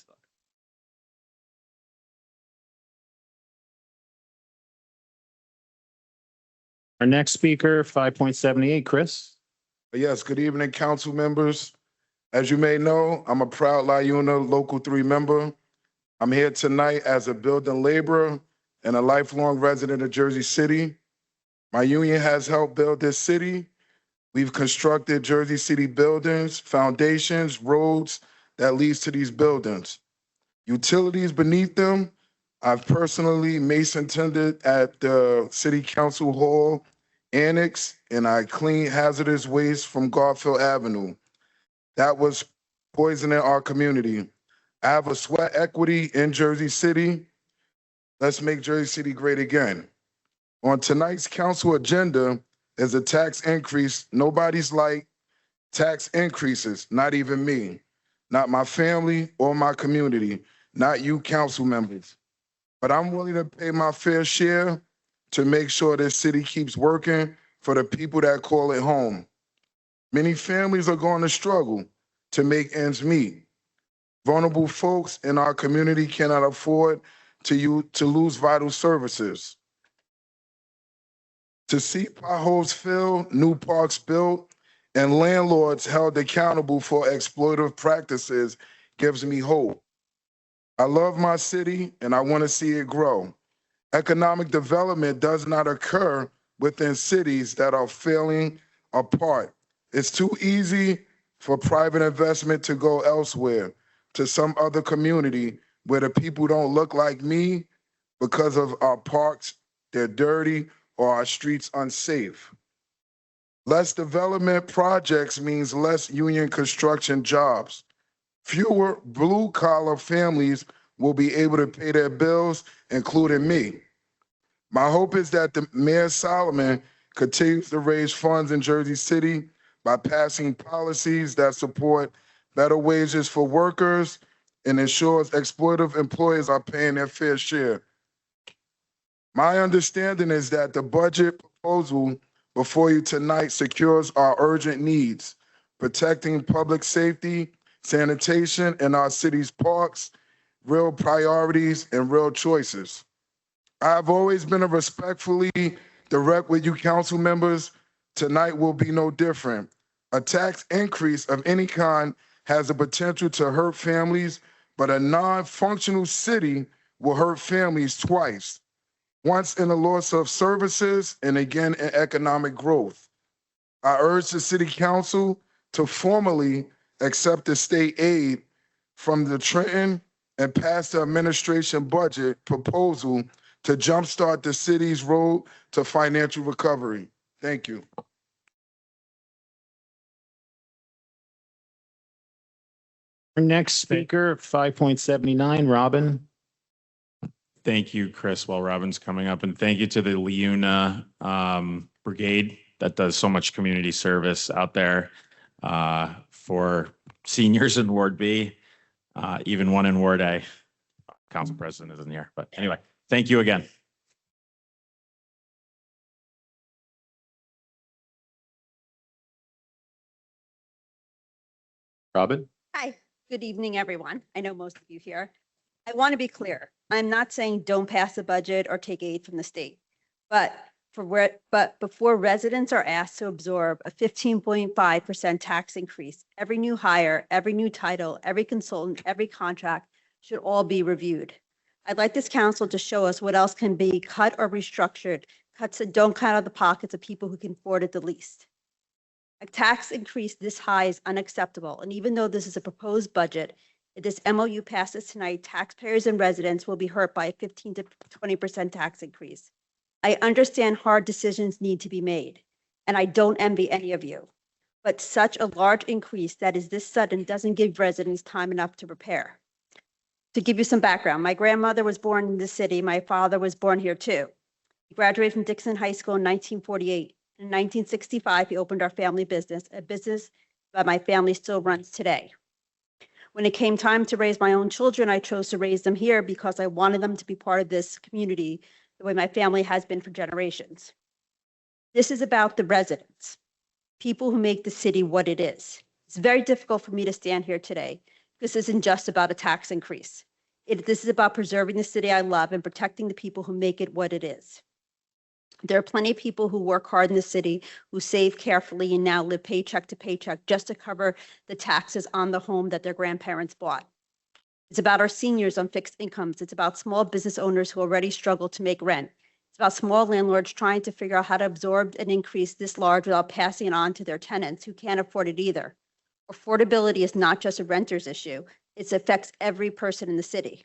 Speaker 1: Our next speaker, 5.78, Chris.
Speaker 3: Yes, good evening, council members. As you may know, I'm a proud LiUNA Local 3 member. I'm here tonight as a building laborer and a lifelong resident of Jersey City. My union has helped build this city. We've constructed Jersey City buildings, foundations, roads that leads to these buildings. Utilities beneath them, I've personally mason tended at the City Council Hall Annex, and I clean hazardous waste from Garfield Avenue. That was poisoning our community. I have a sweat equity in Jersey City. Let's make Jersey City great again. On tonight's council agenda is a tax increase. Nobody's like tax increases, not even me, not my family or my community, not you council members. But I'm willing to pay my fair share to make sure this city keeps working for the people that call it home. Many families are going to struggle to make ends meet. Vulnerable folks in our community cannot afford to lose vital services. To see potholes filled, new parks built, and landlords held accountable for exploitative practices gives me hope. I love my city and I want to see it grow. Economic development does not occur within cities that are falling apart. It's too easy for private investment to go elsewhere, to some other community where the people don't look like me because of our parks, they're dirty, or our streets unsafe. Less development projects means less union construction jobs. Fewer blue-collar families will be able to pay their bills, including me. My hope is that the Mayor Solomon continues to raise funds in Jersey City by passing policies that support better wages for workers and ensures exploitative employers are paying their fair share. My understanding is that the budget proposal before you tonight secures our urgent needs, protecting public safety, sanitation in our city's parks, real priorities and real choices. I've always been a respectfully direct with you council members. Tonight will be no different. A tax increase of any kind has the potential to hurt families, but a non-functional city will hurt families twice. Once in the loss of services and again in economic growth. I urge the City Council to formally accept the state aid from the Trenton and pass the administration budget proposal to jumpstart the city's road to financial recovery. Thank you.
Speaker 1: Our next speaker, 5.79, Robin.
Speaker 14: Thank you, Chris, while Robin's coming up. And thank you to the LiUNA Brigade that does so much community service out there for seniors in Ward B, even one in Ward A. Council President isn't here, but anyway, thank you again. Robin?
Speaker 19: Hi, good evening, everyone. I know most of you here. I want to be clear. I'm not saying don't pass the budget or take aid from the state, but before residents are asked to absorb a 15.5% tax increase, every new hire, every new title, every consultant, every contract should all be reviewed. I'd like this council to show us what else can be cut or restructured, cuts that don't cut out of the pockets of people who can afford it the least. A tax increase this high is unacceptable, and even though this is a proposed budget, if this MOU passes tonight, taxpayers and residents will be hurt by a 15 to 20% tax increase. I understand hard decisions need to be made, and I don't envy any of you. But such a large increase that is this sudden doesn't give residents time enough to prepare. To give you some background, my grandmother was born in this city. My father was born here too. He graduated from Dixon High School in 1948. In 1965, he opened our family business, a business that my family still runs today. When it came time to raise my own children, I chose to raise them here because I wanted them to be part of this community the way my family has been for generations. This is about the residents, people who make the city what it is. It's very difficult for me to stand here today. This isn't just about a tax increase. This is about preserving the city I love and protecting the people who make it what it is. There are plenty of people who work hard in the city, who save carefully and now live paycheck to paycheck just to cover the taxes on the home that their grandparents bought. It's about our seniors on fixed incomes. It's about small business owners who already struggle to make rent. It's about small landlords trying to figure out how to absorb an increase this large without passing it on to their tenants who can't afford it either. Affordability is not just a renter's issue. It affects every person in the city.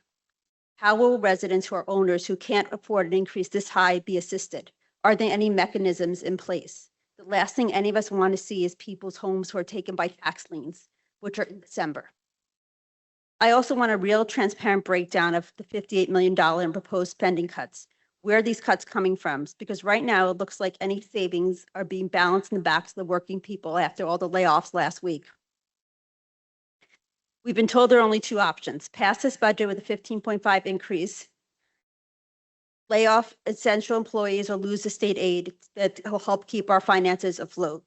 Speaker 19: How will residents who are owners who can't afford an increase this high be assisted? Are there any mechanisms in place? The last thing any of us want to see is people's homes who are taken by tax liens, which are in December. I also want a real transparent breakdown of the $58 million in proposed spending cuts. Where are these cuts coming from? Because right now it looks like any savings are being balanced in the backs of the working people after all the layoffs last week. We've been told there are only two options: pass this budget with a 15.5 increase, lay off essential employees, or lose the state aid that will help keep our finances afloat.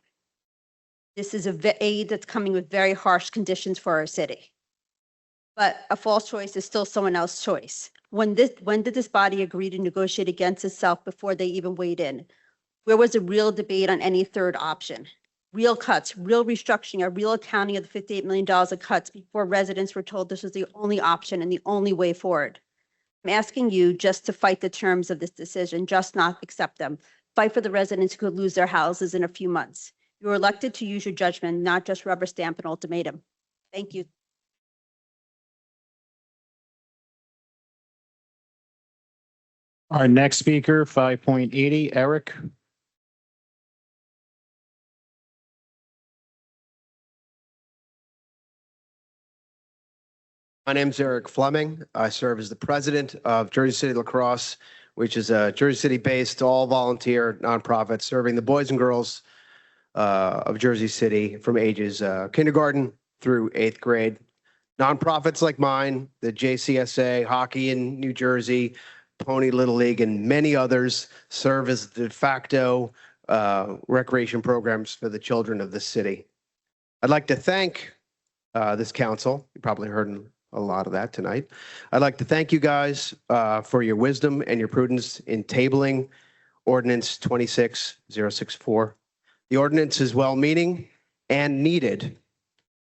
Speaker 19: This is aid that's coming with very harsh conditions for our city. But a false choice is still someone else's choice. When did this body agree to negotiate against itself before they even weighed in? Where was a real debate on any third option? Real cuts, real restructuring, a real accounting of the $58 million of cuts before residents were told this was the only option and the only way forward. I'm asking you just to fight the terms of this decision, just not accept them. Fight for the residents who could lose their houses in a few months. You were elected to use your judgment, not just rubber stamp an ultimatum. Thank you.
Speaker 9: Our next speaker, 5.80, Eric.
Speaker 8: My name's Eric Fleming. I serve as the president of Jersey City Lacrosse, which is a Jersey City-based all-volunteer nonprofit serving the boys and girls of Jersey City from ages kindergarten through 8th grade. Nonprofits like mine, the JCSA, Hockey in New Jersey, Pony Little League, and many others serve as de facto recreation programs for the children of the city. I'd like to thank this council. You probably heard a lot of that tonight. I'd like to thank you guys for your wisdom and your prudence in tabling Ordinance 26064. The ordinance is well-meaning and needed,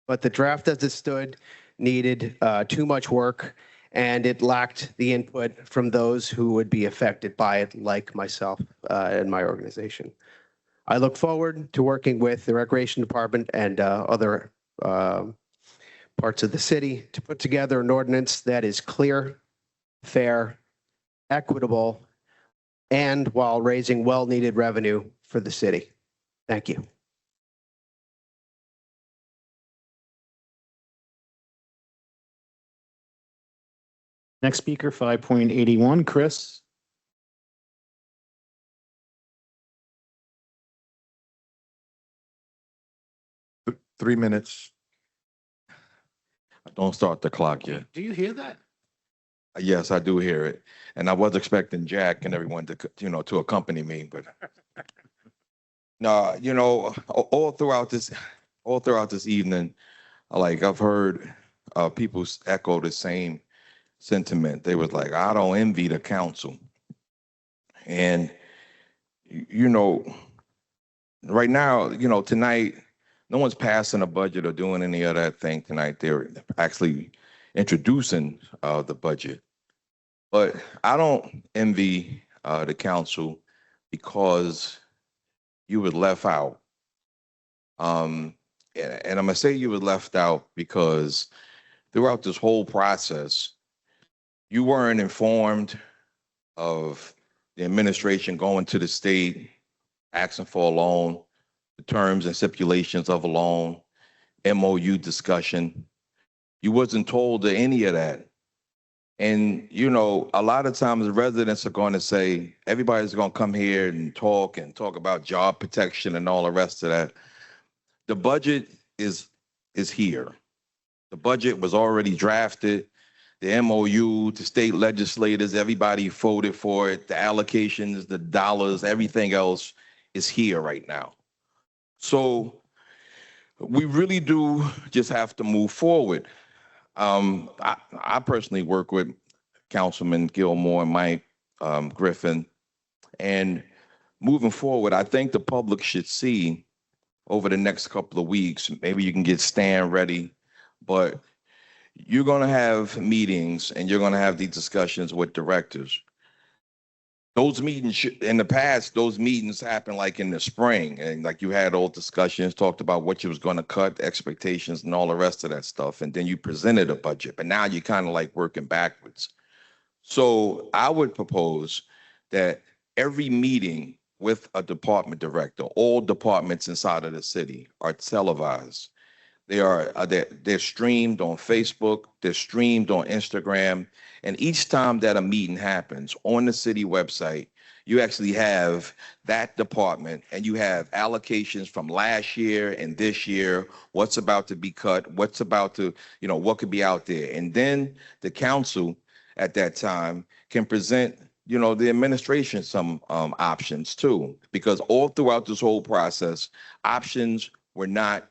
Speaker 8: but the draft as it stood needed too much work, and it lacked the input from those who would be affected by it, like myself and my organization. I look forward to working with the Recreation Department and other parts of the city to put together an ordinance that is clear, fair, equitable, and while raising well-needed revenue for the city. Thank you.
Speaker 9: Next speaker, 5.81, Chris.
Speaker 13: Three minutes.
Speaker 10: Don't start the clock yet.
Speaker 8: Do you hear that?
Speaker 10: Yes, I do hear it. And I was expecting Jack and everyone to, to accompany me, but no, all throughout this evening, like I've heard people echo the same sentiment. They was like, I don't envy the council. And, right now, tonight, no one's passing a budget or doing any of that thing tonight. They're actually introducing the budget. But I don't envy the council because you were left out. And I'm gonna say you were left out because throughout this whole process, you weren't informed of the administration going to the state, asking for a loan, the terms and stipulations of a loan, MOU discussion. You wasn't told of any of that. And, a lot of times the residents are going to say, everybody's going to come here and talk about job protection and all the rest of that. The budget is here. The budget was already drafted. The MOU, the state legislators, everybody voted for it. The allocations, the dollars, everything else is here right now. So we really do just have to move forward. I personally work with Councilman Gilmore and Mike Griffin, and moving forward, I think the public should see over the next couple of weeks, maybe you can get Stan ready, but you're going to have meetings and you're going to have these discussions with directors. Those meetings, in the past, those meetings happened like in the spring, and like you had all discussions, talked about what you was going to cut, expectations, and all the rest of that stuff, and then you presented a budget. But now you're kind of like working backwards. So I would propose that every meeting with a department director, all departments inside of the city, are televised. They're streamed on Facebook, they're streamed on Instagram, and each time that a meeting happens on the city website, you actually have that department and you have allocations from last year and this year, what's about to be cut, what's about to, what could be out there. And then the council at that time can present, the administration some options too, because all throughout this whole process, options were not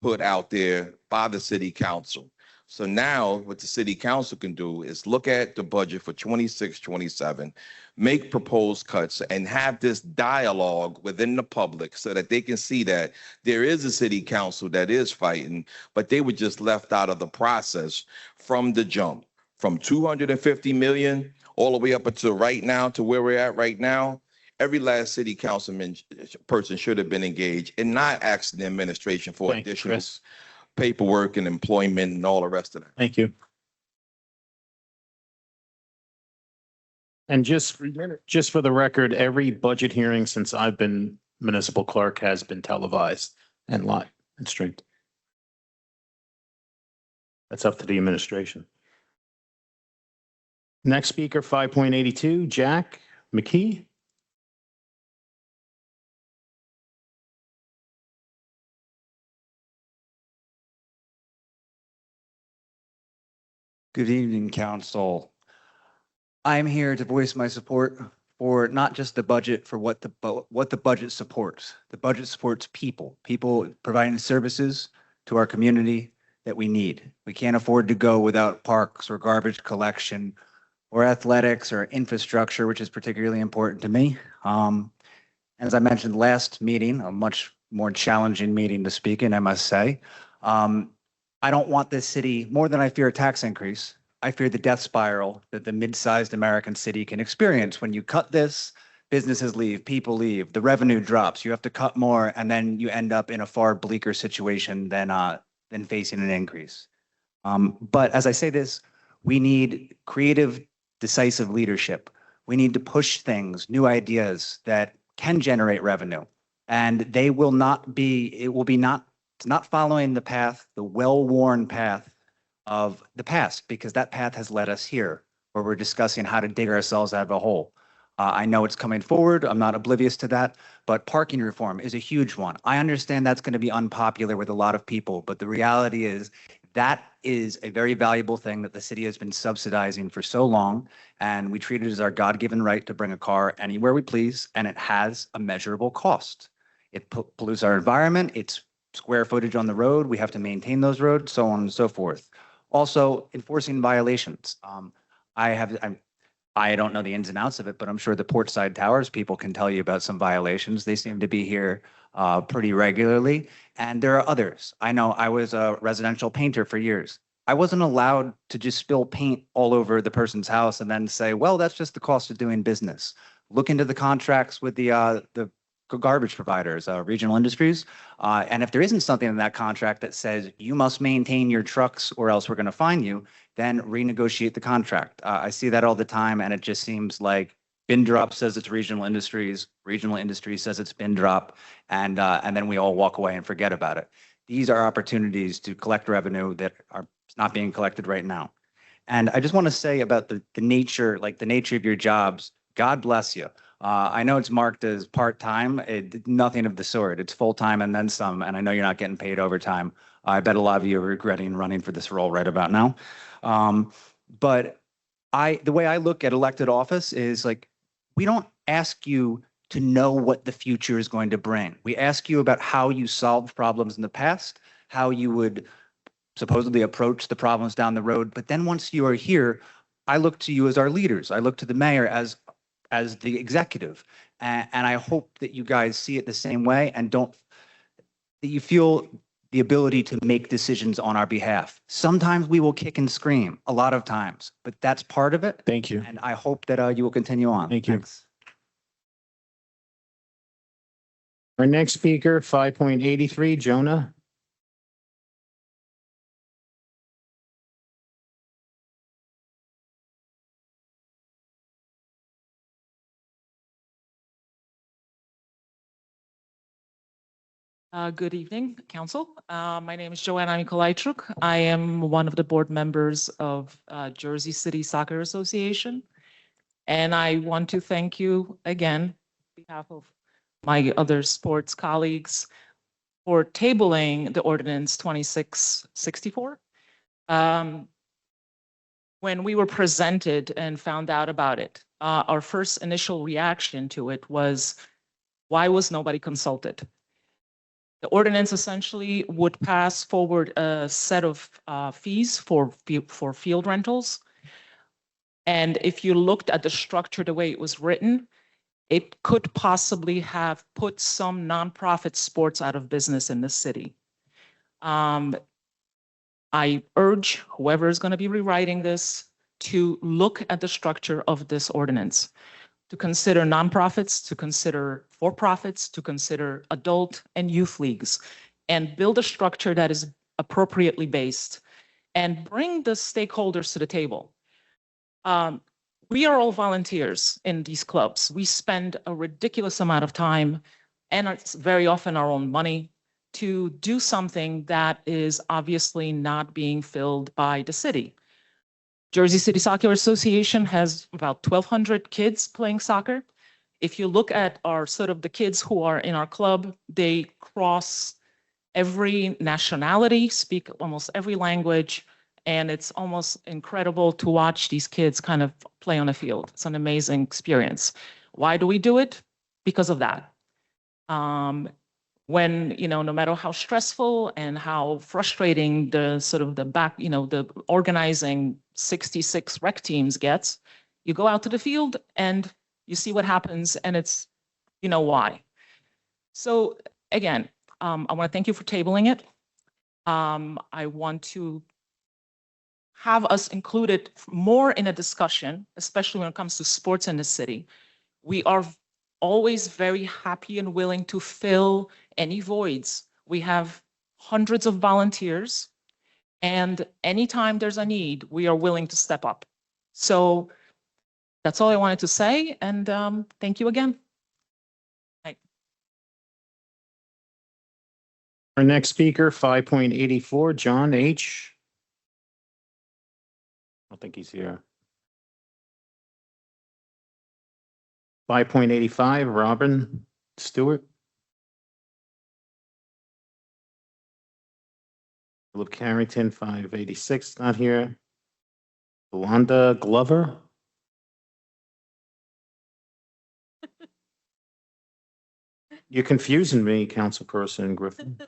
Speaker 10: put out there by the city council. So now what the city council can do is look at the budget for 26, 27, make proposed cuts, and have this dialogue within the public so that they can see that there is a city council that is fighting, but they were just left out of the process from the jump, from 250 million all the way up until right now to where we're at right now. Every last city councilman person should have been engaged and not asking the administration for
Speaker 1: Thank you,
Speaker 10: additional
Speaker 1: Chris.
Speaker 10: paperwork and employment and all the rest of that.
Speaker 1: Thank you. And just for the record, every budget hearing since I've been municipal clerk has been televised and live and streamed. That's up to the administration. Next speaker, 5.82, Jack McKee.
Speaker 6: Good evening, council. I'm here to voice my support for not just the budget, for what the budget supports. The budget supports people providing services to our community that we need. We can't afford to go without parks or garbage collection or athletics or infrastructure, which is particularly important to me. As I mentioned last meeting, a much more challenging meeting to speak in, I must say. I don't want this city, more than I fear a tax increase, I fear the death spiral that the mid-sized American city can experience. When you cut this, businesses leave, people leave, the revenue drops, you have to cut more, and then you end up in a far bleaker situation than facing an increase. But as I say this, we need creative, decisive leadership. We need to push things, new ideas that can generate revenue. And they will not be, it's not following the path, the well-worn path of the past, because that path has led us here, where we're discussing how to dig ourselves out of a hole. I know it's coming forward. I'm not oblivious to that, but parking reform is a huge one. I understand that's going to be unpopular with a lot of people, but the reality is that is a very valuable thing that the city has been subsidizing for so long, and we treat it as our God-given right to bring a car anywhere we please, and it has a measurable cost. It pollutes our environment. It's square footage on the road. We have to maintain those roads, so on and so forth. Also, enforcing violations. I don't know the ins and outs of it, but I'm sure the Portside Towers people can tell you about some violations. They seem to be here pretty regularly, and there are others. I know I was a residential painter for years. I wasn't allowed to just spill paint all over the person's house and then say, well, that's just the cost of doing business. Look into the contracts with the garbage providers, regional industries. And if there isn't something in that contract that says you must maintain your trucks or else we're going to fine you, then renegotiate the contract. I see that all the time, and it just seems like bin drop says it's regional industries says it's bin drop, and then we all walk away and forget about it. These are opportunities to collect revenue that are not being collected right now. And I just want to say about the nature of your jobs. God bless you. I know it's marked as part-time. Nothing of the sort. It's full-time and then some, and I know you're not getting paid overtime. I bet a lot of you are regretting running for this role right about now. But the way I look at elected office is like, we don't ask you to know what the future is going to bring. We ask you about how you solved problems in the past, how you would supposedly approach the problems down the road. But then once you are here, I look to you as our leaders. I look to the mayor as the executive. And I hope that you guys see it the same way and that you feel the ability to make decisions on our behalf. Sometimes we will kick and scream, a lot of times, but that's part of it.
Speaker 9: Thank you.
Speaker 6: And I hope that you will continue on.
Speaker 9: Thank you.
Speaker 6: Thanks.
Speaker 9: Our next speaker, 5.83, Jonah.
Speaker 12: Good evening, Council. My name is Joanna Mikolajczuk. I am one of the board members of Jersey City Soccer Association. And I want to thank you again, on behalf of my other sports colleagues, for tabling the ordinance 2664. When we were presented and found out about it, our first initial reaction to it was, why was nobody consulted? The ordinance essentially would pass forward a set of fees for field rentals. And if you looked at the structure, the way it was written, it could possibly have put some nonprofit sports out of business in the city. I urge whoever is going to be rewriting this to look at the structure of this ordinance, to consider nonprofits, to consider for-profits, to consider adult and youth leagues, and build a structure that is appropriately based and bring the stakeholders to the table. We are all volunteers in these clubs. We spend a ridiculous amount of time, and it's very often our own money, to do something that is obviously not being filled by the city. Jersey City Soccer Association has about 1,200 kids playing soccer. If you look at our sort of the kids who are in our club, they cross every nationality, speak almost every language, and it's almost incredible to watch these kids kind of play on the field. It's an amazing experience. Why do we do it? Because of that. When, no matter how stressful and how frustrating the sort of the organizing 66 rec teams gets, you go out to the field and you see what happens, and it's, why. So again, I want to thank you for tabling it. I want to have us included more in a discussion, especially when it comes to sports in the city. We are always very happy and willing to fill any voids. We have hundreds of volunteers, and anytime there's a need, we are willing to step up. So that's all I wanted to say, and thank you again. Bye.
Speaker 9: Our next speaker, 5.84, John H. I don't think he's here. 5.85, Robin Stewart. Philip Carrington, 586, not here. Wanda Glover. You're confusing me, Councilperson Griffin.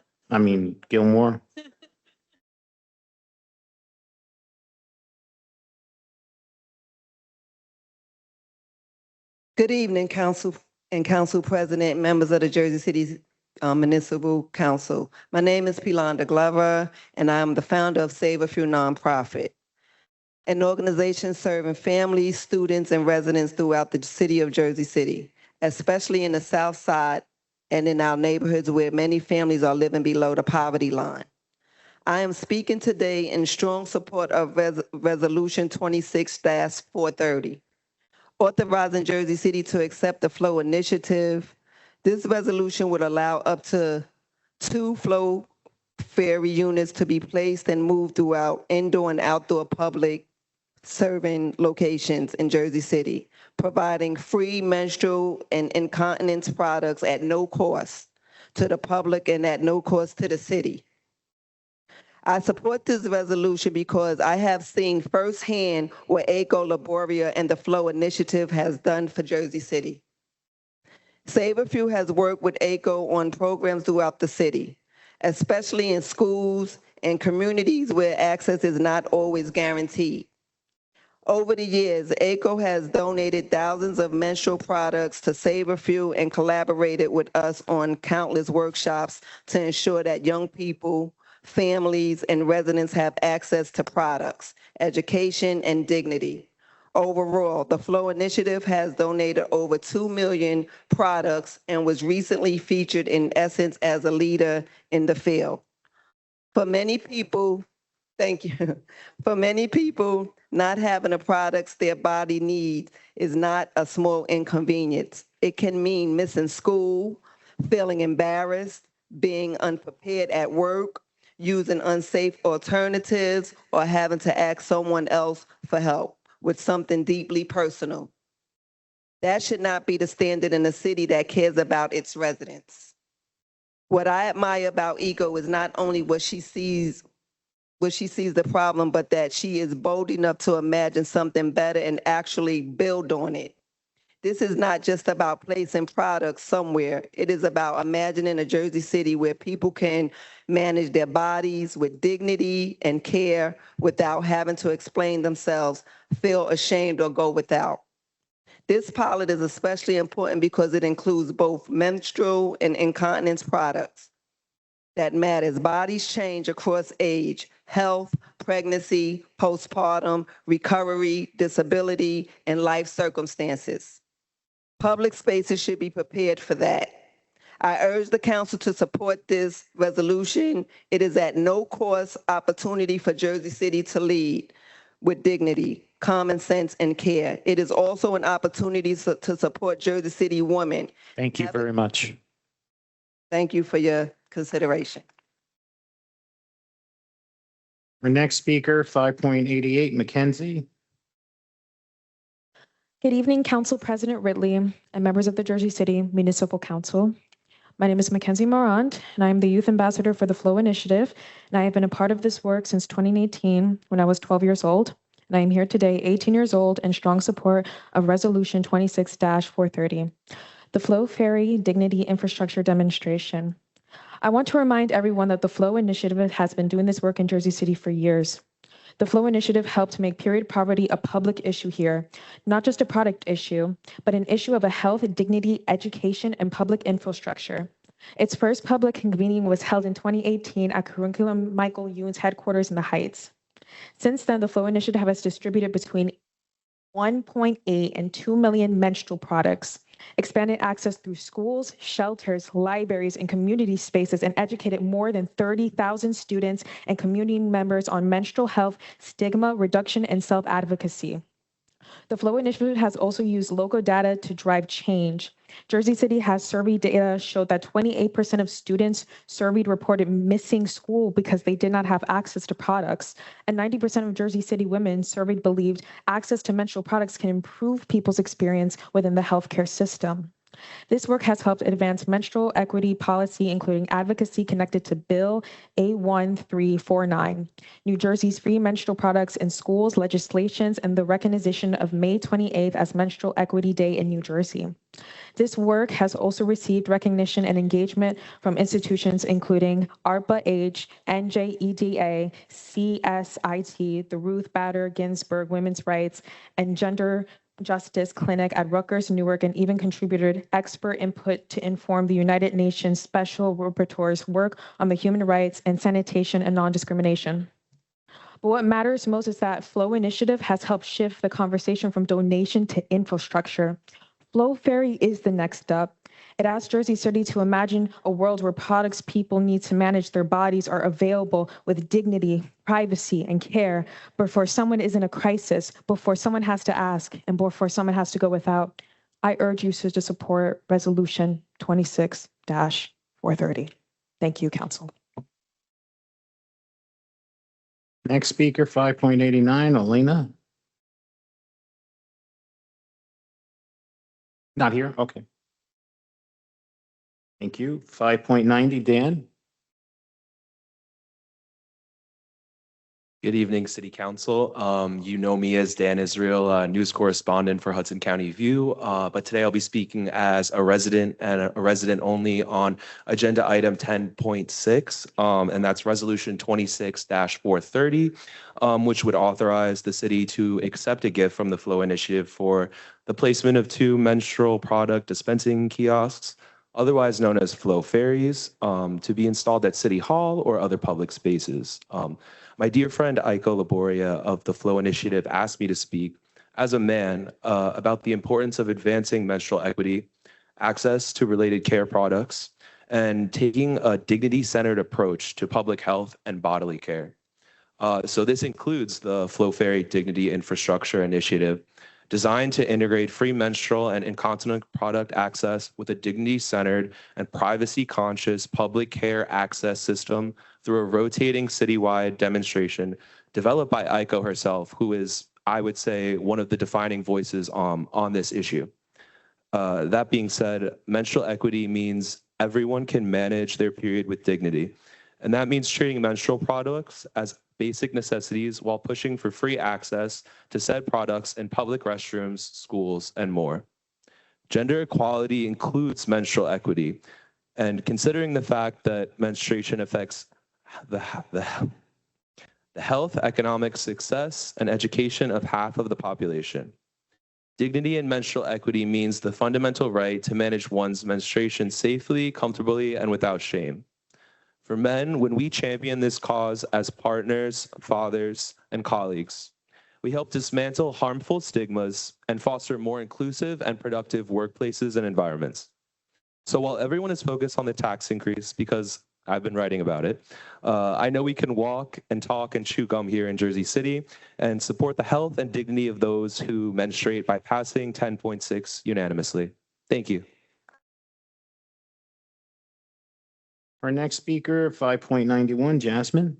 Speaker 9: Gilmore.
Speaker 17: Good evening, Council and Council President, members of the Jersey City Municipal Council. My name is Pilanda Glover, and I'm the founder of Save a Few Nonprofit, an organization serving families, students, and residents throughout the city of Jersey City, especially in the South Side and in our neighborhoods where many families are living below the poverty line. I am speaking today in strong support of Resolution 26-430. Authorizing Jersey City to accept the Flow Initiative. This resolution would allow up to 2 flow ferry units to be placed and moved throughout indoor and outdoor public serving locations in Jersey City, providing free menstrual and incontinence products at no cost to the public and at no cost to the city. I support this resolution because I have seen firsthand what Eco Laboria and the Flow Initiative has done for Jersey City. Save a Few has worked with ACO on programs throughout the city, especially in schools and communities where access is not always guaranteed. Over the years, ACO has donated thousands of menstrual products to Save a Few and collaborated with us on countless workshops to ensure that young people, families, and residents have access to products, education, and dignity. Overall, the Flow Initiative has donated over 2 million products and was recently featured in Essence as a leader in the field. For many people, thank you. For many people, not having the products their body needs is not a small inconvenience. It can mean missing school, feeling embarrassed, being unprepared at work, using unsafe alternatives, or having to ask someone else for help with something deeply personal. That should not be the standard in a city that cares about its residents. What I admire about Ego is not only what she sees the problem, but that she is bold enough to imagine something better and actually build on it. This is not just about placing products somewhere. It is about imagining a Jersey City where people can manage their bodies with dignity and care without having to explain themselves, feel ashamed, or go without. This pilot is especially important because it includes both menstrual and incontinence products that matters. Bodies change across age, health, pregnancy, postpartum, recovery, disability, and life circumstances. Public spaces should be prepared for that. I urge the council to support this resolution. It is at no cost opportunity for Jersey City to lead with dignity, common sense, and care. It is also an opportunity to support Jersey City women.
Speaker 9: Thank you very much.
Speaker 17: Thank you for your consideration.
Speaker 9: Our next speaker, 5.88, Mackenzie.
Speaker 4: Good evening, Council President Ridley and members of the Jersey City Municipal Council. My name is Mackenzie Morant, and I am the Youth Ambassador for the Flow Initiative, and I have been a part of this work since 2018 when I was 12 years old. And I am here today, 18 years old, in strong support of Resolution 26-430, the Flow Ferry Dignity Infrastructure Demonstration. I want to remind everyone that the Flow Initiative has been doing this work in Jersey City for years. The Flow Initiative helped make period poverty a public issue here, not just a product issue, but an issue of a health, dignity, education, and public infrastructure. Its first public convening was held in 2018 at Curriculum Michael Youn's headquarters in the Heights. Since then, the Flow Initiative has distributed between 1.8 and 2 million menstrual products, expanded access through schools, shelters, libraries, and community spaces, and educated more than 30,000 students and community members on menstrual health, stigma reduction, and self-advocacy. The Flow Initiative has also used local data to drive change. Jersey City has survey data showed that 28% of students surveyed reported missing school because they did not have access to products. And 90% of Jersey City women surveyed believed access to menstrual products can improve people's experience within the healthcare system. This work has helped advance menstrual equity policy, including advocacy connected to Bill A1349, New Jersey's free menstrual products in schools legislations, and the recognition of May 28th as Menstrual Equity Day in New Jersey. This work has also received recognition and engagement from institutions including ARPA-H, NJEDA, CSIT, the Ruth Bader Ginsburg Women's Rights, and Gender Justice Clinic at Rutgers, Newark, and even contributed expert input to inform the United Nations Special Rapporteur's work on the human rights and sanitation and non-discrimination. But what matters most is that Flow Initiative has helped shift the conversation from donation to infrastructure. Flow Ferry is the next step. It asks Jersey City to imagine a world where products people need to manage their bodies are available with dignity, privacy, and care, before someone is in a crisis, before someone has to ask, and before someone has to go without. I urge you to support Resolution 26-430. Thank you, Council.
Speaker 9: Next speaker, 5.89, Elena. Not here? Okay. Thank you. 5.90, Dan.
Speaker 5: Good evening, City Council. You know me as Dan Israel, news correspondent for Hudson County View, but today I'll be speaking as a resident and a resident only on agenda item 10.6, and that's resolution 26-430, which would authorize the city to accept a gift from the Flow Initiative for the placement of 2 menstrual product dispensing kiosks, otherwise known as Flow Ferries, to be installed at City Hall or other public spaces. My dear friend Aiko Laboria of the Flow Initiative asked me to speak as a man about the importance of advancing menstrual equity, access to related care products, and taking a dignity-centered approach to public health and bodily care. So this includes the Flow Ferry Dignity Infrastructure Initiative, designed to integrate free menstrual and incontinent product access with a dignity-centered and privacy-conscious public care access system through a rotating citywide demonstration developed by Aiko herself, who is, I would say, one of the defining voices on this issue. That being said, menstrual equity means everyone can manage their period with dignity. And that means treating menstrual products as basic necessities while pushing for free access to said products in public restrooms, schools, and more. Gender equality includes menstrual equity, and considering the fact that menstruation affects the health, economic success, and education of half of the population. Dignity and menstrual equity means the fundamental right to manage one's menstruation safely, comfortably, and without shame. For men, when we champion this cause as partners, fathers, and colleagues, we help dismantle harmful stigmas and foster more inclusive and productive workplaces and environments. So while everyone is focused on the tax increase, because I've been writing about it, I know we can walk and talk and chew gum here in Jersey City and support the health and dignity of those who menstruate by passing 10.6 unanimously. Thank you.
Speaker 9: Our next speaker, 5.91, Jasmine.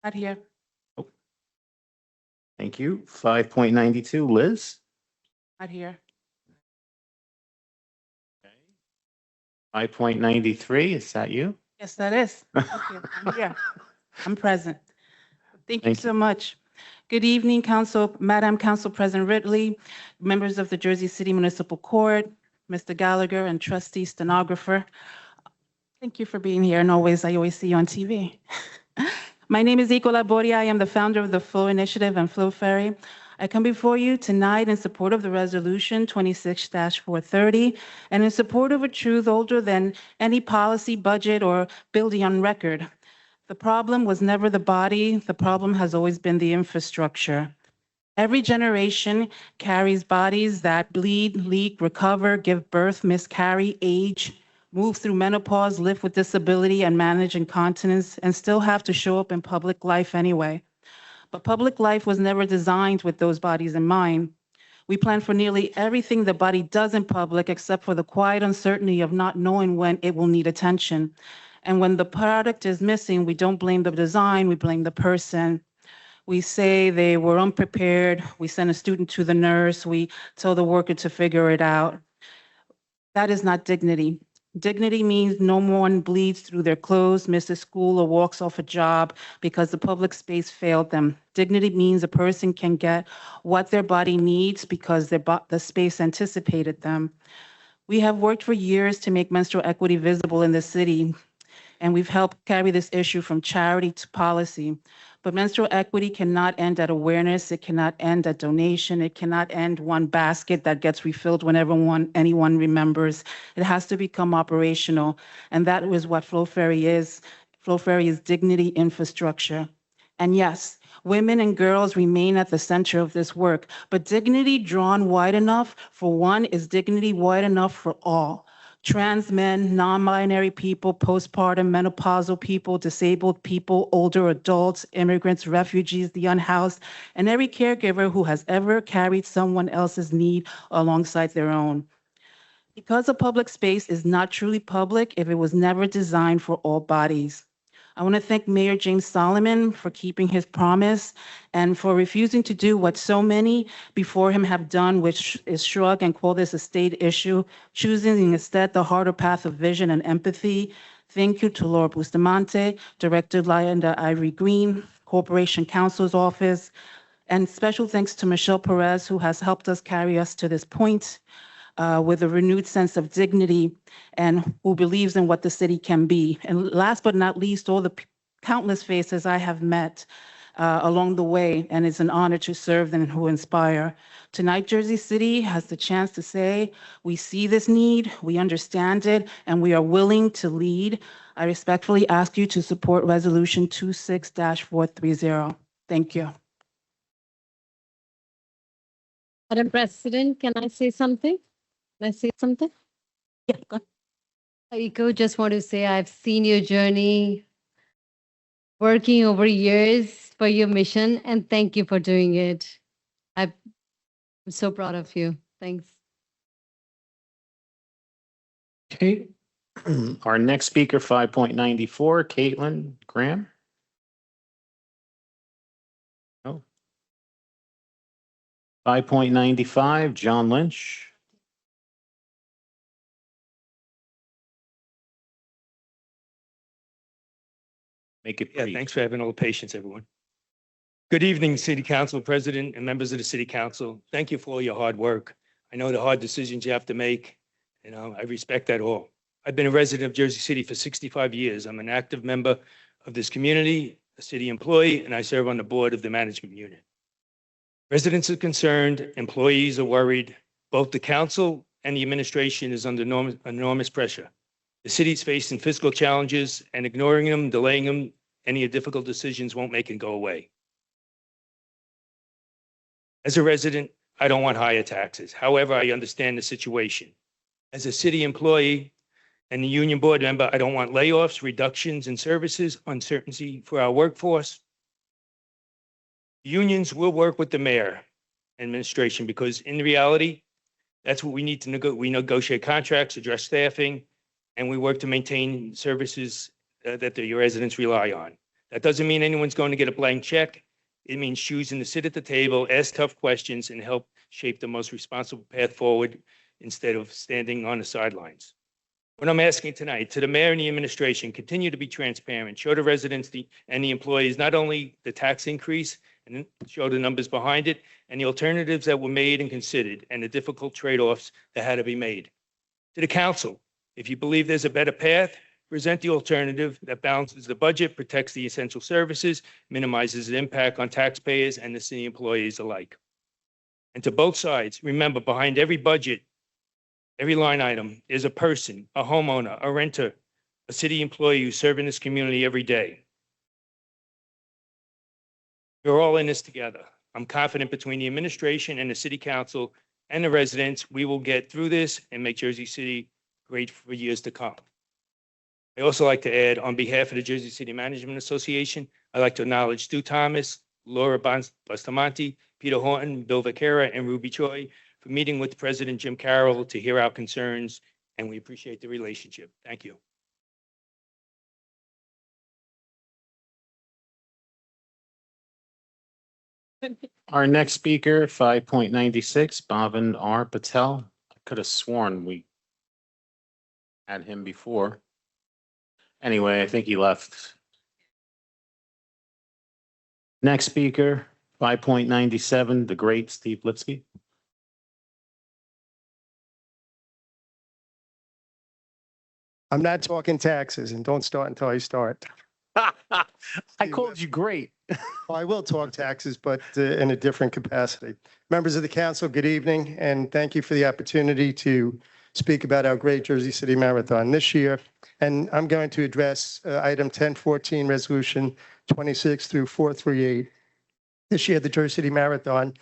Speaker 20: Not here.
Speaker 9: Thank you. 5.92, Liz.
Speaker 20: Not here.
Speaker 9: 5.93, is that you?
Speaker 20: Yes, that is. Okay, I'm here. I'm present. Thank you
Speaker 9: Thank
Speaker 20: so much. Good evening, Council, Madam Council President Ridley, members of the Jersey City Municipal Court, Mr. Gallagher, and trustee stenographer. Thank you for being here, and I always see you on TV. My name is Iko Laboria. I am the founder of the Flow Initiative and Flow Ferry. I come before you tonight in support of the resolution 26-430 and in support of a truth older than any policy, budget, or building on record. The problem was never the body. The problem has always been the infrastructure. Every generation carries bodies that bleed, leak, recover, give birth, miscarry, age, move through menopause, live with disability, and manage incontinence, and still have to show up in public life anyway. But public life was never designed with those bodies in mind. We plan for nearly everything the body does in public, except for the quiet uncertainty of not knowing when it will need attention. And when the product is missing, we don't blame the design, we blame the person. We say they were unprepared, we send a student to the nurse, we tell the worker to figure it out. That is not dignity. Dignity means no one bleeds through their clothes, misses school, or walks off a job because the public space failed them. Dignity means a person can get what their body needs because the space anticipated them. We have worked for years to make menstrual equity visible in the city, and we've helped carry this issue from charity to policy. But menstrual equity cannot end at awareness. It cannot end at donation. It cannot end one basket that gets refilled whenever anyone remembers. It has to become operational. And that is what Flow Ferry is. Flow Ferry is dignity infrastructure. And yes, women and girls remain at the center of this work, but dignity drawn wide enough for one is dignity wide enough for all. Trans men, non-binary people, postpartum, menopausal people, disabled people, older adults, immigrants, refugees, the unhoused, and every caregiver who has ever carried someone else's need alongside their own. Because a public space is not truly public if it was never designed for all bodies. I want to thank Mayor James Solomon for keeping his promise and for refusing to do what so many before him have done, which is shrug and call this a state issue, choosing instead the harder path of vision and empathy. Thank you to Laura Bustamante, Director Lyanda Ivory Green, Corporation Counsel's Office, and special thanks to Michelle Perez, who has helped us carry us to this point with a renewed sense of dignity and who believes in what the city can be. And last but not least, all the countless faces I have met along the way, and it's an honor to serve them and who inspire. Tonight, Jersey City has the chance to say, we see this need, we understand it, and we are willing to lead. I respectfully ask you to support Resolution 26-430. Thank you.
Speaker 7: Madam President, can I say something? Can I say something?
Speaker 20: Yeah, go ahead.
Speaker 7: Aiko, just want to say I've seen your journey working over years for your mission, and thank you for doing it. I'm so proud of you. Thanks.
Speaker 9: Okay. Our next speaker, 5.94, Caitlin Graham. Oh. 5.95, John Lynch. Make it
Speaker 18: Yeah,
Speaker 9: brief.
Speaker 18: thanks for having all the patience, everyone. Good evening, City Council President and members of the City Council. Thank you for all your hard work. I know the hard decisions you have to make. I respect that all. I've been a resident of Jersey City for 65 years. I'm an active member of this community, a city employee, and I serve on the board of the management unit. Residents are concerned, employees are worried. Both the council and the administration is under enormous pressure. The city's facing fiscal challenges, and ignoring them, delaying them, any difficult decisions won't make it go away. As a resident, I don't want higher taxes. However, I understand the situation. As a city employee and the union board member, I don't want layoffs, reductions in services, uncertainty for our workforce. Unions will work with the mayor and administration because in reality, that's what we need to we negotiate contracts, address staffing, and we work to maintain services that your residents rely on. That doesn't mean anyone's going to get a blank check. It means choosing to sit at the table, ask tough questions, and help shape the most responsible path forward instead of standing on the sidelines. What I'm asking tonight to the mayor and the administration, continue to be transparent, show the residents and the employees not only the tax increase, and show the numbers behind it, and the alternatives that were made and considered, and the difficult trade-offs that had to be made. To the council, if you believe there's a better path, present the alternative that balances the budget, protects the essential services, minimizes the impact on taxpayers and the city employees alike. And to both sides, remember, behind every budget, every line item, is a person, a homeowner, a renter, a city employee who's serving this community every day. We're all in this together. I'm confident between the administration and the city council and the residents, we will get through this and make Jersey City great for years to come. I also like to add, on behalf of the Jersey City Management Association, I'd like to acknowledge Stu Thomas, Laura Bustamante, Peter Horton, Bill Vaquera, and Ruby Choi for meeting with President Jim Carroll to hear our concerns, and we appreciate the relationship. Thank you.
Speaker 9: Our next speaker, 5.96, Bhavin R. Patel. I could have sworn we had him before. Anyway, I think he left. Next speaker, 5.97, the great Steve Lipsky.
Speaker 21: I'm not talking taxes, and don't start until I start.
Speaker 9: I called you great.
Speaker 21: Well, I will talk taxes, but in a different capacity. Members of the council, good evening, and thank you for the opportunity to speak about our Great Jersey City Marathon this year. And I'm going to address item 1014, resolution 26 through 438. This year, the Jersey City Marathon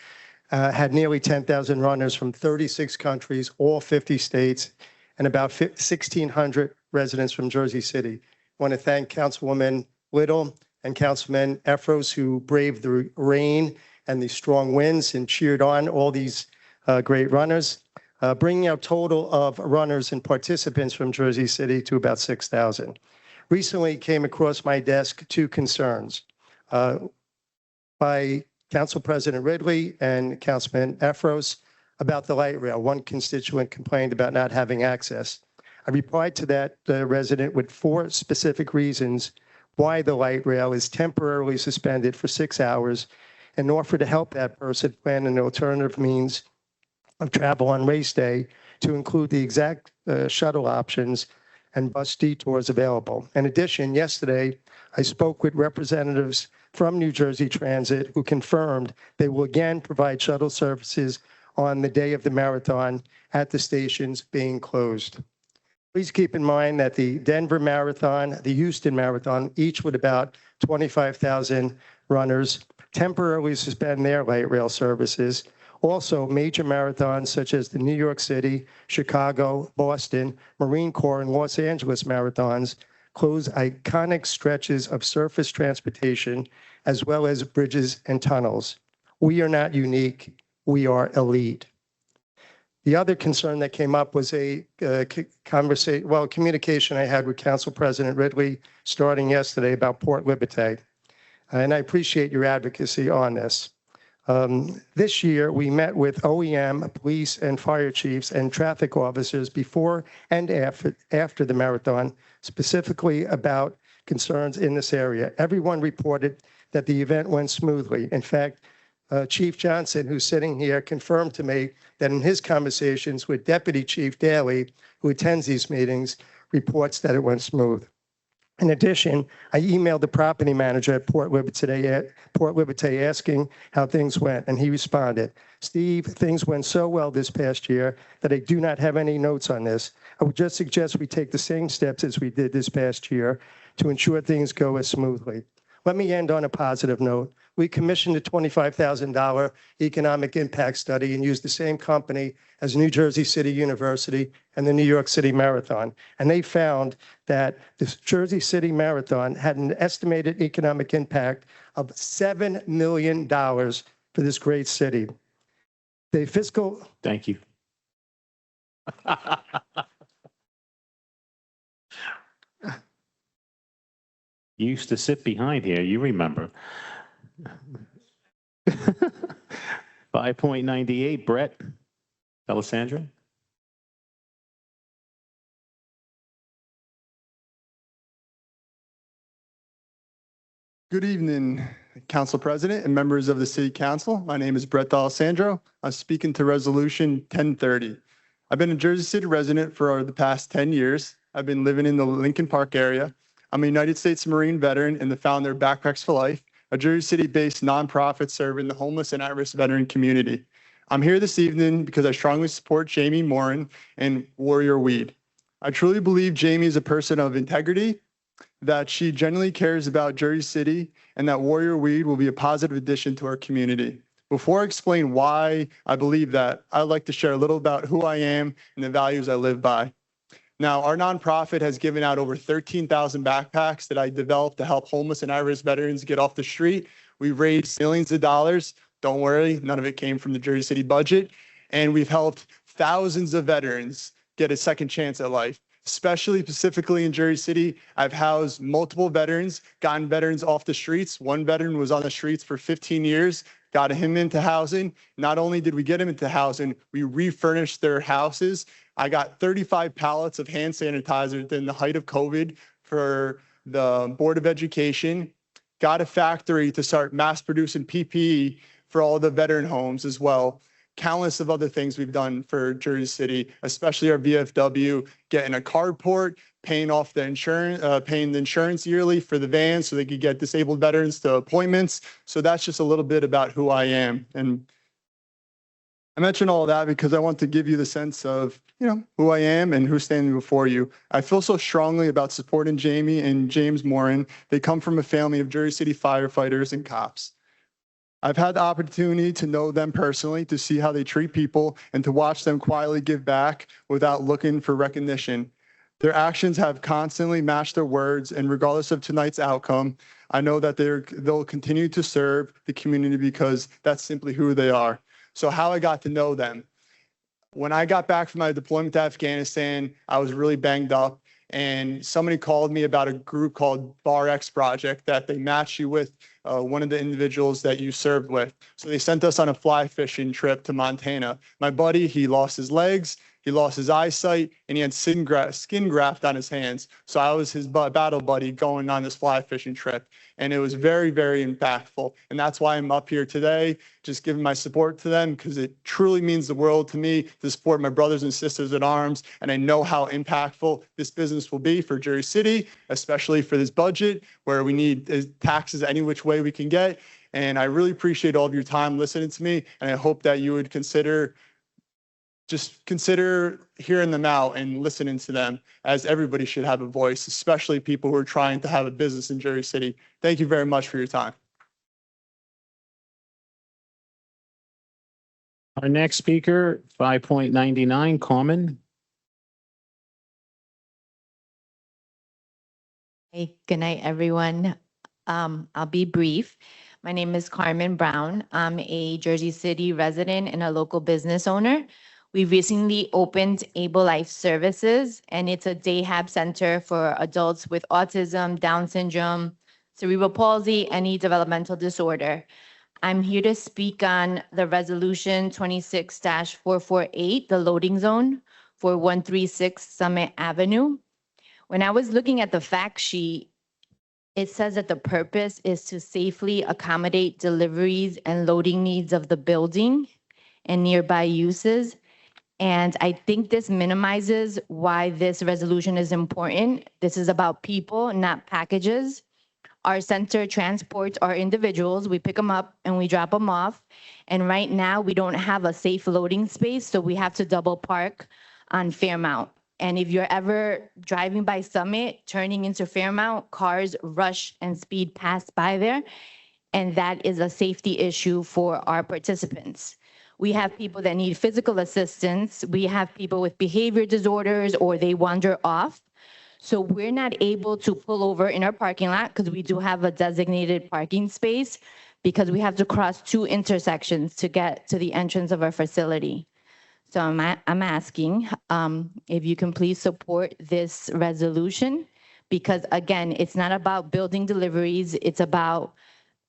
Speaker 21: had nearly 10,000 runners from 36 countries, all 50 states, and about 1,600 residents from Jersey City. I want to thank Councilwoman Little and Councilman Efros, who braved the rain and the strong winds and cheered on all these great runners, bringing our total of runners and participants from Jersey City to about 6,000. Recently came across my desk two concerns by Council President Ridley and Councilman Efros about the light rail. One constituent complained about not having access. I replied to that resident with 4 specific reasons why the light rail is temporarily suspended for 6 hours and offer to help that person plan an alternative means of travel on race day to include the exact shuttle options and bus detours available. In addition, yesterday, I spoke with representatives from New Jersey Transit who confirmed they will again provide shuttle services on the day of the marathon at the stations being closed. Please keep in mind that the Denver Marathon, the Houston Marathon, each with about 25,000 runners, temporarily suspend their light rail services. Also, major marathons such as the New York City, Chicago, Boston, Marine Corps, and Los Angeles marathons close iconic stretches of surface transportation as well as bridges and tunnels. We are not unique. We are elite. The other concern that came up was a communication I had with Council President Ridley starting yesterday about Port Liberté. And I appreciate your advocacy on this. This year, we met with OEM, police and fire chiefs and traffic officers before and after the marathon, specifically about concerns in this area. Everyone reported that the event went smoothly. In fact, Chief Johnson, who's sitting here, confirmed to me that in his conversations with Deputy Chief Daly, who attends these meetings, reports that it went smooth. In addition, I emailed the property manager at Port Liberté asking how things went, and he responded, "Steve, things went so well this past year that I do not have any notes on this. I would just suggest we take the same steps as we did this past year to ensure things go as smoothly." Let me end on a positive note. We commissioned a $25,000 economic impact study and used the same company as New Jersey City University and the New York City Marathon. And they found that the Jersey City Marathon had an estimated economic impact of $7 million for this great city. The fiscal...
Speaker 9: Thank you. You used to sit behind here, you remember. 5.98, Brett Alessandra.
Speaker 11: Good evening, Council President and members of the City Council. My name is Brett D'Alessandro. I'm speaking to Resolution 1030. I've been a Jersey City resident for the past 10 years. I've been living in the Lincoln Park area. I'm a United States Marine veteran and the founder of Backpacks for Life, a Jersey City-based nonprofit serving the homeless and at-risk veteran community. I'm here this evening because I strongly support Jamie Morin and Warrior Weed. I truly believe Jamie is a person of integrity, that she genuinely cares about Jersey City, and that Warrior Weed will be a positive addition to our community. Before I explain why I believe that, I'd like to share a little about who I am and the values I live by. Now, our nonprofit has given out over 13,000 backpacks that I developed to help homeless and at-risk veterans get off the street. We've raised millions of dollars. Don't worry, none of it came from the Jersey City budget. And we've helped thousands of veterans get a second chance at life. Specifically in Jersey City, I've housed multiple veterans, gotten veterans off the streets. One veteran was on the streets for 15 years, got him into housing. Not only did we get him into housing, we refurnished their houses. I got 35 pallets of hand sanitizer during the height of COVID for the Board of Education, got a factory to start mass producing PPE for all the veteran homes as well. Countless of other things we've done for Jersey City, especially our VFW, getting a carport, paying off the insurance, paying the insurance yearly for the vans so they could get disabled veterans to appointments. So that's just a little bit about who I am. And I mention all of that because I want to give you the sense of, who I am and who's standing before you. I feel so strongly about supporting Jamie and James Morin. They come from a family of Jersey City firefighters and cops. I've had the opportunity to know them personally, to see how they treat people, and to watch them quietly give back without looking for recognition. Their actions have constantly matched their words, and regardless of tonight's outcome, I know that they'll continue to serve the community because that's simply who they are. So how I got to know them. When I got back from my deployment to Afghanistan, I was really banged up, and somebody called me about a group called Bar X Project that they match you with one of the individuals that you served with. So they sent us on a fly fishing trip to Montana. My buddy, he lost his legs, he lost his eyesight, and he had skin graft on his hands. So I was his battle buddy going on this fly fishing trip. And it was very, very impactful. And that's why I'm up here today, just giving my support to them, because it truly means the world to me to support my brothers and sisters in arms. And I know how impactful this business will be for Jersey City, especially for this budget where we need taxes any which way we can get. And I really appreciate all of your time listening to me. And I hope that you would consider hearing them out and listening to them, as everybody should have a voice, especially people who are trying to have a business in Jersey City. Thank you very much for your time.
Speaker 9: Our next speaker, 5.99, Carmen.
Speaker 16: Hey, good night, everyone. I'll be brief. My name is Carmen Brown. I'm a Jersey City resident and a local business owner. We recently opened Able Life Services, and it's a day hab center for adults with autism, Down syndrome, cerebral palsy, any developmental disorder. I'm here to speak on the resolution 26-448, the loading zone for 136 Summit Avenue. When I was looking at the fact sheet, it says that the purpose is to safely accommodate deliveries and loading needs of the building and nearby uses. And I think this minimizes why this resolution is important. This is about people, not packages. Our center transports our individuals. We pick them up and we drop them off. And right now we don't have a safe loading space, so we have to double park on Fairmount. And if you're ever driving by Summit, turning into Fairmount, cars rush and speed past by there. And that is a safety issue for our participants. We have people that need physical assistance. We have people with behavior disorders, or they wander off. So we're not able to pull over in our parking lot because we do have a designated parking space, because we have to cross 2 intersections to get to the entrance of our facility. So I'm asking if you can please support this resolution, because again, it's not about building deliveries. It's about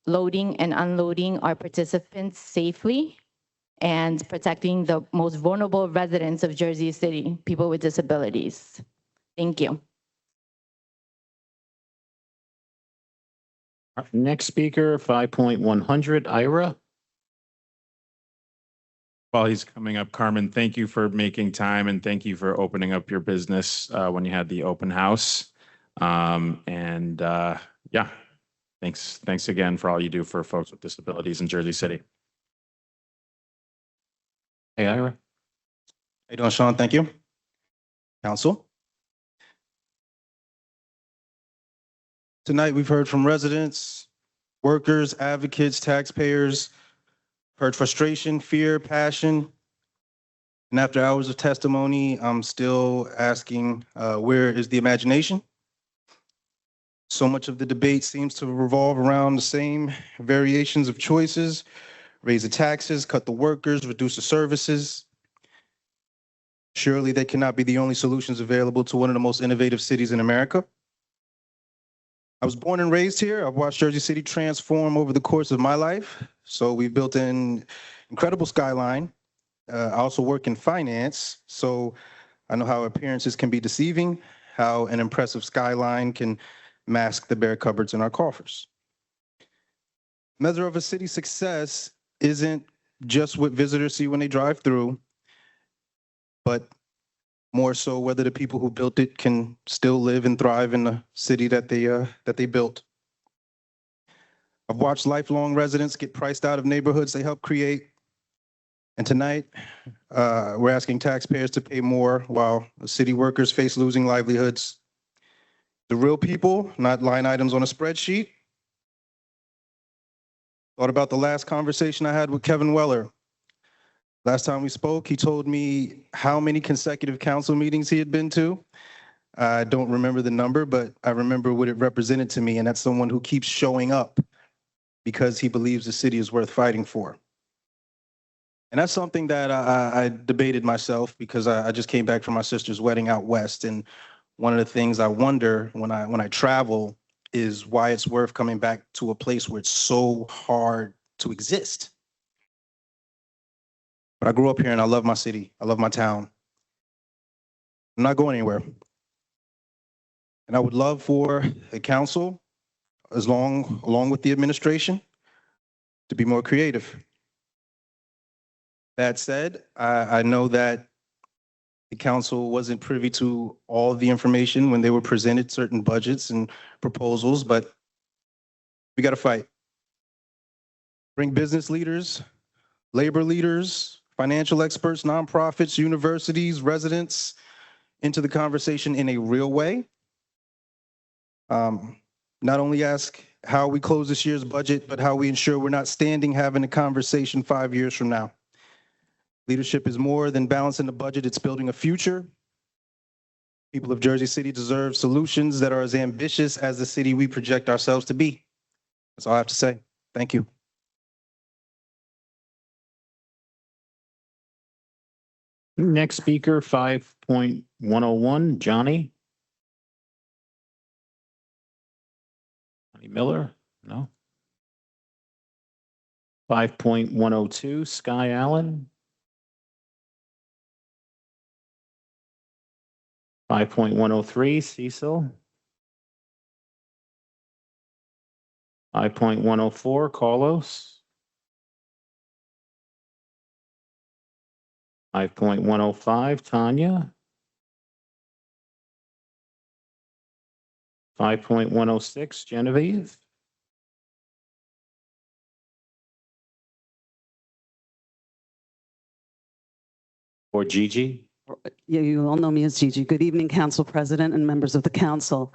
Speaker 16: loading and unloading our participants safely and protecting the most vulnerable residents of Jersey City, people with disabilities. Thank you.
Speaker 9: Our next speaker, 5.100, Ira.
Speaker 14: While he's coming up, Carmen, thank you for making time, and thank you for opening up your business when you had the open house. Yeah, thanks again for all you do for folks with disabilities in Jersey City. Hey, Ira.
Speaker 22: How you doing, Sean? Thank you. Council. Tonight, we've heard from residents, workers, advocates, taxpayers, heard frustration, fear, passion. And after hours of testimony, I'm still asking, where is the imagination? So much of the debate seems to revolve around the same variations of choices: raise the taxes, cut the workers, reduce the services. Surely they cannot be the only solutions available to one of the most innovative cities in America. I was born and raised here. I've watched Jersey City transform over the course of my life. So we've built an incredible skyline. I also work in finance, so I know how appearances can be deceiving, how an impressive skyline can mask the bare cupboards in our coffers. Measure of a city's success isn't just what visitors see when they drive through, but more so whether the people who built it can still live and thrive in the city that they built. I've watched lifelong residents get priced out of neighborhoods they helped create. And tonight, we're asking taxpayers to pay more while city workers face losing livelihoods. The real people, not line items on a spreadsheet. Thought about the last conversation I had with Kevin Weller. Last time we spoke, he told me how many consecutive council meetings he had been to. I don't remember the number, but I remember what it represented to me, and that's someone who keeps showing up because he believes the city is worth fighting for. And that's something that I debated myself, because I just came back from my sister's wedding out west, and one of the things I wonder when I travel is why it's worth coming back to a place where it's so hard to exist. But I grew up here and I love my city. I love my town. I'm not going anywhere. And I would love for the council, along with the administration, to be more creative. That said, I know that the council wasn't privy to all of the information when they were presented certain budgets and proposals, but we got to fight. Bring business leaders, labor leaders, financial experts, nonprofits, universities, residents into the conversation in a real way. Not only ask how we close this year's budget, but how we ensure we're not standing having a conversation 5 years from now. Leadership is more than balancing the budget, it's building a future. People of Jersey City deserve solutions that are as ambitious as the city we project ourselves to be. That's all I have to say. Thank you.
Speaker 9: Next speaker, 5.101, Johnny. Johnny Miller? No. 5.102, Sky Allen. 5.103, Cecil. 5.104, Carlos. 5.105, Tanya. 5.106, Genevieve. Or Gigi.
Speaker 2: Yeah, you all know me as Gigi. Good evening, Council President and members of the council.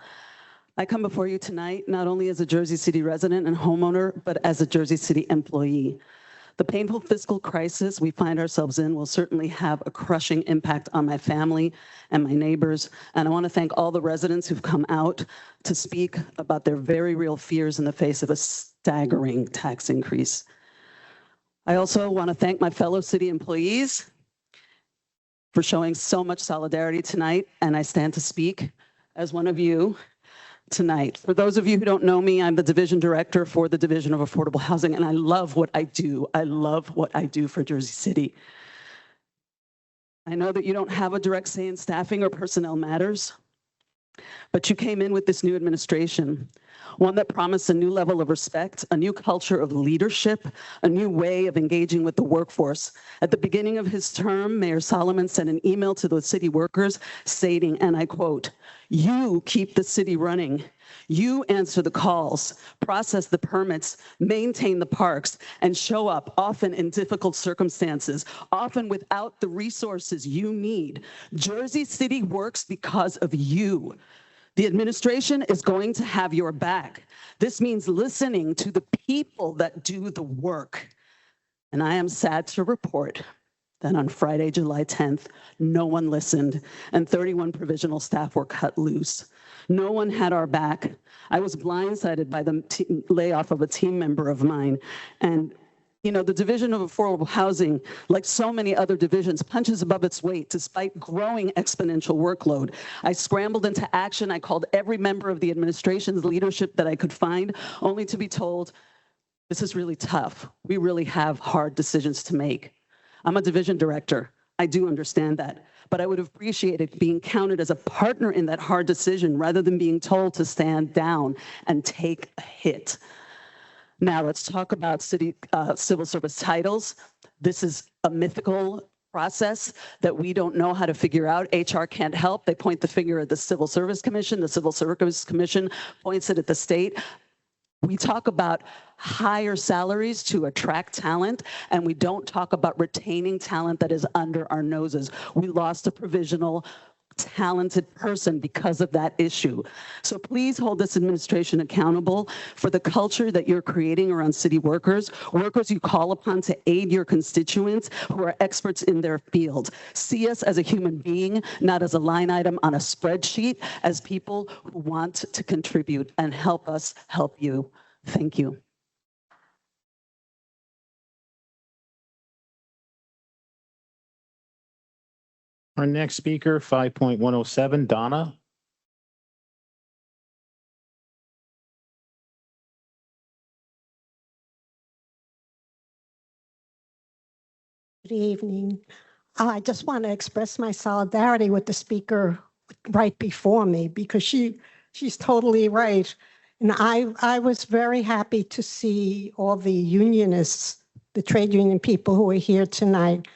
Speaker 2: I come before you tonight not only as a Jersey City resident and homeowner, but as a Jersey City employee. The painful fiscal crisis we find ourselves in will certainly have a crushing impact on my family and my neighbors. And I want to thank all the residents who've come out to speak about their very real fears in the face of a staggering tax increase. I also want to thank my fellow city employees for showing so much solidarity tonight, and I stand to speak as one of you tonight. For those of you who don't know me, I'm the division director for the Division of Affordable Housing, and I love what I do. I love what I do for Jersey City. I know that you don't have a direct say in staffing or personnel matters, but you came in with this new administration, one that promised a new level of respect, a new culture of leadership, a new way of engaging with the workforce. At the beginning of his term, Mayor Solomon sent an email to the city workers stating, and I quote, "You keep the city running. You answer the calls, process the permits, maintain the parks, and show up, often in difficult circumstances, often without the resources you need. Jersey City works because of you. The administration is going to have your back. This means listening to the people that do the work." And I am sad to report that on Friday, July 10th, no one listened and 31 provisional staff were cut loose. No one had our back. I was blindsided by the layoff of a team member of mine. And you know, the Division of Affordable Housing, like so many other divisions, punches above its weight despite growing exponential workload. I scrambled into action. I called every member of the administration's leadership that I could find, only to be told, this is really tough. We really have hard decisions to make. I'm a division director. I do understand that. But I would have appreciated being counted as a partner in that hard decision rather than being told to stand down and take a hit. Now let's talk about city civil service titles. This is a mythical process that we don't know how to figure out. HR can't help. They point the finger at the Civil Service Commission. The Civil Service Commission points it at the state. We talk about higher salaries to attract talent, and we don't talk about retaining talent that is under our noses. We lost a provisional talented person because of that issue. So please hold this administration accountable for the culture that you're creating around city workers you call upon to aid your constituents who are experts in their field. See us as a human being, not as a line item on a spreadsheet, as people who want to contribute and help us help you. Thank you.
Speaker 9: Our next speaker, 5.107, Donna.
Speaker 3: Good evening. I just want to express my solidarity with the speaker right before me because she's totally right. And I was very happy to see all the unionists, the trade union people who are here tonight.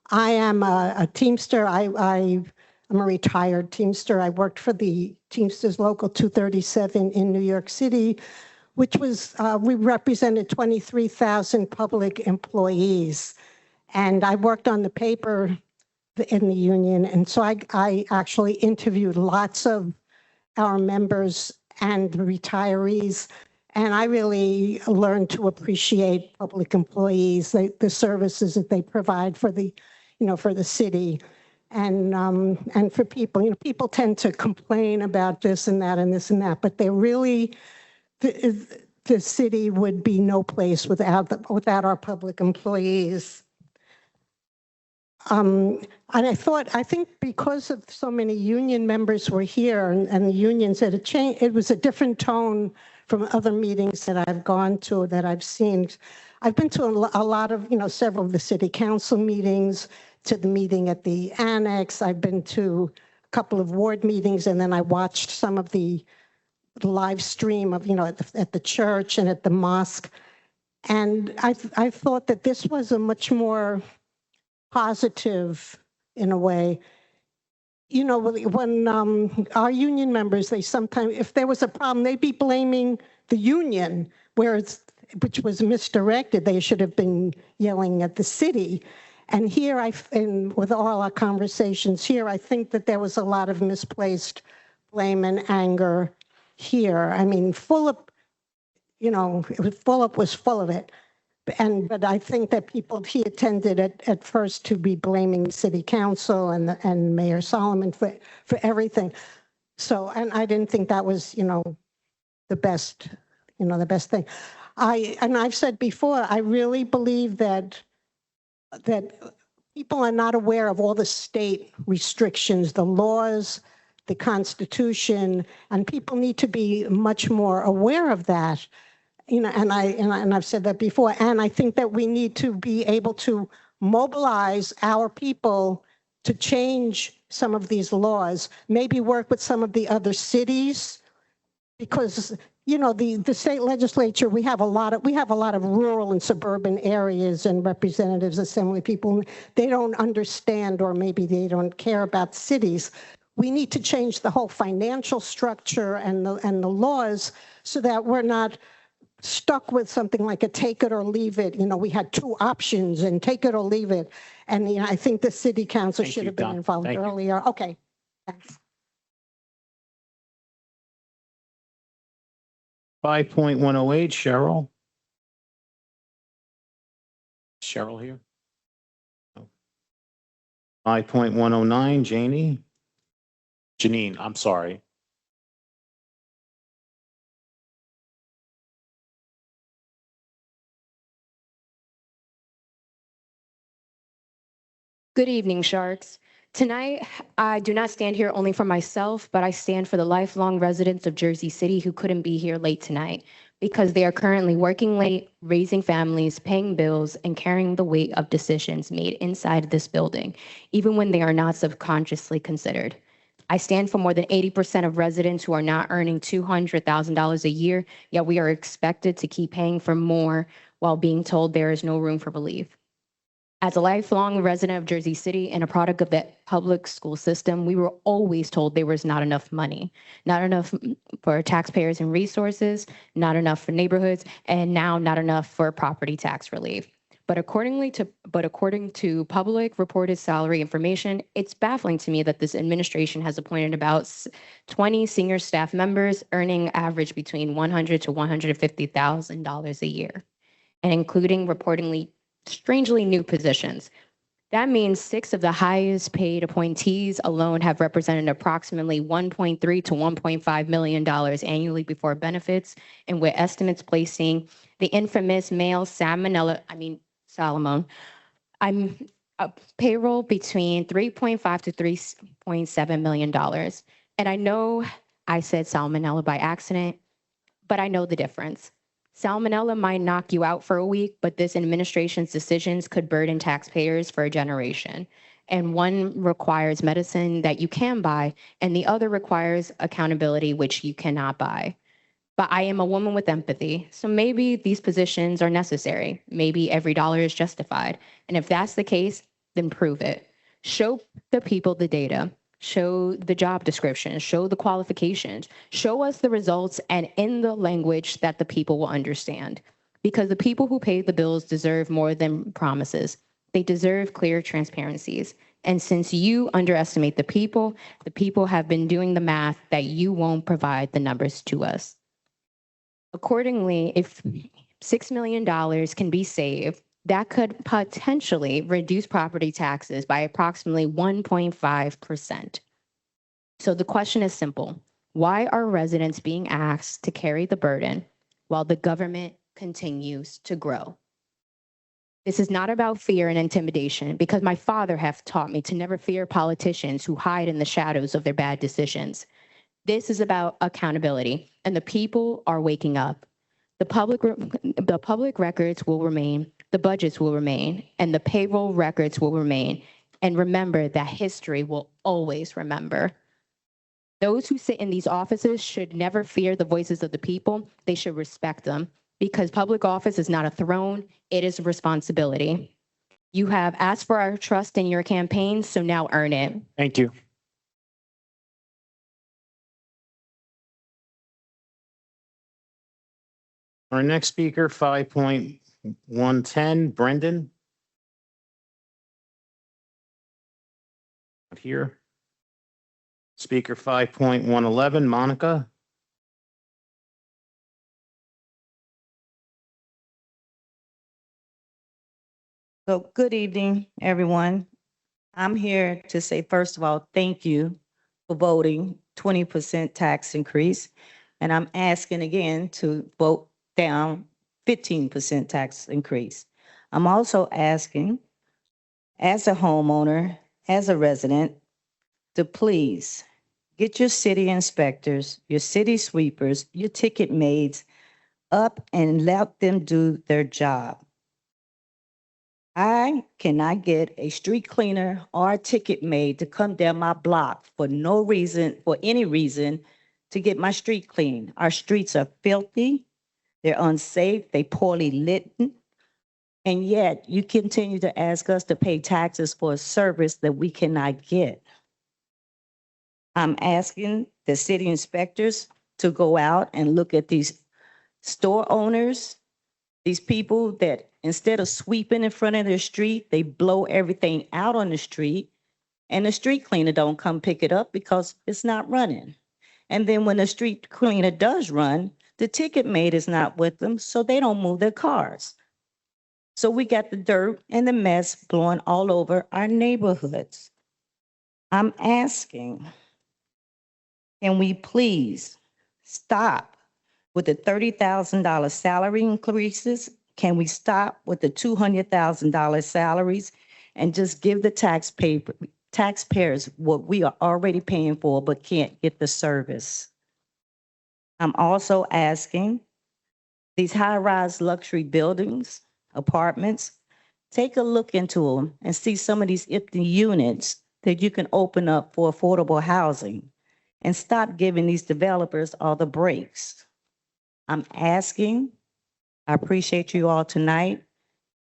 Speaker 3: I am a Teamster. I'm a retired Teamster. I worked for the Teamsters Local 237 in New York City, which was, we represented 23,000 public employees. And I worked on the paper in the union. And so I actually interviewed lots of our members and retirees. And I really learned to appreciate public employees, the services that they provide for the, for the city. And for people, people tend to complain about this and that and this and that, but they really, the city would be no place without our public employees. And I think because of so many union members were here and the union said it was a different tone from other meetings that I've gone to, that I've seen. I've been to a lot of, several of the city council meetings, to the meeting at the annex. I've been to a couple of ward meetings, and then I watched some of the live stream of, at the church and at the mosque. And I thought that this was a much more positive, in a way. When our union members, they sometimes, if there was a problem, they'd be blaming the union, which was misdirected. They should have been yelling at the city. And here, and with all our conversations here, I think that there was a lot of misplaced blame and anger here. I mean, Fulop was full of it. But I think that he attended at first to be blaming city council and Mayor Solomon for everything. So, and I didn't think that was, the best thing. I've said before, I really believe that people are not aware of all the state restrictions, the laws, the Constitution, and people need to be much more aware of that. And I've said that before, and I think that we need to be able to mobilize our people to change some of these laws, maybe work with some of the other cities, because the state legislature, we have a lot of rural and suburban areas and representatives, assembly people. They don't understand, or maybe they don't care about cities. We need to change the whole financial structure and the laws so that we're not stuck with something like a take it or leave it. We had two options, and take it or leave it. And I think the city council should have been involved earlier. Okay, thanks.
Speaker 9: 5.108, Cheryl. Cheryl here? 5.109, Janie. Janine, I'm sorry.
Speaker 15: Good evening, Sharks. Tonight, I do not stand here only for myself, but I stand for the lifelong residents of Jersey City who couldn't be here late tonight because they are currently working late, raising families, paying bills, and carrying the weight of decisions made inside this building, even when they are not subconsciously considered. I stand for more than 80% of residents who are not earning $200,000 a year, yet we are expected to keep paying for more while being told there is no room for relief. As a lifelong resident of Jersey City and a product of the public school system, we were always told there was not enough money, not enough for taxpayers and resources, not enough for neighborhoods, and now not enough for property tax relief. But according to public reported salary information, it's baffling to me that this administration has appointed about 20 senior staff members earning average between $100,000 to $150,000 a year, and including reportedly strangely new positions. That means 6 of the highest paid appointees alone have represented approximately $1.3 to $1.5 million annually before benefits, and with estimates placing the infamous male Solomon, I'm payroll between $3.5 to $3.7 million. And I know I said salmonella by accident, but I know the difference. Salmonella might knock you out for a week, but this administration's decisions could burden taxpayers for a generation. And one requires medicine that you can buy, and the other requires accountability, which you cannot buy. But I am a woman with empathy, so maybe these positions are necessary. Maybe every dollar is justified. And if that's the case, then prove it. Show the people the data. Show the job description, show the qualifications, show us the results and in the language that the people will understand. Because the people who pay the bills deserve more than promises. They deserve clear transparencies. And since you underestimate the people have been doing the math that you won't provide the numbers to us. Accordingly, if $6 million can be saved, that could potentially reduce property taxes by approximately 1.5%. So the question is simple. Why are residents being asked to carry the burden while the government continues to grow? This is not about fear and intimidation, because my father has taught me to never fear politicians who hide in the shadows of their bad decisions. This is about accountability, and the people are waking up. The public records will remain, the budgets will remain, and the payroll records will remain. And remember that history will always remember. Those who sit in these offices should never fear the voices of the people. They should respect them, because public office is not a throne, it is a responsibility. You have asked for our trust in your campaign, so now earn it.
Speaker 1: Thank you. Our next speaker, 5.110, Brendan. Not here. Speaker 5.111, Monica.
Speaker 13: So good evening, everyone. I'm here to say, first of all, thank you for voting 20% tax increase. And I'm asking again to vote down 15% tax increase. I'm also asking, as a homeowner, as a resident, to please get your city inspectors, your city sweepers, your ticket maids up and let them do their job. I cannot get a street cleaner or a ticket maid to come down my block for no reason, for any reason, to get my street clean. Our streets are filthy, they're unsafe, they poorly lit, and yet you continue to ask us to pay taxes for a service that we cannot get. I'm asking the city inspectors to go out and look at these store owners, these people that instead of sweeping in front of their street, they blow everything out on the street, and the street cleaner don't come pick it up because it's not running. And then when the street cleaner does run, the ticket maid is not with them, so they don't move their cars. So we got the dirt and the mess blowing all over our neighborhoods. I'm asking, can we please stop with the $30,000 salary increases? Can we stop with the $200,000 salaries and just give the taxpayers what we are already paying for but can't get the service? I'm also asking these high-rise luxury buildings, apartments, take a look into them and see some of these empty units that you can open up for affordable housing, and stop giving these developers all the breaks. I'm asking, I appreciate you all tonight,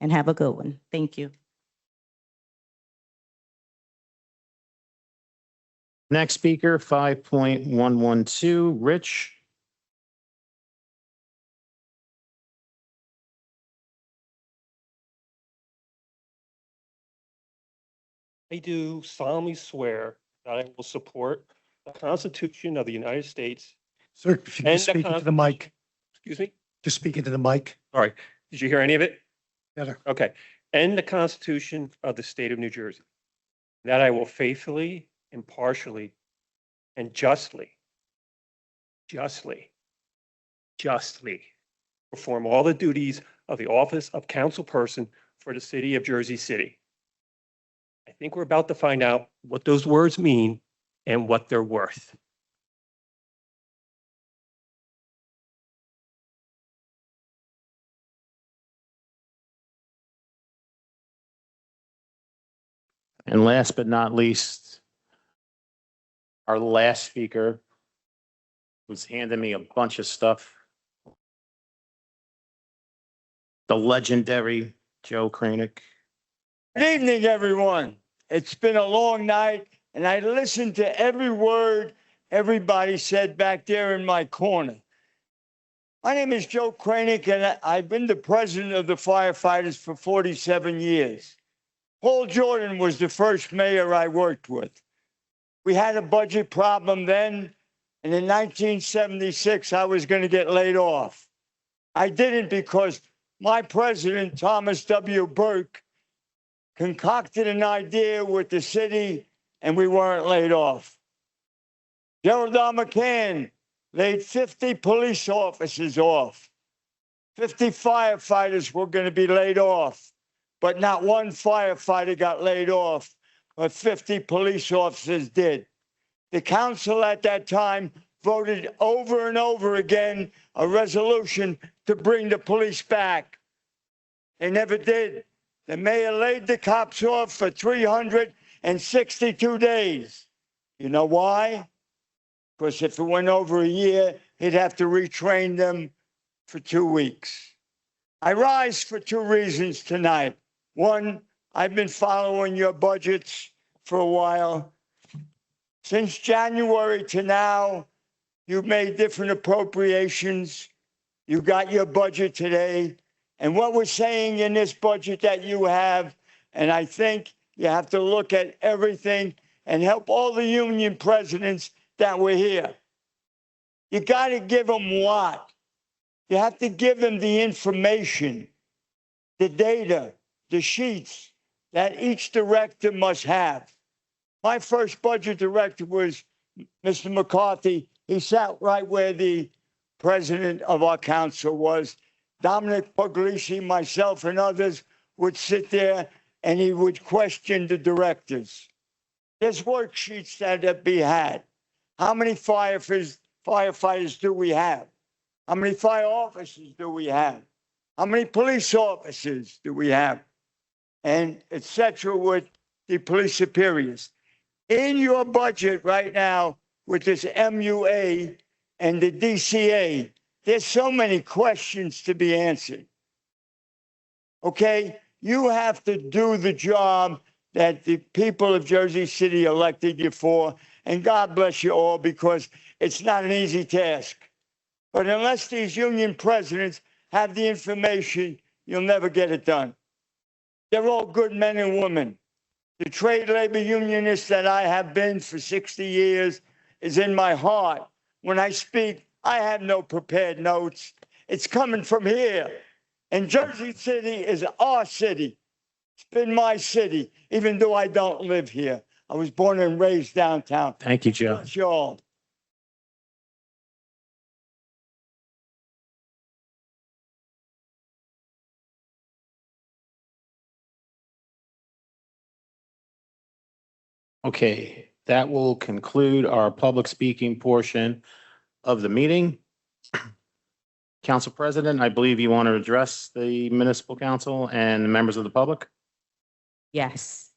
Speaker 13: and have a good one. Thank you.
Speaker 1: Next speaker, 5.112, Rich.
Speaker 19: I do solemnly swear that I will support the Constitution of the United States.
Speaker 23: Sir, if you could
Speaker 19: and
Speaker 23: just speak into the mic,
Speaker 19: Excuse me?
Speaker 23: just speak into the mic.
Speaker 19: Sorry, did you hear any of it?
Speaker 23: Yeah, sir.
Speaker 19: Okay. And the Constitution of the State of New Jersey. That I will faithfully, impartially, and justly perform all the duties of the office of councilperson for the city of Jersey City. I think we're about to find out what those words mean and what they're worth.
Speaker 1: And last but not least, our last speaker was handing me a bunch of stuff. The legendary Joe Kranick.
Speaker 6: Good evening, everyone. It's been a long night, and I listened to every word everybody said back there in my corner. My name is Joe Kranick, and I've been the president of the firefighters for 47 years. Paul Jordan was the first mayor I worked with. We had a budget problem then, and in 1976, I was going to get laid off. I didn't because my president, Thomas W. Burke, concocted an idea with the city, and we weren't laid off. Gerald R. McCann laid 50 police officers off. 50 firefighters were going to be laid off, but not one firefighter got laid off, but 50 police officers did. The council at that time voted over and over again a resolution to bring the police back. They never did. The mayor laid the cops off for 362 days. You know why? Because if it went over a year, he'd have to retrain them for 2 weeks. I rise for two reasons tonight. One, I've been following your budgets for a while. Since January to now, you've made different appropriations. You got your budget today. And what we're saying in this budget that you have, and I think you have to look at everything and help all the union presidents that were here. You got to give them what? You have to give them the information, the data, the sheets that each director must have. My first budget director was Mr. McCarthy. He sat right where the president of our council was. Dominic Puglisi, myself, and others would sit there and he would question the directors. There's worksheets that be had. How many firefighters do we have? How many fire officers do we have? How many police officers do we have? And et cetera with the police superiors. In your budget right now with this MUA and the DCA, there's so many questions to be answered. Okay? You have to do the job that the people of Jersey City elected you for. And God bless you all, because it's not an easy task. But unless these union presidents have the information, you'll never get it done. They're all good men and women. The trade labor unionist that I have been for 60 years is in my heart. When I speak, I have no prepared notes. It's coming from here. And Jersey City is our city. It's been my city, even though I don't live here. I was born and raised downtown.
Speaker 1: Thank you, Joe.
Speaker 6: Bless you all.
Speaker 1: Okay, that will conclude our public speaking portion of the meeting. Council President, I believe you want to address the municipal council and the members of the public?
Speaker 8: Yes.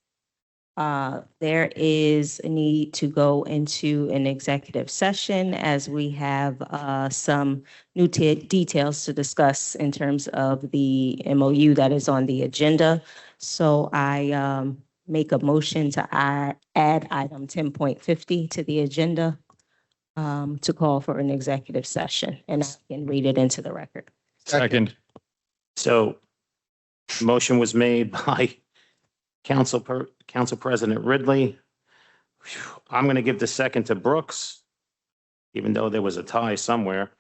Speaker 8: There is a need to go into an executive session as we have some new details to discuss in terms of the MOU that is on the agenda. So I make a motion to add item 10.50 to the agenda to call for an executive session, and I can read it into the record.
Speaker 14: Second.
Speaker 1: So motion was made by Council President Ridley. I'm going to give the second to Brooks, even though there was a tie somewhere.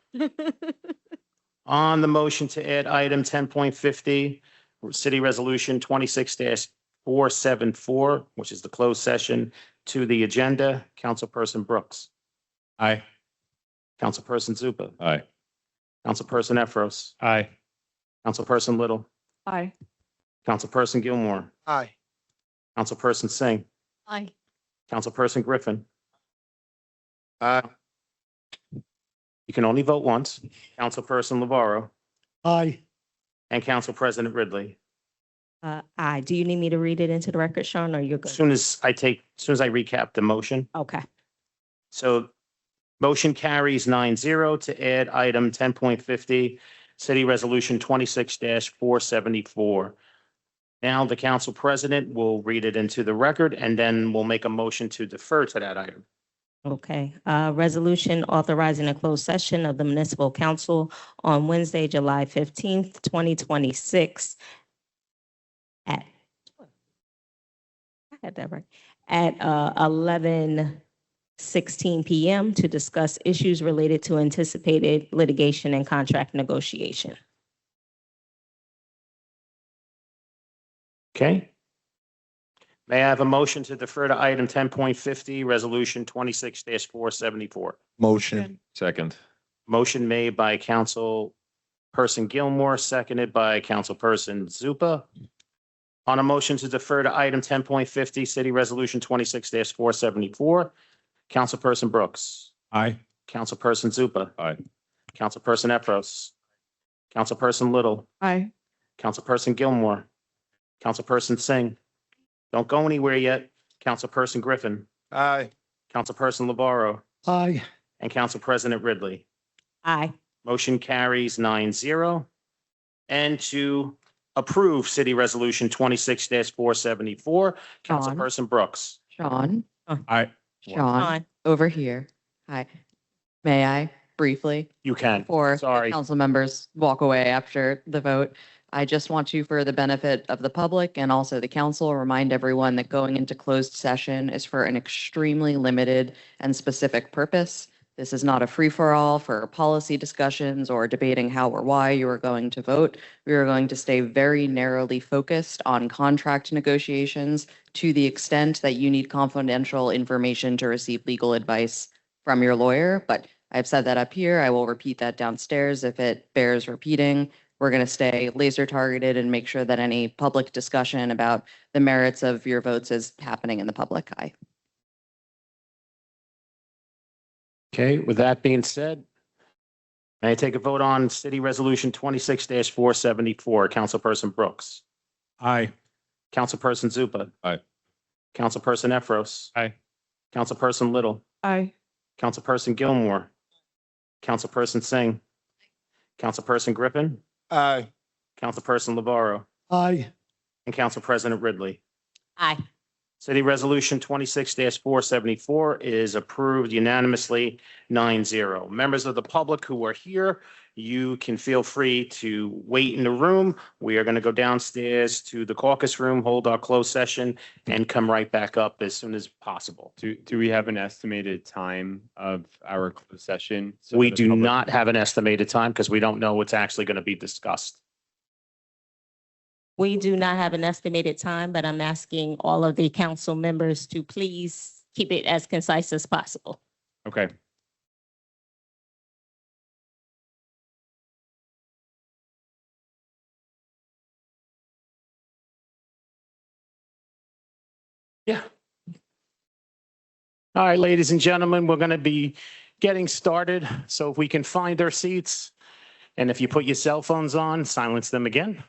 Speaker 1: On the motion to add item 10.50, City Resolution 26-474, which is the closed session, to the agenda, Councilperson Brooks.
Speaker 14: Aye.
Speaker 1: Councilperson Zupa.
Speaker 14: Aye.
Speaker 1: Councilperson Efros.
Speaker 14: Aye.
Speaker 1: Councilperson Little.
Speaker 4: Aye.
Speaker 1: Councilperson Gilmore.
Speaker 21: Aye.
Speaker 1: Councilperson Singh.
Speaker 7: Aye.
Speaker 1: Councilperson Griffin.
Speaker 21: Aye.
Speaker 1: You can only vote once. Councilperson Lavarro
Speaker 23: Aye.
Speaker 1: and Council President Ridley.
Speaker 8: Aye. Do you need me to read it into the record, Sean, or you're
Speaker 1: As
Speaker 8: good?
Speaker 1: soon as I recap the motion.
Speaker 8: Okay.
Speaker 1: So motion carries 9-0 to add item 10.50, City Resolution 26-474. Now the council president will read it into the record, and then we'll make a motion to defer to that item.
Speaker 8: Okay, resolution authorizing a closed session of the municipal council on Wednesday, July 15th, 2026 at, I had that right, at 11:16 PM to discuss issues related to anticipated litigation and contract negotiation.
Speaker 1: Okay? May I have a motion to defer to item 10.50, Resolution 26-474?
Speaker 10: Motion.
Speaker 14: Second.
Speaker 1: Motion made by Councilperson Gilmore, seconded by Councilperson Zupa. On a motion to defer to item 10.50, City Resolution 26-474, Councilperson Brooks.
Speaker 14: Aye.
Speaker 1: Councilperson Zupa.
Speaker 14: Aye.
Speaker 1: Councilperson Epros. Councilperson Little.
Speaker 20: Aye.
Speaker 1: Councilperson Gilmore. Councilperson Singh. Don't go anywhere yet. Councilperson Griffin.
Speaker 10: Aye.
Speaker 1: Councilperson LeBarrow.
Speaker 23: Aye.
Speaker 1: And Council President Ridley.
Speaker 8: Aye.
Speaker 1: Motion carries 9-0. And to approve City Resolution 26-474, Councilperson Brooks.
Speaker 12: Sean,
Speaker 14: Aye.
Speaker 12: Sean, over here. Hi. May I briefly,
Speaker 1: You can.
Speaker 12: before
Speaker 1: Sorry.
Speaker 12: council members walk away after the vote? I just want to, for the benefit of the public and also the council, remind everyone that going into closed session is for an extremely limited and specific purpose. This is not a free-for-all for policy discussions or debating how or why you are going to vote. We are going to stay very narrowly focused on contract negotiations to the extent that you need confidential information to receive legal advice from your lawyer. But I've said that up here. I will repeat that downstairs if it bears repeating. We're going to stay laser targeted and make sure that any public discussion about the merits of your votes is happening in the public eye.
Speaker 1: Okay, with that being said, may I take a vote on City Resolution 26-474, Councilperson Brooks?
Speaker 14: Aye.
Speaker 1: Councilperson Zupa?
Speaker 14: Aye.
Speaker 1: Councilperson Epros?
Speaker 14: Aye.
Speaker 1: Councilperson Little?
Speaker 20: Aye.
Speaker 1: Councilperson Gilmore? Councilperson Singh? Councilperson Griffin?
Speaker 10: Aye.
Speaker 1: Councilperson LeBarrow?
Speaker 23: Aye.
Speaker 1: And Council President Ridley?
Speaker 8: Aye.
Speaker 1: City Resolution 26-474 is approved unanimously 9-0. Members of the public who are here, you can feel free to wait in the room. We are going to go downstairs to the caucus room, hold our closed session, and come right back up as soon as possible.
Speaker 9: Do we have an estimated time of our closed session? So
Speaker 1: We
Speaker 9: that the
Speaker 1: do
Speaker 9: public-
Speaker 1: not have an estimated time because we don't know what's actually going to be discussed.
Speaker 8: We do not have an estimated time, but I'm asking all of the council members to please keep it as concise as possible.
Speaker 9: Okay.
Speaker 1: Yeah. All right, ladies and gentlemen, we're going to be getting started. So if we can find our seats, and if you put your cell phones on, silence them again.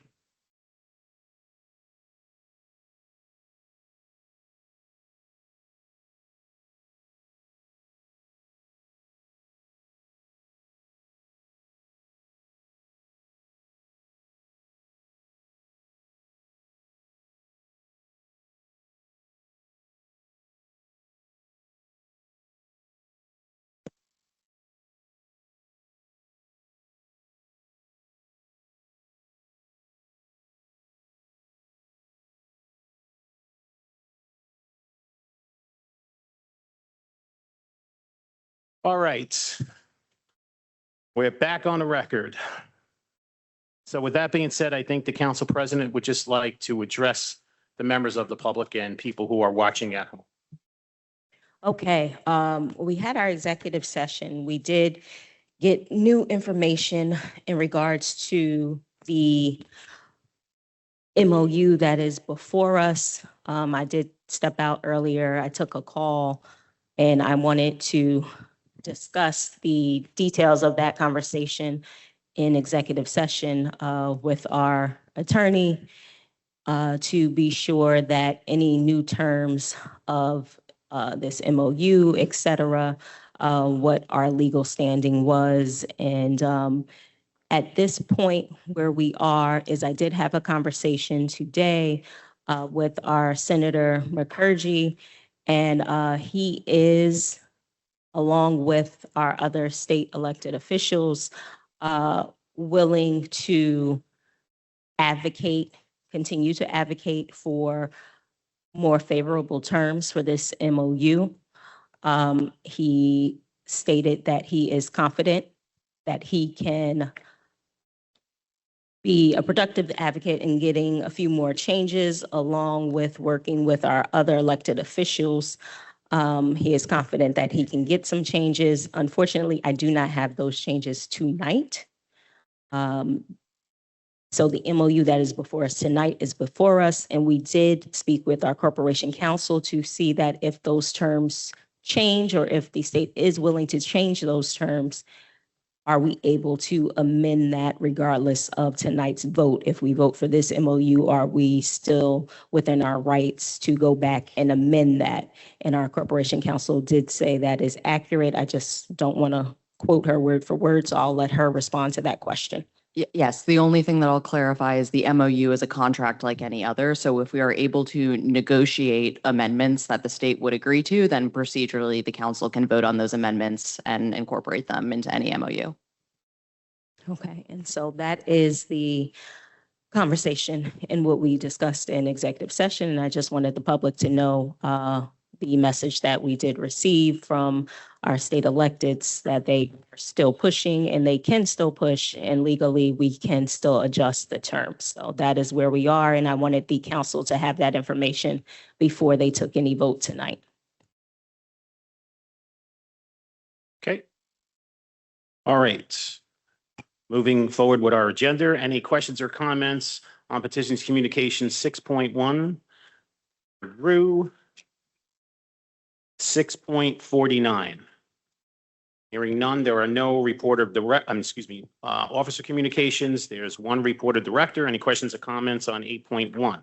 Speaker 1: All right. We're back on the record. So with that being said, I think the council president would just like to address the members of the public and people who are watching at home.
Speaker 8: Okay, we had our executive session. We did get new information in regards to the MOU that is before us. I did step out earlier. I took a call and I wanted to discuss the details of that conversation in executive session with our attorney to be sure that any new terms of this MOU, et cetera, what our legal standing was. And at this point where we are is I did have a conversation today with our Senator Mukherjee, and he is, along with our other state elected officials, willing to continue to advocate for more favorable terms for this MOU. He stated that he is confident that he can be a productive advocate in getting a few more changes, along with working with our other elected officials. He is confident that he can get some changes. Unfortunately, I do not have those changes tonight. So the MOU that is before us tonight is before us, and we did speak with our corporation counsel to see that if those terms change, or if the state is willing to change those terms, are we able to amend that regardless of tonight's vote? If we vote for this MOU, are we still within our rights to go back and amend that? And our corporation counsel did say that is accurate. I just don't want to quote her word for word, so I'll let her respond to that question.
Speaker 12: Yes, the only thing that I'll clarify is the MOU is a contract like any other. So if we are able to negotiate amendments that the state would agree to, then procedurally the council can vote on those amendments and incorporate them into any MOU.
Speaker 8: Okay, and so that is the conversation and what we discussed in executive session. And I just wanted the public to know the message that we did receive from our state electeds, that they are still pushing and they can still push, and legally we can still adjust the terms. So that is where we are. And I wanted the council to have that information before they took any vote tonight.
Speaker 1: Okay. All right. Moving forward with our agenda, any questions or comments on petitions communications 6.1 through 6.49? Hearing none, there are no officer communications. There's one reported director. Any questions or comments on 8.1?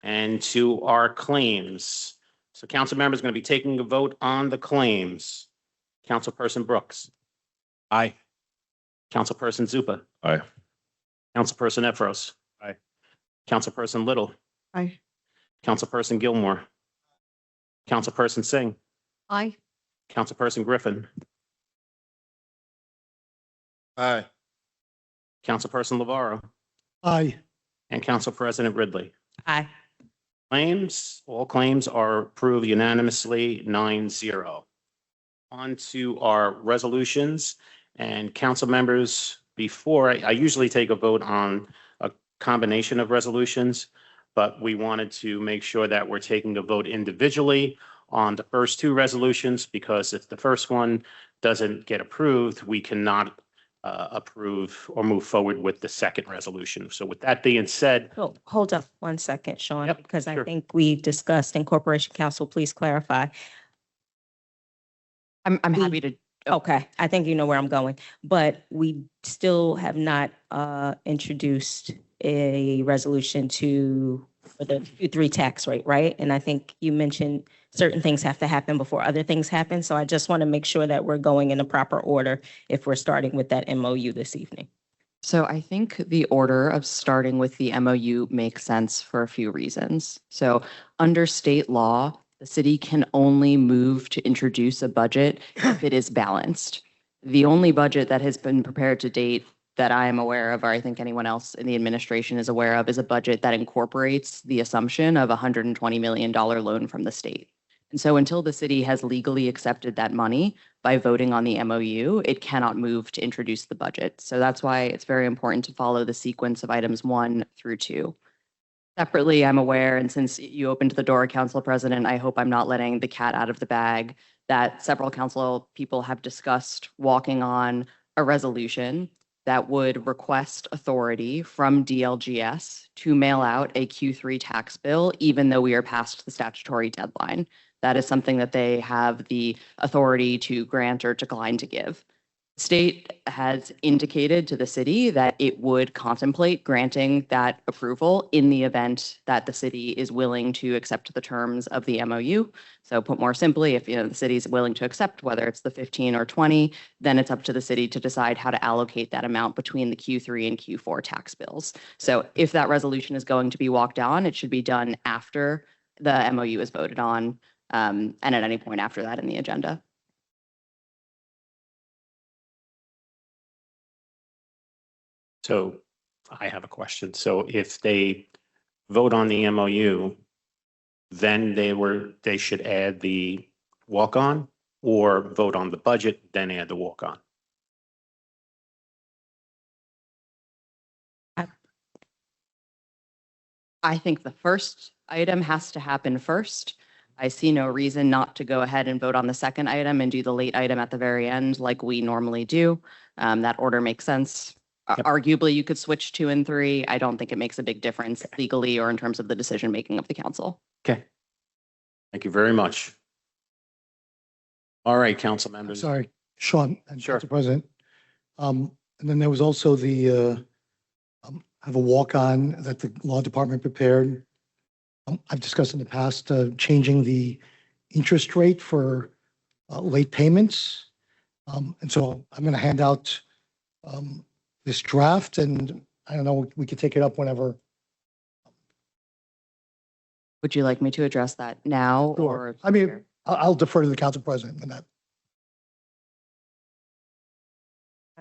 Speaker 1: And to our claims. So council members are going to be taking a vote on the claims. Councilperson Brooks.
Speaker 9: Aye.
Speaker 1: Councilperson Zupa.
Speaker 9: Aye.
Speaker 1: Councilperson Efros.
Speaker 9: Aye.
Speaker 1: Councilperson Little.
Speaker 3: Aye.
Speaker 1: Councilperson Gilmore. Councilperson Singh.
Speaker 7: Aye.
Speaker 1: Councilperson Griffin.
Speaker 22: Aye.
Speaker 1: Councilperson Lavaro.
Speaker 23: Aye.
Speaker 1: And Council President Ridley.
Speaker 8: Aye.
Speaker 1: Claims, all claims are approved unanimously, 9-0. On to our resolutions, and council members, before, I usually take a vote on a combination of resolutions, but we wanted to make sure that we're taking a vote individually on the first two resolutions, because if the first one doesn't get approved, we cannot approve or move forward with the second resolution. So with that being said.
Speaker 8: Oh, hold up 1 second, Sean,
Speaker 1: Yep,
Speaker 8: because
Speaker 1: sure.
Speaker 8: I think we discussed, and corporation counsel, please clarify.
Speaker 12: I'm happy to.
Speaker 8: Okay, I think you know where I'm going, but we still have not introduced a resolution for the Q3 tax rate, right? And I think you mentioned certain things have to happen before other things happen. So I just want to make sure that we're going in the proper order if we're starting with that MOU this evening.
Speaker 12: So I think the order of starting with the MOU makes sense for a few reasons. So under state law, the city can only move to introduce a budget if it is balanced. The only budget that has been prepared to date that I am aware of, or I think anyone else in the administration is aware of, is a budget that incorporates the assumption of a $120 million loan from the state. And so until the city has legally accepted that money by voting on the MOU, it cannot move to introduce the budget. So that's why it's very important to follow the sequence of items 1 through 2. Separately, I'm aware, and since you opened the door, Council President, I hope I'm not letting the cat out of the bag, that several council people have discussed walking on a resolution that would request authority from DLGS to mail out a Q3 tax bill, even though we are past the statutory deadline. That is something that they have the authority to grant or decline to give. State has indicated to the city that it would contemplate granting that approval in the event that the city is willing to accept the terms of the MOU. So put more simply, if the city is willing to accept, whether it's the 15 or 20, then it's up to the city to decide how to allocate that amount between the Q3 and Q4 tax bills. So if that resolution is going to be walked on, it should be done after the MOU is voted on, and at any point after that in the agenda.
Speaker 9: So I have a question. So if they vote on the MOU, then they should add the walk-on, or vote on the budget, then add the walk-on?
Speaker 12: I think the first item has to happen first. I see no reason not to go ahead and vote on the second item and do the late item at the very end like we normally do. That order makes sense. Arguably, you could switch 2 and 3. I don't think it makes a big difference legally or in terms of the decision-making of the council.
Speaker 9: Okay. Thank you very much. All right, council members.
Speaker 23: Sorry, Sean, and
Speaker 9: Sure.
Speaker 23: Council President. And then there was also the, have a walk-on that the law department prepared. I've discussed in the past, changing the interest rate for late payments. And so I'm going to hand out this draft, and I don't know, we could take it up whenever.
Speaker 12: Would you like me to address that now or?
Speaker 23: I mean, I'll defer to the council president on that.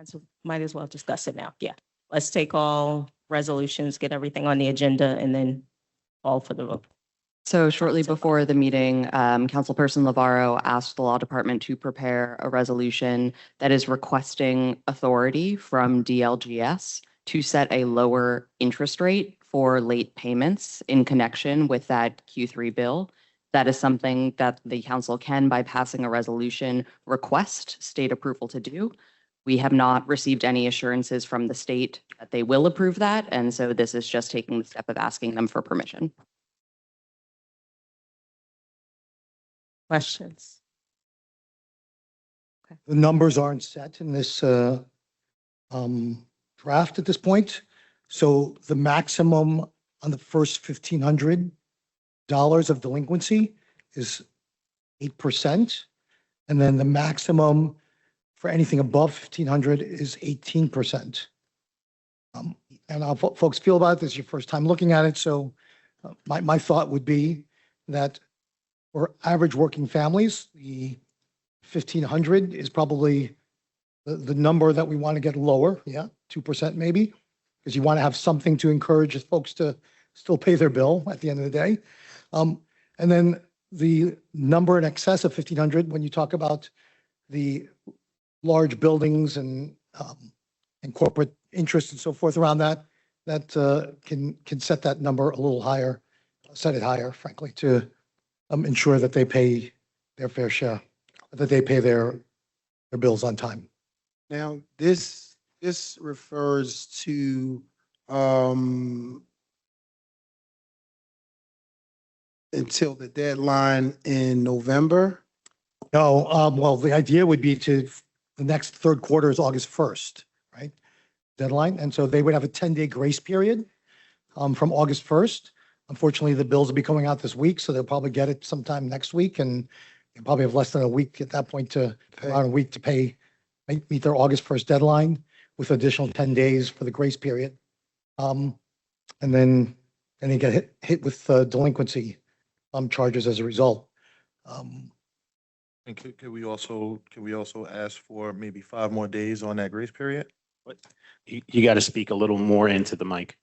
Speaker 8: So might as well discuss it now. Yeah. Let's take all resolutions, get everything on the agenda, and then call for the vote.
Speaker 12: So shortly before the meeting, Councilperson Navarro asked the law department to prepare a resolution that is requesting authority from DLGS to set a lower interest rate for late payments in connection with that Q3 bill. That is something that the council can, by passing a resolution, request state approval to do. We have not received any assurances from the state that they will approve that, and so this is just taking the step of asking them for permission.
Speaker 8: Questions?
Speaker 23: The numbers aren't set in this draft at this point. So the maximum on the first $1,500 of delinquency is 8%. And then the maximum for anything above 1,500 is 18%. And how folks feel about it, this is your first time looking at it. So my thought would be that for average working families, the 1,500 is probably the number that we want to get lower. Yeah, 2% maybe, because you want to have something to encourage folks to still pay their bill at the end of the day. And then the number in excess of 1,500, when you talk about the large buildings and corporate interests and so forth around that, can set that number a little higher, set it higher, frankly, to ensure that they pay their fair share, that they pay their bills on time.
Speaker 5: Now, this refers to until the deadline in November?
Speaker 23: No, well, the idea would be the next third quarter is August 1st, right? Deadline. And so they would have a 10-day grace period from August 1st. Unfortunately, the bills will be coming out this week, so they'll probably get it sometime next week, and they'll probably have less than a week at that point around a week to meet their August 1st deadline with additional 10 days for the grace period. And then they get hit with delinquency charges as a result.
Speaker 10: And could we also ask for maybe 5 more days on that grace period?
Speaker 9: You got to speak a little more into the mic.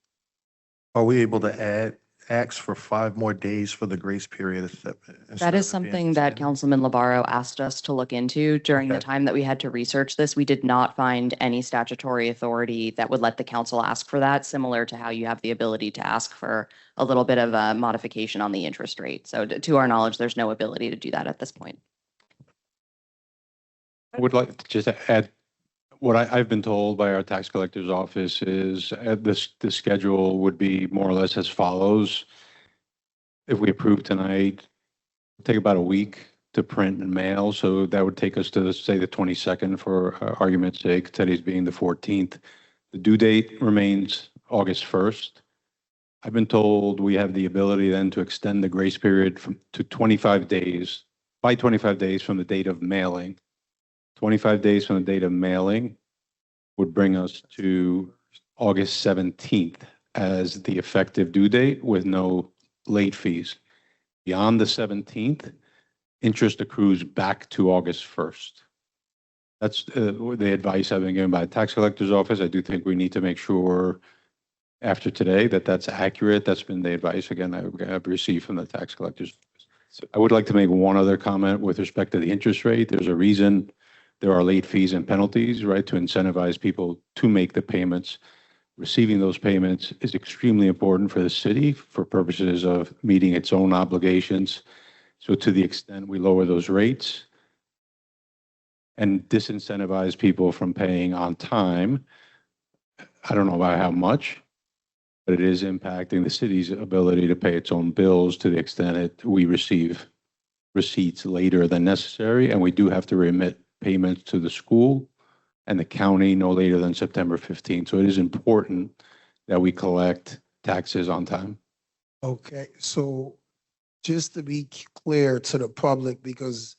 Speaker 10: Are we able to ask for 5 more days for the grace period?
Speaker 12: That is something that Councilman Navarro asked us to look into during the time that we had to research this. We did not find any statutory authority that would let the council ask for that, similar to how you have the ability to ask for a little bit of a modification on the interest rate. So to our knowledge, there's no ability to do that at this point.
Speaker 17: I would like to just add, what I've been told by our tax collector's office is the schedule would be more or less as follows. If we approve tonight, it'll take about a week to print and mail. So that would take us to, say, the 22nd for argument's sake, today's being the 14th. The due date remains August 1st. I've been told we have the ability then to extend the grace period to 25 days, by 25 days from the date of mailing. 25 days from the date of mailing would bring us to August 17th as the effective due date with no late fees. Beyond the 17th, interest accrues back to August 1st. That's the advice I've been given by the tax collector's office. I do think we need to make sure after today that that's accurate. That's been the advice, again, I've received from the tax collector's office. So I would like to make one other comment with respect to the interest rate. There's a reason there are late fees and penalties, right, to incentivize people to make the payments. Receiving those payments is extremely important for the city for purposes of meeting its own obligations. So to the extent we lower those rates and disincentivize people from paying on time, I don't know by how much, but it is impacting the city's ability to pay its own bills to the extent we receive receipts later than necessary, and we do have to remit payments to the school and the county no later than September 15th. So it is important that we collect taxes on time.
Speaker 5: Okay, so just to be clear to the public, because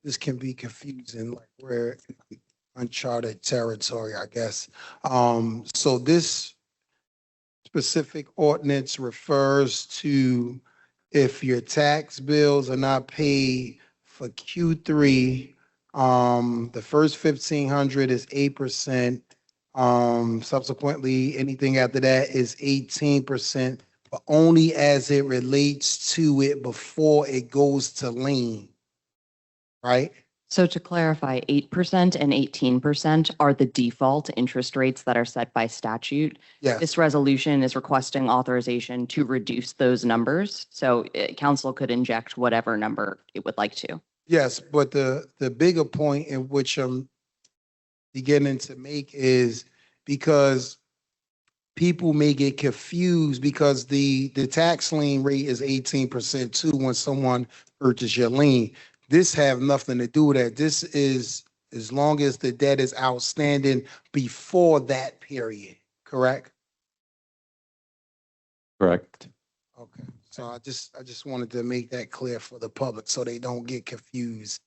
Speaker 5: this can be confusing, like we're in uncharted territory, I guess. So this specific ordinance refers to if your tax bills are not paid for Q3, the first 1,500 is 8%. Subsequently, anything after that is 18%, but only as it relates to it before it goes to lien, right?
Speaker 12: So to clarify, 8% and 18% are the default interest rates that are set by statute.
Speaker 5: Yes.
Speaker 12: This resolution is requesting authorization to reduce those numbers. So council could inject whatever number it would like to.
Speaker 5: Yes, but the bigger point in which I'm beginning to make is because people may get confused because the tax lien rate is 18% too when someone purchases your lien. This have nothing to do with that. This is as long as the debt is outstanding before that period, correct?
Speaker 17: Correct.
Speaker 5: Okay, so I just wanted to make that clear for the public so they don't get confused.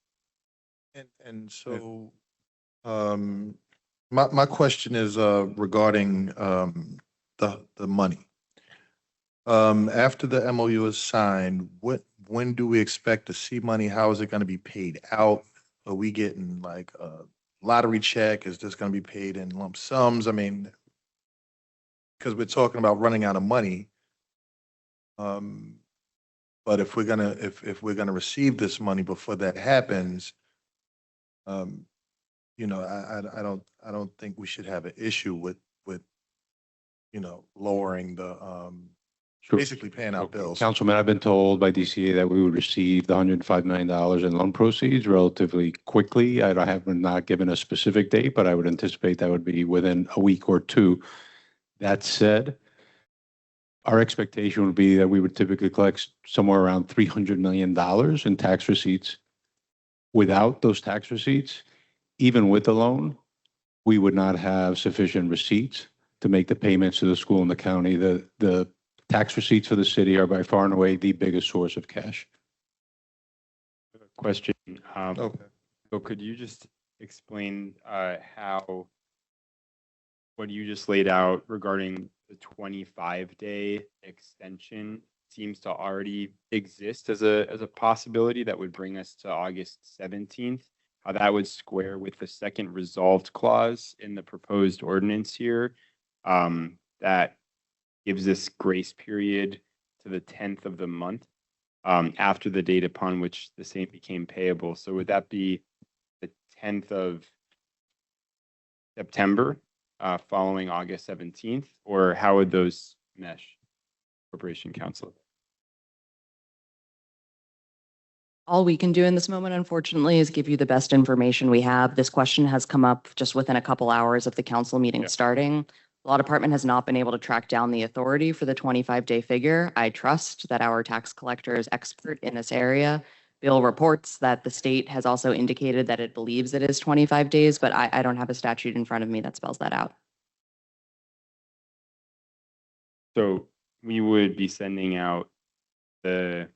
Speaker 10: And so, my question is, regarding, the money. After the MOU is signed, when do we expect to see money? How is it gonna be paid out? Are we getting like a lottery check? Is this gonna be paid in lump sums? I mean, because we're talking about running out of money. But if we're gonna receive this money before that happens, you know, I don't think we should have an issue with, you know, lowering the,
Speaker 17: Sure.
Speaker 10: basically paying out bills.
Speaker 17: Councilman, I've been told by DCA that we would receive the $105 million in loan proceeds relatively quickly. I have not given a specific date, but I would anticipate that would be within a week or two. That said, our expectation would be that we would typically collect somewhere around $300 million in tax receipts. Without those tax receipts, even with the loan, we would not have sufficient receipts to make the payments to the school and the county. The tax receipts for the city are by far and away the biggest source of cash.
Speaker 11: Question.
Speaker 10: Okay.
Speaker 11: So could you just explain how what you just laid out regarding the 25-day extension seems to already exist as a possibility that would bring us to August 17th? How that would square with the second resolved clause in the proposed ordinance here, that gives this grace period to the 10th of the month after the date upon which the same became payable. So would that be the 10th of September following August 17th, or how would those mesh? Corporation Council.
Speaker 12: All we can do in this moment, unfortunately, is give you the best information we have. This question has come up just within a couple hours of the council meeting starting. The law department has not been able to track down the authority for the 25-day figure. I trust that our tax collector is expert in this area, Bill reports that the state has also indicated that it believes it is 25 days, but I don't have a statute in front of me that spells that out.
Speaker 11: So we would be sending out we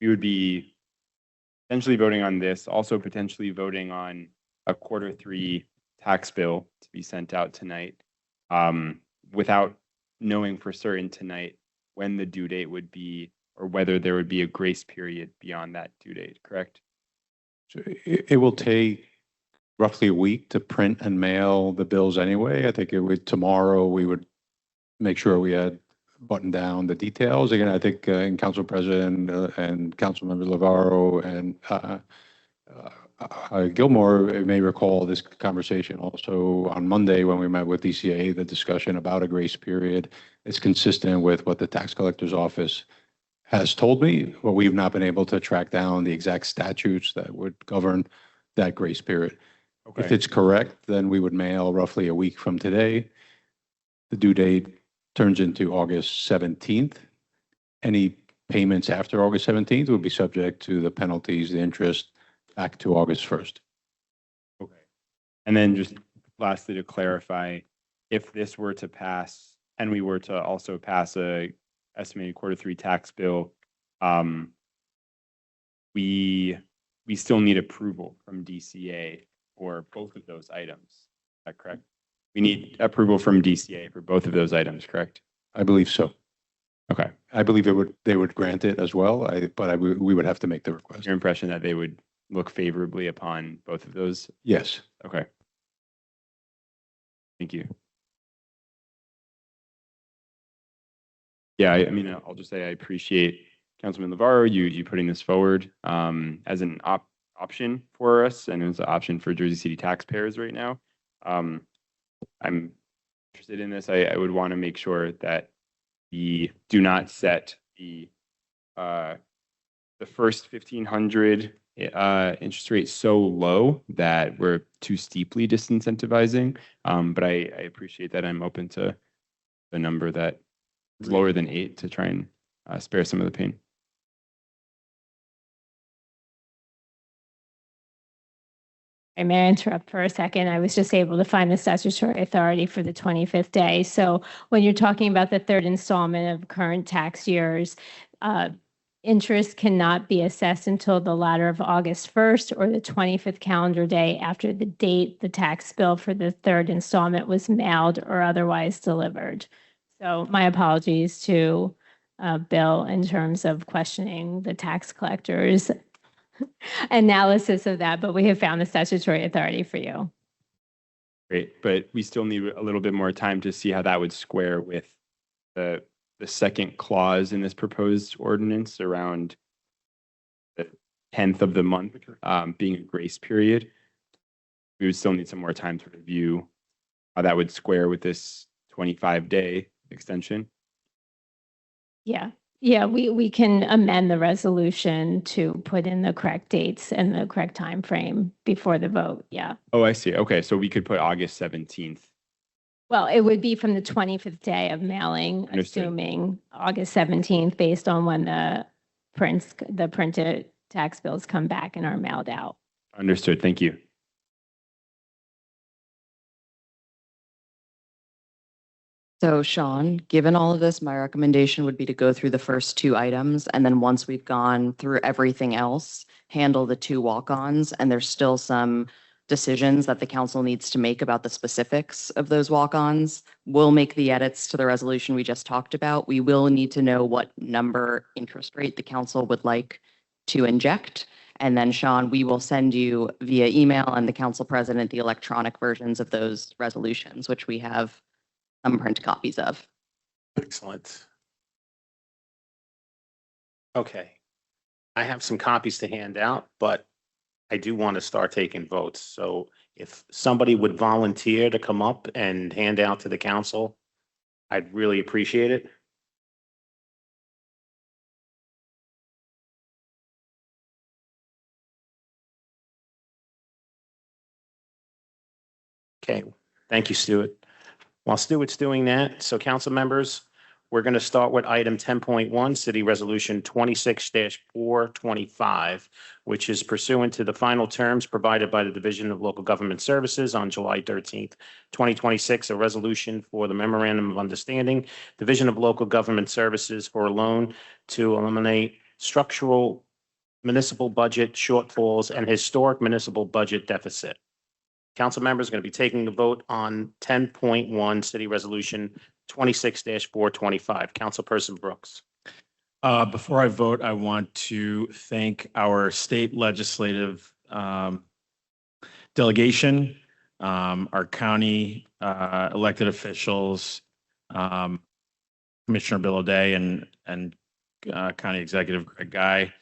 Speaker 11: would be potentially voting on this, also potentially voting on a Q3 tax bill to be sent out tonight, without knowing for certain tonight when the due date would be, or whether there would be a grace period beyond that due date, correct?
Speaker 17: So it will take roughly a week to print and mail the bills anyway. I think tomorrow we would make sure we had buttoned down the details. Again, I think in Council President and Councilmember Lavaro and Gilmore may recall this conversation also on Monday when we met with DCA, the discussion about a grace period. It's consistent with what the tax collector's office has told me, but we've not been able to track down the exact statutes that would govern that grace period. If
Speaker 11: Okay.
Speaker 17: it's correct, then we would mail roughly a week from today. The due date turns into August 17th. Any payments after August 17th would be subject to the penalties, the interest, back to August 1st.
Speaker 11: Okay. And then just lastly, to clarify, if this were to pass and we were to also pass a estimated Q3 tax bill, we still need approval from DCA for both of those items. Is that correct? We need approval from DCA for both of those items, correct?
Speaker 17: I believe so.
Speaker 11: Okay.
Speaker 17: I believe they would grant it as well, we would have to make the request.
Speaker 11: Your impression that they would look favorably upon both of those?
Speaker 17: Yes.
Speaker 11: Okay. Thank you. Yeah, I mean, I'll just say I appreciate Councilman Lavaro, you putting this forward as an option for us and as an option for Jersey City taxpayers right now. I'm interested in this. I would want to make sure that we do not set the first 1,500 interest rate so low that we're too steeply disincentivizing. But I appreciate that I'm open to the number that is lower than 8 to try and spare some of the pain.
Speaker 2: May I interrupt for a second? I was just able to find the statutory authority for the 25th day. So when you're talking about the third installment of current tax years, interest cannot be assessed until the latter of August 1st or the 25th calendar day after the date the tax bill for the third installment was mailed or otherwise delivered. So my apologies to Bill in terms of questioning the tax collector's analysis of that, but we have found the statutory authority for you.
Speaker 11: Great, but we still need a little bit more time to see how that would square with the second clause in this proposed ordinance around the 10th of the month being a grace period. We would still need some more time to review how that would square with this 25-day extension.
Speaker 2: Yeah, we can amend the resolution to put in the correct dates and the correct time frame before the vote. Yeah.
Speaker 11: Oh, I see. Okay, so we could put August 17th.
Speaker 2: Well, it would be from the 25th day of mailing,
Speaker 11: Understood.
Speaker 2: assuming August 17th, based on when the printed tax bills come back and are mailed out.
Speaker 11: Understood. Thank you.
Speaker 12: So Sean, given all of this, my recommendation would be to go through the first 2 items. And then once we've gone through everything else, handle the 2 walk-ons. And there's still some decisions that the council needs to make about the specifics of those walk-ons. We'll make the edits to the resolution we just talked about. We will need to know what number interest rate the council would like to inject. And then Sean, we will send you via email and the council president the electronic versions of those resolutions, which we have print copies of.
Speaker 1: Excellent. Okay. I have some copies to hand out, but I do want to start taking votes. So if somebody would volunteer to come up and hand out to the council, I'd really appreciate it. Okay. Thank you, Stuart. While Stuart's doing that, so council members, We're going to start with item 10.1, City Resolution 26-425, which is pursuant to the final terms provided by the Division of Local Government Services on July 13th, 2026, a resolution for the Memorandum of Understanding, Division of Local Government Services for a loan to eliminate structural municipal budget shortfalls and historic municipal budget deficit. Council members are going to be taking the vote on 10.1, City Resolution 26-425. Councilperson Brooks.
Speaker 14: Before I vote, I want to thank our state legislative delegation, our county elected officials, Commissioner Bill O'Day and County Executive Greg Guy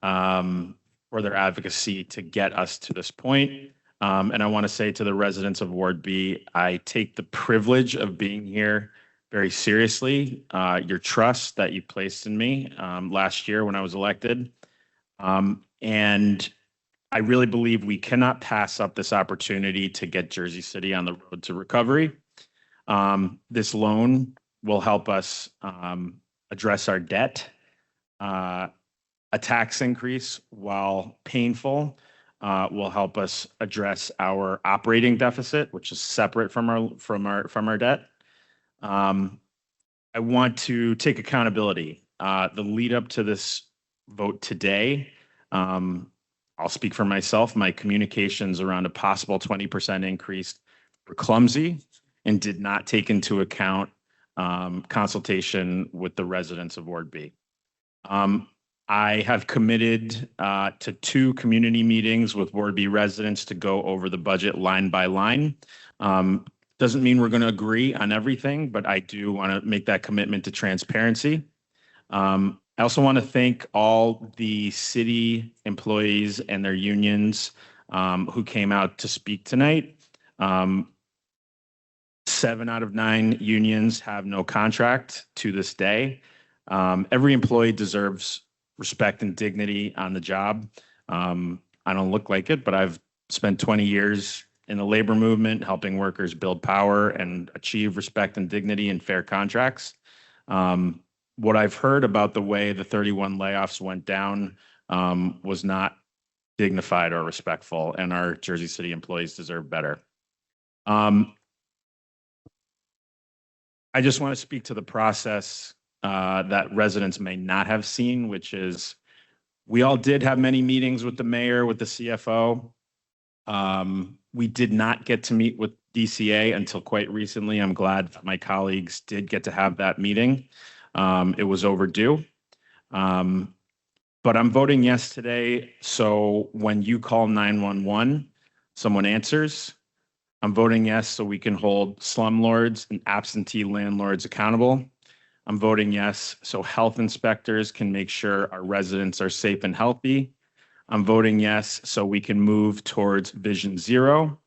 Speaker 14: for their advocacy to get us to this point. And I want to say to the residents of Ward B, I take the privilege of being here very seriously. Your trust that you placed in me last year when I was elected. And I really believe we cannot pass up this opportunity to get Jersey City on the road to recovery. This loan will help us address our debt. A tax increase, while painful, will help us address our operating deficit, which is separate from our debt. I want to take accountability. The lead up to this vote today, I'll speak for myself. My communications around a possible 20% increase were clumsy and did not take into account consultation with the residents of Ward B. I have committed to 2 community meetings with Ward B residents to go over the budget line by line. Doesn't mean we're going to agree on everything, but I do want to make that commitment to transparency. I also want to thank all the city employees and their unions who came out to speak tonight. 7 out of 9 unions have no contract to this day. Every employee deserves respect and dignity on the job. I don't look like it, but I've spent 20 years in the labor movement, helping workers build power and achieve respect and dignity in fair contracts. What I've heard about the way the 31 layoffs went down was not dignified or respectful, and our Jersey City employees deserve better. I just want to speak to the process that residents may not have seen, which is we all did have many meetings with the mayor, with the CFO. We did not get to meet with DCA until quite recently. I'm glad my colleagues did get to have that meeting. It was overdue. But I'm voting yes today. So when you call 911, someone answers. I'm voting yes so we can hold slumlords and absentee landlords accountable. I'm voting yes so health inspectors can make sure our residents are safe and healthy. I'm voting yes so we can move towards Vision Zero.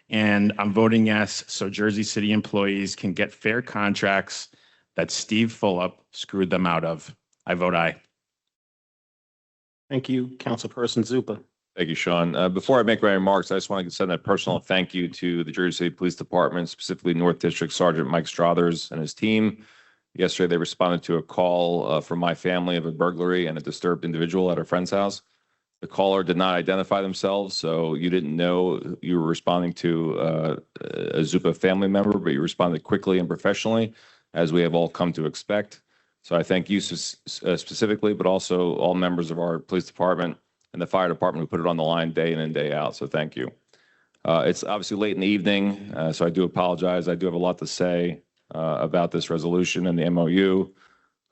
Speaker 14: And I'm voting yes so Jersey City employees can get fair contracts that Steve Fulop screwed them out of. I vote aye.
Speaker 1: Thank you, Councilperson Zupa.
Speaker 15: Thank you, Sean. Before I make my remarks, I just want to send a personal thank you to the Jersey City Police Department, specifically North District Sergeant Mike Strothers and his team. Yesterday, they responded to a call from my family of a burglary and a disturbed individual at a friend's house. The caller did not identify themselves, so you didn't know you were responding to a Zupa family member, but you responded quickly and professionally, as we have all come to expect. So I thank you specifically, but also all members of our police department and the fire department who put it on the line day in and day out. So thank you. It's obviously late in the evening, so I do apologize. I do have a lot to say about this resolution and the MOU.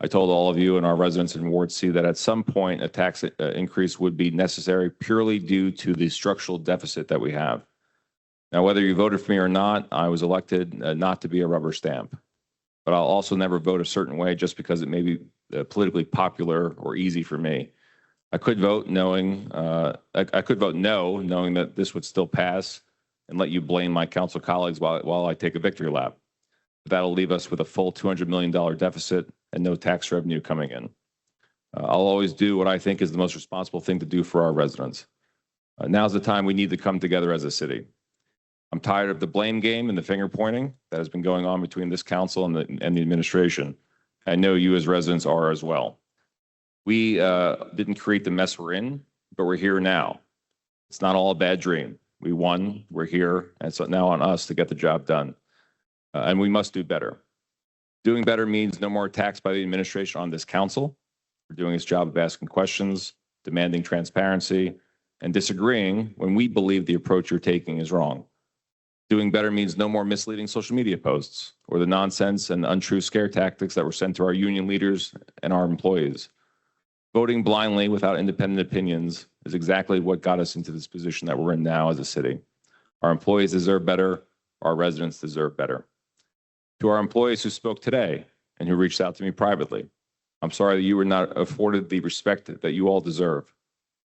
Speaker 15: I told all of you and our residents in Ward C that at some point a tax increase would be necessary purely due to the structural deficit that we have. Now, whether you voted for me or not, I was elected not to be a rubber stamp. But I'll also never vote a certain way just because it may be politically popular or easy for me. I could vote knowing I could vote no, knowing that this would still pass, and let you blame my council colleagues while I take a victory lap. That'll leave us with a full $200 million deficit and no tax revenue coming in. I'll always do what I think is the most responsible thing to do for our residents. Now's the time we need to come together as a city. I'm tired of the blame game and the finger pointing that has been going on between this council and the administration. I know you as residents are as well. We didn't create the mess we're in, but we're here now. It's not all a bad dream. We won, we're here, and it's now on us to get the job done. And we must do better. Doing better means no more attacks by the administration on this council for doing its job of asking questions, demanding transparency, and disagreeing when we believe the approach you're taking is wrong. Doing better means no more misleading social media posts or the nonsense and untrue scare tactics that were sent to our union leaders and our employees. Voting blindly without independent opinions is exactly what got us into this position that we're in now as a city. Our employees deserve better. Our residents deserve better. To our employees who spoke today and who reached out to me privately, I'm sorry that you were not afforded the respect that you all deserve.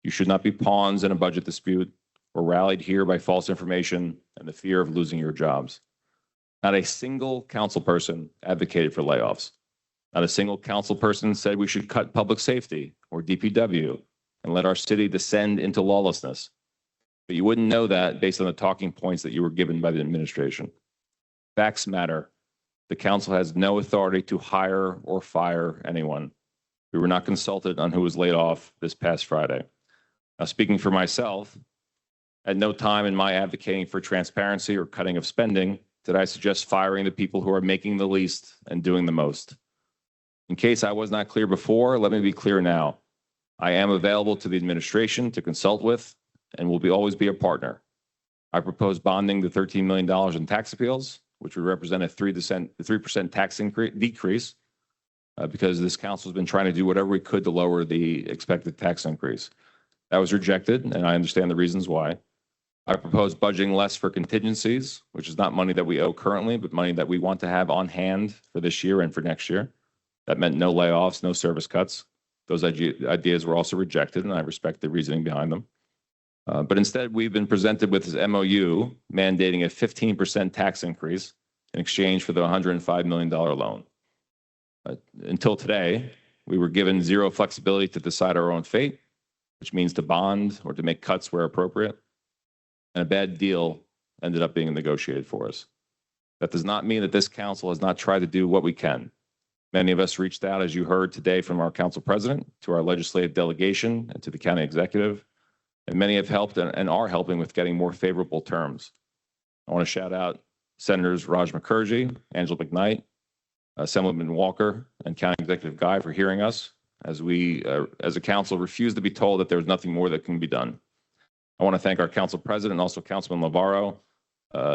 Speaker 15: You should not be pawns in a budget dispute or rallied here by false information and the fear of losing your jobs. Not a single council person advocated for layoffs. Not a single council person said we should cut public safety or DPW and let our city descend into lawlessness. But you wouldn't know that based on the talking points that you were given by the administration. Facts matter. The council has no authority to hire or fire anyone. We were not consulted on who was laid off this past Friday. Now, speaking for myself, at no time in my advocating for transparency or cutting of spending did I suggest firing the people who are making the least and doing the most. In case I was not clear before, let me be clear now. I am available to the administration to consult with and will always be a partner. I propose bonding the $13 million in tax appeals, which would represent a 3% tax decrease because this council has been trying to do whatever we could to lower the expected tax increase. That was rejected, and I understand the reasons why. I propose budgeting less for contingencies, which is not money that we owe currently, but money that we want to have on hand for this year and for next year. That meant no layoffs, no service cuts. Those ideas were also rejected, and I respect the reasoning behind them. But instead, we've been presented with this MOU mandating a 15% tax increase in exchange for the $105 million loan. Until today, we were given zero flexibility to decide our own fate, which means to bond or to make cuts where appropriate. And a bad deal ended up being negotiated for us. That does not mean that this council has not tried to do what we can. Many of us reached out, as you heard today from our council president, to our legislative delegation and to the county executive. And many have helped and are helping with getting more favorable terms. I want to shout out Senators Raj Mukherjee, Angela McKnight, Assemblyman Walker, and County Executive Guy for hearing us as we, as a council, refuse to be told that there's nothing more that can be done. I want to thank our council president and also Councilman Navarro.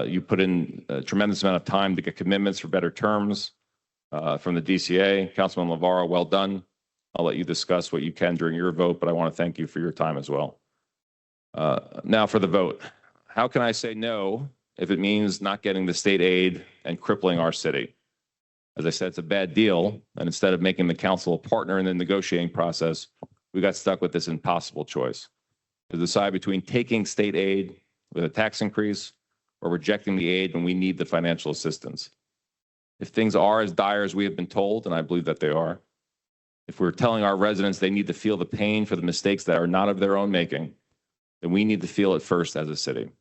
Speaker 15: You put in a tremendous amount of time to get commitments for better terms from the DCA. Councilman Navarro, well done. I'll let you discuss what you can during your vote, but I want to thank you for your time as well. Now for the vote. How can I say no if it means not getting the state aid and crippling our city? As I said, it's a bad deal, and instead of making the council a partner in the negotiating process, we got stuck with this impossible choice to decide between taking state aid with a tax increase or rejecting the aid when we need the financial assistance. If things are as dire as we have been told, and I believe that they are, if we're telling our residents they need to feel the pain for the mistakes that are not of their own making, then we need to feel it first as a city.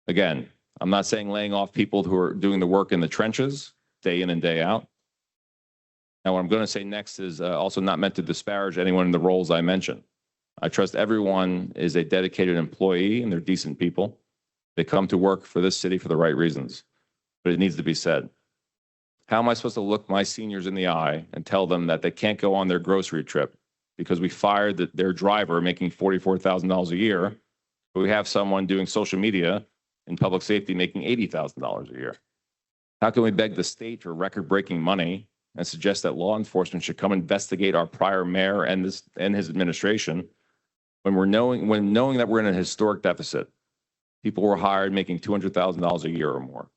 Speaker 15: Again, I'm not saying laying off people who are doing the work in the trenches day in and day out. Now, what I'm going to say next is also not meant to disparage anyone in the roles I mentioned. I trust everyone is a dedicated employee and they're decent people. They come to work for this city for the right reasons, but it needs to be said. How am I supposed to look my seniors in the eye and tell them that they can't go on their grocery trip because we fired their driver making $44,000 a year, but we have someone doing social media in public safety making $80,000 a year? How can we beg the state for record-breaking money and suggest that law enforcement should come investigate our prior mayor and his administration when knowing that we're in a historic deficit? People were hired making $200,000 a year or more.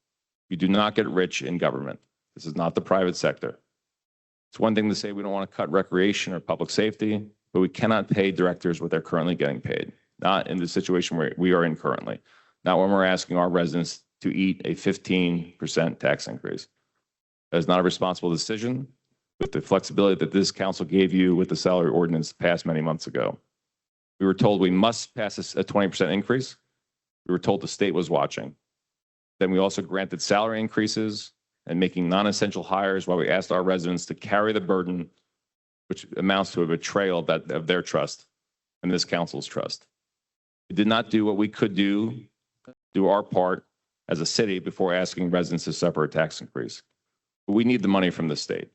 Speaker 15: You do not get rich in government. This is not the private sector. It's one thing to say we don't want to cut recreation or public safety, but we cannot pay directors what they're currently getting paid. Not in the situation where we are in currently. Not when we're asking our residents to eat a 15% tax increase. That is not a responsible decision with the flexibility that this council gave you with the salary ordinance passed many months ago. We were told we must pass a 20% increase. We were told the state was watching. Then we also granted salary increases and making non-essential hires while we asked our residents to carry the burden, which amounts to a betrayal of their trust and this council's trust. We did not do what we could do our part as a city before asking residents to suffer a tax increase. But we need the money from the state.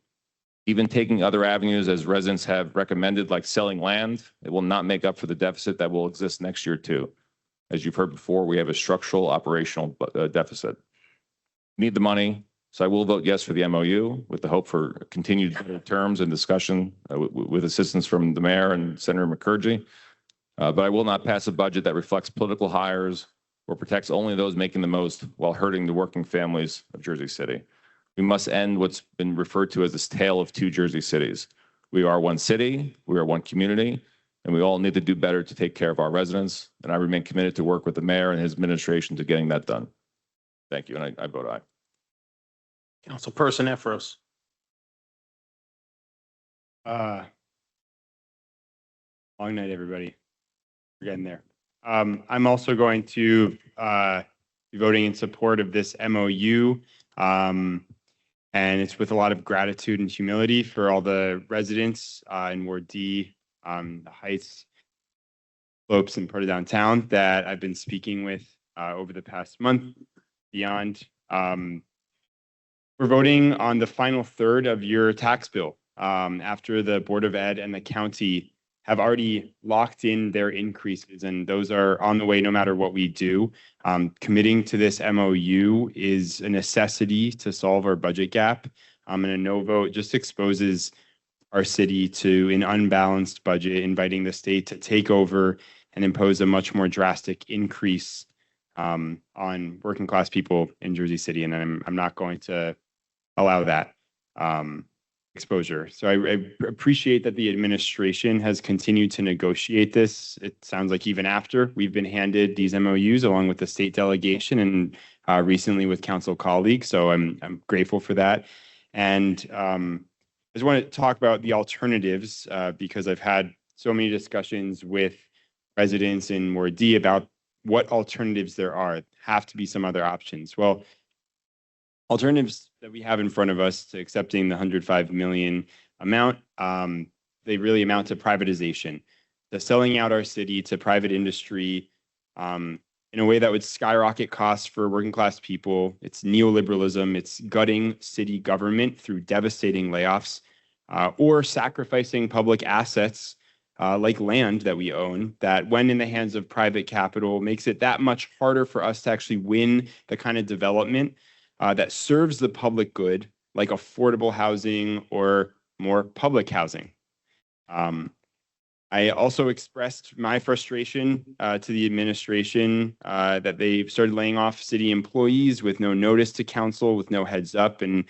Speaker 15: Even taking other avenues, as residents have recommended, like selling land, it will not make up for the deficit that will exist next year too. As you've heard before, we have a structural operational deficit. We need the money, so I will vote yes for the MOU with the hope for continued better terms and discussion with assistance from the mayor and Senator McCurgy. But I will not pass a budget that reflects political hires or protects only those making the most while hurting the working families of Jersey City. We must end what's been referred to as this tale of two Jersey cities. We are one city, we are one community, and we all need to do better to take care of our residents. And I remain committed to work with the mayor and his administration to getting that done. Thank you, and I vote aye.
Speaker 1: Councilperson Efros.
Speaker 11: Long night, everybody. We're getting there. I'm also going to be voting in support of this MOU. And it's with a lot of gratitude and humility for all the residents in Ward D, the Heights, Slopes, and part of downtown that I've been speaking with over the past month beyond. We're voting on the final third of your tax bill after the Board of Ed and the county have already locked in their increases, and those are on the way no matter what we do. Committing to this MOU is a necessity to solve our budget gap, and a no vote just exposes our city to an unbalanced budget, inviting the state to take over and impose a much more drastic increase on working class people in Jersey City, and I'm not going to allow that exposure. So I appreciate that the administration has continued to negotiate this. It sounds like even after we've been handed these MOUs along with the state delegation and recently with council colleagues. So I'm grateful for that. And I just want to talk about the alternatives because I've had so many discussions with residents in Ward D about what alternatives there are. Have to be some other options. Well, alternatives that we have in front of us to accepting the 105 million amount, they really amount to privatization, to selling out our city to private industry in a way that would skyrocket costs for working class people. It's neoliberalism, it's gutting city government through devastating layoffs, or sacrificing public assets like land that we own, that when in the hands of private capital makes it that much harder for us to actually win the kind of development that serves the public good, like affordable housing or more public housing. I also expressed my frustration to the administration that they've started laying off city employees with no notice to council, with no heads up. And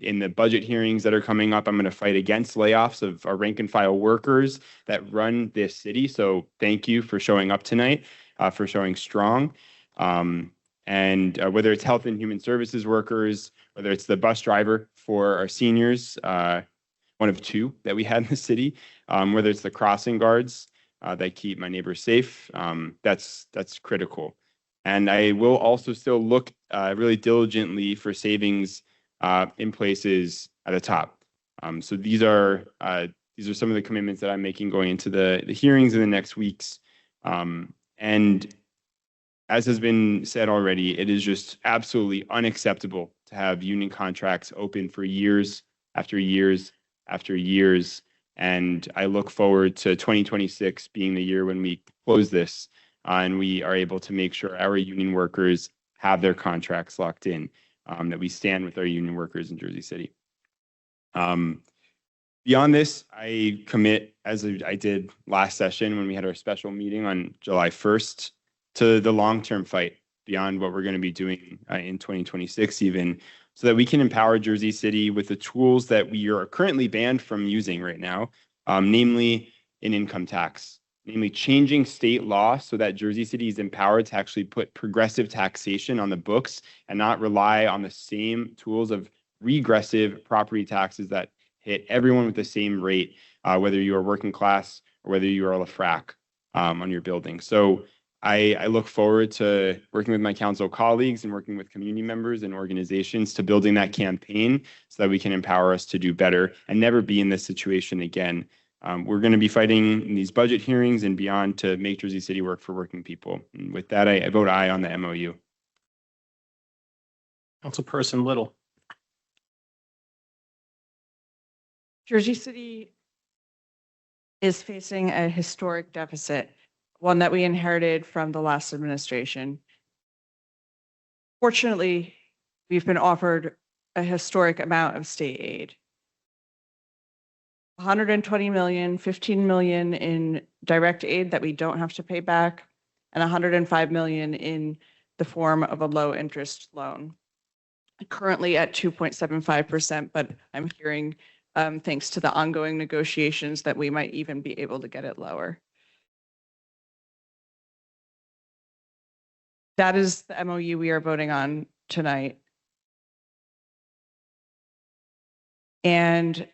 Speaker 11: in the budget hearings that are coming up, I'm going to fight against layoffs of our rank and file workers that run this city. So thank you for showing up tonight, for showing strong. And whether it's health and human services workers, whether it's the bus driver for our seniors, one of two that we had in the city, whether it's the crossing guards that keep my neighbors safe, that's critical. And I will also still look really diligently for savings in places at the top. So these are some of the commitments that I'm making going into the hearings in the next weeks. And as has been said already, it is just absolutely unacceptable to have union contracts open for years after years after years. And I look forward to 2026 being the year when we close this and we are able to make sure our union workers have their contracts locked in, that we stand with our union workers in Jersey City. Beyond this, I commit, as I did last session when we had our special meeting on July 1st, to the long-term fight beyond what we're going to be doing in 2026 even, so that we can empower Jersey City with the tools that we are currently banned from using right now, namely an income tax, namely changing state law so that Jersey City is empowered to actually put progressive taxation on the books and not rely on the same tools of regressive property taxes that hit everyone with the same rate, whether you are working class or whether you are a LAFRAC on your building. So I look forward to working with my council colleagues and working with community members and organizations to building that campaign so that we can empower us to do better and never be in this situation again. We're going to be fighting in these budget hearings and beyond to make Jersey City work for working people. And with that, I vote aye on the MOU.
Speaker 1: Councilperson Little.
Speaker 13: Jersey City is facing a historic deficit, one that we inherited from the last administration. Fortunately, we've been offered a historic amount of state aid. 120 million, 15 million in direct aid that we don't have to pay back, and 105 million in the form of a low interest loan. Currently at 2.75%, but I'm hearing thanks to the ongoing negotiations that we might even be able to get it lower. That is the MOU we are voting on tonight. And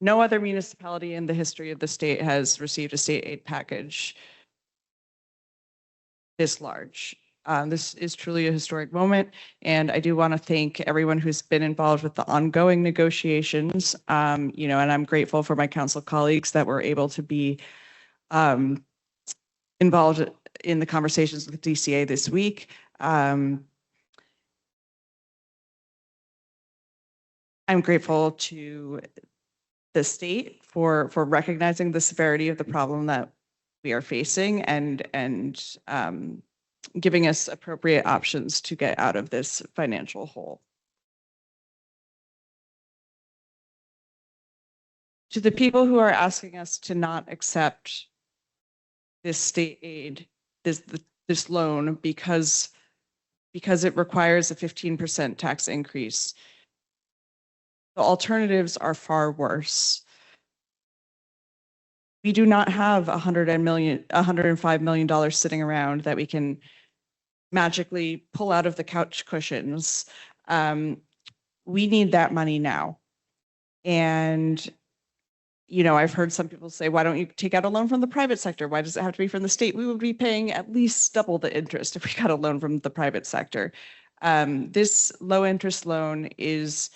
Speaker 13: no other municipality in the history of the state has received a state aid package this large. This is truly a historic moment, and I do want to thank everyone who's been involved with the ongoing negotiations. And I'm grateful for my council colleagues that were able to be involved in the conversations with DCA this week. I'm grateful to the state for recognizing the severity of the problem that we are facing and giving us appropriate options to get out of this financial hole. To the people who are asking us to not accept this state aid, this loan because it requires a 15% tax increase, the alternatives are far worse. We do not have $105 million sitting around that we can magically pull out of the couch cushions. We need that money now. And, I've heard some people say, why don't you take out a loan from the private sector? Why does it have to be from the state? We would be paying at least double the interest if we got a loan from the private sector. This low interest loan is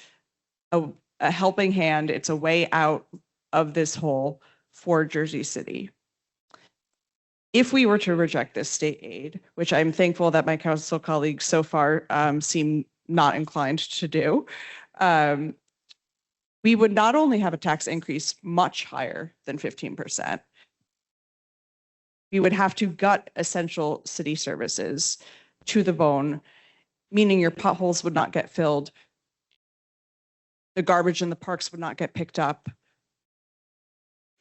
Speaker 13: a helping hand. It's a way out of this hole for Jersey City. If we were to reject this state aid, which I'm thankful that my council colleagues so far seem not inclined to do, we would not only have a tax increase much higher than 15%, we would have to gut essential city services to the bone, meaning your potholes would not get filled, the garbage in the parks would not get picked up.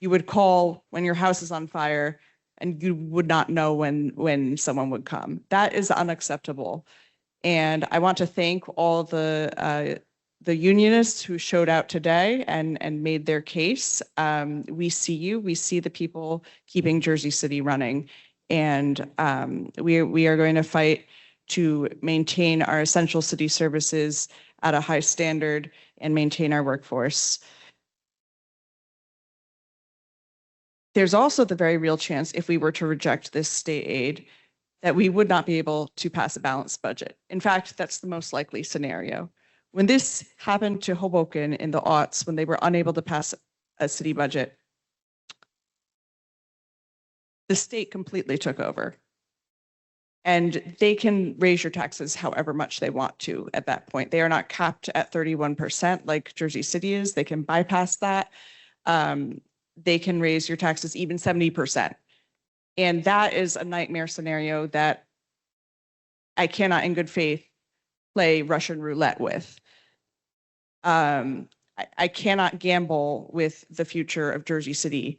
Speaker 13: You would call when your house is on fire and you would not know when someone would come. That is unacceptable. And I want to thank all the unionists who showed out today and made their case. We see you, we see the people keeping Jersey City running. And we are going to fight to maintain our essential city services at a high standard and maintain our workforce. There's also the very real chance, if we were to reject this state aid, that we would not be able to pass a balanced budget. In fact, that's the most likely scenario. When this happened to Hoboken in the aughts, when they were unable to pass a city budget, the state completely took over. And they can raise your taxes however much they want to at that point. They are not capped at 31% like Jersey City is. They can bypass that. They can raise your taxes even 70%. And that is a nightmare scenario that I cannot in good faith play Russian roulette with. I cannot gamble with the future of Jersey City.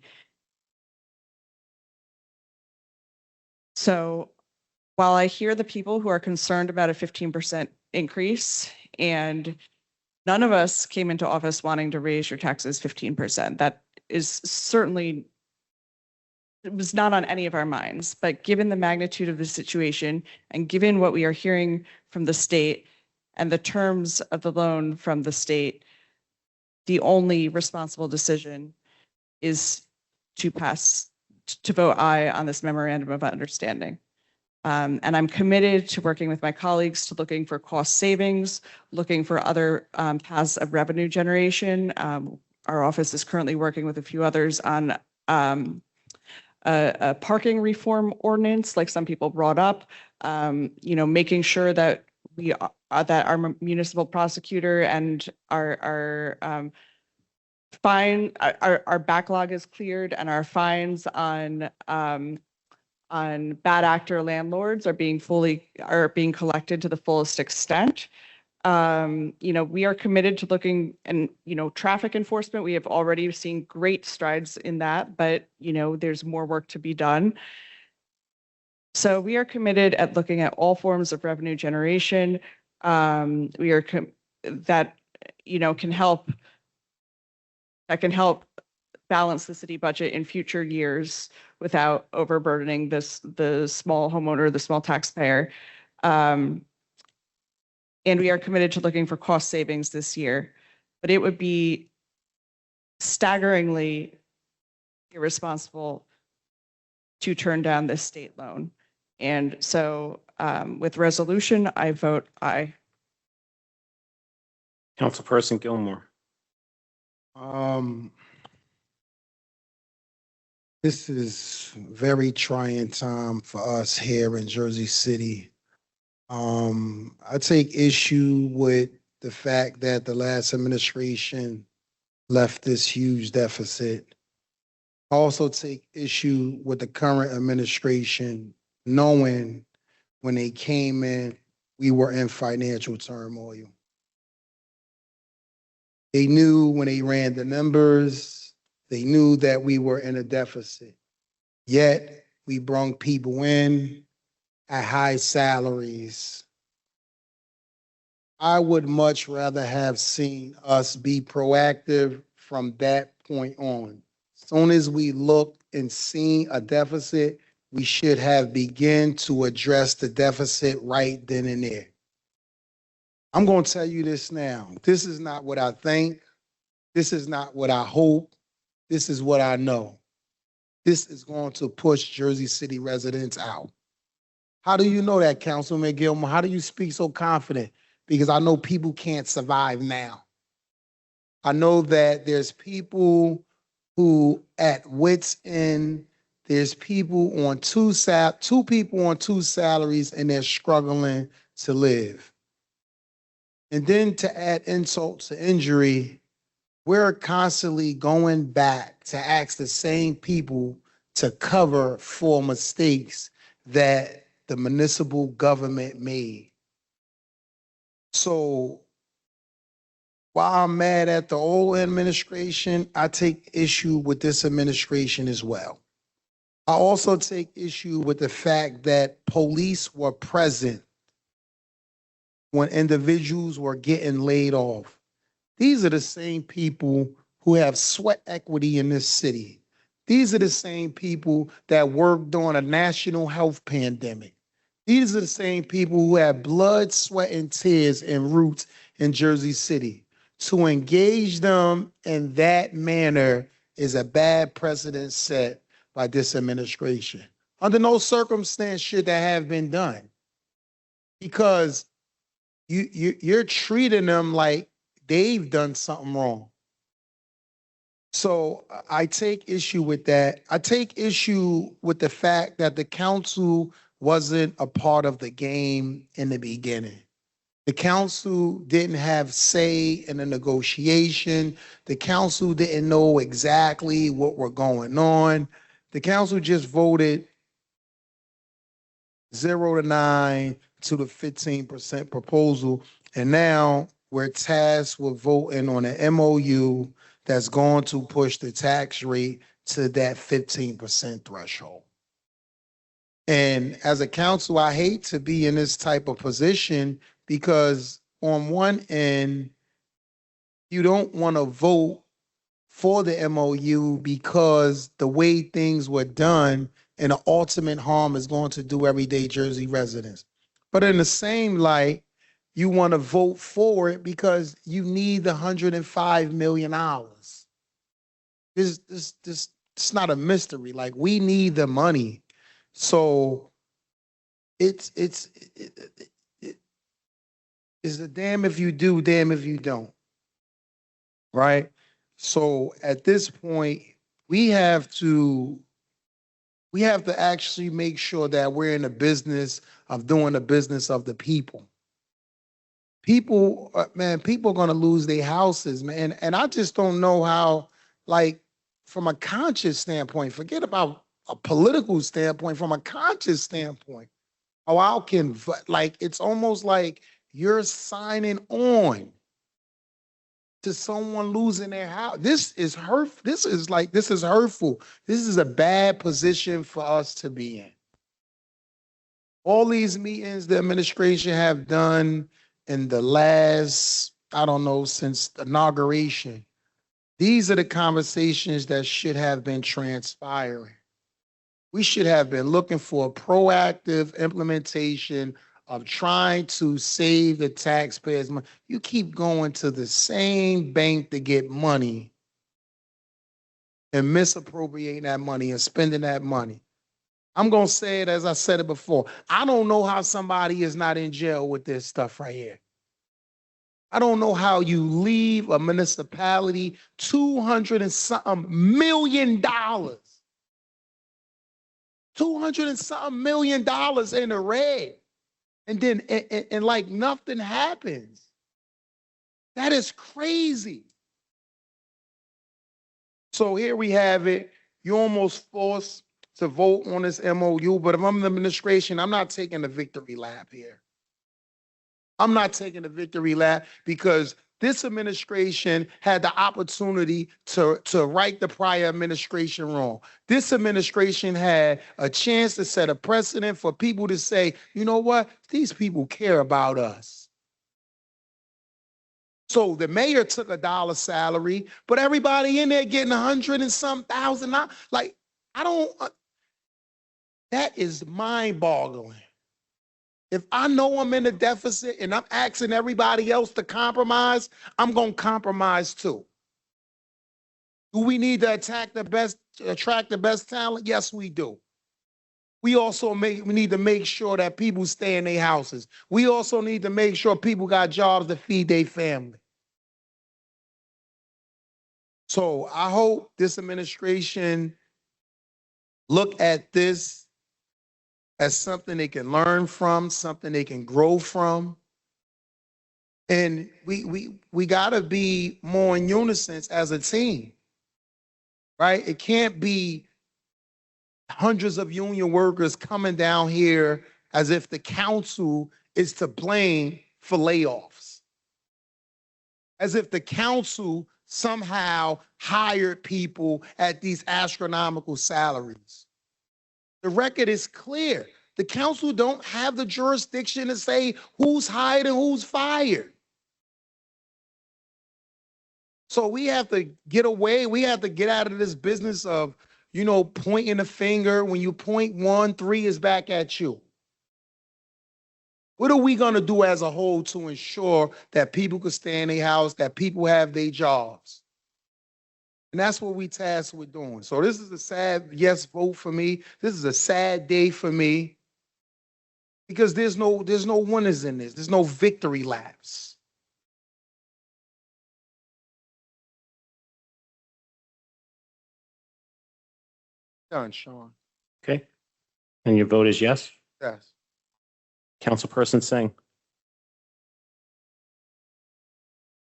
Speaker 13: So while I hear the people who are concerned about a 15% increase, and none of us came into office wanting to raise your taxes 15%, that is certainly, it was not on any of our minds, but given the magnitude of the situation and given what we are hearing from the state and the terms of the loan from the state, the only responsible decision is to pass to vote aye on this memorandum of understanding. And I'm committed to working with my colleagues to looking for cost savings, looking for other paths of revenue generation. Our office is currently working with a few others on a parking reform ordinance, like some people brought up. Making sure that that our municipal prosecutor and our our backlog is cleared and our fines on bad actor landlords are being collected to the fullest extent. We are committed to looking and, traffic enforcement. We have already seen great strides in that, but, there's more work to be done. So we are committed at looking at all forms of revenue generation. We are that can help balance the city budget in future years without overburdening the small homeowner, the small taxpayer. And we are committed to looking for cost savings this year, but it would be staggeringly irresponsible to turn down this state loan. And so with resolution, I vote aye.
Speaker 1: Councilperson Gilmore.
Speaker 5: This is very trying time for us here in Jersey City. I take issue with the fact that the last administration left this huge deficit. I also take issue with the current administration knowing when they came in, we were in financial turmoil. They knew when they ran the numbers, they knew that we were in a deficit. Yet we brung people in at high salaries. I would much rather have seen us be proactive from that point on. As soon as we looked and seen a deficit, we should have begun to address the deficit right then and there. I'm going to tell you this now. This is not what I think. This is not what I hope. This is what I know. This is going to push Jersey City residents out. How do you know that, Councilman Gilmore? How do you speak so confident? Because I know people can't survive now. I know that there's people who at wits end, there's people on two people on two salaries and they're struggling to live. And then to add insult to injury, we're constantly going back to ask the same people to cover for mistakes that the municipal government made. So while I'm mad at the old administration, I take issue with this administration as well. I also take issue with the fact that police were present when individuals were getting laid off. These are the same people who have sweat equity in this city. These are the same people that worked on a national health pandemic. These are the same people who have blood, sweat, and tears and roots in Jersey City. To engage them in that manner is a bad precedent set by this administration. Under no circumstance should that have been done, because you're treating them like they've done something wrong. So I take issue with that. I take issue with the fact that the council wasn't a part of the game in the beginning. The council didn't have say in the negotiation. The council didn't know exactly what were going on. The council just voted 0 to 9 to the 15% proposal. And now we're tasked with voting on an MOU that's going to push the tax rate to that 15% threshold. And as a council, I hate to be in this type of position, because on one end, you don't want to vote for the MOU because the way things were done and the ultimate harm is going to do everyday Jersey residents. But in the same light, you want to vote for it because you need the $105 million. This it's not a mystery. Like, we need the money. So it's a damn if you do, damn if you don't. Right? So at this point, we have to actually make sure that we're in the business of doing the business of the people. People, man, people are gonna lose their houses, man. And I just don't know how, like, from a conscious standpoint, forget about a political standpoint, from a conscious standpoint, how I can, like, it's almost like you're signing on to someone losing their house. This is hurt. This is hurtful. This is a bad position for us to be in. All these meetings the administration have done in the last, I don't know, since the inauguration, these are the conversations that should have been transpiring. We should have been looking for a proactive implementation of trying to save the taxpayers' money. You keep going to the same bank to get money and misappropriating that money and spending that money. I'm going to say it as I said it before. I don't know how somebody is not in jail with this stuff right here. I don't know how you leave a municipality $200 and something million. $200 and something million in the red. And then, and like nothing happens. That is crazy. So here we have it. You're almost forced to vote on this MOU, but if I'm the administration, I'm not taking the victory lap here. I'm not taking the victory lap because this administration had the opportunity to right the prior administration wrong. This administration had a chance to set a precedent for people to say, you know what, these people care about us. So the mayor took $1 salary, but everybody in there getting 100 and some thousand. Like, I don't, that is mind boggling. If I know I'm in a deficit and I'm asking everybody else to compromise, I'm going to compromise too. Do we need to attract the best talent? Yes, we do. We also we need to make sure that people stay in their houses. We also need to make sure people got jobs to feed their family. So I hope this administration look at this as something they can learn from, something they can grow from. And we got to be more in unison as a team, right? It can't be hundreds of union workers coming down here as if the council is to blame for layoffs, as if the council somehow hired people at these astronomical salaries. The record is clear. The council don't have the jurisdiction to say who's hired and who's fired. So we have to get away. We have to get out of this business of, you know, pointing the finger. When you point one, three is back at you. What are we going to do as a whole to ensure that people can stay in their house, that people have their jobs? And that's what we tasked with doing. So this is a sad yes vote for me. This is a sad day for me because there's no winners in this. There's no victory laps. Done, Sean.
Speaker 1: Okay. And your vote is yes?
Speaker 5: Yes.
Speaker 1: Councilperson Singh.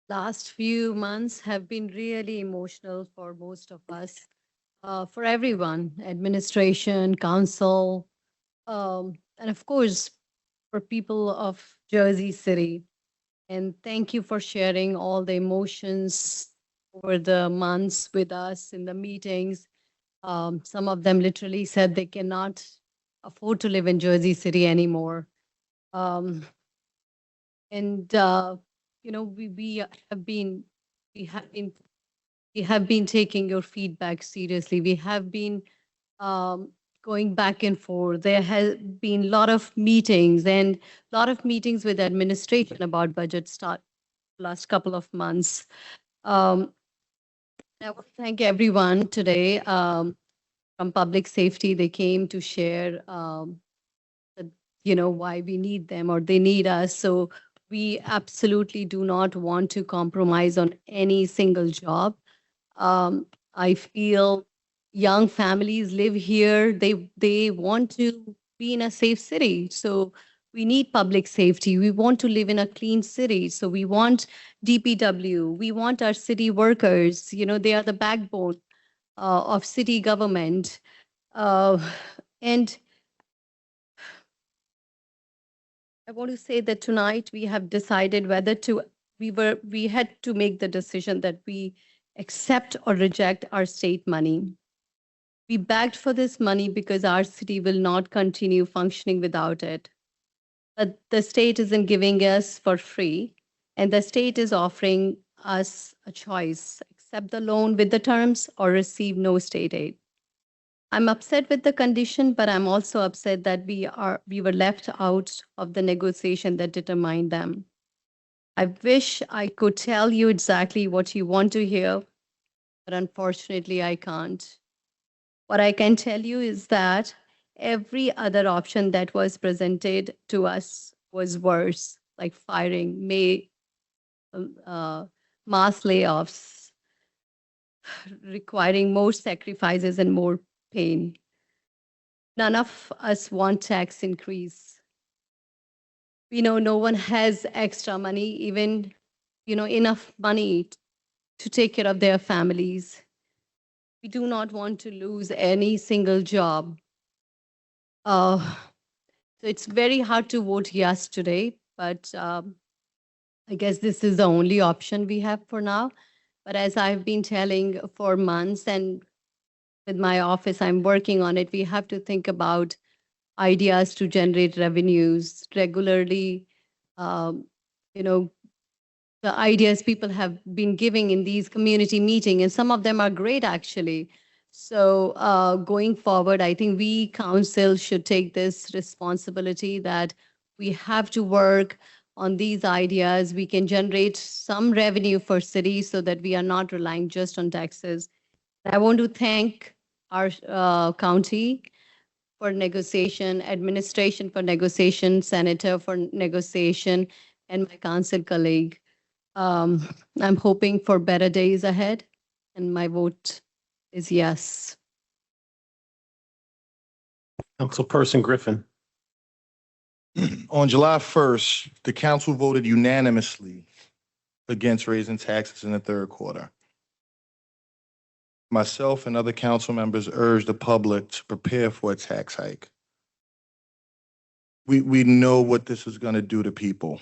Speaker 7: Last few months have been really emotional for most of us, for everyone, administration, council, and of course, for people of Jersey City. And thank you for sharing all the emotions over the months with us in the meetings. Some of them literally said they cannot afford to live in Jersey City anymore. You know, we have been taking your feedback seriously. We have been going back and forth. There has been a lot of meetings with administration about budget start last couple of months. I want to thank everyone today from public safety. They came to share, the, why we need them or they need us. So we absolutely do not want to compromise on any single job. I feel young families live here. They want to be in a safe city. So we need public safety. We want to live in a clean city. So we want DPW. We want our city workers. They are the backbone of city government. Uh, and I want to say that tonight we have decided whether we had to make the decision that we accept or reject our state money. We begged for this money because our city will not continue functioning without it. But the state isn't giving us for free, and the state is offering us a choice: accept the loan with the terms or receive no state aid. I'm upset with the condition, but I'm also upset that we were left out of the negotiation that determined them. I wish I could tell you exactly what you want to hear, but unfortunately I can't. What I can tell you is that every other option that was presented to us was worse, like firing, mass layoffs, requiring more sacrifices and more pain. None of us want tax increase. We know no one has extra money, even enough money to take care of their families. We do not want to lose any single job. So it's very hard to vote yes today, but I guess this is the only option we have for now. But as I've been telling for months, and with my office, I'm working on it, we have to think about ideas to generate revenues regularly. Um, you know, the ideas people have been giving in these community meetings, and some of them are great actually. So going forward, I think we council should take this responsibility that we have to work on these ideas. We can generate some revenue for cities so that we are not relying just on taxes. I want to thank our county for negotiation, administration for negotiation, senator for negotiation, and my council colleague. I'm hoping for better days ahead, and my vote is yes.
Speaker 9: Councilperson Griffin.
Speaker 10: On July 1st, the council voted unanimously against raising taxes in the third quarter. Myself and other council members urged the public to prepare for a tax hike. We know what this is going to do to people.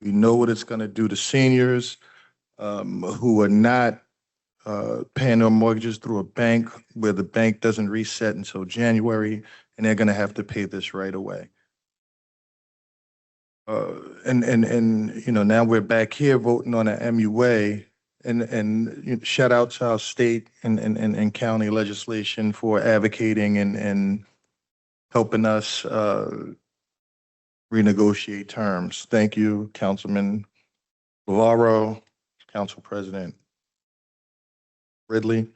Speaker 10: We know what it's going to do to seniors who are not paying their mortgages through a bank where the bank doesn't reset until January, and they're going to have to pay this right away. Now we're back here voting on an MUA, and shout out to our state and county legislation for advocating and helping us renegotiate terms. Thank you, Councilman Bavaro, Council President Ridley.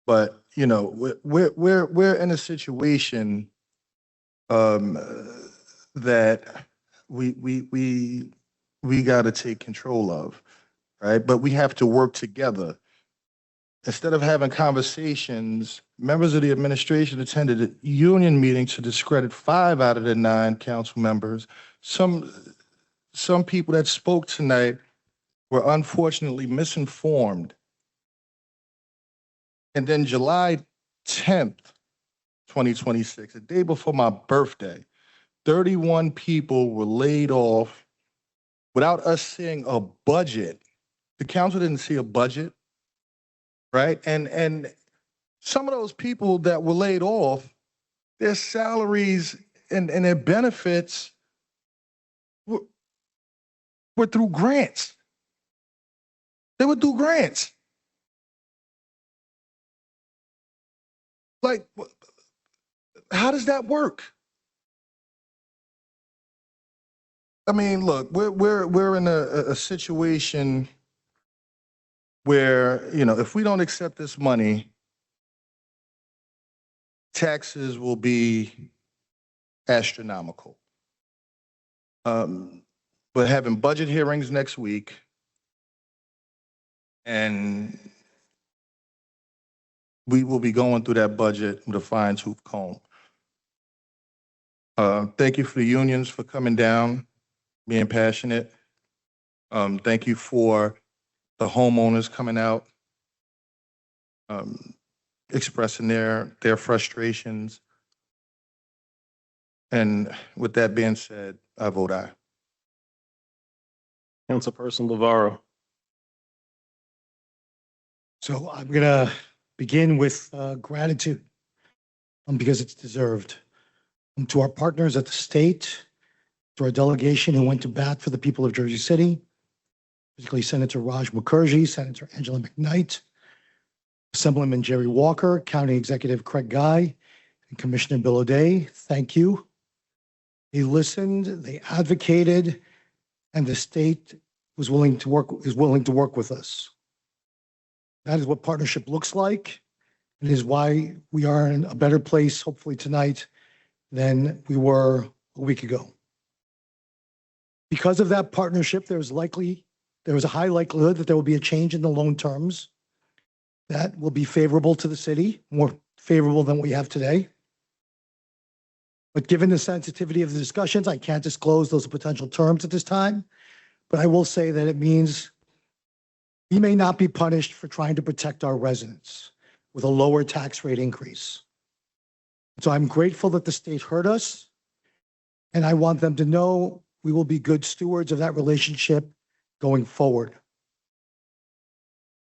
Speaker 10: But we're in a situation that we got to take control of, right? But we have to work together. Instead of having conversations, members of the administration attended a union meeting to discredit 5 out of the 9 council members. Some people that spoke tonight were unfortunately misinformed. And then July 10th, 2026, the day before my birthday, 31 people were laid off without us seeing a budget. The council didn't see a budget, right? And some of those people that were laid off, their salaries and their benefits were through grants. They were through grants. Like, how does that work? I mean, look, we're in a situation where, if we don't accept this money, taxes will be astronomical. But having budget hearings next week and we will be going through that budget with a fine-tooth comb. Thank you for the unions for coming down, being passionate. Thank you for the homeowners coming out, expressing their frustrations. And with that being said, I vote aye.
Speaker 9: Councilperson Navarro.
Speaker 23: So I'm going to begin with gratitude because it's deserved. To our partners at the state, to our delegation who went to bat for the people of Jersey City, particularly Senator Raj Mukherjee, Senator Angela McKnight, Assemblyman Jerry Walker, County Executive Craig Guy, and Commissioner Bill O'Day, thank you. They listened, they advocated, and the state is willing to work with us. That is what partnership looks like. It is why we are in a better place, hopefully tonight, than we were a week ago. Because of that partnership, there was a high likelihood that there will be a change in the loan terms that will be favorable to the city, more favorable than we have today. But given the sensitivity of the discussions, I can't disclose those potential terms at this time. But I will say that it means we may not be punished for trying to protect our residents with a lower tax rate increase. So I'm grateful that the state heard us, and I want them to know we will be good stewards of that relationship going forward.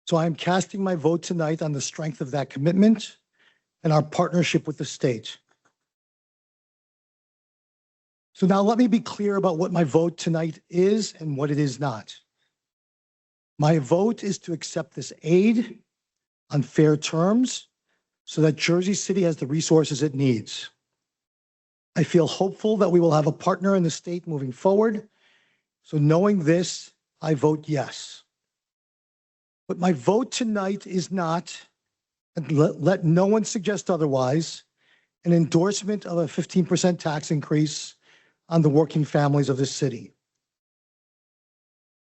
Speaker 23: So I'm casting my vote tonight on the strength of that commitment and our partnership with the state. So now let me be clear about what my vote tonight is and what it is not. My vote is to accept this aid on fair terms so that Jersey City has the resources it needs. I feel hopeful that we will have a partner in the state moving forward. So knowing this, I vote yes. But my vote tonight is not, and let no one suggest otherwise, an endorsement of a 15% tax increase on the working families of this city.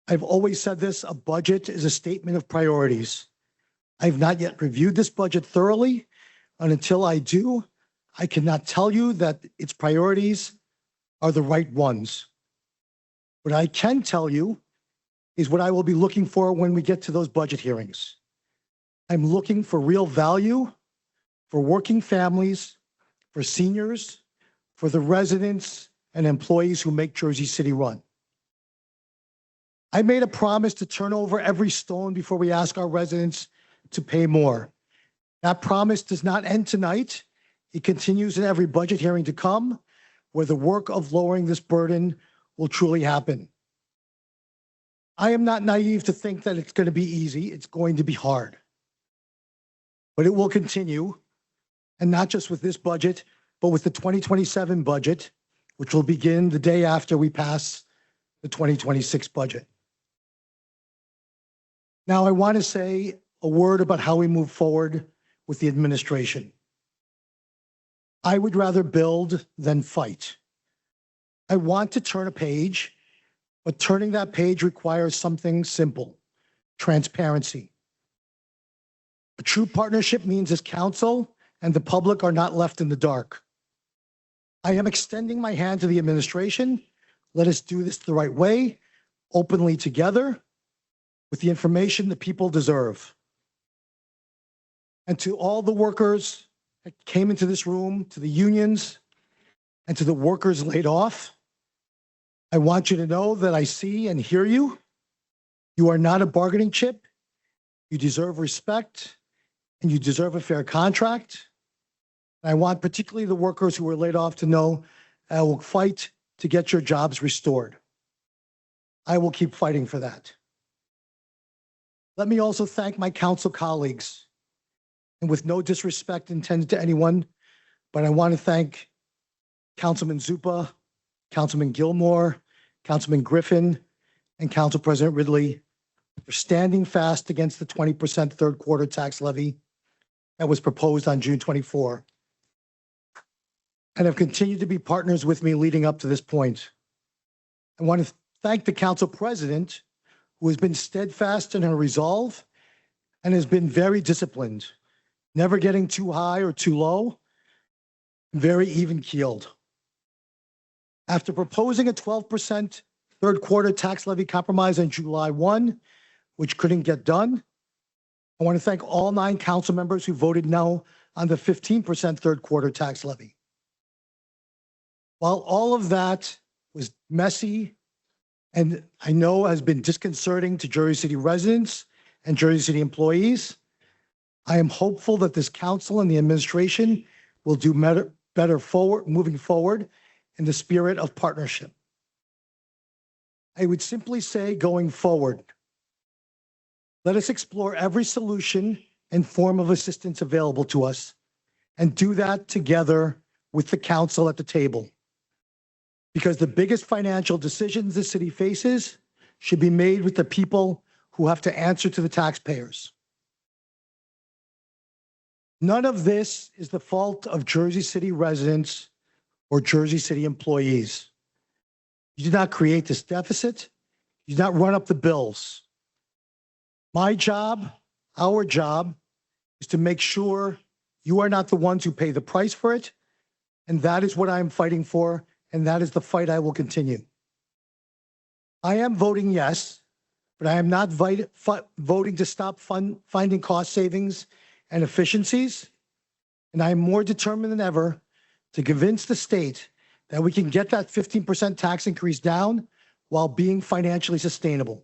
Speaker 23: I've always said this, a budget is a statement of priorities. I've not yet reviewed this budget thoroughly, and until I do, I cannot tell you that its priorities are the right ones. What I can tell you is what I will be looking for when we get to those budget hearings. I'm looking for real value for working families, for seniors, for the residents and employees who make Jersey City run. I made a promise to turn over every stone before we ask our residents to pay more. That promise does not end tonight. It continues in every budget hearing to come, where the work of lowering this burden will truly happen. I am not naive to think that it's going to be easy. It's going to be hard. But it will continue, and not just with this budget, but with the 2027 budget, which will begin the day after we pass the 2026 budget. Now, I want to say a word about how we move forward with the administration. I would rather build than fight. I want to turn a page, but turning that page requires something simple: transparency. A true partnership means this council and the public are not left in the dark. I am extending my hand to the administration. Let us do this the right way, openly together, with the information the people deserve. And to all the workers that came into this room, to the unions, and to the workers laid off, I want you to know that I see and hear you. You are not a bargaining chip. You deserve respect, and you deserve a fair contract. And I want particularly the workers who were laid off to know I will fight to get your jobs restored. I will keep fighting for that. Let me also thank my council colleagues, and with no disrespect intended to anyone, but I want to thank Councilman Zupa, Councilman Gilmore, Councilman Griffin, and Council President Ridley for standing fast against the 20% third quarter tax levy that was proposed on June 24, and have continued to be partners with me leading up to this point. I want to thank the council president, who has been steadfast in her resolve and has been very disciplined, never getting too high or too low, very even keeled. After proposing a 12% third quarter tax levy compromise on July 1, which couldn't get done, I want to thank all 9 council members who voted no on the 15% third quarter tax levy. While all of that was messy and I know has been disconcerting to Jersey City residents and Jersey City employees, I am hopeful that this council and the administration will do better moving forward in the spirit of partnership. I would simply say, going forward, let us explore every solution and form of assistance available to us and do that together with the council at the table. Because the biggest financial decisions the city faces should be made with the people who have to answer to the taxpayers. None of this is the fault of Jersey City residents or Jersey City employees. You did not create this deficit. You did not run up the bills. My job, our job, is to make sure you are not the ones who pay the price for it. And that is what I am fighting for. And that is the fight I will continue. I am voting yes, but I am not voting to stop finding cost savings and efficiencies. And I am more determined than ever to convince the state that we can get that 15% tax increase down while being financially sustainable.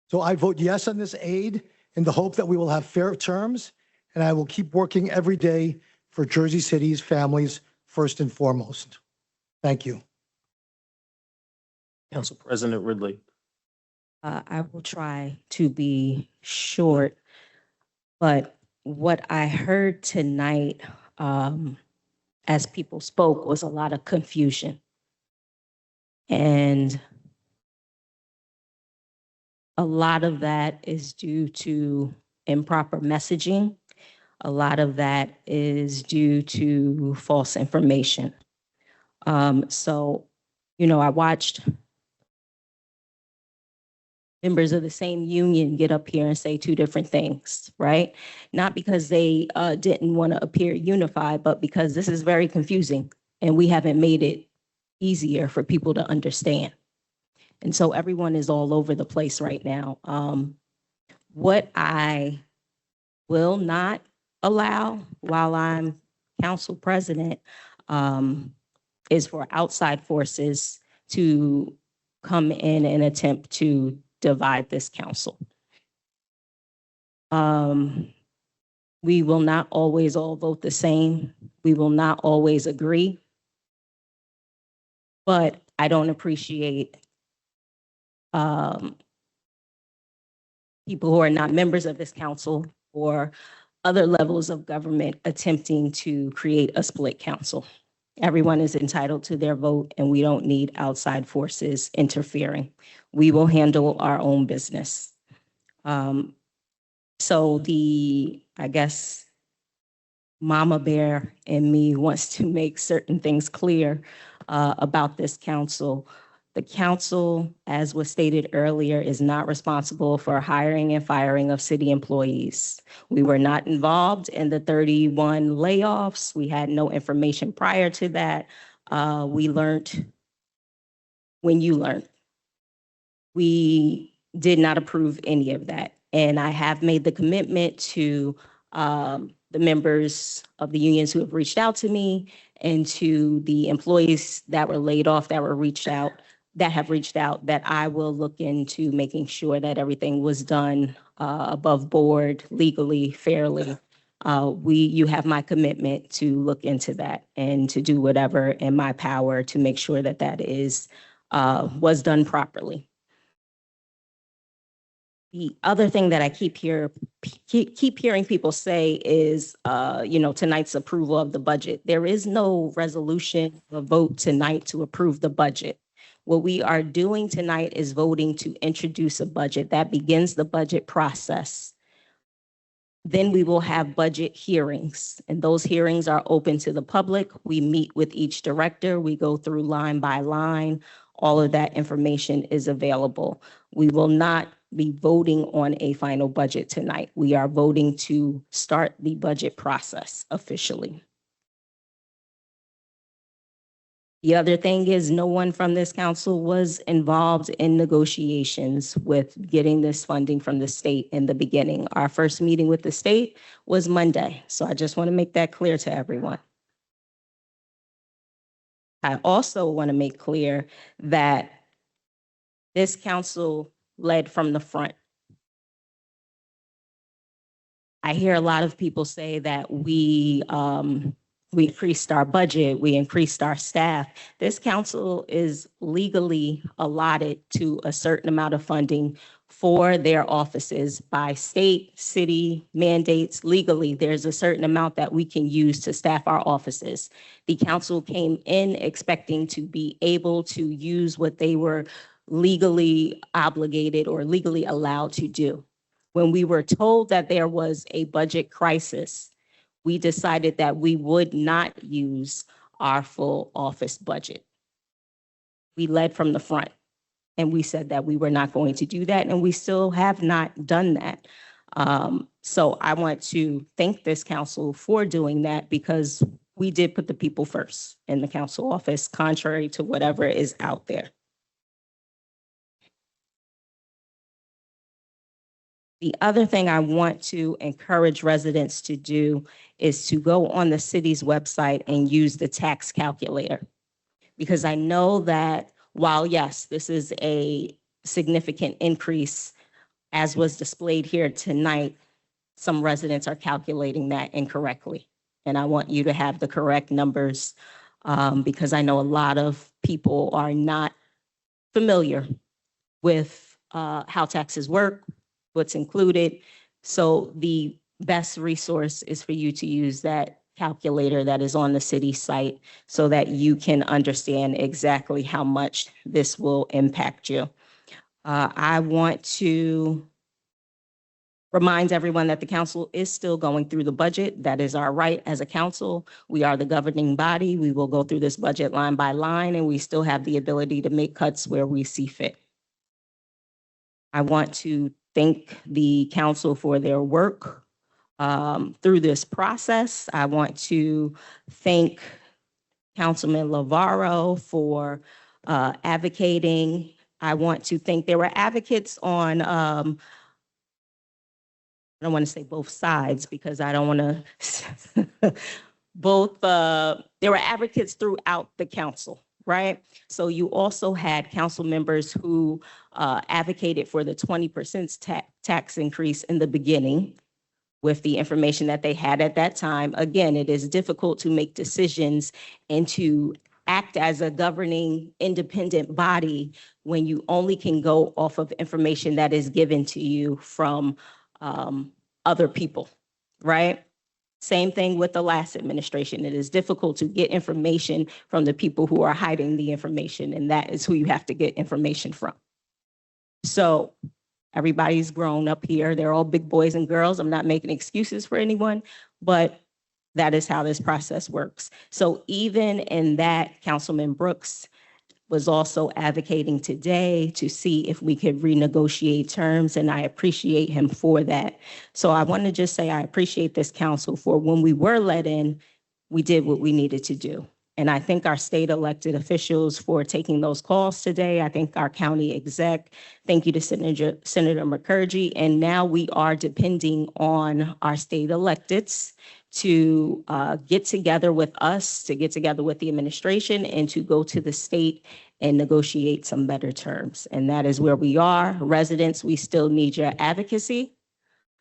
Speaker 23: So I vote yes on this aid in the hope that we will have fair terms, and I will keep working every day for Jersey City's families first and foremost. Thank you.
Speaker 1: Council President Ridley.
Speaker 8: I will try to be short, but what I heard tonight as people spoke was a lot of confusion. And a lot of that is due to improper messaging. A lot of that is due to false information. So, I watched members of the same union get up here and say 2 different things, right? Not because they didn't want to appear unified, but because this is very confusing and we haven't made it easier for people to understand. And so everyone is all over the place right now. What I will not allow while I'm council president is for outside forces to come in and attempt to divide this council. We will not always all vote the same. We will not always agree. But I don't appreciate people who are not members of this council or other levels of government attempting to create a split council. Everyone is entitled to their vote, and we don't need outside forces interfering. We will handle our own business. So I guess, mama bear in me wants to make certain things clear about this council. The council, as was stated earlier, is not responsible for hiring and firing of city employees. We were not involved in the 31 layoffs. We had no information prior to that. We learned when you learned. We did not approve any of that. And I have made the commitment to the members of the unions who have reached out to me and to the employees that were laid off that have reached out, that I will look into making sure that everything was done above board, legally, fairly. You have my commitment to look into that and to do whatever in my power to make sure that that was done properly. The other thing that I keep hearing people say is, tonight's approval of the budget. There is no resolution or vote tonight to approve the budget. What we are doing tonight is voting to introduce a budget. That begins the budget process. Then we will have budget hearings, and those hearings are open to the public. We meet with each director. We go through line by line. All of that information is available. We will not be voting on a final budget tonight. We are voting to start the budget process officially. The other thing is no one from this council was involved in negotiations with getting this funding from the state in the beginning. Our first meeting with the state was Monday. So I just want to make that clear to everyone. I also want to make clear that this council led from the front. I hear a lot of people say that we increased our budget, we increased our staff. This council is legally allotted to a certain amount of funding for their offices by state, city mandates. Legally, there's a certain amount that we can use to staff our offices. The council came in expecting to be able to use what they were legally obligated or legally allowed to do. When we were told that there was a budget crisis, we decided that we would not use our full office budget. We led from the front, and we said that we were not going to do that, and we still have not done that. So I want to thank this council for doing that, because we did put the people first in the council office, contrary to whatever is out there. The other thing I want to encourage residents to do is to go on the city's website and use the tax calculator. Because I know that while, yes, this is a significant increase, as was displayed here tonight, some residents are calculating that incorrectly. And I want you to have the correct numbers, because I know a lot of people are not familiar with how taxes work, what's included. So the best resource is for you to use that calculator that is on the city site so that you can understand exactly how much this will impact you. I want to remind everyone that the council is still going through the budget. That is our right as a council. We are the governing body. We will go through this budget line by line, and we still have the ability to make cuts where we see fit. I want to thank the council for their work through this process. I want to thank Councilman Lavaro for advocating. I want to thank, there were advocates on, I don't want to say both sides because I don't want to, there were advocates throughout the council, right? So you also had council members who advocated for the 20% tax increase in the beginning with the information that they had at that time. Again, it is difficult to make decisions and to act as a governing independent body when you only can go off of information that is given to you from other people, right? Same thing with the last administration. It is difficult to get information from the people who are hiding the information, and that is who you have to get information from. So everybody's grown up here. They're all big boys and girls. I'm not making excuses for anyone, but that is how this process works. So even in that, Councilman Brooks was also advocating today to see if we could renegotiate terms, and I appreciate him for that. So I want to just say I appreciate this council for when we were let in, we did what we needed to do. And I thank our state elected officials for taking those calls today. I thank our county exec. Thank you to Senator Mukherjee. And now we are depending on our state electeds to get together with us, to get together with the administration, and to go to the state and negotiate some better terms. And that is where we are. Residents, we still need your advocacy.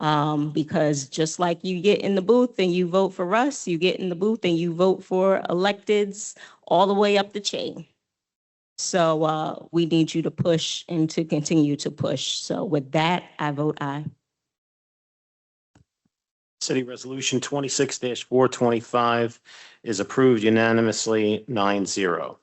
Speaker 8: Because just like you get in the booth and you vote for us, you get in the booth and you vote for electeds all the way up the chain. So we need you to push and to continue to push. So with that, I vote aye.
Speaker 1: City Resolution 26-425 is approved unanimously 9-0.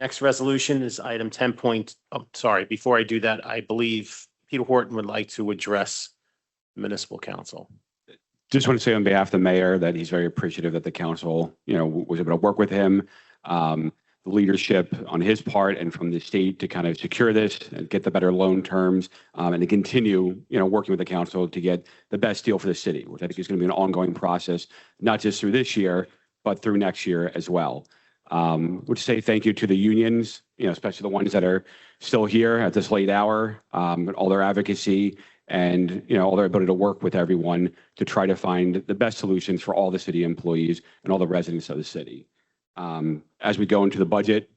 Speaker 1: Next resolution is item 10 point, oh, sorry, before I do that, I believe Peter Horton would like to address municipal council.
Speaker 16: Just want to say on behalf of the mayor that he's very appreciative that the council, was able to work with him. The leadership on his part and from the state to kind of secure this and get the better loan terms, and to continue, working with the council to get the best deal for the city, which I think is going to be an ongoing process, not just through this year, but through next year as well. Would say thank you to the unions, especially the ones that are still here at this late hour, all their advocacy and, all their ability to work with everyone to try to find the best solutions for all the city employees and all the residents of the city. As we go into the budget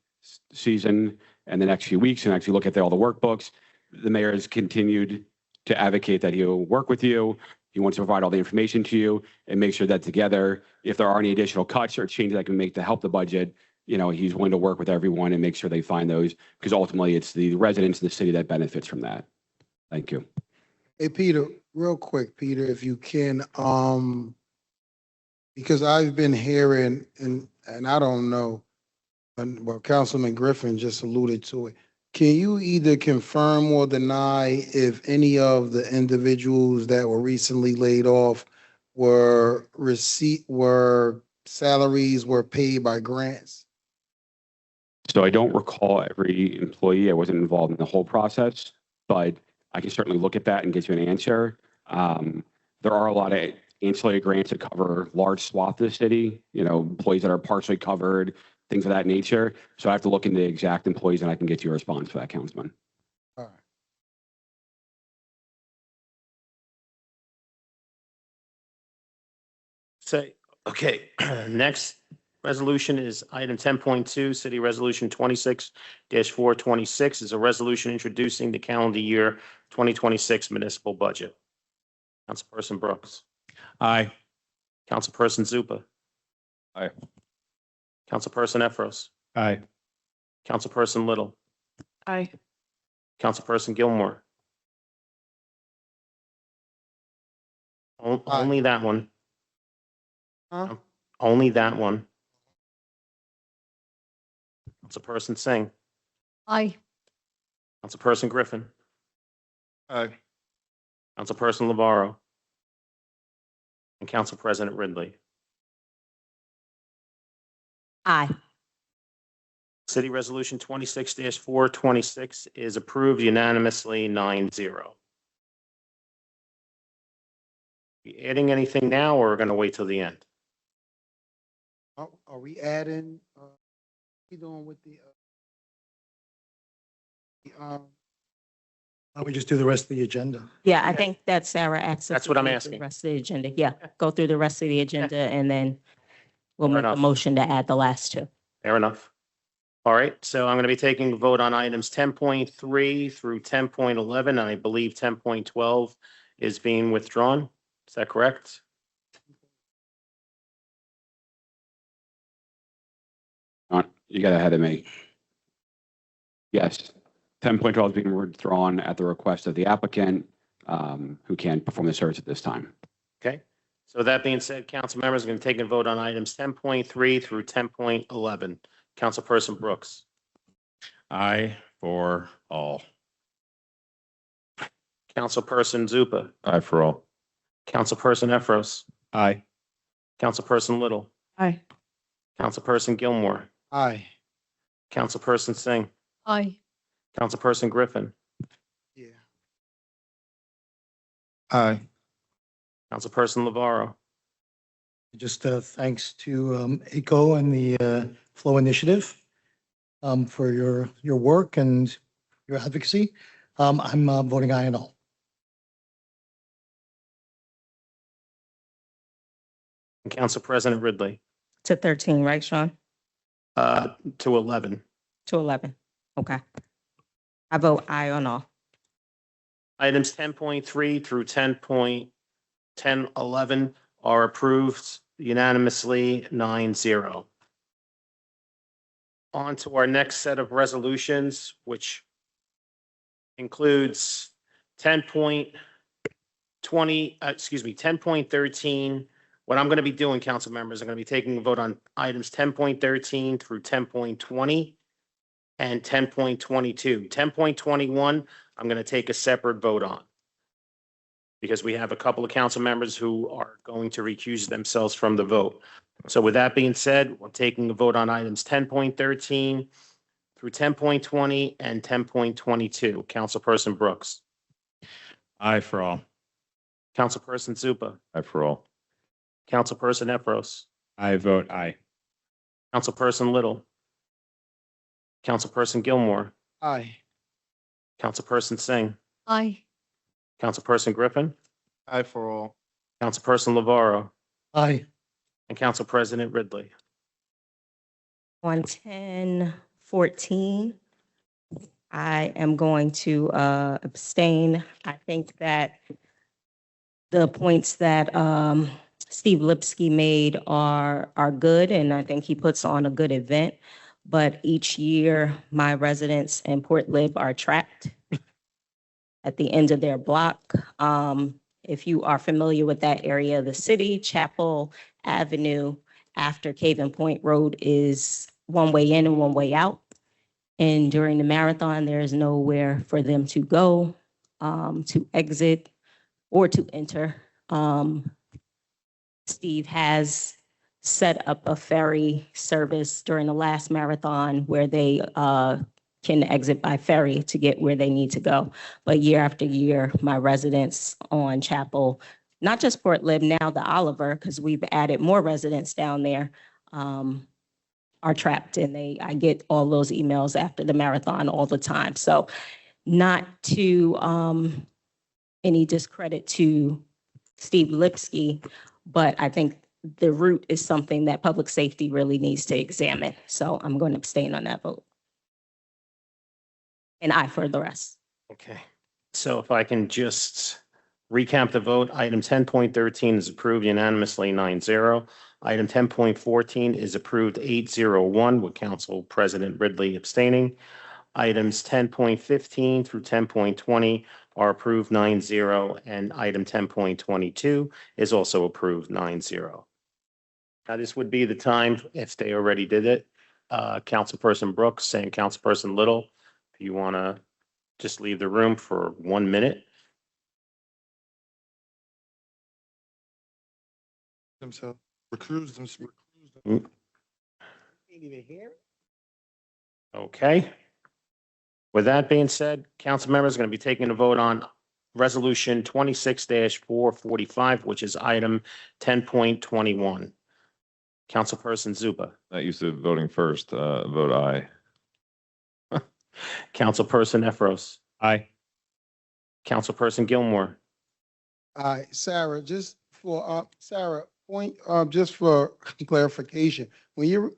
Speaker 16: season and the next few weeks and actually look at all the workbooks, the mayor has continued to advocate that he'll work with you. He wants to provide all the information to you and make sure that together, if there are any additional cuts or changes I can make to help the budget, he's willing to work with everyone and make sure they find those, because ultimately it's the residents of the city that benefits from that. Thank you.
Speaker 5: Hey, Peter, real quick, Peter, if you can, because I've been hearing, and I don't know, well, Councilman Griffin just alluded to it. Can you either confirm or deny if any of the individuals that were recently laid off were salaries were paid by grants?
Speaker 16: So I don't recall every employee. I wasn't involved in the whole process, but I can certainly look at that and get you an answer. There are a lot of ancillary grants that cover large swath of the city, employees that are partially covered, things of that nature. So I have to look into the exact employees and I can get you a response for that, Councilman.
Speaker 5: All right.
Speaker 1: Say, okay, next resolution is item 10.2, City Resolution 26-426 is a resolution introducing the calendar year 2026 municipal budget. Councilperson Brooks.
Speaker 14: Aye.
Speaker 1: Councilperson Zupa.
Speaker 15: Aye.
Speaker 1: Councilperson Efros.
Speaker 14: Aye.
Speaker 1: Councilperson Little.
Speaker 13: Aye.
Speaker 1: Councilperson Gilmore. Only that one.
Speaker 5: Huh?
Speaker 1: Only that one. Councilperson Singh.
Speaker 7: Aye.
Speaker 1: Councilperson Griffin.
Speaker 10: Aye.
Speaker 1: Councilperson Lavarro. And Council President Ridley.
Speaker 8: Aye.
Speaker 1: City Resolution 26-426 is approved unanimously 9-0. You adding anything now or we're going to wait till the end?
Speaker 5: Are we adding, what are we doing with the,
Speaker 23: Why don't we just do the rest of the agenda?
Speaker 8: Yeah, I think that Sarah asked. us
Speaker 1: That's
Speaker 8: to
Speaker 1: what I'm
Speaker 8: go through
Speaker 1: asking.
Speaker 8: The rest of the agenda. Yeah, go through the rest of the agenda and then we'll
Speaker 1: Fair
Speaker 8: make a
Speaker 1: enough.
Speaker 8: motion to add the last two.
Speaker 1: Fair enough. All right, so I'm going to be taking a vote on items 10.3 through 10.11, and I believe 10.12 is being withdrawn. Is that correct?
Speaker 16: You got ahead of me. Yes, 10.12 is being withdrawn at the request of the applicant, who can't perform the service at this time.
Speaker 1: Okay. So that being said, council members are going to take a vote on items 10.3 through 10.11. Councilperson Brooks.
Speaker 14: Aye for all.
Speaker 1: Councilperson Zupa.
Speaker 15: Aye for all.
Speaker 1: Councilperson Efros.
Speaker 14: Aye.
Speaker 1: Councilperson Little.
Speaker 13: Aye.
Speaker 1: Councilperson Gilmore.
Speaker 5: aye.
Speaker 1: Councilperson Singh.
Speaker 7: Aye.
Speaker 1: Councilperson Griffin.
Speaker 5: Yeah.
Speaker 10: Aye.
Speaker 1: Councilperson Lavarro.
Speaker 23: Just thanks to ACO and the Flow Initiative for your work and your advocacy. I'm voting aye on all.
Speaker 1: And Council President Ridley.
Speaker 8: To 13, right, Sean?
Speaker 1: To 11.
Speaker 8: To 11. Okay. I vote aye on all.
Speaker 1: Items 10.3 through 10.11 are approved unanimously 9-0. On to our next set of resolutions, which includes 10.13. What I'm going to be doing, council members, I'm going to be taking a vote on items 10.13 through 10.20. and 10.22. 10.21, I'm going to take a separate vote on because we have a couple of council members who are going to recuse themselves from the vote. So with that being said, we're taking a vote on items 10.13 through 10.20 and 10.22. Councilperson Brooks.
Speaker 14: Aye for all.
Speaker 1: Councilperson Zupa.
Speaker 15: Aye for all.
Speaker 1: Councilperson Epros.
Speaker 11: I vote aye.
Speaker 1: Councilperson Little. Councilperson Gilmore.
Speaker 5: Aye.
Speaker 1: Councilperson Singh.
Speaker 7: Aye.
Speaker 1: Councilperson Griffin.
Speaker 10: Aye for all.
Speaker 1: Councilperson Lavaro.
Speaker 23: Aye.
Speaker 1: And Council President Ridley.
Speaker 8: On 1014, I am going to abstain. I think that the points that Steve Lipsky made are good, and I think he puts on a good event. But each year, my residents in Port Lib are trapped at the end of their block. If you are familiar with that area of the city, Chapel Avenue after Caven Point Road is one way in and one way out. And during the marathon, there is nowhere for them to go, to exit, or to enter. Steve has set up a ferry service during the last marathon where they can exit by ferry to get where they need to go. But year after year, my residents on Chapel, not just Port Lib, now the Oliver, because we've added more residents down there, are trapped, and I get all those emails after the marathon all the time. So not to any discredit to Steve Lipsky, but I think the route is something that public safety really needs to examine. So I'm going to abstain on that vote. And aye for the rest.
Speaker 1: Okay. So if I can just recap the vote, item 10.13 is approved unanimously 9-0. Item 10.14 is approved 8-0-1 with Council President Ridley abstaining. Items 10.15 through 10.20 are approved 9-0, and item 10.22 is also approved 9-0. Now, this would be the time, if they already did it, Councilperson Brooks and Councilperson Little, if you want to just leave the room for 1 minute.
Speaker 5: Themselves, recruit themselves.
Speaker 1: Mm.
Speaker 5: Can't even hear.
Speaker 1: Okay. With that being said, council members are going to be taking a vote on resolution 26-445, which is item 10.21. Councilperson Zupa.
Speaker 15: Not used to voting first, vote aye.
Speaker 1: Councilperson Efros.
Speaker 11: Aye.
Speaker 1: Councilperson Gilmore.
Speaker 5: Aye, Sarah, just for, Sarah, point, just for clarification, when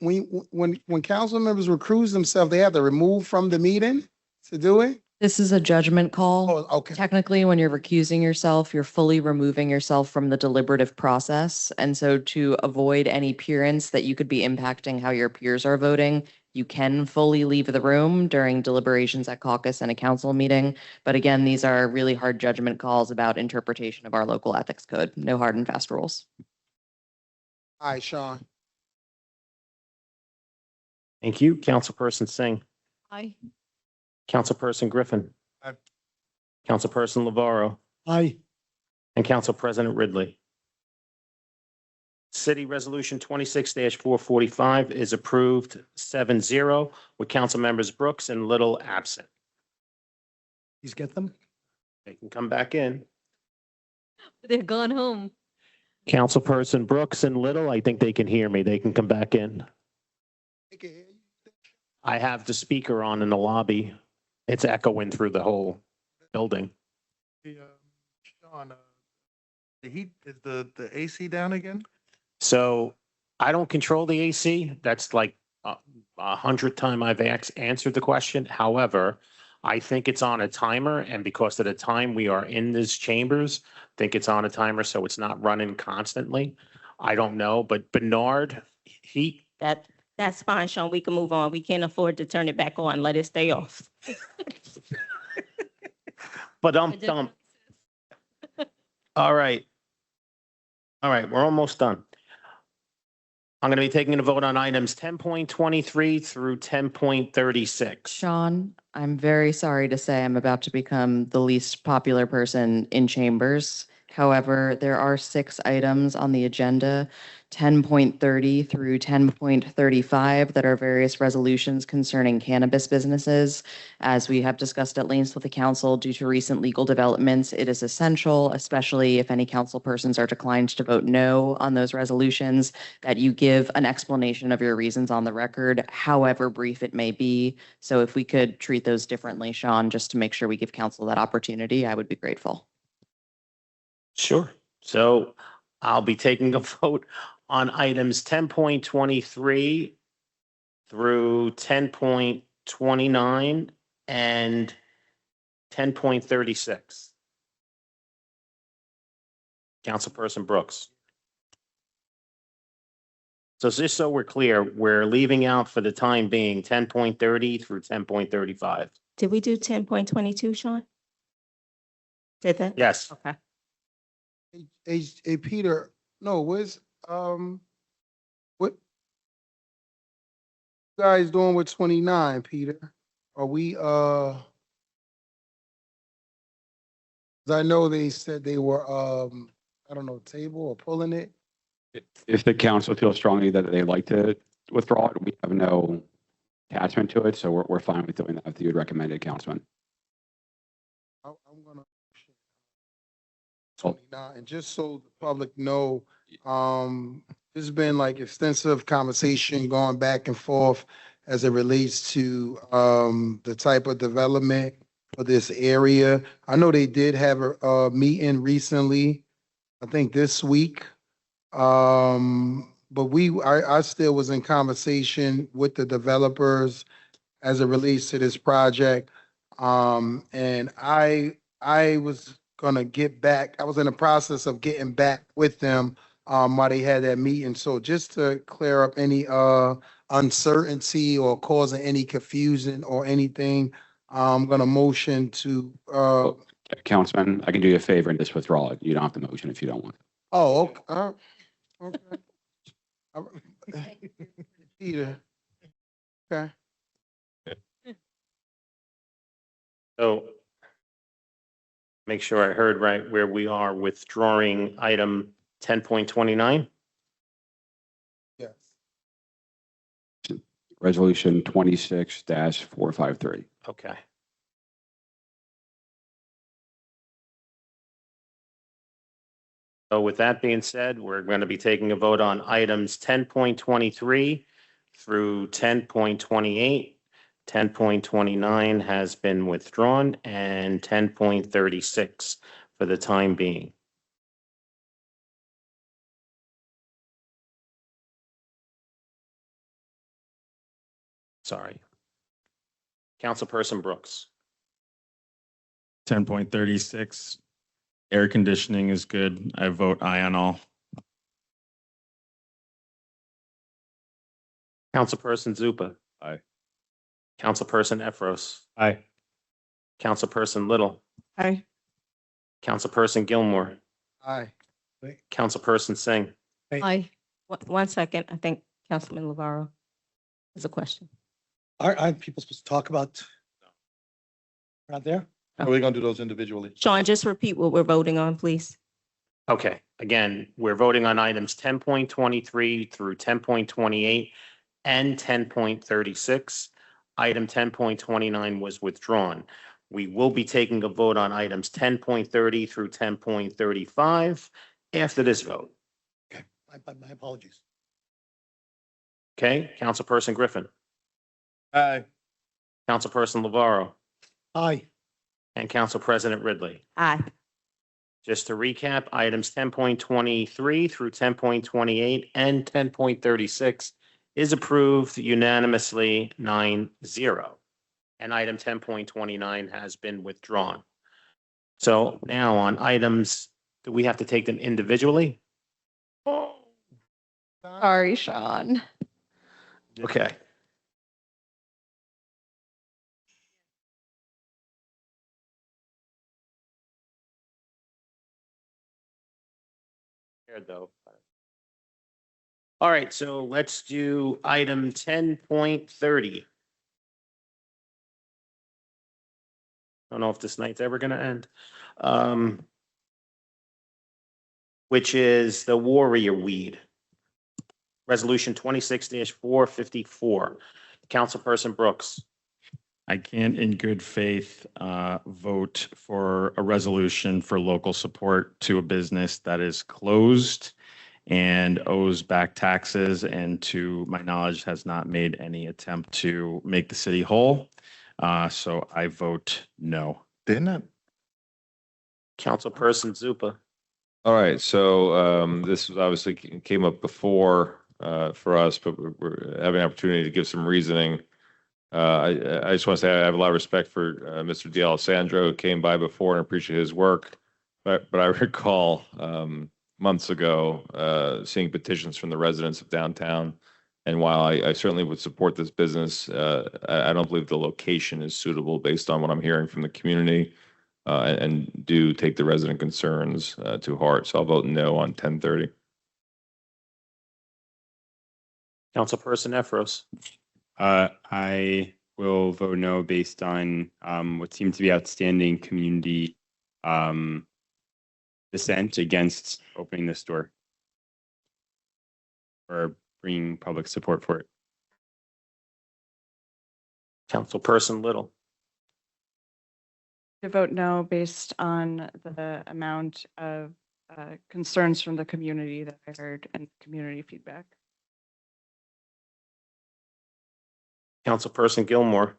Speaker 5: council members recuse themselves, they have to remove from the meeting to do it?
Speaker 12: This is a judgment call.
Speaker 5: Oh, okay.
Speaker 12: Technically, when you're recusing yourself, you're fully removing yourself from the deliberative process. And so to avoid any appearance that you could be impacting how your peers are voting, you can fully leave the room during deliberations at caucus and a council meeting. But again, these are really hard judgment calls about interpretation of our local ethics code. No hard and fast rules.
Speaker 5: Aye, Sean.
Speaker 1: Thank you. Councilperson Singh.
Speaker 7: Aye.
Speaker 1: Councilperson Griffin.
Speaker 10: Aye.
Speaker 1: Councilperson Lavaro.
Speaker 23: Aye.
Speaker 1: And Council President Ridley. City Resolution 26-445 is approved 7-0 with council members Brooks and Little absent.
Speaker 23: Please get them.
Speaker 1: They can come back in.
Speaker 7: They're gone home.
Speaker 1: Councilperson Brooks and Little, I think they can hear me. They can come back in. I have the speaker on in the lobby. It's echoing through the whole building.
Speaker 10: Sean, the heat, is the AC down again?
Speaker 1: So I don't control the AC. That's like 100th time I've answered the question. However, I think it's on a timer, and because of the time we are in these chambers, I think it's on a timer, so it's not running constantly. I don't know, but Bernard,
Speaker 8: That's fine, Sean. We can move on. We can't afford to turn it back on. Let it stay off.
Speaker 1: but dump. All right. All right, we're almost done. I'm going to be taking a vote on items 10.23 through 10.36.
Speaker 12: Sean, I'm very sorry to say I'm about to become the least popular person in chambers. However, there are 6 items on the agenda, 10.30 through 10.35, that are various resolutions concerning cannabis businesses. As we have discussed at length with the council, due to recent legal developments, it is essential, especially if any council persons are declined to vote no on those resolutions, that you give an explanation of your reasons on the record, however brief it may be. So if we could treat those differently, Sean, just to make sure we give council that opportunity, I would be grateful.
Speaker 1: Sure. So I'll be taking a vote on items 10.23 through 10.29 and 10.36. Councilperson Brooks. So just so we're clear, we're leaving out for the time being 10.30 through 10.35.
Speaker 8: Did we do 10.22, Sean? Did that?
Speaker 1: Yes.
Speaker 8: Okay.
Speaker 5: Hey, Peter, no, what you guys doing with 29, Peter? Are we, 'cause I know they said they were, I don't know, table or pulling it.
Speaker 16: If the council feels strongly that they'd like to withdraw it, we have no attachment to it, so we're fine with doing that if you would recommend it, Councilman.
Speaker 5: I'm gonna 29, and just so the public know, there's been like extensive conversation going back and forth as it relates to, the type of development for this area. I know they did have a meeting recently, I think this week. But I still was in conversation with the developers as it relates to this project. And I was gonna get back, I was in the process of getting back with them, while they had that meeting. So just to clear up any, uncertainty or causing any confusion or anything, I'm gonna motion to,
Speaker 16: Councilman, I can do you a favor and just withdraw it. You don't have to motion if you don't want.
Speaker 5: oh, okay. Peter, okay.
Speaker 1: So make sure I heard right where we are withdrawing item 10.29.
Speaker 5: Yes.
Speaker 16: Resolution 26-453.
Speaker 1: Okay. So with that being said, we're going to be taking a vote on items 10.23 through 10.28. 10.29 has been withdrawn and 10.36 for the time being. Sorry. Councilperson Brooks.
Speaker 14: 10.36, air conditioning is good. I vote aye on all.
Speaker 1: Councilperson Zupa.
Speaker 11: Aye.
Speaker 1: Councilperson Efros.
Speaker 11: Aye.
Speaker 1: Councilperson Little.
Speaker 13: Aye.
Speaker 1: Councilperson Gilmore.
Speaker 5: Aye.
Speaker 1: Councilperson Singh.
Speaker 8: Aye. One second, I think Councilman Lavaro has a question.
Speaker 23: Aren't people supposed to talk about? We're not there?
Speaker 10: Are we gonna do those individually?
Speaker 8: Sean, just repeat what we're voting on, please.
Speaker 1: Okay, again, we're voting on items 10.23 through 10.28 and 10.36. Item 10.29 was withdrawn. We will be taking a vote on items 10.30 through 10.35 after this vote.
Speaker 23: Okay, my apologies.
Speaker 1: Okay, Councilperson Griffin,
Speaker 10: Aye.
Speaker 1: Councilperson Lavaro,
Speaker 23: Aye.
Speaker 1: and Council President Ridley.
Speaker 8: Aye.
Speaker 1: Just to recap, items 10.23 through 10.28 and 10.36 is approved unanimously 9-0. And item 10.29 has been withdrawn. So now on items, do we have to take them individually?
Speaker 12: Sorry, Sean.
Speaker 1: Okay. Though. All right, so let's do item 10.30. Don't know if this night's ever going to end. Which is the warrior weed. Resolution 26-454. Councilperson Brooks.
Speaker 14: I can't in good faith vote for a resolution for local support to a business that is closed and owes back taxes and to my knowledge has not made any attempt to make the city whole. So I vote no.
Speaker 10: Didn't it?
Speaker 1: Councilperson Zupa.
Speaker 15: All right, so this obviously came up before for us, but we're having an opportunity to give some reasoning. I just want to say I have a lot of respect for Mr. D'Alessandro, who came by before and appreciate his work. But I recall months ago seeing petitions from the residents of downtown. And while I certainly would support this business, I don't believe the location is suitable based on what I'm hearing from the community. And do take the resident concerns to heart. So I'll vote no on 1030.
Speaker 1: Councilperson Efros.
Speaker 11: I will vote no based on what seemed to be outstanding community dissent against opening this door or bringing public support for it.
Speaker 1: Councilperson Little.
Speaker 13: To vote no based on the amount of concerns from the community that I heard and community feedback.
Speaker 1: Councilperson Gilmore.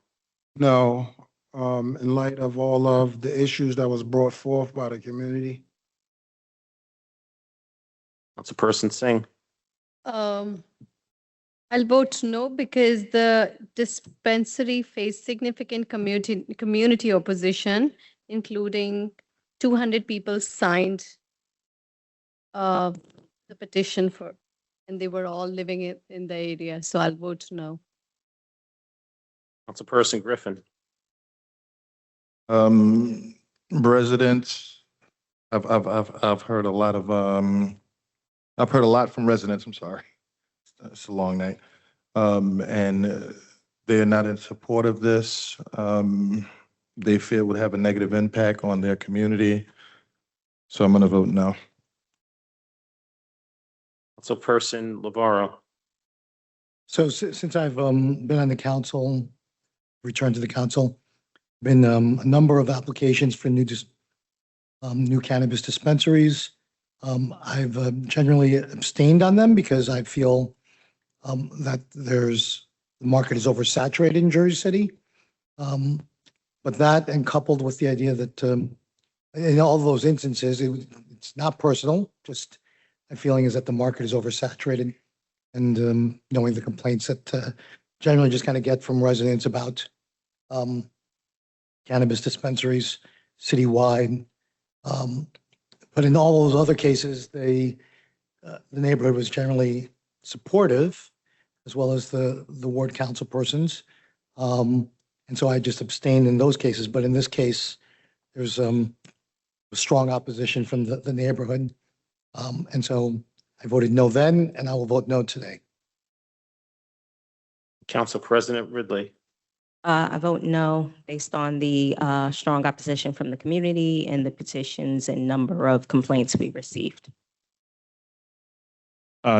Speaker 5: No, in light of all of the issues that was brought forth by the community.
Speaker 1: Councilperson Singh.
Speaker 7: I'll vote no because the dispensary faced significant community opposition, including 200 people signed the petition for, and they were all living in the area. So I'll vote no.
Speaker 1: Councilperson Griffin.
Speaker 10: Residents, I've heard a lot of, I've heard a lot from residents, I'm sorry. It's a long night. And they're not in support of this. They feel it would have a negative impact on their community. So I'm going to vote no.
Speaker 1: Councilperson Lavaro.
Speaker 23: So since I've been on the council, returned to the council, been a number of applications for new cannabis dispensaries. I've generally abstained on them because I feel that the market is oversaturated in Jersey City. But that, and coupled with the idea that in all those instances, it's not personal, just my feeling is that the market is oversaturated. And knowing the complaints that generally just kind of get from residents about cannabis dispensaries citywide. But in all those other cases, the neighborhood was generally supportive, as well as the ward council persons. And so I just abstained in those cases. But in this case, there's a strong opposition from the neighborhood. And so I voted no then, and I will vote no today.
Speaker 1: Council President Ridley.
Speaker 8: I vote no based on the strong opposition from the community and the petitions and number of complaints we received.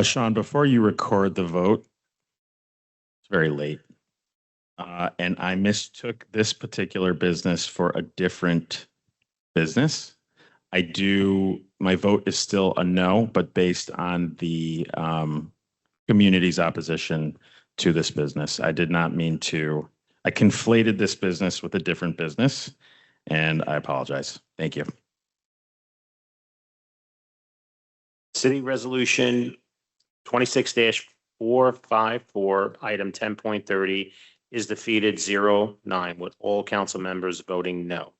Speaker 14: Sean, before you record the vote, it's very late. And I mistook this particular business for a different business. My vote is still a no, but based on the community's opposition to this business. I did not mean to, I conflated this business with a different business, and I apologize. Thank you.
Speaker 1: City Resolution 26-454, item 10.30 is defeated 0-9 with all council members voting no.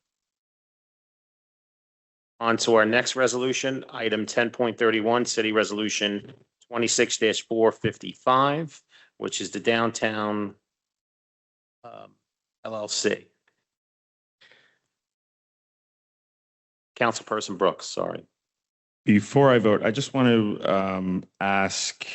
Speaker 1: On to our next resolution, item 10.31, City Resolution 26-455, which is the Downtown LLC. Councilperson Brooks, sorry.
Speaker 14: Before I vote, I just want to ask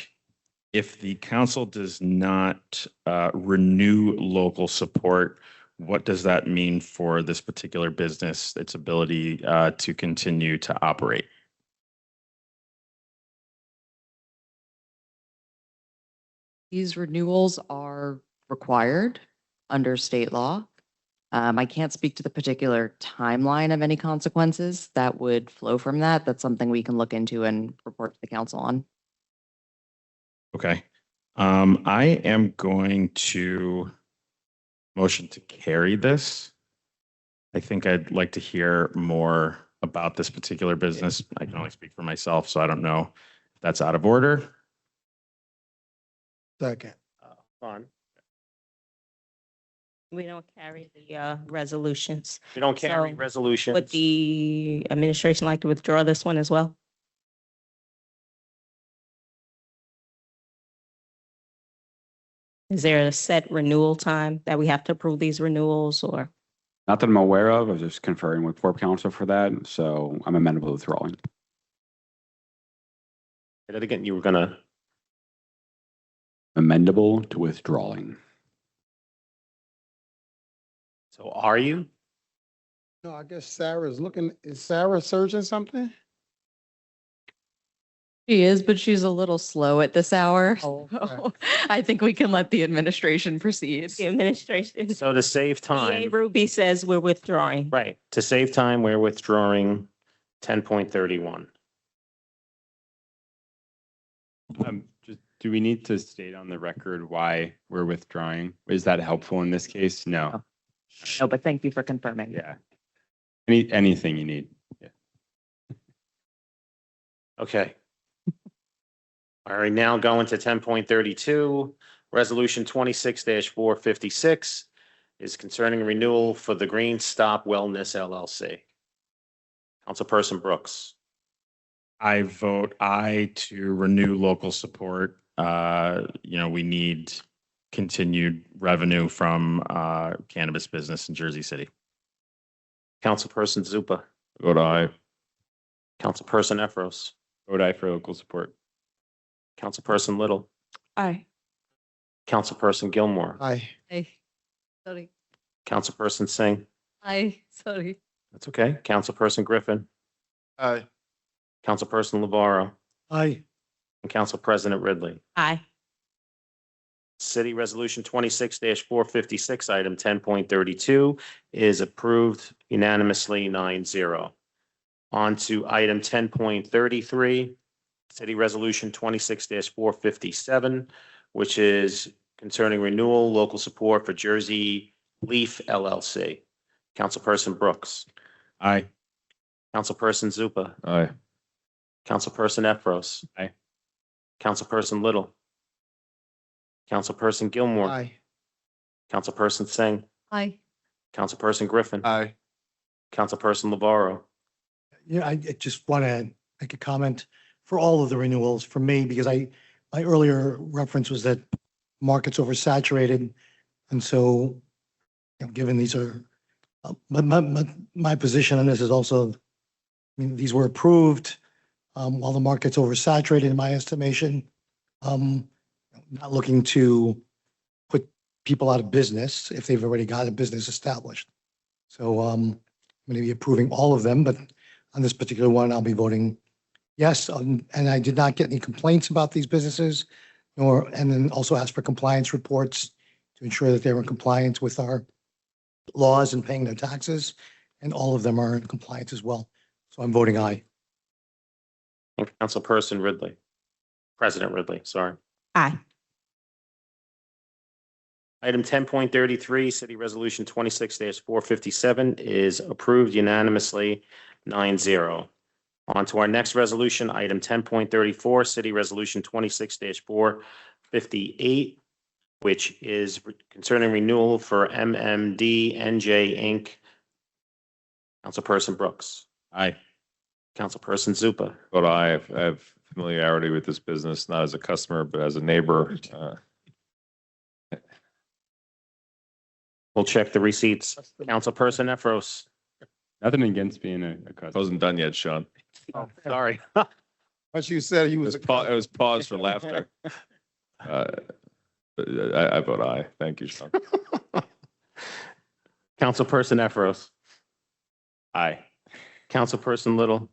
Speaker 14: If the council does not renew local support, what does that mean for this particular business, its ability to continue to operate?
Speaker 12: These renewals are required under state law. I can't speak to the particular timeline of any consequences that would flow from that. That's something we can look into and report to the council on.
Speaker 14: Okay. I am going to motion to carry this. I think I'd like to hear more about this particular business. I can only speak for myself, so I don't know if that's out of order.
Speaker 5: Second.
Speaker 1: On.
Speaker 8: We don't carry the resolutions.
Speaker 1: We don't carry
Speaker 8: So,
Speaker 1: resolutions.
Speaker 8: Would the administration like to withdraw this one as well? Is there a set renewal time that we have to approve these renewals or?
Speaker 16: Not that I'm aware of. I was just conferring with Corp Counsel for that, so I'm amenable to withdrawing.
Speaker 1: Say that again, you were gonna,
Speaker 16: Amendable to withdrawing.
Speaker 1: so are you?
Speaker 5: No, I guess Sarah's looking, is Sarah searching something?
Speaker 12: She is, but she's a little slow at this hour.
Speaker 5: Oh,
Speaker 12: So I think we can let the administration proceed.
Speaker 8: The administration,
Speaker 1: So to save
Speaker 8: DA
Speaker 1: time,
Speaker 8: Ruby says we're withdrawing.
Speaker 1: right, to save time, we're withdrawing 10.31.
Speaker 11: Just, do we need to state on the record why we're withdrawing? Is that helpful in this case? No.
Speaker 12: No, but thank you for confirming.
Speaker 11: Yeah. Anything you need. Yeah.
Speaker 1: Okay. All right, now going to 10.32, Resolution 26-456 is concerning renewal for the Green Stop Wellness LLC. Councilperson Brooks.
Speaker 14: I vote aye to renew local support. We need continued revenue from cannabis business in Jersey City.
Speaker 1: Councilperson Zupa.
Speaker 15: Vote aye.
Speaker 1: Councilperson Efros.
Speaker 11: Vote aye for local support.
Speaker 1: Councilperson Little.
Speaker 13: Aye.
Speaker 1: Councilperson Gilmore.
Speaker 5: Aye.
Speaker 7: Aye. Sorry.
Speaker 1: Councilperson Singh.
Speaker 7: Aye. Sorry.
Speaker 1: That's okay. Councilperson Griffin.
Speaker 10: Aye.
Speaker 1: Councilperson Lavarro.
Speaker 23: Aye.
Speaker 1: And Council President Ridley.
Speaker 8: Aye.
Speaker 1: City Resolution 26-456, item 10.32 is approved unanimously 9-0. On to item 10.33, City Resolution 26-457, which is concerning renewal local support for Jersey Leaf LLC. Councilperson Brooks.
Speaker 14: Aye.
Speaker 1: Councilperson Zupa.
Speaker 15: Aye.
Speaker 1: Councilperson Efros.
Speaker 11: Aye.
Speaker 1: Councilperson Little. Councilperson Gilmore.
Speaker 5: Aye.
Speaker 1: Councilperson Singh.
Speaker 7: Aye.
Speaker 1: Councilperson Griffin.
Speaker 10: Aye.
Speaker 1: Councilperson Lavarro.
Speaker 23: Yeah, I just want to make a comment for all of the renewals for me, because my earlier reference was that market's oversaturated. And so, given these are, my position on this is also, these were approved while the market's oversaturated in my estimation. Not looking to put people out of business if they've already got a business established. So I'm going to be approving all of them, but on this particular one, I'll be voting yes. And I did not get any complaints about these businesses, and then also ask for compliance reports to ensure that they were in compliance with our laws and paying their taxes. And all of them are in compliance as well. So I'm voting aye.
Speaker 1: And Councilperson Ridley. President Ridley, sorry.
Speaker 8: Aye.
Speaker 1: Item 10.33, City Resolution 26-457 is approved unanimously 9-0. On to our next resolution, item 10.34, City Resolution 26-458, which is concerning renewal for MMD NJ Inc. Councilperson Brooks.
Speaker 14: Aye.
Speaker 1: Councilperson Zupa.
Speaker 15: Vote aye. I have familiarity with this business, not as a customer, but as a neighbor.
Speaker 1: We'll check the receipts. Councilperson Efros.
Speaker 11: Nothing against being a customer.
Speaker 15: Wasn't done yet, Sean.
Speaker 1: Oh, sorry.
Speaker 5: Once you said he
Speaker 15: It
Speaker 5: was.
Speaker 15: was pause for laughter. I vote aye. Thank you, Sean.
Speaker 1: Councilperson Efros,
Speaker 11: Aye.
Speaker 1: Councilperson Little,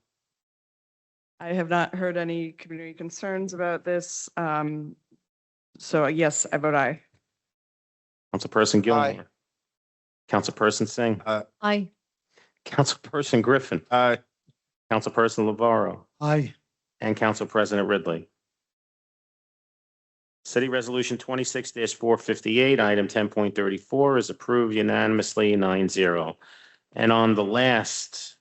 Speaker 13: I have not heard any community concerns about this. So yes, I vote aye.
Speaker 1: Councilperson Gilmore, Councilperson Singh,
Speaker 7: Aye.
Speaker 1: Councilperson Griffin,
Speaker 10: Aye.
Speaker 1: Councilperson Lavaro,
Speaker 23: Aye.
Speaker 1: and Council President Ridley. City Resolution 26-458, item 10.34 is approved unanimously 9-0. And on the last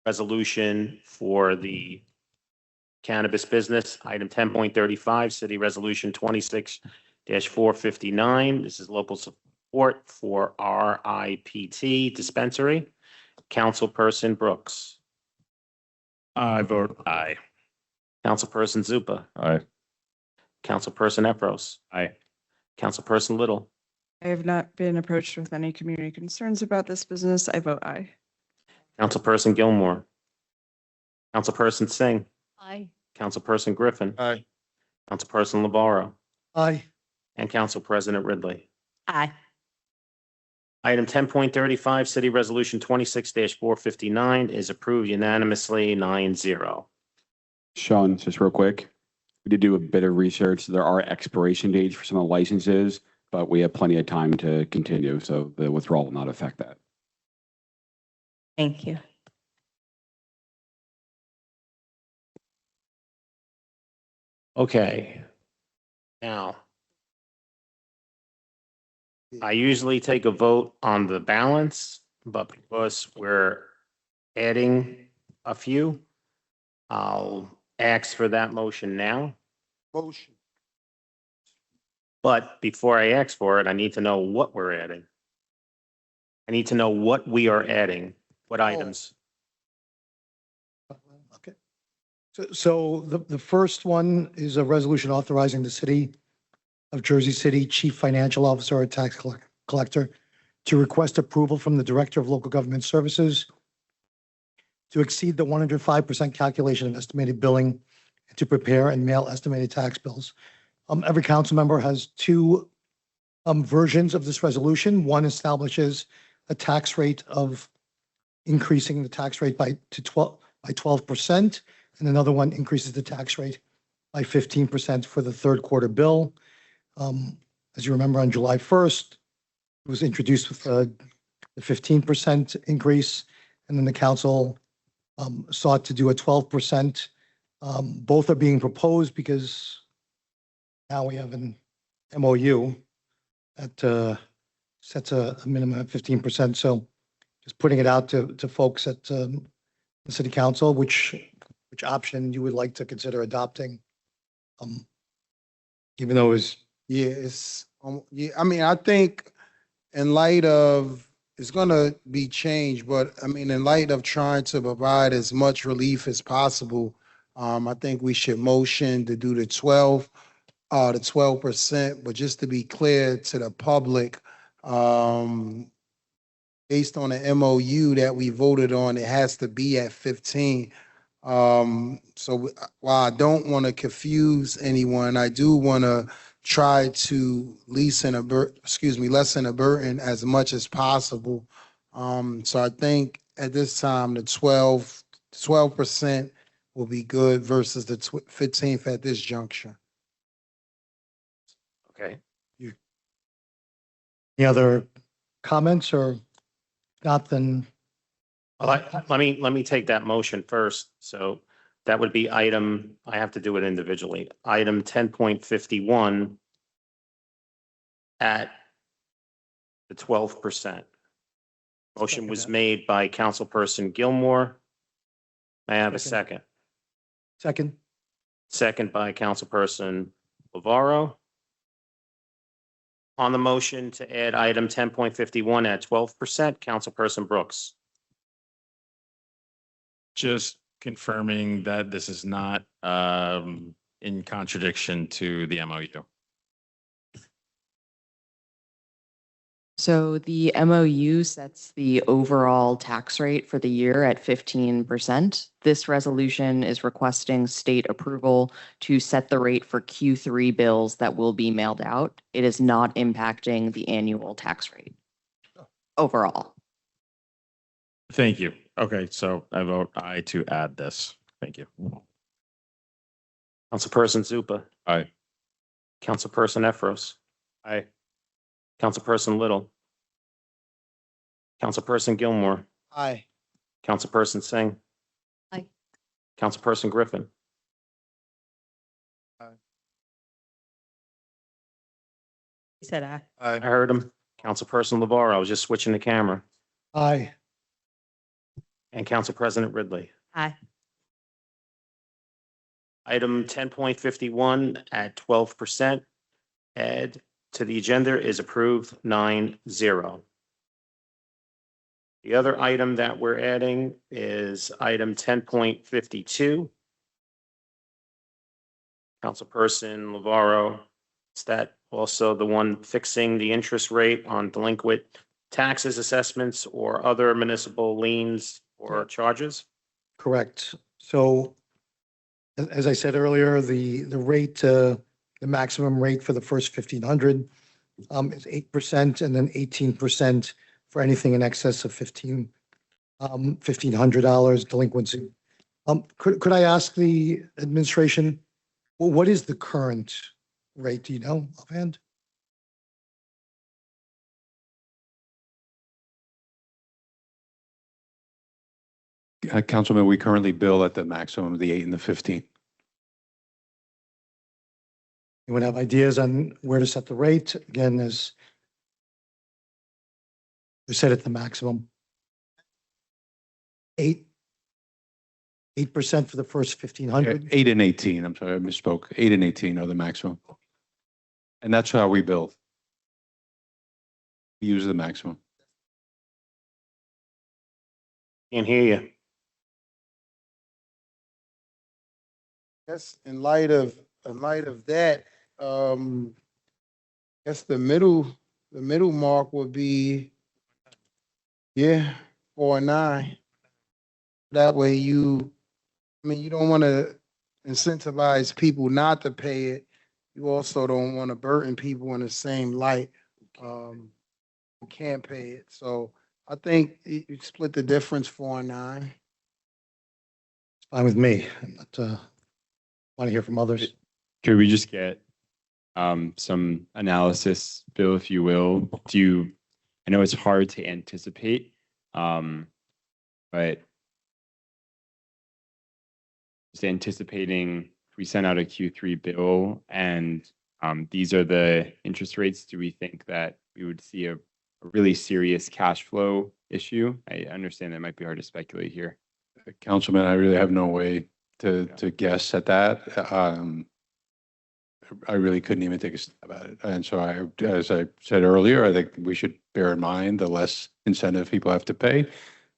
Speaker 1: resolution for the cannabis business, item 10.35, City Resolution 26-459. This is local support for RIPT dispensary. Councilperson Brooks.
Speaker 14: I vote aye.
Speaker 1: Councilperson Zupa.
Speaker 15: Aye.
Speaker 1: Councilperson Epros.
Speaker 11: Aye.
Speaker 1: Councilperson Little.
Speaker 13: I have not been approached with any community concerns about this business. I vote aye.
Speaker 1: Councilperson Gilmore. Councilperson Singh.
Speaker 7: Aye.
Speaker 1: Councilperson Griffin.
Speaker 10: Aye.
Speaker 1: Councilperson Lavaro.
Speaker 23: Aye.
Speaker 1: And Council President Ridley.
Speaker 8: Aye.
Speaker 1: Item 10.35, City Resolution 26-459 is approved unanimously 9-0.
Speaker 16: Sean, just real quick, we did do a bit of research. There are expiration dates for some of the licenses, but we have plenty of time to continue, so the withdrawal will not affect that.
Speaker 8: Thank you.
Speaker 1: Okay. Now, I usually take a vote on the balance, but because we're adding a few, I'll ask for that motion now.
Speaker 5: Motion.
Speaker 1: But before I ask for it, I need to know what we're adding. I need to know what we are adding, what items.
Speaker 23: Okay. So the first one is a resolution authorizing the city of Jersey City Chief Financial Officer or Tax Collector to request approval from the Director of Local Government Services to exceed the 105% calculation of estimated billing and to prepare and mail estimated tax bills. Every council member has two versions of this resolution. One establishes a tax rate of increasing the tax rate by 12%, and another one increases the tax rate by 15% for the third quarter bill. As you remember, on July 1st, it was introduced with the 15% increase, and then the council sought to do a 12%. Both are being proposed because now we have an MOU that sets a minimum of 15%. So just putting it out to folks at the city council, which option you would like to consider adopting. Even though it's
Speaker 5: I mean, I think in light of, it's gonna be changed, but I mean, in light of trying to provide as much relief as possible, I think we should motion to do the 12%, but just to be clear to the public, based on the MOU that we voted on, it has to be at 15. So while I don't want to confuse anyone, I do want to try to lessen a burden as much as possible. So I think at this time, the 12% will be good versus the 15th at this juncture.
Speaker 1: Okay.
Speaker 23: Any other comments or not, then?
Speaker 1: Well, let me take that motion first. So that would be item, I have to do it individually. Item 10.51 at the 12%. Motion was made by Councilperson Gilmore. May I have a second?
Speaker 23: Second.
Speaker 1: Second by Councilperson Lavaro. On the motion to add item 10.51 at 12%, Councilperson Brooks.
Speaker 14: Just confirming that this is not in contradiction to the MOU.
Speaker 12: So the MOU sets the overall tax rate for the year at 15%. This resolution is requesting state approval to set the rate for Q3 bills that will be mailed out. It is not impacting the annual tax rate overall.
Speaker 14: Thank you. Okay, so I vote aye to add this. Thank you.
Speaker 1: Councilperson Zupa.
Speaker 15: Aye.
Speaker 1: Councilperson Efros.
Speaker 11: Aye.
Speaker 1: Councilperson Little. Councilperson Gilmore.
Speaker 5: Aye.
Speaker 1: Councilperson Singh.
Speaker 7: Aye.
Speaker 1: Councilperson Griffin.
Speaker 8: He said aye.
Speaker 1: I heard him. Councilperson LeVar, I was just switching the camera.
Speaker 23: Aye.
Speaker 1: And Council President Ridley.
Speaker 8: Aye.
Speaker 1: Item 10.51 at 12%. Add to the agenda is approved 9-0. The other item that we're adding is item 10.52. Councilperson Lavaro, is that also the one fixing the interest rate on delinquent taxes, assessments, or other municipal liens or charges?
Speaker 23: Correct. So as I said earlier, the rate, the maximum rate for the first 1,500 is 8% and then 18% for anything in excess of $1,500 delinquency. Could I ask the administration, well, what is the current rate? Do you know offhand?
Speaker 17: Councilman, we currently bill at the maximum of the 8 and the 15.
Speaker 23: Anyone have ideas on where to set the rate? Again, as we set at the maximum. 8% for the first 1,500.
Speaker 17: 8 and 18, I'm sorry, I misspoke. 8 and 18 are the maximum. And that's how we bill. We use the maximum.
Speaker 1: Can't hear you.
Speaker 5: Guess in light of that, guess the middle mark would be, 4 and 9. That way you don't want to incentivize people not to pay it. You also don't want to burden people in the same light, who can't pay it. So I think you split the difference 4 and 9.
Speaker 23: It's fine with me. Want to hear from others.
Speaker 11: Could we just get some analysis, Bill, if you will? I know it's hard to anticipate, but just anticipating if we send out a Q3 bill and these are the interest rates, do we think that we would see a really serious cash flow issue? I understand that might be hard to speculate here.
Speaker 17: Councilman, I really have no way to guess at that. I really couldn't even take a stab at it. And so as I said earlier, I think we should bear in mind the less incentive people have to pay,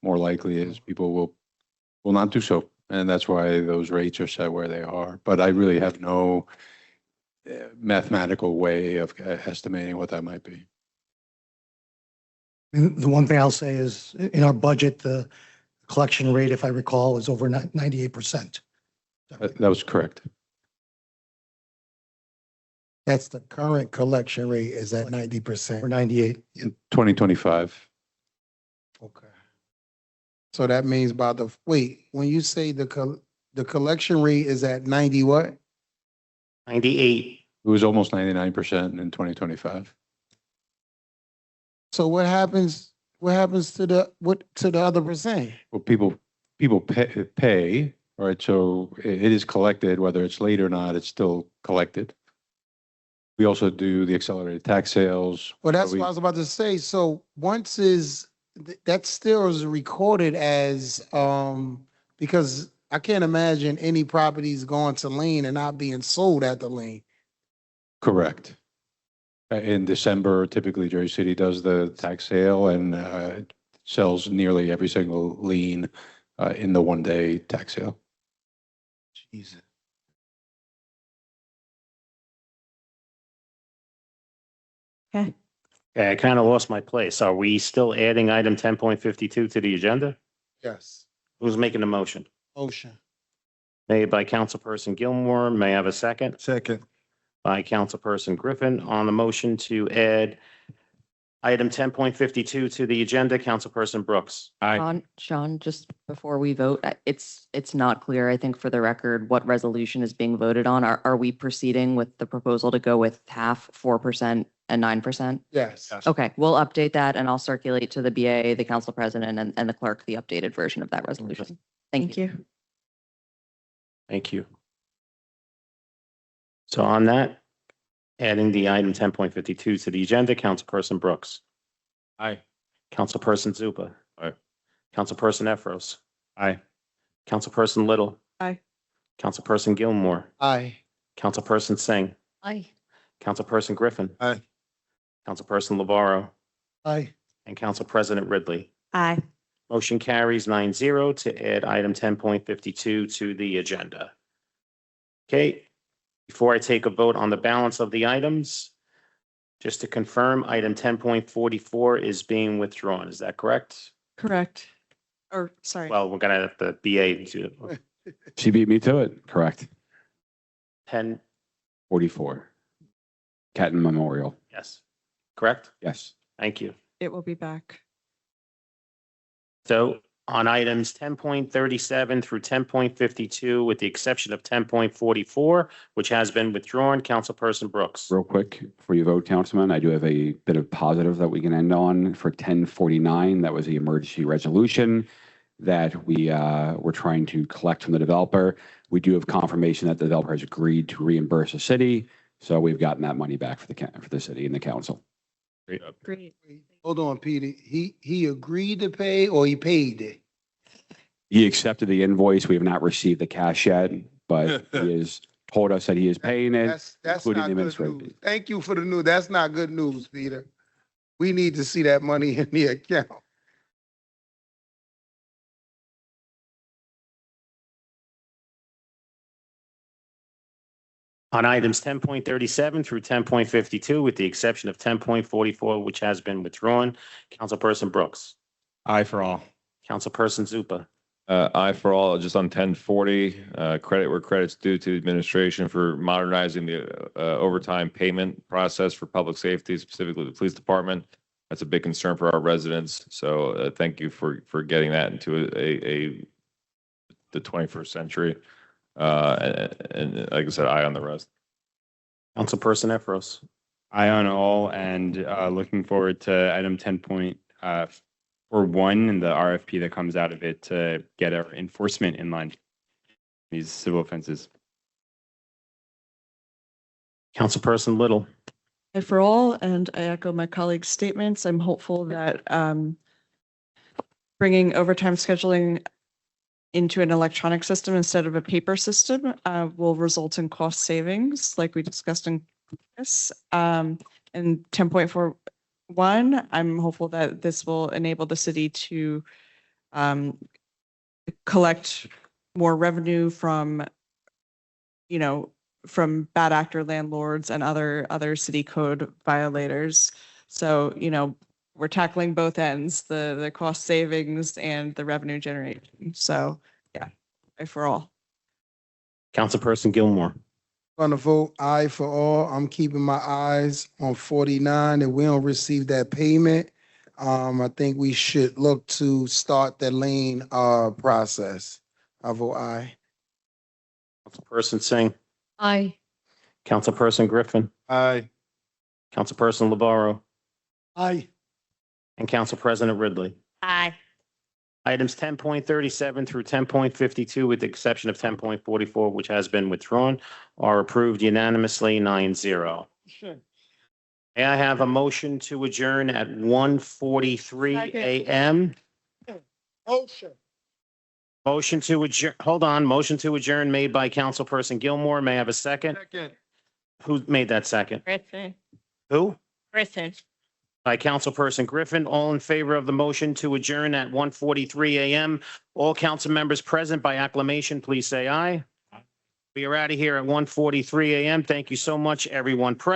Speaker 17: more likely is people will not do so. And that's why those rates are set where they are. But I really have no mathematical way of estimating what that might be.
Speaker 23: The one thing I'll say is in our budget, the collection rate, if I recall, is over 98%.
Speaker 17: That was correct.
Speaker 5: That's the current collection rate is at 90%.
Speaker 23: Or 98.
Speaker 17: In 2025.
Speaker 5: Okay. So that means when you say the collection rate is at 90 what?
Speaker 1: 98.
Speaker 17: It was almost 99% in 2025.
Speaker 5: So what happens to the other percent?
Speaker 17: Well, people pay, right? So it is collected, whether it's late or not, it's still collected. We also do the accelerated tax sales.
Speaker 5: Well, that's what I was about to say. So that still is recorded as, because I can't imagine any properties going to lien and not being sold at the lien.
Speaker 17: Correct. In December, typically Jersey City does the tax sale and sells nearly every single lien in the one-day tax sale.
Speaker 5: Jesus.
Speaker 8: Okay.
Speaker 1: Okay, I kind of lost my place. Are we still adding item 10.52 to the agenda?
Speaker 5: Yes.
Speaker 1: Who's making the motion?
Speaker 5: Motion.
Speaker 1: Made by Councilperson Gilmore. May I have a second?
Speaker 5: Second.
Speaker 1: By Councilperson Griffin. On the motion to add item 10.52 to the agenda, Councilperson Brooks.
Speaker 12: Sean, just before we vote, it's not clear, I think, for the record, what resolution is being voted on. Are we proceeding with the proposal to go with half, 4% and 9%?
Speaker 5: Yes.
Speaker 12: Okay, we'll update that and I'll circulate to the BA, the council president and the clerk, the updated version of that resolution. Thank you.
Speaker 1: Thank you. So on that, adding the item 10.52 to the agenda, Councilperson Brooks.
Speaker 11: Aye.
Speaker 1: Councilperson Zupa.
Speaker 15: Aye.
Speaker 1: Councilperson Efros.
Speaker 11: Aye.
Speaker 1: Councilperson Little.
Speaker 13: Aye.
Speaker 1: Councilperson Gilmore.
Speaker 5: Aye.
Speaker 1: Councilperson Singh.
Speaker 7: Aye.
Speaker 1: Councilperson Griffin.
Speaker 5: Aye.
Speaker 1: Councilperson LeBarro.
Speaker 23: Aye.
Speaker 1: And Council President Ridley.
Speaker 8: Aye.
Speaker 1: Motion carries 9-0 to add item 10.52 to the agenda. Okay, before I take a vote on the balance of the items, just to confirm, item 10.44 is being withdrawn. Is that correct?
Speaker 13: Correct. Or, sorry.
Speaker 1: Well, we're gonna have the BA do it.
Speaker 16: She beat me to it. Correct.
Speaker 1: 10,
Speaker 16: 44. Catton Memorial.
Speaker 1: yes, correct?
Speaker 16: Yes.
Speaker 1: Thank you.
Speaker 13: It will be back.
Speaker 1: So on items 10.37 through 10.52, with the exception of 10.44, which has been withdrawn, Councilperson Brooks.
Speaker 16: Real quick, before you vote, Councilman, I do have a bit of positive that we can end on for 1049. That was the emergency resolution that we're trying to collect from the developer. We do have confirmation that the developer has agreed to reimburse the city. So we've gotten that money back for the city and the council.
Speaker 13: Great.
Speaker 5: Hold on, Peter. He agreed to pay or he paid it?
Speaker 16: He accepted the invoice. We have not received the cash yet, but he has told us that he is paying it,
Speaker 5: That's
Speaker 16: including
Speaker 5: not
Speaker 16: the
Speaker 5: good
Speaker 16: administrative.
Speaker 5: news. Thank you for the news. That's not good news, Peter. We need to see that money in the account.
Speaker 1: On items 10.37 through 10.52, with the exception of 10.44, which has been withdrawn, Councilperson Brooks.
Speaker 11: Aye for all.
Speaker 1: Councilperson Zupa.
Speaker 15: Aye for all, just on 1040, credit where credit's due to the administration for modernizing the overtime payment process for public safety, specifically the police department. That's a big concern for our residents. So thank you for getting that into the 21st century. And like I said, aye on the rest.
Speaker 1: Councilperson Efros.
Speaker 11: Aye on all and looking forward to item 10.41 and the RFP that comes out of it to get our enforcement in line. These civil offenses.
Speaker 1: Councilperson Little.
Speaker 13: Aye for all, and I echo my colleagues' statements. I'm hopeful that bringing overtime scheduling into an electronic system instead of a paper system will result in cost savings, like we discussed in this. And 10.41, I'm hopeful that this will enable the city to collect more revenue from, from bad actor landlords and other city code violators. So, we're tackling both ends, the cost savings and the revenue generation. So, yeah, aye for all.
Speaker 1: Councilperson Gilmore.
Speaker 5: Gonna vote aye for all. I'm keeping my eyes on 49. If we don't receive that payment, I think we should look to start the lane process. I vote aye.
Speaker 1: Councilperson Singh.
Speaker 7: Aye.
Speaker 1: Councilperson Griffin.
Speaker 5: Aye.
Speaker 1: Councilperson LeBarro.
Speaker 23: Aye.
Speaker 1: And Council President Ridley.
Speaker 8: Aye.
Speaker 1: Items 10.37 through 10.52, with the exception of 10.44, which has been withdrawn, are approved unanimously 9-0.
Speaker 5: Sure.
Speaker 1: May I have a motion to adjourn at 1:43 a.m.?
Speaker 5: Motion.
Speaker 1: Motion to adjourn, hold on, motion to adjourn made by Councilperson Gilmore. May I have a second?
Speaker 5: Second.
Speaker 1: Who made that second?
Speaker 8: Griffin.
Speaker 1: Who?
Speaker 8: Griffin.
Speaker 1: By Councilperson Griffin. All in favor of the motion to adjourn at 1:43 a.m. All council members present by acclamation, please say aye. We are out of here at 1:43 a.m. Thank you so much, everyone present.